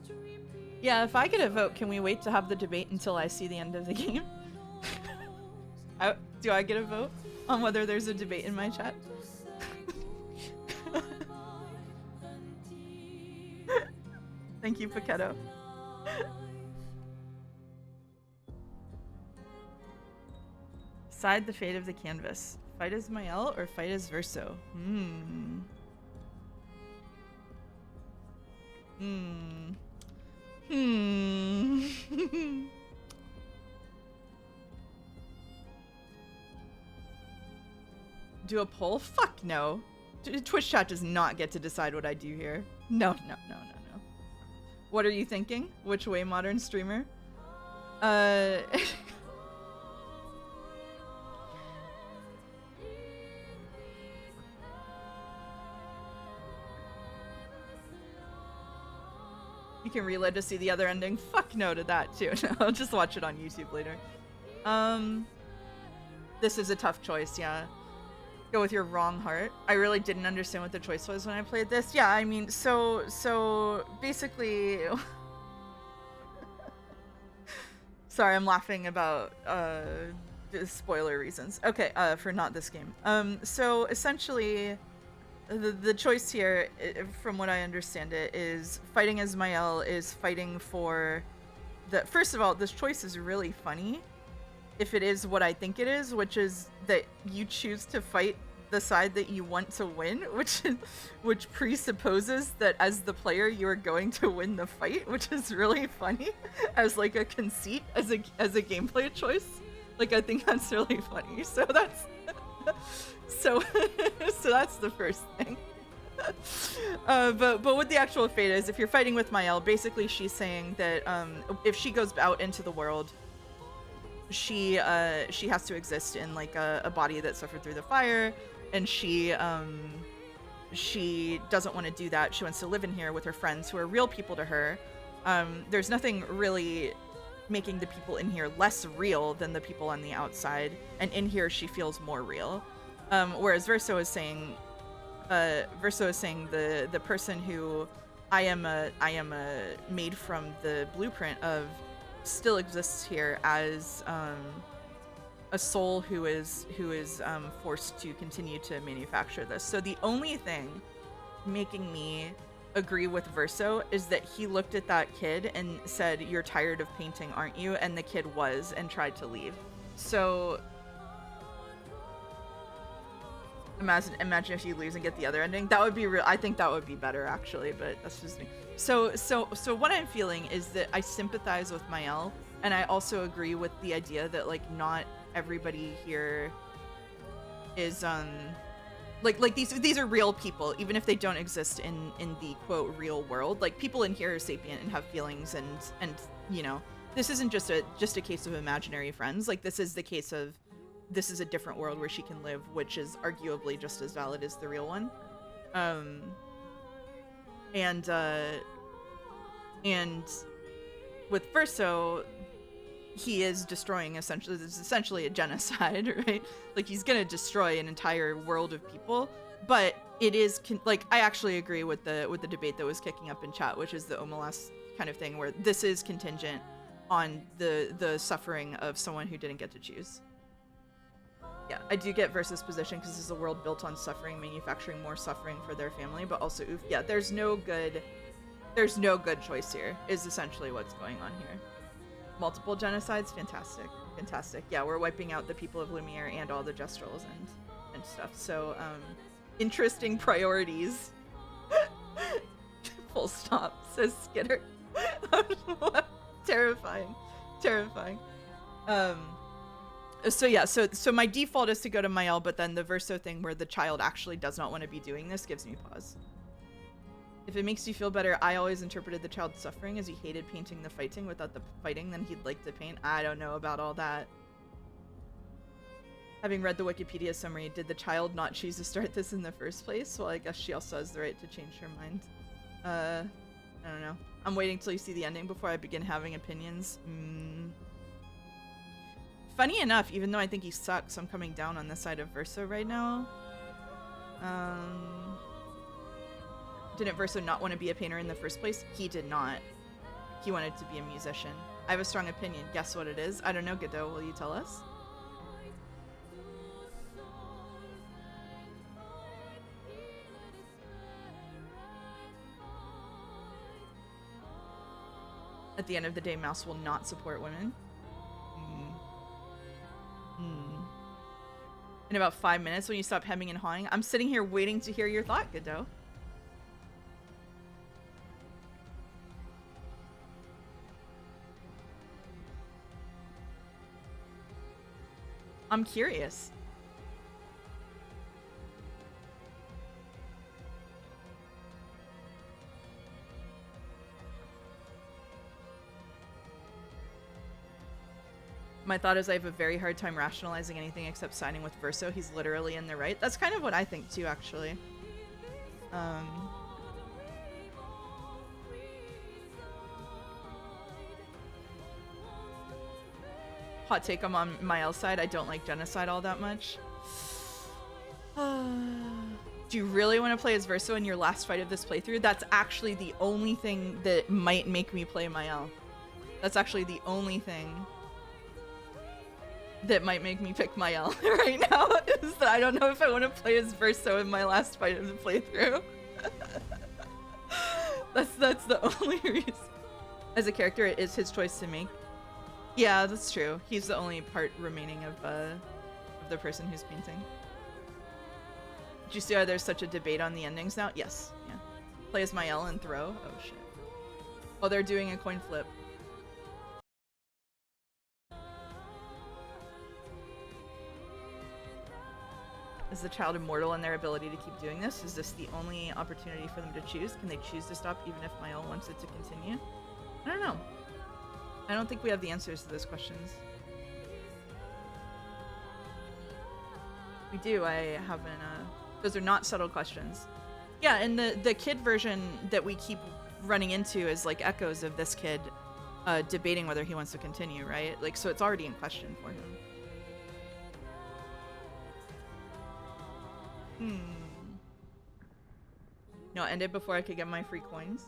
stripping. Yeah, if I get a vote, can we wait to have the debate until I see the end of the game? Do I get a vote on whether there's a debate in my chat? Thank you, Paquetto. Decide the fate of the canvas. Fight as Mael or fight as Verso? Do a poll? Fuck no. Twitch chat does not get to decide what I do here. No. What are you thinking? Which way, modern streamer? You can relive to see the other ending. Fuck no to that too. No, I'll just watch it on YouTube later. This is a tough choice, yeah. Go with your wrong heart. I really didn't understand what the choice was when I played this. Yeah, I mean, so basically sorry, I'm laughing about spoiler reasons. Okay, for not this game. So essentially the choice here, from what I understand it, is fighting as Mael is fighting for the... First of all, this choice is really funny if it is what I think it is, which is that you choose to fight the side that you want to win, which presupposes that as the player you are going to win the fight, which is really funny as like a conceit, as a gameplay choice. Like, I think that's really funny. So that's so that's the first thing. But what the actual fate is, if you're fighting with Mael, basically she's saying that if she goes out into the world, she has to exist in like a body that suffered through the fire, and she she doesn't want to do that. She wants to live in here with her friends who are real people to her. There's nothing really making the people in here less real than the people on the outside, and in here she feels more real. Whereas Verso is saying the person who I am a made from the blueprint of still exists here as a soul who is forced to continue to manufacture this. So the only thing making me agree with Verso is that he looked at that kid and said, "You're tired of painting, aren't you?" And the kid was, and tried to leave. So imagine if you lose and get the other ending. That would be real. I think that would be better, actually, but that's just me. So what I'm feeling is that I sympathize with Mael, and I also agree with the idea that, like, not everybody here is like these are real people, even if they don't exist in the quote real world. Like, people in here are sapient and have feelings, and you know, this isn't just a case of imaginary friends. Like, this is the case of, this is a different world where she can live, which is arguably just as valid as the real one. And with Verso, he is destroying it's essentially a genocide, right? Like, he's gonna destroy an entire world of people, but it is like, I actually agree with the debate that was kicking up in chat, which is the Omelas kind of thing, where this is contingent on the suffering of someone who didn't get to choose. Yeah, I do get Versus' position, because this is a world built on suffering, manufacturing more suffering for their family, but also, oof, yeah, there's no good choice here, is essentially what's going on here. Multiple genocides, fantastic. Yeah, we're wiping out the people of Lumiere and all the Gestrals and stuff. So, interesting priorities. Full stop, says Skitter. Terrifying. So yeah, so my default is to go to Mael, but then the Verso thing where the child actually does not want to be doing this gives me pause. If it makes you feel better, I always interpreted the child's suffering as he hated painting the fighting. Without the fighting, then he'd like to paint. I don't know about all that. Having read the Wikipedia summary, did the child not choose to start this in the first place? Well, I guess she also has the right to change her mind. I don't know. I'm waiting till you see the ending before I begin having opinions. Funny enough, even though I think he sucks, I'm coming down on the side of Verso right now. Didn't Verso not want to be a painter in the first place? He did not. He wanted to be a musician. I have a strong opinion. Guess what it is? I don't know, Godot. Will you tell us? At the end of the day, Mouse will not support women. In about 5 minutes, when you stop hemming and hawing, I'm sitting here waiting to hear your thought, Godot. I'm curious. My thought is I have a very hard time rationalizing anything except signing with Verso. He's literally in the right. That's kind of what I think too, actually. Hot take, I'm on Mael's side. I don't like genocide all that much. Do you really want to play as Verso in your last fight of this playthrough? That's actually the only thing that might make me play Mael. That's actually the only thing that might make me pick Mael right now, is that I don't know if I want to play as Verso in my last fight of the playthrough. That's the only reason. As a character, it is his choice to make. Yeah, that's true. He's the only part remaining of the person who's painting. Did you see how there's such a debate on the endings now? Yes, yeah. Play as Mael and throw. Oh shit. Oh, they're doing a coin flip. Is the child immortal in their ability to keep doing this? Is this the only opportunity for them to choose? Can they choose to stop even if Mael wants it to continue? I don't know. I don't think we have the answers to those questions. We do. I haven't. Those are not subtle questions. Yeah, and the kid version that we keep running into is like echoes of this kid debating whether he wants to continue, right? Like, so it's already in question for him. No, ended before I could get my free coins.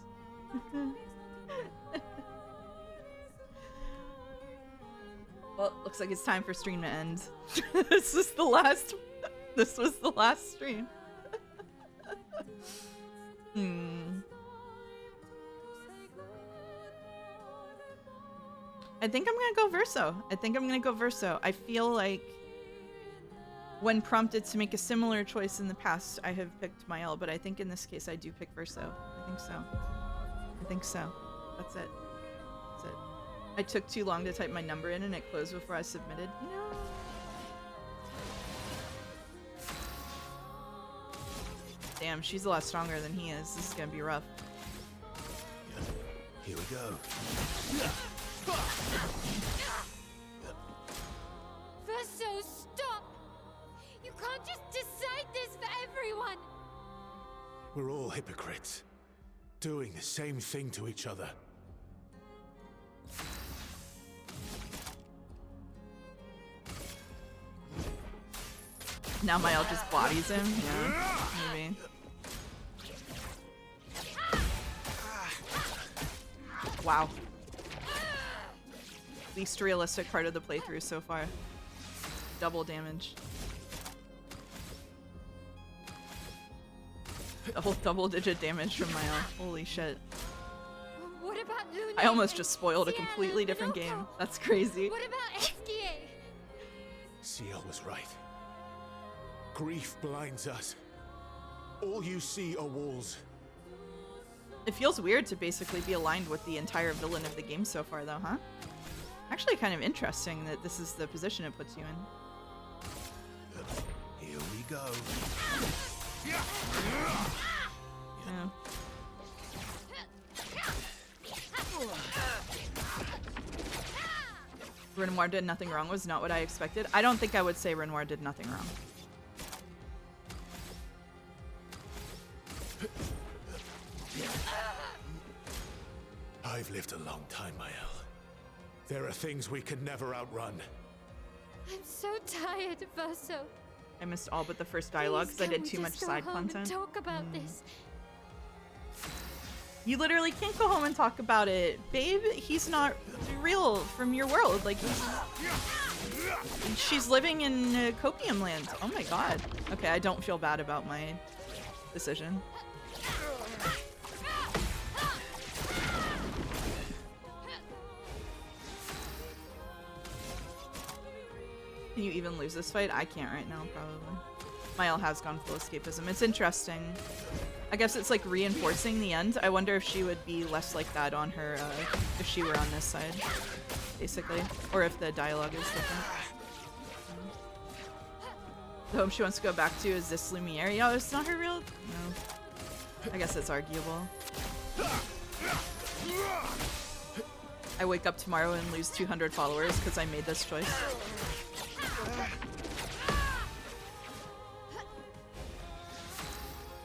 Well, looks like it's time for stream to end. This was the last stream. I think I'm gonna go Verso. I feel like when prompted to make a similar choice in the past, I have picked Mael, but I think in this case I do pick Verso. I think so. That's it. I took too long to type my number in and it closed before I submitted. No. Damn, she's a lot stronger than he is. This is gonna be rough. Here we go. Verso, stop! You can't just decide this for everyone! We're all hypocrites, doing the same thing to each other. Now Mael just bodies him? Yeah, maybe. Wow. Least realistic part of the playthrough so far. Double damage. Double-digit damage from Mael. Holy shit. What about Luna? I almost just spoiled a completely different game. That's crazy. What about SDA? Ciel was right. Grief blinds us. All you see are walls. It feels weird to basically be aligned with the entire villain of the game so far, though, huh? Actually kind of interesting that this is the position it puts you in. Here we go. Yeah. Renoir did nothing wrong was not what I expected. I don't think I would say Renoir did nothing wrong. I've lived a long time, Mael. There are things we could never outrun. I'm so tired, Verso. I missed all but the first dialogue because I did too much side content. Talk about this. You literally can't go home and talk about it, babe. He's not real from your world. Like, she's living in copium land. Oh my god. Okay, I don't feel bad about my decision. Can you even lose this fight? I can't right now, probably. Mael has gone full escapism. It's interesting. I guess it's like reinforcing the end. I wonder if she would be less like that on her, if she were on this side, basically. Or if the dialogue is different. The home she wants to go back to is this Lumiere. Yeah, it's not her real... No. I guess it's arguable. I wake up tomorrow and lose 200 followers because I made this choice.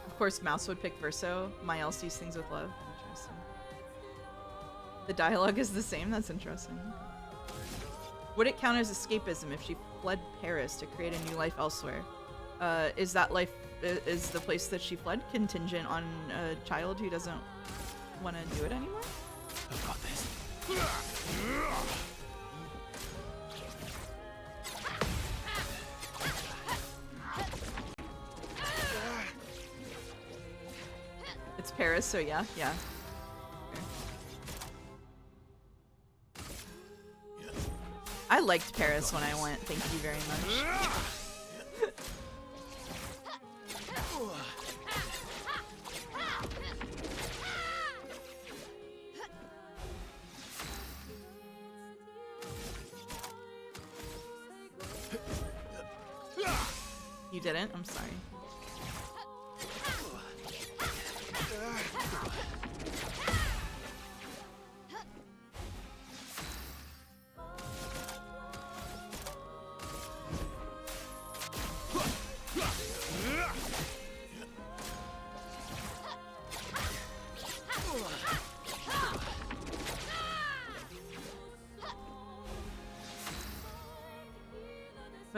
Of course, Mouse would pick Verso. Mael sees things with love. Interesting. The dialogue is the same? That's interesting. Would it count as escapism if she fled Paris to create a new life elsewhere? Is that life, is the place that she fled contingent on a child who doesn't want to do it anymore? I've got this. It's Paris, so yeah. I liked Paris when I went, thank you very much. You didn't? I'm sorry.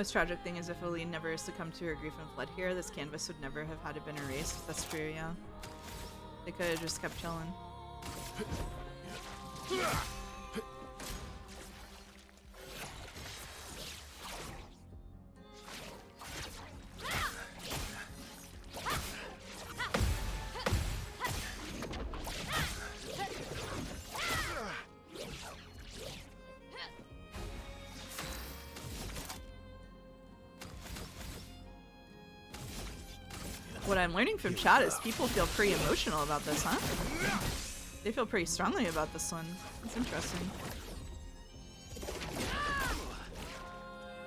Most tragic thing is if Aline never succumbed to her grief and fled here, this canvas would never have had to been erased. That's true, yeah. They could have just kept chilling. What I'm learning from chat is people feel pretty emotional about this, huh? They feel pretty strongly about this one. It's interesting.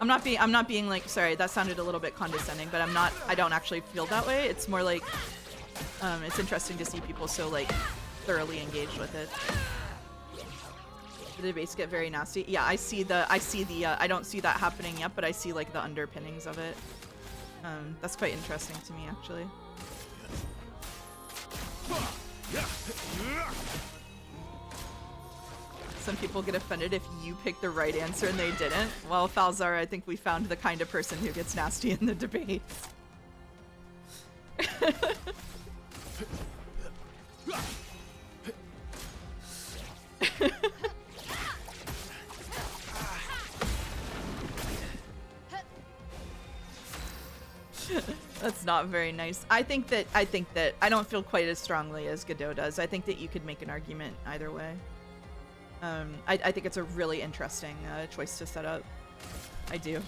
I'm not being like, sorry, that sounded a little bit condescending, but I don't actually feel that way. It's more like, it's interesting to see people so like thoroughly engaged with it. The debates get very nasty. Yeah, I see the, I don't see that happening yet, but I see like the underpinnings of it. That's quite interesting to me, actually. Some people get offended if you pick the right answer and they didn't. Well, Falzar, I think we found the kind of person who gets nasty in the debates. That's not very nice. I think that I don't feel quite as strongly as Godot does. I think that you could make an argument either way. I think it's a really interesting choice to set up. I do.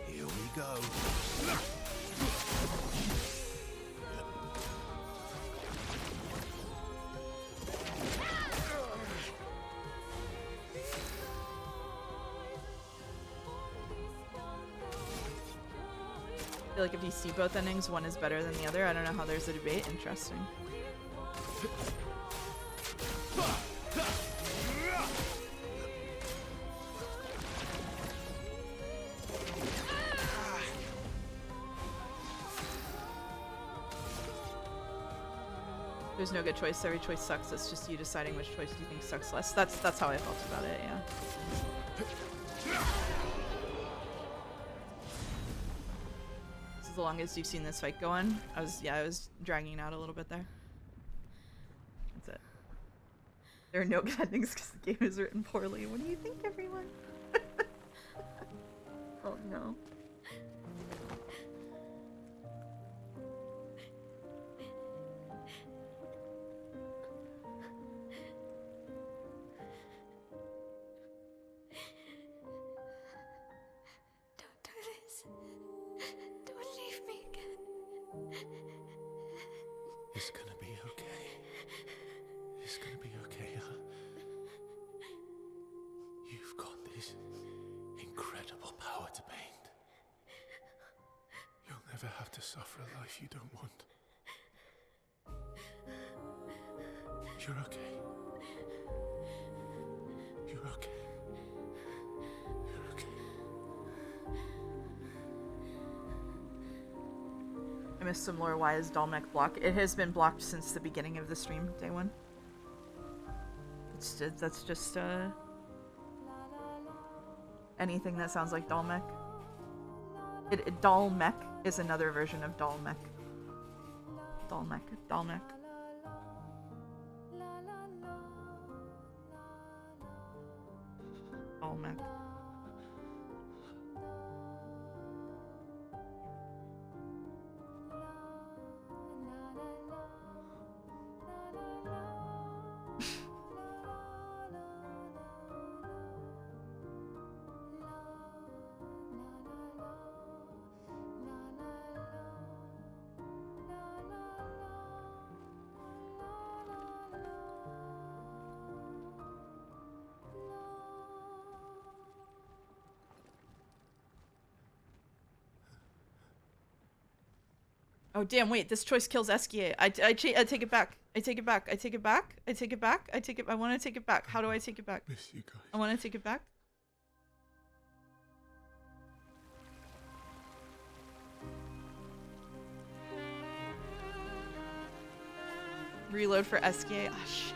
Here we go. I feel like if you see both endings, one is better than the other. I don't know how there's a debate. Interesting. There's no good choice. Every choice sucks. It's just you deciding which choice you think sucks less. That's how I felt about it, yeah. As long as you've seen this fight go on, I was dragging out a little bit there. That's it. There are no good endings because the game is written poorly. What do you think, everyone? Oh no. It's gonna be okay. It's gonna be okay, huh? You've got this incredible power to paint. You'll never have to suffer a life you don't want. You're okay. You're okay. You're okay. I missed some lore. Why is Dalmec blocked? It has been blocked since the beginning of the stream, day one. That's just anything that sounds like Dalmec. Dalmec is another version of Dalmec. Dalmec. Dalmec. Dalmec. Oh damn, wait, this choice kills Eskia. I take it back. I take it back. I take it back. I take it back. I want to take it back. How do I take it back? Miss you guys. I want to take it back. Reload for Eskia. Ah, shit.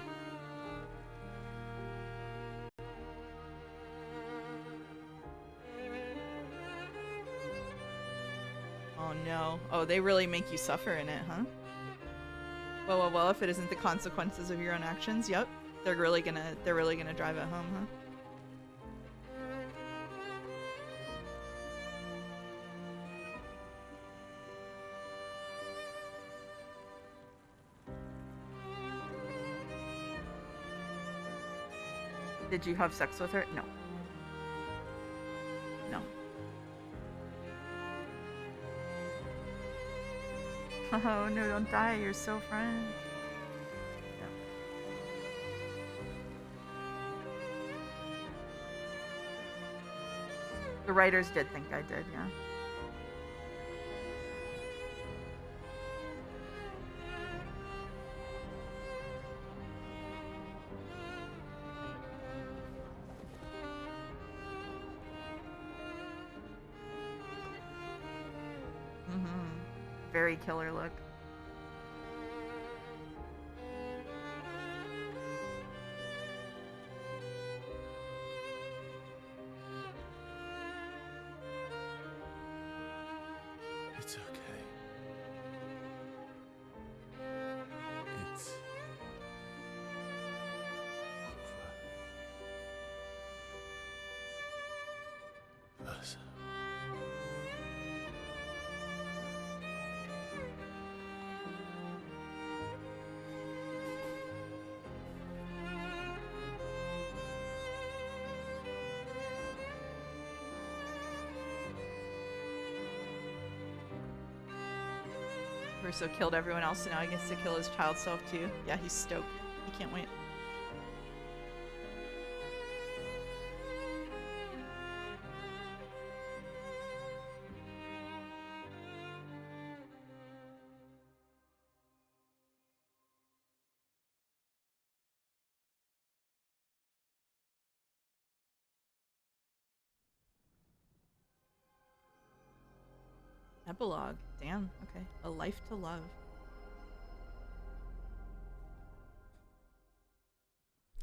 Oh, they really make you suffer in it, huh? Well, if it isn't the consequences of your own actions, yep. They're really gonna drive it home, huh? Did you have sex with her? No. No. Oh no, don't die, you're so friend. No. The writers did think I did, yeah. Very killer look. It's okay. It's over. Versa. Russo killed everyone else, so now he gets to kill his child self too. Yeah, he's stoked. He can't wait. Epilogue. Damn, okay. A life to love.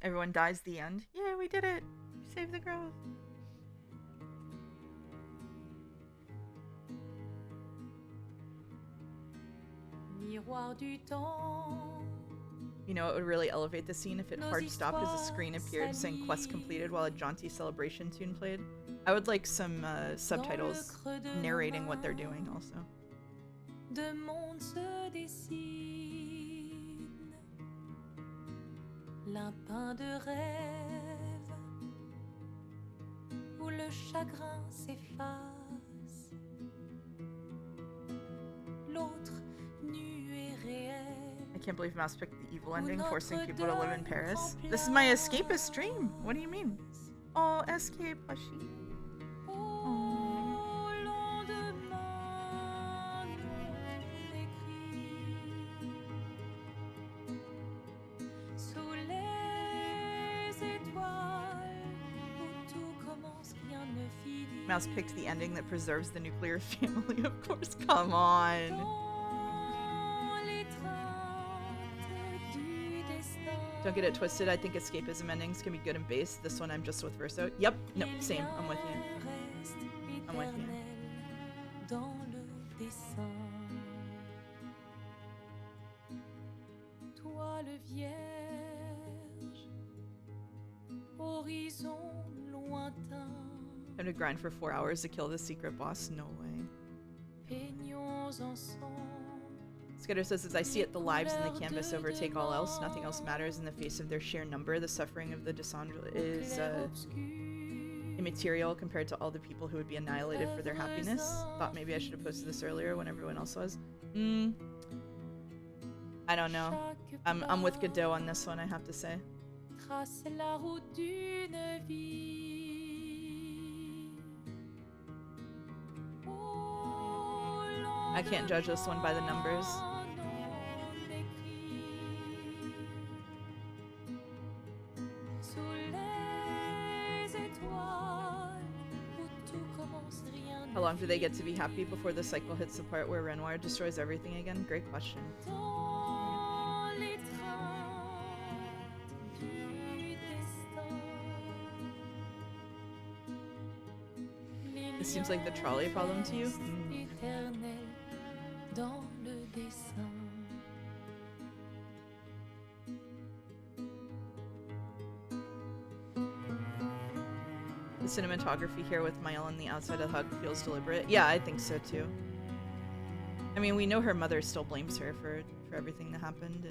Everyone dies the end. Yeah, we did it! We saved the girls. Miroir du temps. You know, it would really elevate the scene if it hard stopped as a screen appeared saying quest completed while a jaunty celebration tune played. I would like some subtitles narrating what they're doing also. De monde se dessine, l'impin de rêve, où le chagrin s'efface, l'autre nu et réel. I can't believe Mouse picked the evil ending, forcing people to live in Paris. This is my escapist dream. What do you mean? Oh, escape, Hashi. Mouse picked the ending that preserves the nuclear family, of course. Come on. Don't get it twisted. I think escapism endings can be good and base. This one I'm just with Verso. Yep. No, same. I'm with you. I'm with you. Toi le vierge, horizon lointain. Time to grind for 4 hours to kill the secret boss? No way. Skitter says, as I see it, the lives in the canvas overtake all else. Nothing else matters in the face of their sheer number. The suffering of the Descendre is immaterial compared to all the people who would be annihilated for their happiness. Thought maybe I should have posted this earlier when everyone else was. I don't know. I'm with Godot on this one, I have to say. I can't judge this one by the numbers. How long do they get to be happy before the cycle hits the part where Renoir destroys everything again? Great question. This seems like the trolley problem to you? dans le dessin. The cinematography here with Mael on the outside of the hug feels deliberate. Yeah, I think so too. I mean, we know her mother still blames her for everything that happened,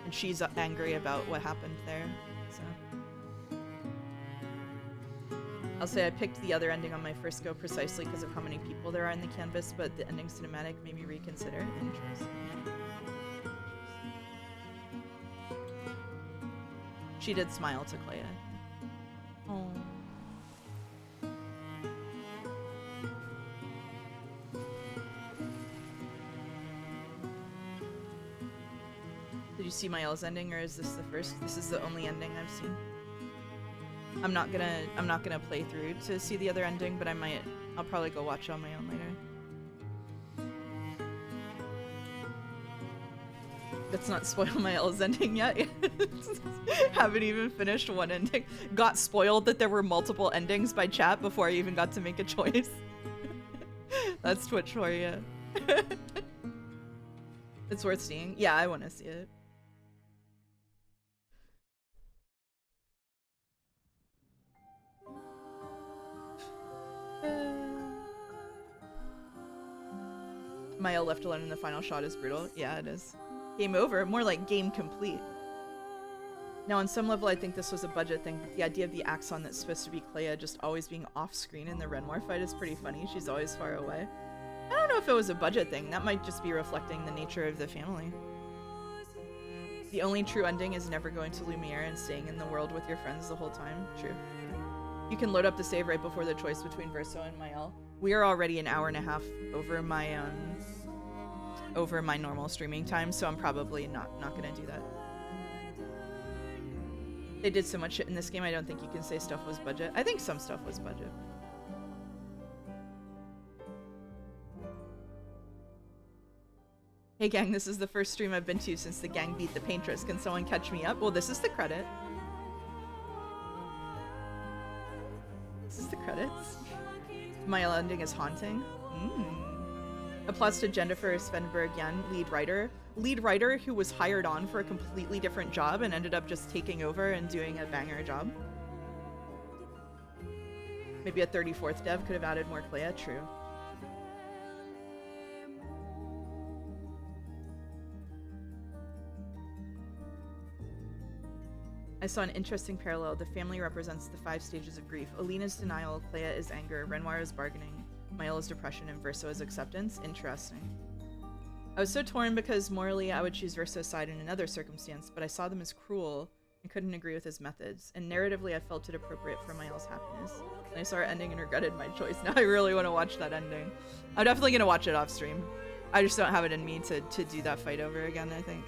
and she's angry about what happened there, so. I'll say I picked the other ending on my first go precisely because of how many people there are in the canvas, but the ending cinematic made me reconsider. Interesting. She did smile to Clair. Oh. Did you see Mael's ending, or is this the first? This is the only ending I've seen. I'm not gonna play through to see the other ending, but I'll probably go watch it on my own later. Let's not spoil Mael's ending yet. Haven't even finished one ending. Got spoiled that there were multiple endings by chat before I even got to make a choice. That's Twitch for you. It's worth seeing. Yeah, I want to see it. Mael left alone in the final shot is brutal. Yeah, it is. Game over. More like game complete. Now, on some level, I think this was a budget thing. The idea of the Axon that's supposed to be Clair just always being off-screen in the Renoir fight is pretty funny. She's always far away. I don't know if it was a budget thing. That might just be reflecting the nature of the family. The only true ending is never going to Lumiere and staying in the world with your friends the whole time. True. You can load up the save right before the choice between Verso and Mael. We are already an hour and a half over my normal streaming time, so I'm probably not gonna do that. They did so much shit in this game, I don't think you can say stuff was budget. I think some stuff was budget. Hey gang, this is the first stream I've been to since the gang beat the Paintress. Can someone catch me up? Well, this is the credit. This is the credits. My ending is haunting. Applause to Jennifer Svenberg-Jan, lead writer who was hired on for a completely different job and ended up just taking over and doing a banger job. Maybe a 34th dev could have added more Clair. True. I saw an interesting parallel. The family represents the 5 stages of grief. Alina's denial, Clair is anger, Renoir is bargaining, Mael is depression, and Verso is acceptance. Interesting. I was so torn because morally I would choose Verso's side in another circumstance, but I saw them as cruel and couldn't agree with his methods. And narratively I felt it appropriate for Mael's happiness. And I saw her ending and regretted my choice. Now I really want to watch that ending. I'm definitely going to watch it off stream. I just don't have it in me to do that fight over again, I think.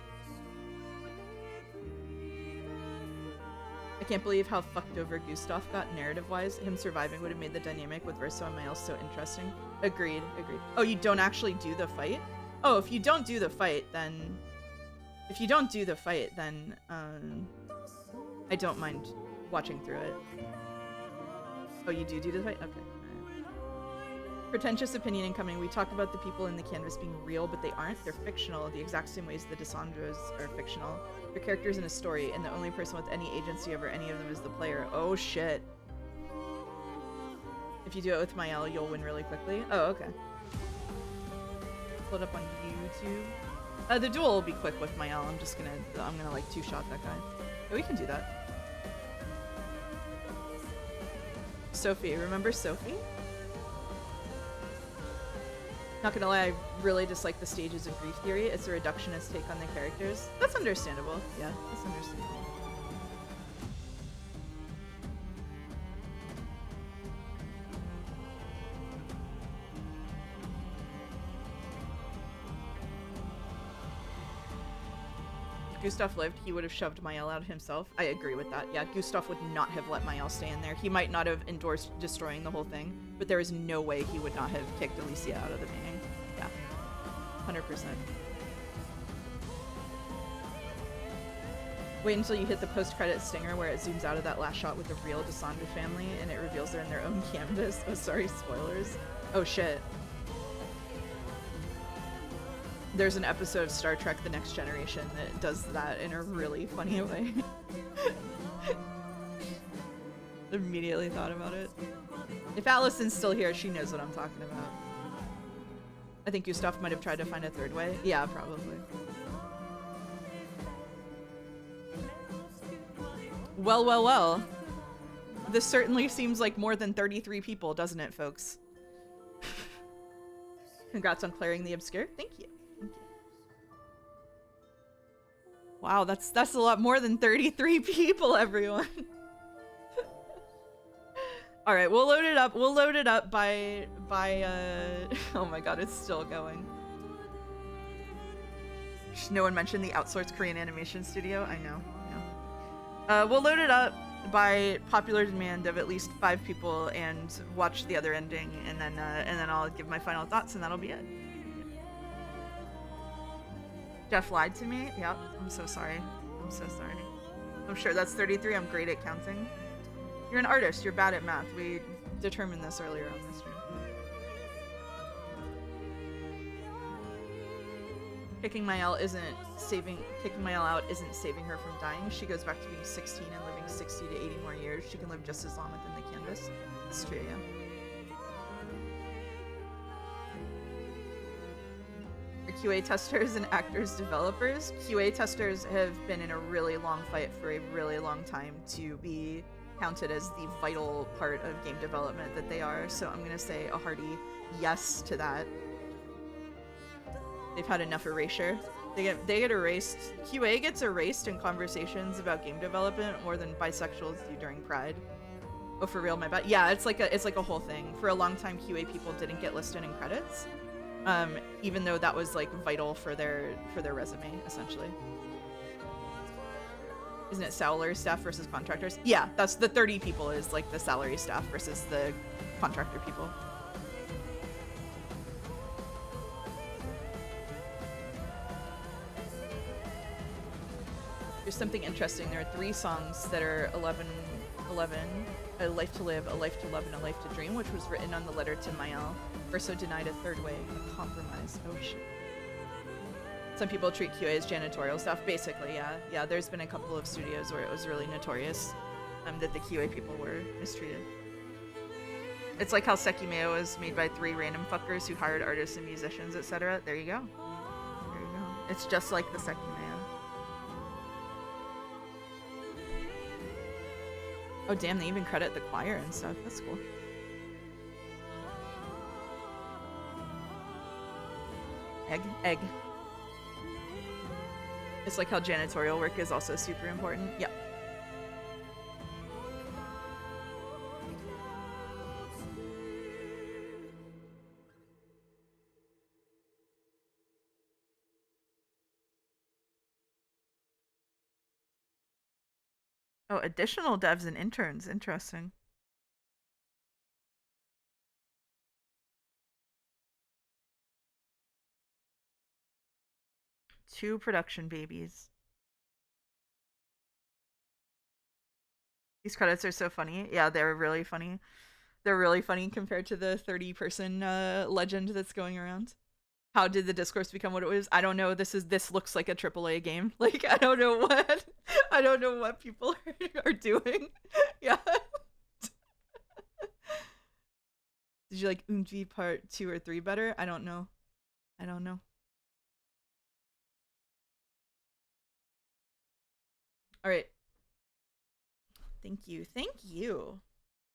I can't believe how fucked over Gustav got narrative-wise. Him surviving would have made the dynamic with Verso and Mael so interesting. Agreed, agreed. Oh, you don't actually do the fight? Oh, if you don't do the fight, then... I don't mind watching through it. Oh, you do the fight? Okay. Pretentious opinion incoming. We talked about the people in the canvas being real, but they aren't. They're fictional, the exact same ways the Desandros are fictional. They're characters in a story, and the only person with any agency over any of them is the player. Oh shit. If you do it with Mael, you'll win really quickly. Oh, okay. Pull it up on YouTube. The duel will be quick with Mael. I'm gonna like 2-shot that guy. Oh, we can do that. Sophie, remember Sophie? Not gonna lie, I really dislike the stages of grief theory. It's a reductionist take on the characters. That's understandable. Yeah, that's understandable. If Gustav lived, he would have shoved Mael out himself. I agree with that. Yeah, Gustav would not have let Mael stay in there. He might not have endorsed destroying the whole thing, but there is no way he would not have kicked Alicia out of the painting. Yeah, 100%. Wait until you hit the post-credit stinger where it zooms out of that last shot with the real Desandra family and it reveals they're in their own canvas. Oh, sorry, spoilers. Oh shit. There's an episode of Star Trek The Next Generation that does that in a really funny way. Immediately thought about it. If Allison's still here, she knows what I'm talking about. I think Gustav might have tried to find a third way. Yeah, probably. Well, well, well. This certainly seems like more than 33 people, doesn't it, folks? Congrats on clearing the Obscur. Thank you. Thank you. Wow, that's a lot more than 33 people, everyone. All right, we'll load it up. We'll load it up by oh my god, it's still going. No one mentioned the outsourced Korean animation studio. I know. We'll load it up by popular demand of at least 5 people and watch the other ending, and then I'll give my final thoughts, and that'll be it. Jeff lied to me. Yep, I'm so sorry. I'm so sorry. I'm sure that's 33. I'm great at counting. You're an artist. You're bad at math. We determined this earlier on this stream. Kicking Mayel out isn't saving her from dying. She goes back to being 16 and living 60 to 80 more years. She can live just as long within the canvas. It's true, yeah. Are QA testers and actors developers? QA testers have been in a really long fight for a really long time to be counted as the vital part of game development that they are, so I'm gonna say a hearty yes to that. They've had enough erasure. They get erased. QA gets erased in conversations about game development more than bisexuals do during Pride. Oh, for real, my bad. Yeah, it's like a whole thing. For a long time, QA people didn't get listed in credits, even though that was like vital for their resume, essentially. Isn't it salary staff versus contractors? Yeah, that's the 30 people is like the salary staff versus the contractor people. There's something interesting. There are 3 songs that are 11, A Life to Live, A Life to Love, and A Life to Dream, which was written on the letter to Mayel. Verso denied a third way, a compromise. Oh shit. Some people treat QA as janitorial staff. Basically, yeah. Yeah, there's been a couple of studios where it was really notorious that the QA people were mistreated. It's like how Sekimeo was made by 3 random fuckers who hired artists and musicians, etc. There you go. There you go. It's just like the Sekimeo. Oh damn, they even credit the choir and stuff. That's cool. Egg. It's like how janitorial work is also super important. Yep. Oh, additional devs and interns. Interesting. Two production babies. These credits are so funny. Yeah, they're really funny. They're really funny compared to the 30-person legend that's going around. How did the discourse become what it was? I don't know. This looks like a AAA game. Like I don't know what people are doing. Yeah. Did you like Unji part 2 or 3 better? I don't know. All right. Thank you.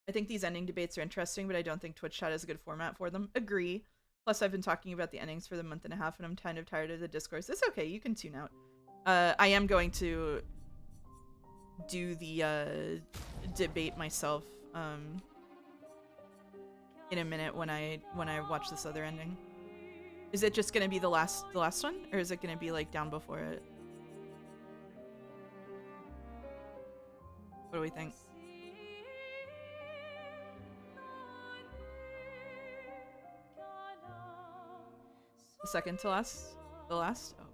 I think these ending debates are interesting, but I don't think Twitch chat is a good format for them. Agree. Plus, I've been talking about the endings for the month and a half, and I'm kind of tired of the discourse. It's okay. You can tune out. I am going to do the debate myself in a minute when I watch this other ending. Is it just gonna be the last one, or is it gonna be like down before it? What do we think? The second to last? The last? Oh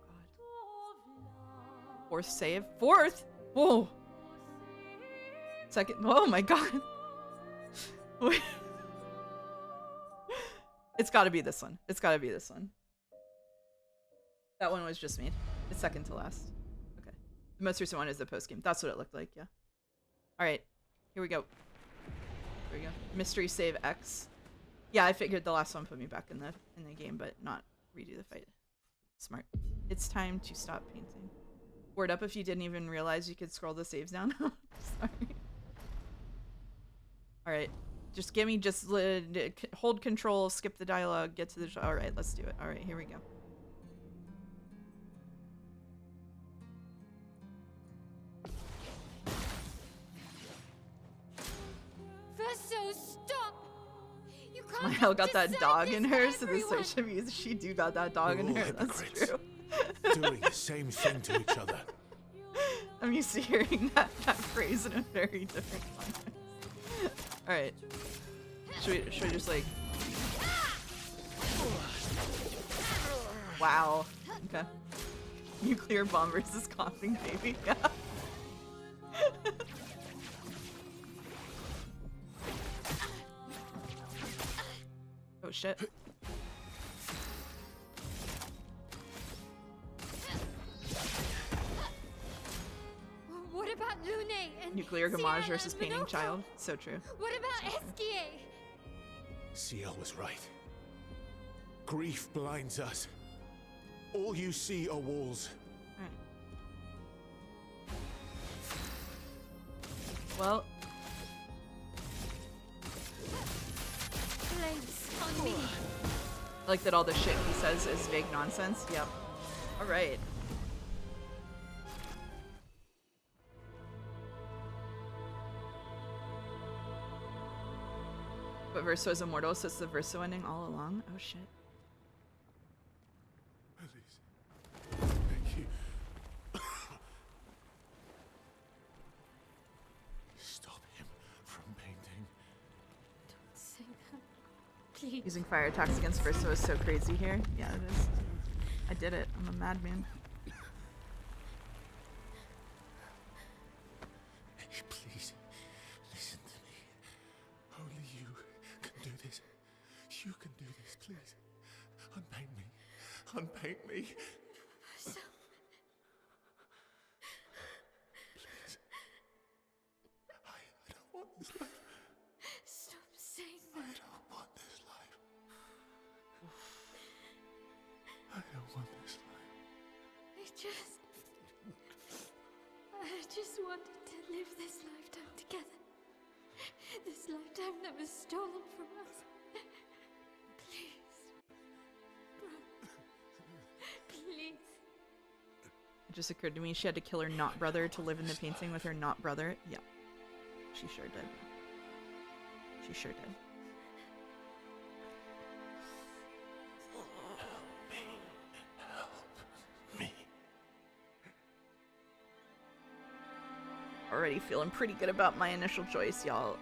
god. 4th save? 4th? Whoa! Second? Oh my god! Wait. It's gotta be this one. It's gotta be this one. That one was just made. It's second to last. Okay. The most recent one is the post game. That's what it looked like, yeah. Alright. Here we go. Here we go. Mystery save X. Yeah, I figured the last one put me back in the game, but not redo the fight. Smart. It's time to stop painting. Word up if you didn't even realize you could scroll the saves down. Sorry. Alright. Just give me, just hold control, skip the dialogue, get to the show. Alright, let's do it. Alright, here we go. Verso, stop! You can't Mael got that decide dog this in for her, so the everyone. social media, she do got that dog in We're all her. That's hypocrites. true. Doing the same thing to each other. I'm used to hearing that phrase in a very different context. Alright. Should we just like... Wow. Okay. Nuclear bomb versus coughing baby. Yeah. Oh shit. What about Lune and Nuclear Sierra gamage versus and painting Minoko? child. So true. What about Esquier? CL was right. Grief blinds us. All you see are walls. Well, Flames on me. I like that all the shit he says is vague nonsense. Yep. Alright. But Verso is immortal, so it's the Verso ending all along. Oh shit. Thank you. Stop him from painting. Don't say that. Please. Using fire attacks against Verso is so crazy here. Yeah, it is. I did it. I'm a madman. Please, listen to me. Only you can do this. You can do this, please. Unpaint me. Unpaint me. So, Please. I don't want this life. stop saying I that. don't want this life. I don't want this life. I just wanted to live this lifetime together. This lifetime that was stolen from us. Please. Bro. Please. It just occurred to me she had to kill her not brother to live in the painting with her not brother. Yeah. She sure did. She sure did. Already feeling pretty good about my initial choice, y'all.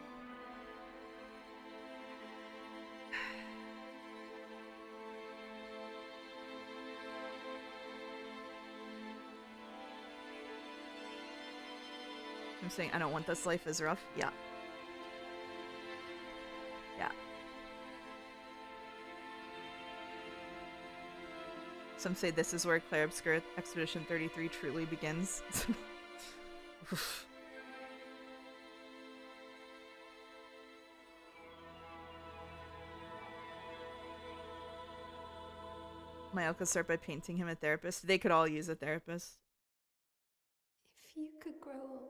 I'm saying I don't want this life is rough. Yeah. Yeah. Some say this is where Clair Obscur Expedition 33 truly begins. Oof. Mael could start by painting him a therapist. They could all use a therapist. If you could grow old,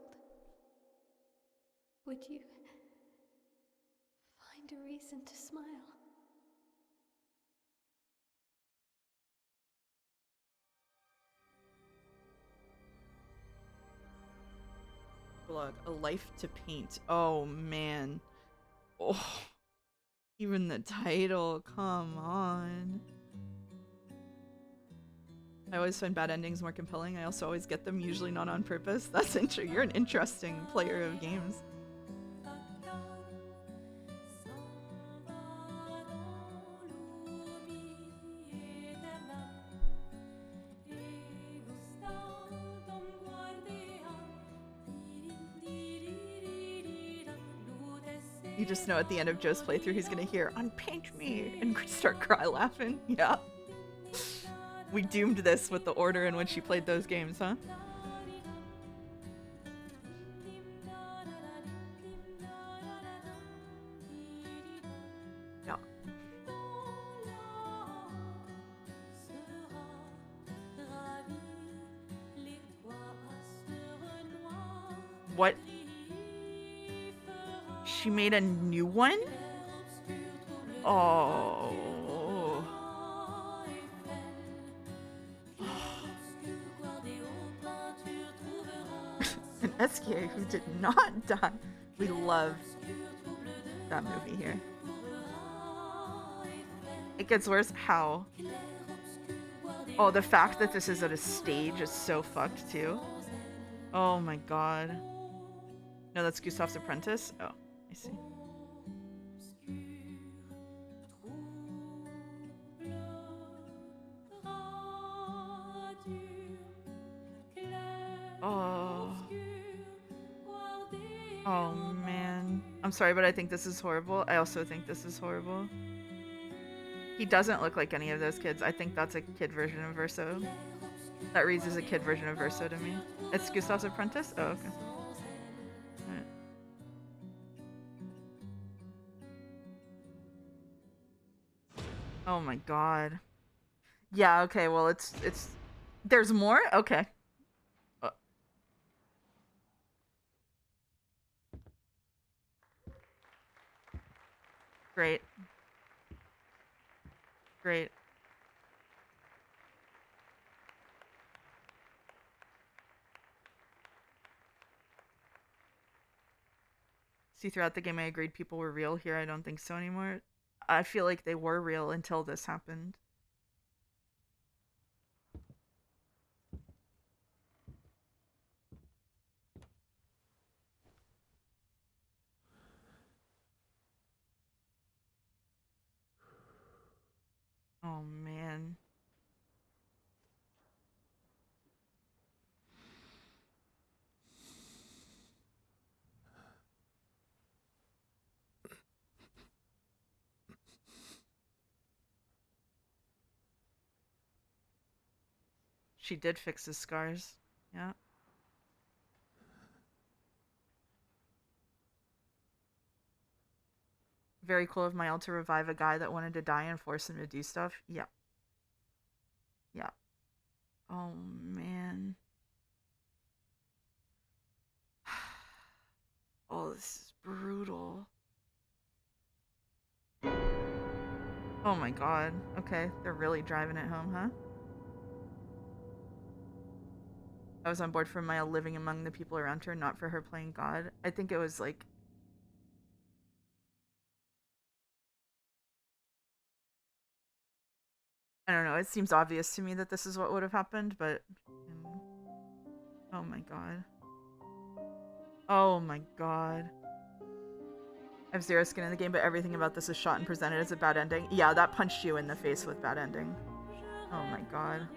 would you find a reason to smile? Blog, a life to paint. Oh man. Oh. Even the title, come on. I always find bad endings more compelling. I also always get them, usually not on purpose. That's interesting. You're an interesting player of games. You just know at the end of Joe's playthrough he's gonna hear "Unpaint me" and start cry laughing. Yeah. We doomed this with the order in which he played those games, huh? Yeah. What? She made a new one? Oh. An Esquier who did not die. We love that movie here. It gets worse. How? Oh, the fact that this is at a stage is so fucked too. Oh my god. No, that's Gustav's apprentice? Oh, I see. Oh. Oh man. I'm sorry, but I think this is horrible. I also think this is horrible. He doesn't look like any of those kids. I think that's a kid version of Verso. That reads as a kid version of Verso to me. It's Gustav's apprentice? Oh, okay. Alright. Oh my god. Yeah, okay, well it's there's more? Okay. Great. Great. See, throughout the game I agreed people were real. Here I don't think so anymore. I feel like they were real until this happened. Oh man. She did fix his scars. Yeah. Very cool of Mael to revive a guy that wanted to die and force him to do stuff. Yeah. Yeah. Oh man. Oh, this is brutal. Oh my god. Okay, they're really driving it home, huh? I was on board for Maya living among the people around her, not for her playing God. I think it was like... I don't know, it seems obvious to me that this is what would have happened, but... Oh my god. Oh my god. I have zero skin in the game, but everything about this is shot and presented as a bad ending. Yeah, that punched you in the face with bad ending. Oh my god.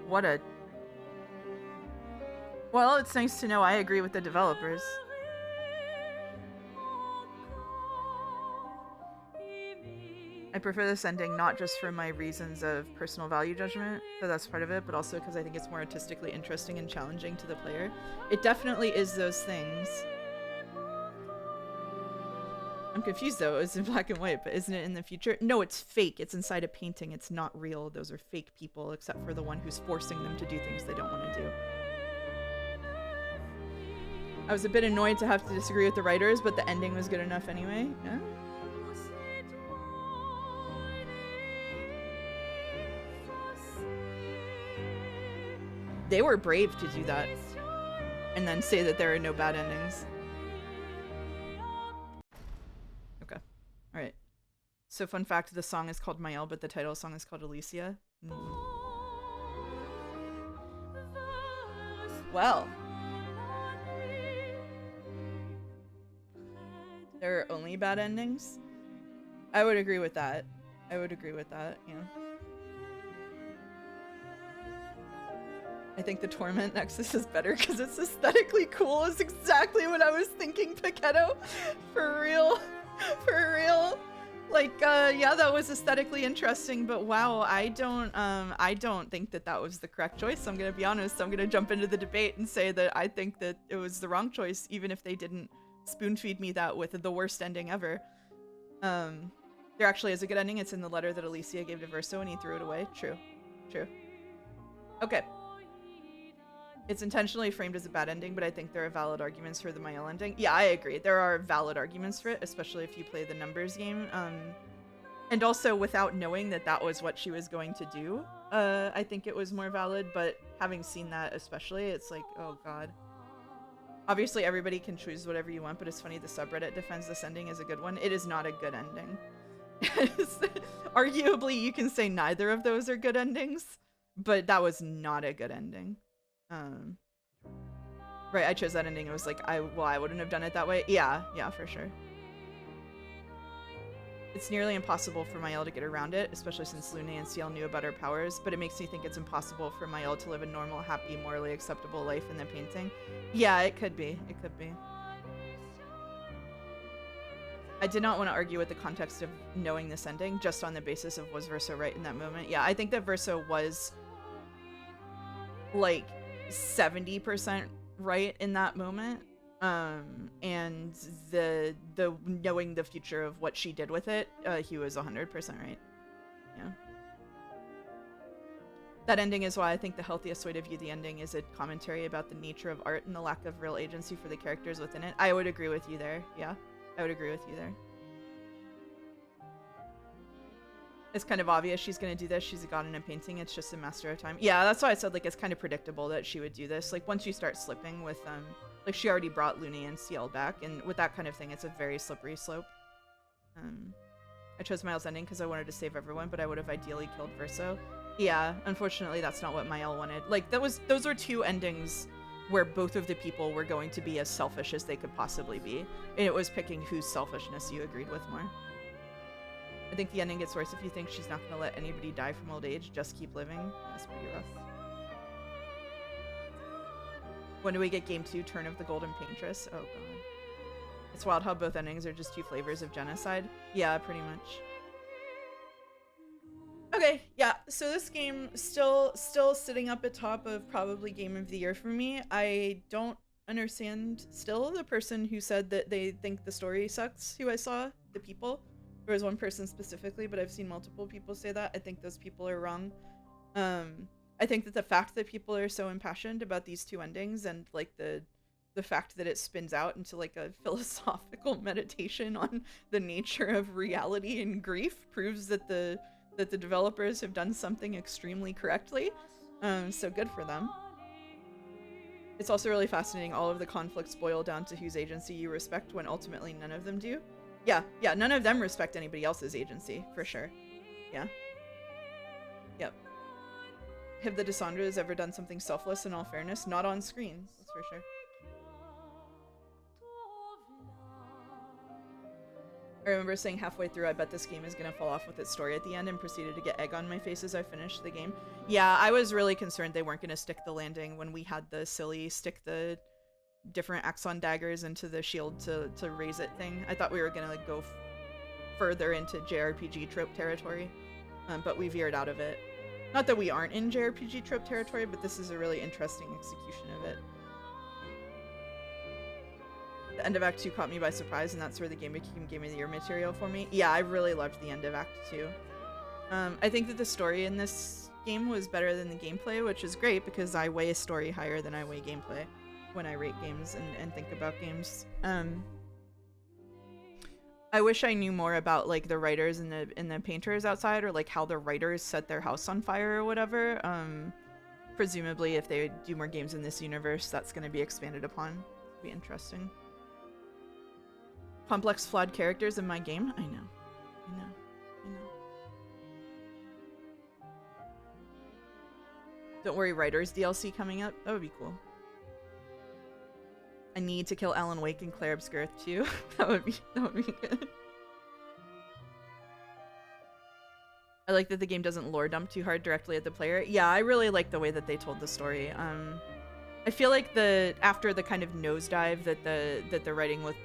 What a... Well, it's nice to know I agree with the developers. I prefer this ending not just for my reasons of personal value judgment, so that's part of it, but also because I think it's more artistically interesting and challenging to the player. It definitely is those things. I'm confused though, it's in black and white, but isn't it in the future? No, it's fake. It's inside a painting. It's not real. Those are fake people, except for the one who's forcing them to do things they don't want to do. I was a bit annoyed to have to disagree with the writers, but the ending was good enough anyway. Yeah. They were brave to do that and then say that there are no bad endings. Okay. All right. So fun fact, the song is called Mael, but the title of the song is called Alicia. Well. There are only bad endings? I would agree with that. I would agree with that, yeah. I think the Torment Nexus is better because it's aesthetically cool is exactly what I was thinking, Paquetto. For real. For real. Like, yeah, that was aesthetically interesting, but wow, I don't think that that was the correct choice. I'm gonna be honest. I'm gonna jump into the debate and say that I think that it was the wrong choice, even if they didn't spoon feed me that with the worst ending ever. There actually is a good ending. It's in the letter that Alicia gave to Verso and he threw it away. True. True. Okay. It's intentionally framed as a bad ending, but I think there are valid arguments for the Mael ending. Yeah, I agree. There are valid arguments for it, especially if you play the numbers game. And also without knowing that that was what she was going to do, I think it was more valid, but having seen that especially, it's like, oh god. Obviously everybody can choose whatever you want, but it's funny the subreddit defends this ending as a good one. It is not a good ending. Arguably, you can say neither of those are good endings, but that was not a good ending. Right, I chose that ending. It was like, I wouldn't have done it that way. Yeah, for sure. It's nearly impossible for Mael to get around it, especially since Lune and Ciel knew about her powers, but it makes me think it's impossible for Mael to live a normal, happy, morally acceptable life in the painting. Yeah, it could be. It could be. I did not want to argue with the context of knowing this ending, just on the basis of was Verso right in that moment. Yeah, I think that Verso was like 70% right in that moment. And the knowing the future of what she did with it, he was 100% right. Yeah. That ending is why I think the healthiest way to view the ending is a commentary about the nature of art and the lack of real agency for the characters within it. I would agree with you there. Yeah, I would agree with you there. It's kind of obvious she's gonna do this. She's a god in a painting. It's just a master of time. Yeah, that's why I said, like, it's kind of predictable that she would do this. Like, once you start slipping with, like, she already brought Lune and Ciel back, and with that kind of thing, it's a very slippery slope. I chose Mael's ending because I wanted to save everyone, but I would have ideally killed Verso. Yeah, unfortunately, that's not what Mael wanted. Like, those were two endings where both of the people were going to be as selfish as they could possibly be, and it was picking whose selfishness you agreed with more. I think the ending gets worse if you think she's not going to let anybody die from old age. Just keep living. That's pretty rough. When do we get game 2, Turn of the Golden Paintress? Oh god. It's wild how both endings are just two flavors of genocide. Yeah, pretty much. Okay, yeah, so this game still sitting up at top of probably Game of the Year for me. I don't understand still the person who said that they think the story sucks, who I saw, the people. There was one person specifically, but I've seen multiple people say that. I think those people are wrong. I think that the fact that people are so impassioned about these two endings and like the fact that it spins out into like a philosophical meditation on the nature of reality and grief proves that the developers have done something extremely correctly. So good for them. It's also really fascinating. All of the conflicts boil down to whose agency you respect when ultimately none of them do. Yeah, none of them respect anybody else's agency, for sure. Yeah. Yep. Have the Dissandras ever done something selfless in all fairness? Not on screen, that's for sure. I remember saying halfway through, I bet this game is gonna fall off with its story at the end, and proceeded to get egg on my face as I finished the game. Yeah, I was really concerned they weren't gonna stick the landing when we had the silly stick the different Axon daggers into the shield to raise it thing. I thought we were gonna like go further into JRPG trope territory, but we veered out of it. Not that we aren't in JRPG trope territory, but this is a really interesting execution of it. The end of Act 2 caught me by surprise, and that's where the game became Game of the Year material for me. Yeah, I really loved the end of Act 2. I think that the story in this game was better than the gameplay, which is great because I weigh a story higher than I weigh gameplay when I rate games and think about games. I wish I knew more about like the writers and the painters outside, or like how the writers set their house on fire or whatever. Presumably if they do more games in this universe, that's going to be expanded upon. It'll be interesting. Complex flawed characters in my game? I know. Don't worry, writers DLC coming up? That would be cool. I need to kill Alan Wake and Clair Obscur too. that would be good. I like that the game doesn't lore dump too hard directly at the player. Yeah, I really like the way that they told the story. I feel like after the kind of nosedive that the writing with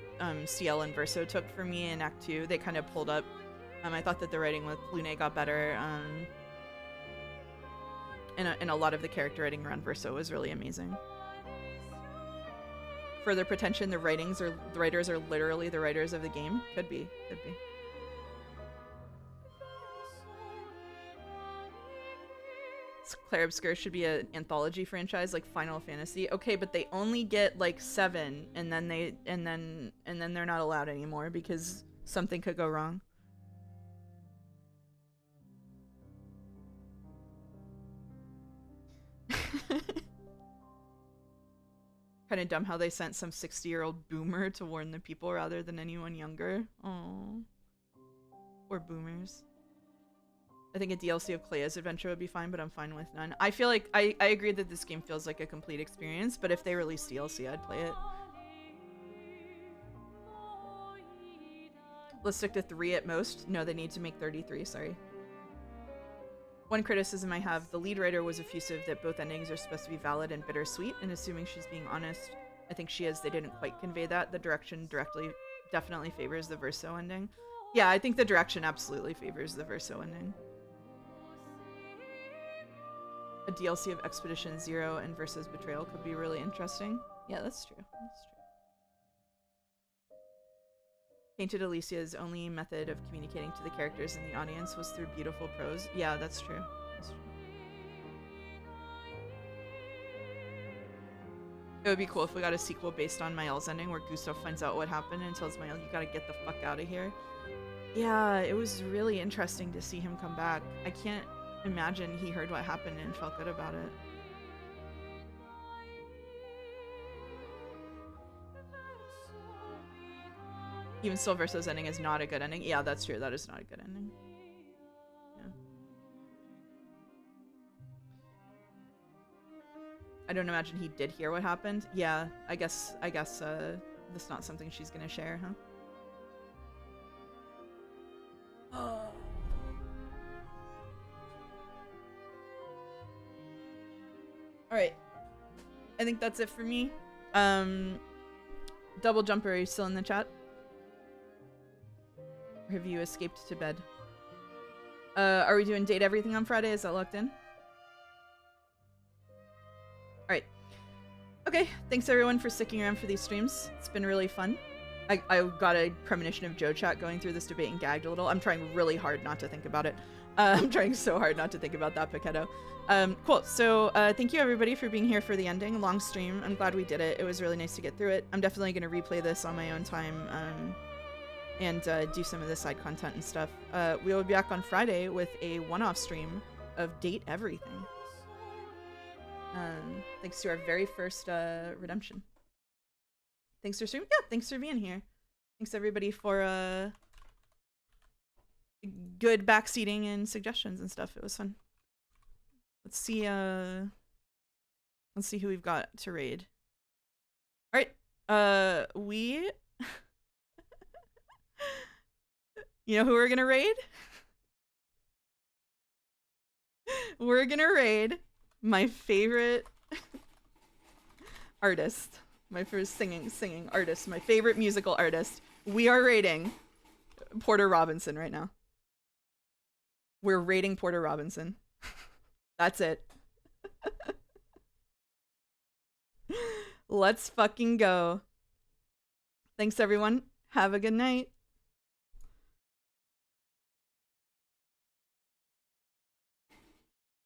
CL and Verso took for me in Act 2, they kind of pulled up. I thought that the writing with Lune got better. And a lot of the character writing around Verso was really amazing. Further pretension, the writers are literally the writers of the game. Could be. Clair Obscur should be an anthology franchise like Final Fantasy. Okay, but they only get like 7, and then they're not allowed anymore because something could go wrong. Kind of dumb how they sent some 60-year-old boomer to warn the people rather than anyone younger. Oh, or boomers. I think a DLC of Clair's adventure would be fine, but I'm fine with none. I feel like I agree that this game feels like a complete experience, but if they release DLC, I'd play it. Let's stick to 3 at most. No, they need to make 33, sorry. One criticism I have, the lead writer was effusive that both endings are supposed to be valid and bittersweet, and assuming she's being honest, I think she is. They didn't quite convey that. The direction definitely favors the Verso ending. Yeah, I think the direction absolutely favors the Verso ending. A DLC of Expedition Zero and Verso's Betrayal could be really interesting. Yeah, that's true. That's true. Painted Alicia's only method of communicating to the characters and the audience was through beautiful prose. Yeah, that's true. That's true. It would be cool if we got a sequel based on Mael's ending where Gustav finds out what happened and tells Mael, you gotta get the fuck out of here. Yeah, it was really interesting to see him come back. I can't imagine he heard what happened and felt good about it. Even still, Verso's ending is not a good ending. Yeah, that's true. That is not a good ending. Yeah. I don't imagine he did hear what happened. Yeah, I guess that's not something she's gonna share, huh? Alright. I think that's it for me. Double Jumper, are you still in the chat? Or have you escaped to bed? Are we doing Date Everything on Friday? Is that locked in? Alright. Okay, thanks everyone for sticking around for these streams. It's been really fun. I got a premonition of Joe Chat going through this debate and gagged a little. I'm trying really hard not to think about it. I'm trying so hard not to think about that, Pichetto. Cool. So thank you everybody for being here for the ending. Long stream. I'm glad we did it. It was really nice to get through it. I'm definitely going to replay this on my own time and do some of the side content and stuff. We will be back on Friday with a one-off stream of Date Everything. Thanks to our very first redemption. Thanks for streaming. Yeah, thanks for being here. Thanks everybody for good backseating and suggestions and stuff. It was fun. Let's see who we've got to raid. All right. We you know who we're gonna raid? We're gonna raid my favorite artist. My first singing artist. My favorite musical artist. We are raiding Porter Robinson right now. We're raiding Porter Robinson. That's it. Let's fucking go. Thanks everyone. Have a good night.